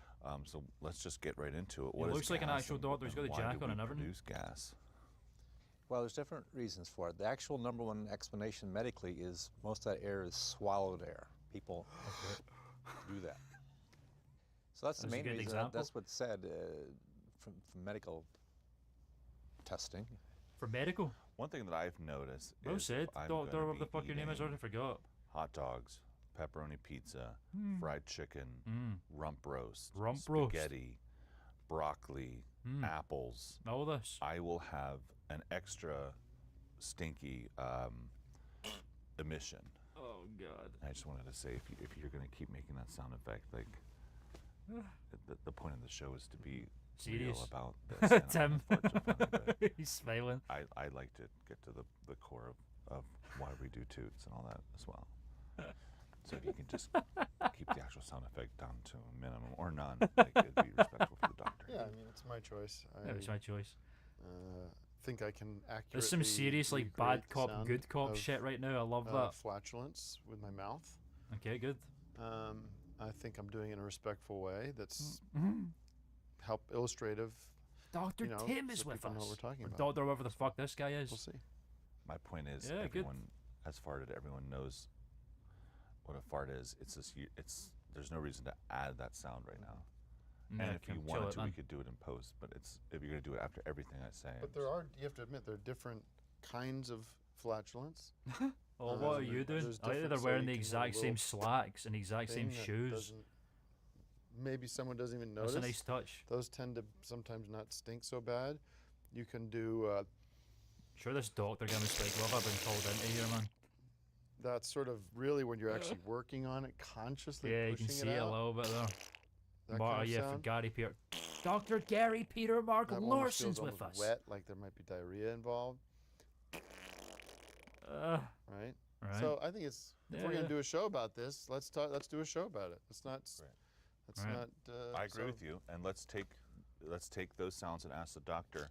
So let's just get right into it. He What is looks like an gas actual and- doctor. He's got and a why do jacket on we and everything. produce gas. Well, there's different reasons for it. The actual number one explanation medically is most of that air is swallowed air. People do that. So that's the That's a main good reason. example. That's what's said from medical testing. For medical? One thing that I've noticed Well is said. if I'm Doctor, gonna what the be fuck your name is? I eating already forgot. hot dogs, pepperoni pizza, Mm. fried chicken, rump roast, Rump roast. spaghetti, broccoli, Mm. apples. All this. I will have an extra stinky emission. Oh God. I just wanted to say, if you're going to keep making that sound effect, like the point of the show is to be Serious. real about this. and Tim. I know farts are funny, but He's smiling. I like to get to the core of why we do toots and all that as well. So if you can just keep the actual sound effect down to a minimum or none, like, it'd be respectful for the doctor. Yeah, I mean, it's my choice. That was my choice. Think I can accurately. There's some serious like recreate bad the cop, sound good cop of, shit right now. I love that. Flatulence with my mouth. Okay, good. I think I'm doing it in a respectful way that's Mhm. help illustrative. Dr. you know, Tim so is with people know us. what we're talking Or about. Doctor, whatever the fuck this guy is. We'll see. My point is, Yeah, good. everyone has farted. Everyone knows what a fart is. It's just there's no reason to add that sound right now. Nah, And if you chill wanted it, to, man. we could do it in post. But if you're gonna do it after everything I say, But you have to admit, there are different kinds of flatulence. Oh, what are you doing? I think they're wearing the exact same slacks and the exact same shoes. Maybe someone doesn't even notice. That's a nice touch. Those tend to sometimes not stink so bad. You can do. Sure, this doctor gave me spike glove. I've been called into here, man. That's sort of really when you're actually working on it, consciously Yeah, you pushing can see it it a out. little bit there. That But kind of yeah, for sound. Gary Peter, Dr. Gary Peter Mark That almost Larson's feels with almost us. wet, like there might be diarrhea involved. Right. Right. So I think it's if we're Yeah. gonna do a show about this, let's talk. Let's do a show about it. Let's not. Let's Right. not. I agree so- with you, and let's take those sounds and ask the doctor.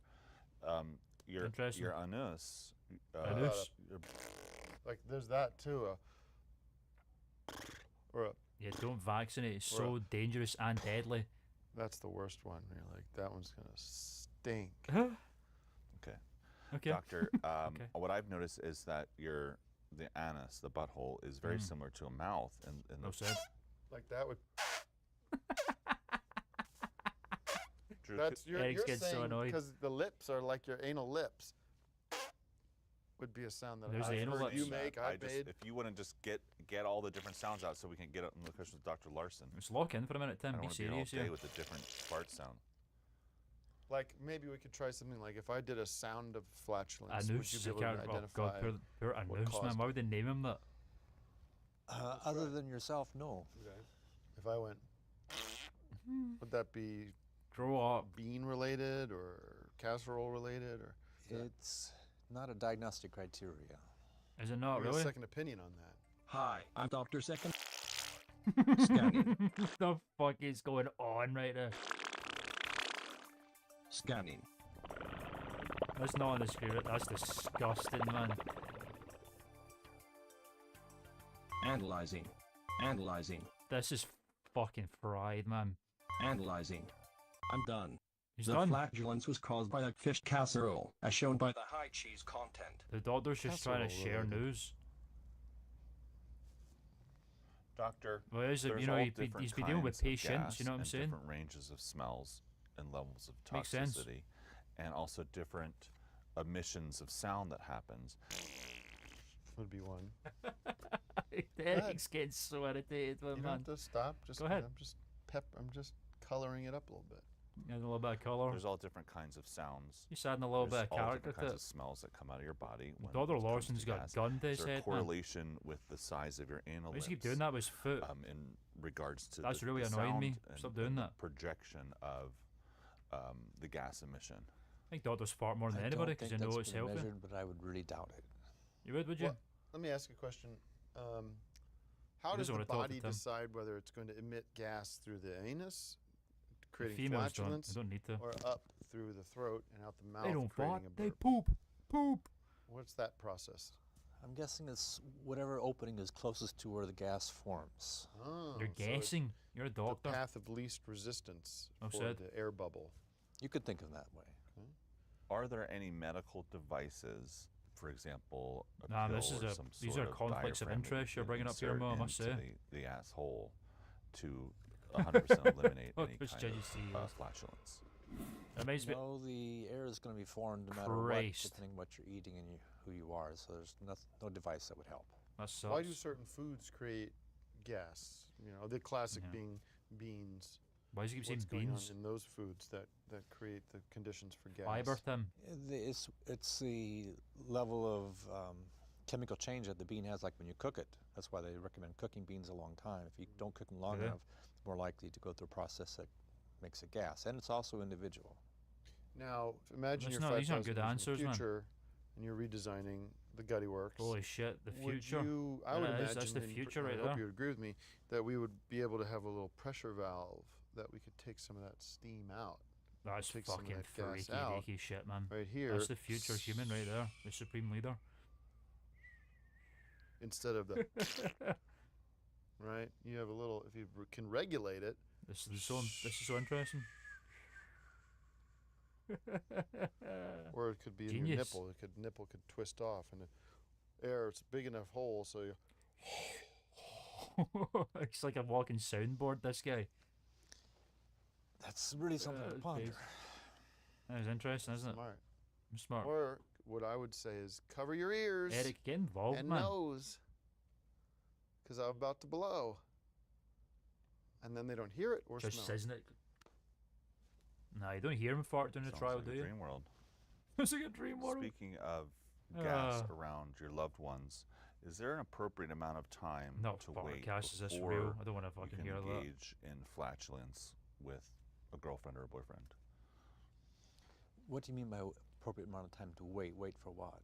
Your Interesting. anus. Anus. Like there's that too. Or a, Yeah, don't vaccinate. It's Or so dangerous and deadly. that's the worst one. You're like that one's gonna stink. Okay. Okay. Doctor, Okay. what I've noticed is that the anus, the butthole, is very similar to a mouth. And No said. Like that would. Drew, That's you're Eric's getting so saying annoyed. because the lips are like your anal lips. Would be a sound that There's the I've anal heard you lips. make. I I've just, made. if you want to just get all the different sounds out, so we can get up in the question with Dr. Larson. Let's lock in for a minute, I Tim. don't Be want to be here all serious day here. with a different fart sound. Like maybe we could try something like if I did a sound of flatulence, would Anus. you I be able can't. to Oh identify? God, poor what Anus, man. caused Why would they name him that? Other than yourself, no. Okay. If I went, would that be Grow up. bean related or casserole related or? It's not a diagnostic criteria. Is it not Give me really? a second opinion on that. Hi, I'm Dr. Second. Scanning. What the fuck is going on right now? Scanning. That's not on the spirit. That's disgusting, man. Analyzing. Analyzing. This is fucking fried, man. Analyzing. I'm done. He's the done. flatulence was caused by a fish casserole, as shown by the high cheese content. The doctor's just trying to Casserole share related. news. Doctor, Well, is it, there's you know, all he's different been dealing with kinds of patients, gas you know what I'm and saying? different ranges of smells and levels of Makes sense. toxicity, and also different emissions of sound that happens. Would be one. Eric's getting so irritated with You man. don't have to stop. Just Go ahead. I'm just coloring it up a little bit. Add a little bit of colour. There's all different kinds of sounds. Just adding a little There's bit of all character different kinds to of it. smells that come out of your body. When Dr. it comes to Larson's got gas. gun to his Is there a head, man. correlation with the size of your anal Why does he keep lips, doing that with his foot? in regards to That's the, really the annoying me. sound Stop and doing the that. projection of the gas emission? I think doctors fart more than I anybody don't because think they know that's it's been healthy. measured, but I would really doubt it. You would you? Well, let me ask you a question. How He does doesn't the wanna talk to body Tim. decide whether it's going to emit gas through the anus, creating females don't. flatulence, They don't need to. or up through the throat and out the mouth, They don't creating fart. a They burp? poop. Poop. What's that process? I'm guessing it's whatever opening is closest to where the gas forms. Oh, You're so it's guessing. You're a doctor. The path of least resistance Oh, for said. the air bubble. You could think of that way. Are there any medical devices, for example, a Nah, pill this is or a- some these sort are of conflicts of diaphragm that interest you you're can bringing up here, insert Mo, I must into say. the asshole to 100% eliminate Oh, any it's kind Judgy of CEOs. flatulence? That makes me. No, the air is going to be formed no matter Christ. what, depending what you're eating and who you are. So there's no device that would help. That sucks. Why do certain foods create gas? You know, the classic Yeah. being beans. Why does he keep saying What's going on beans? in those foods that create the conditions for gas? Fiber, Tim. It's the level of chemical change that the bean has, like when you cook it. That's why they recommend cooking beans a long time. If you don't cook them long Okay. enough, it's more likely to go through a process that makes it gas. And it's also individual. Now, imagine These you're aren't 5,000 good years in answers, the man. future, and you're redesigning the Gutty Works. Holy shit, the Would future. you- I would That is- imagine, that's the and future I right hope there. you would agree with me, that we would be able to have a little pressure valve that we could take some of that steam out. That's take some of fucking that gas freaky out deaky shit, man. right here. That's the future human right there. The supreme leader. Instead of the right, you have a little. If you can regulate it, This is so interesting. or it could be in your Genius. nipple. Nipple could twist off, and the air. It's a big enough hole, so you. It's like a walking soundboard, this guy. That's really something to ponder. That was interesting, isn't it? Smart. I'm smart. Or what I would say is cover your ears Eric, get involved, and man. nose, because I'm about to blow. And then they don't hear it or Just smell isn't it? Nah, you don't hear him fart during the Sounds trial, like do a you? dream world. It's like a dream world. Speaking of gas around your loved ones, is there an appropriate amount of time to wait gas, is this before real? I don't want to you fucking can hear that. engage in flatulence with a girlfriend or a boyfriend? What do you mean by appropriate amount of time to wait? Wait for what?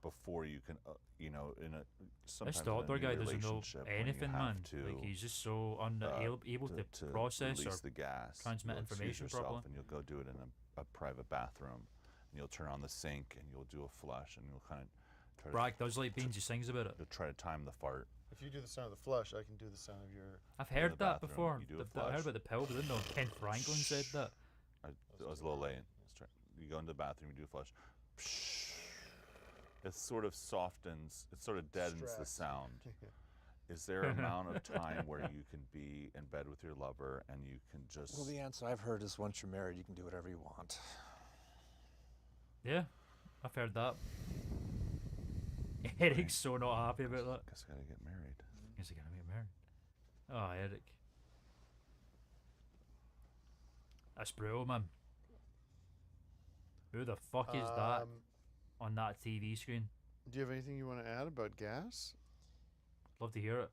Before you can, in a sometimes This in a doctor new guy doesn't know relationship, when you anything, have man. to, Like, he's just so unable to process release or the gas, transmit you'll excuse information yourself properly. and you'll go do it in a private bathroom, and you'll turn on the sink and you'll do a flush, and you'll kind of try Bragg does like beans, he sings about it. You'll try to time the fart. If you do the sound of the flush, I can do the sound of your. I've heard the that bathroom, before. you do a I heard flush. about the pill, but I didn't know Ken Franklin said that. I was a little late. You go into the bathroom, you do a flush. It sort of softens, it sort of deadens the sound. Is there an amount of time where you can be in bed with your lover and you can just... Well, the answer I've heard is once you're married, you can do whatever you want. Yeah, I've heard that. Eric's so not happy about that. Guess I gotta get married. Guess I gotta get married. Oh, Eric. That's brutal, man. Who the fuck is that on that TV screen? Do you have anything you want to add about gas? Love to hear it.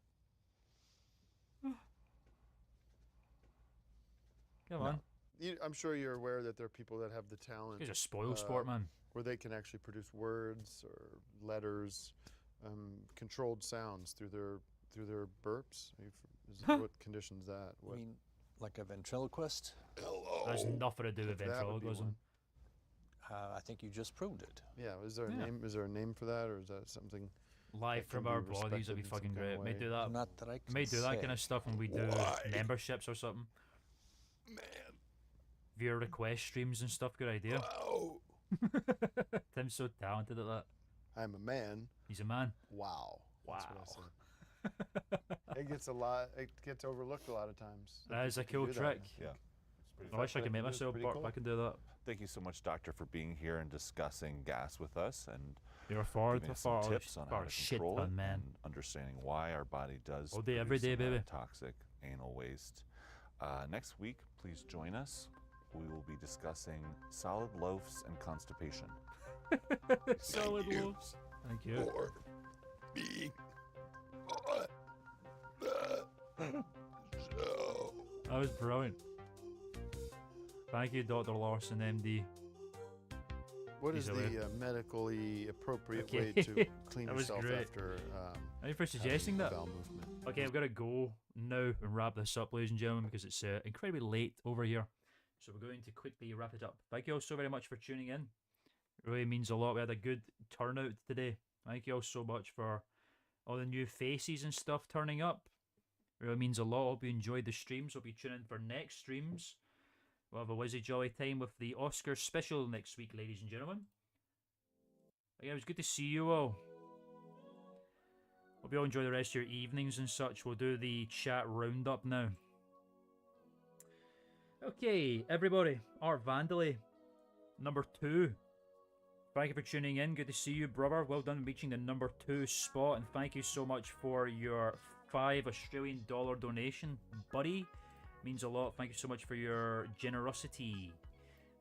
Come on. I'm sure you're aware that there are people that have the talent. He's a spoil sport, man. Where they can actually produce words or letters, controlled sounds through their burps. What conditions that? What? I mean, like a ventriloquist? Hello. Has nothing to do with That would be ventriloquism. I think you just proved it. Yeah. Is there a name? Is there a name for that, or is that something? Live that can from be our bodies would respected be in some fucking kind of great. May way? do that. Not that I can May do that say. kind of stuff when we do memberships or something. Man. Viewer request streams and stuff. Good idea. Wow. Tim's so talented at that. I'm a man. He's a man. Wow. Wow. That's what I said. It gets a lot. It gets overlooked a lot of times. That is a People cool do that. trick. Yeah. I wish I could make myself bark. I can do that. Thank you so much, Doctor, for being here and discussing gas with us and You're far giving to us some far tips on how to shit control ton, it man. and understanding why our body does All day, every produce day, some baby. toxic anal waste. Next week, please join us. We will be discussing solid loafs and constipation. Solid loaves. Thank you. For being on the show. That was brilliant. Thank you, Dr. Larson, MD. What He's is aware. the medically appropriate Okay. way to clean That was yourself great. after? Thank you for suggesting having that. bowel movement? Okay, I've got to go now and wrap this up, ladies and gentlemen, because it's incredibly late over here. So we're going to quickly wrap it up. Thank you all so very much for tuning in. It really means a lot. We had a good turnout today. Thank you all so much for all the new faces and stuff turning up. It really means a lot. Hope you enjoyed the streams. Hope you tune in for next streams. We'll have a whizzy jolly time with the Oscar special next week, ladies and gentlemen. Again, it was good to see you all. Hope you all enjoy the rest of your evenings and such. We'll do the chat roundup now. Okay, everybody. Art Vandalay, number 2. Thank you for tuning in. Good to see you, brother. Well done reaching the number 2 spot. And thank you so much for your $5 Australian donation, buddy. Means a lot. Thank you so much for your generosity.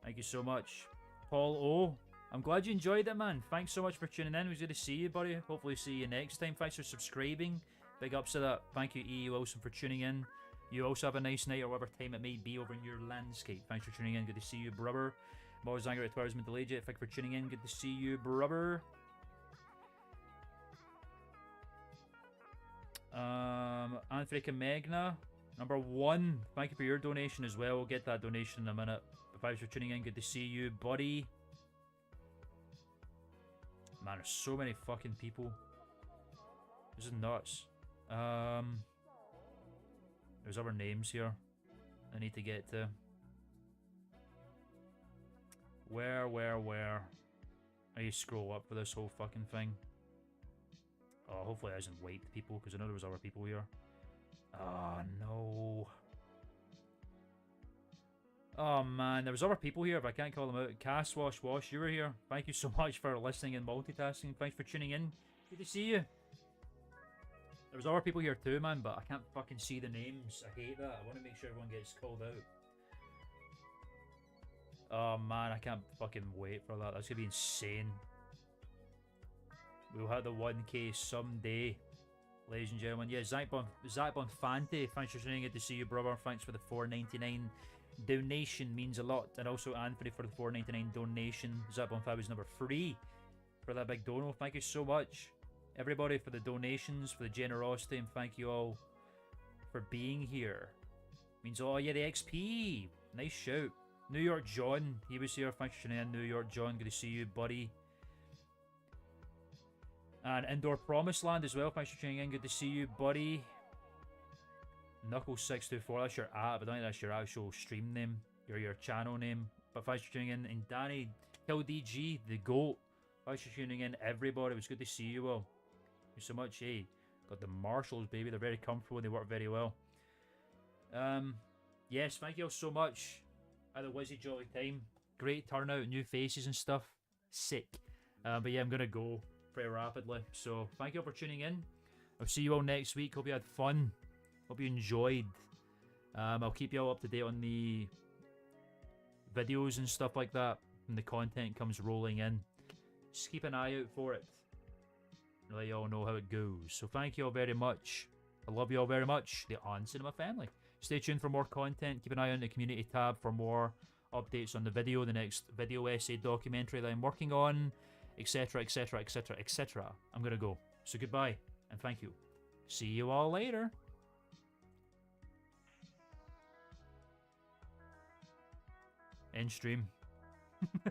Thank you so much. Paul O, I'm glad you enjoyed it, man. Thanks so much for tuning in. It was good to see you, buddy. Hopefully see you next time. Thanks for subscribing. Big ups to that. Thank you, E. Wilson, for tuning in. You also have a nice night or whatever time it may be over in your landscape. Thanks for tuning in. Good to see you, brother. I'm always angry at 2 hours delayed yet. Thank you for tuning in. Good to see you, brother. Anthony Magna, number 1. Thank you for your donation as well. We'll get that donation in a minute. But thanks for tuning in. Good to see you, buddy. Man, there's so many fucking people. This is nuts. There's other names here I need to get to. Where? I need to scroll up for this whole fucking thing. Oh, hopefully I hasn't wiped people, because I know there was other people here. Oh, no. Oh man, there was other people here, but I can't call them out. Cass Wash Wash, you were here. Thank you so much for listening and multitasking. Thanks for tuning in. Good to see you. There was other people here too, man, but I can't fucking see the names. I hate that. I want to make sure everyone gets called out. Oh man, I can't fucking wait for that. That's gonna be insane. We'll have the 1K someday, ladies and gentlemen. Yeah, Zach Bonfante, thanks for tuning in. Good to see you, brother. Thanks for the $4.99 donation, means a lot. And also Anthony for the $4.99 donation. Zach Bonfante was number 3 for that big dono. Thank you so much, everybody, for the donations, for the generosity, and thank you all for being here. Means, oh yeah, the XP. Nice shout. New York John, he was here. Thanks for tuning in, New York John. Good to see you, buddy. And Indoor Promised Land as well. Thanks for tuning in. Good to see you, buddy. Knuckles624, that's your app. I don't think that's your actual stream name, your channel name. But thanks for tuning in. And Danny Hill DG, the GOAT. Thanks for tuning in, everybody. It was good to see you all. Thank you so much. Hey, got the Marshalls, baby. They're very comfortable and they work very well. Yes, thank you all so much. Had a whizzy jolly time. Great turnout, new faces and stuff. Sick. But yeah, I'm gonna go pretty rapidly. So thank you all for tuning in. I'll see you all next week. Hope you had fun. Hope you enjoyed. I'll keep you all up to date on the videos and stuff like that when the content comes rolling in. Just keep an eye out for it. I'll let you all know how it goes. So thank you all very much. I love you all very much. The On Cinema family. Stay tuned for more content. Keep an eye on the community tab for more updates on the video, the next video essay documentary that I'm working on, etc, etc, etc, etc. I'm gonna go. So goodbye and thank you. See you all later. End stream.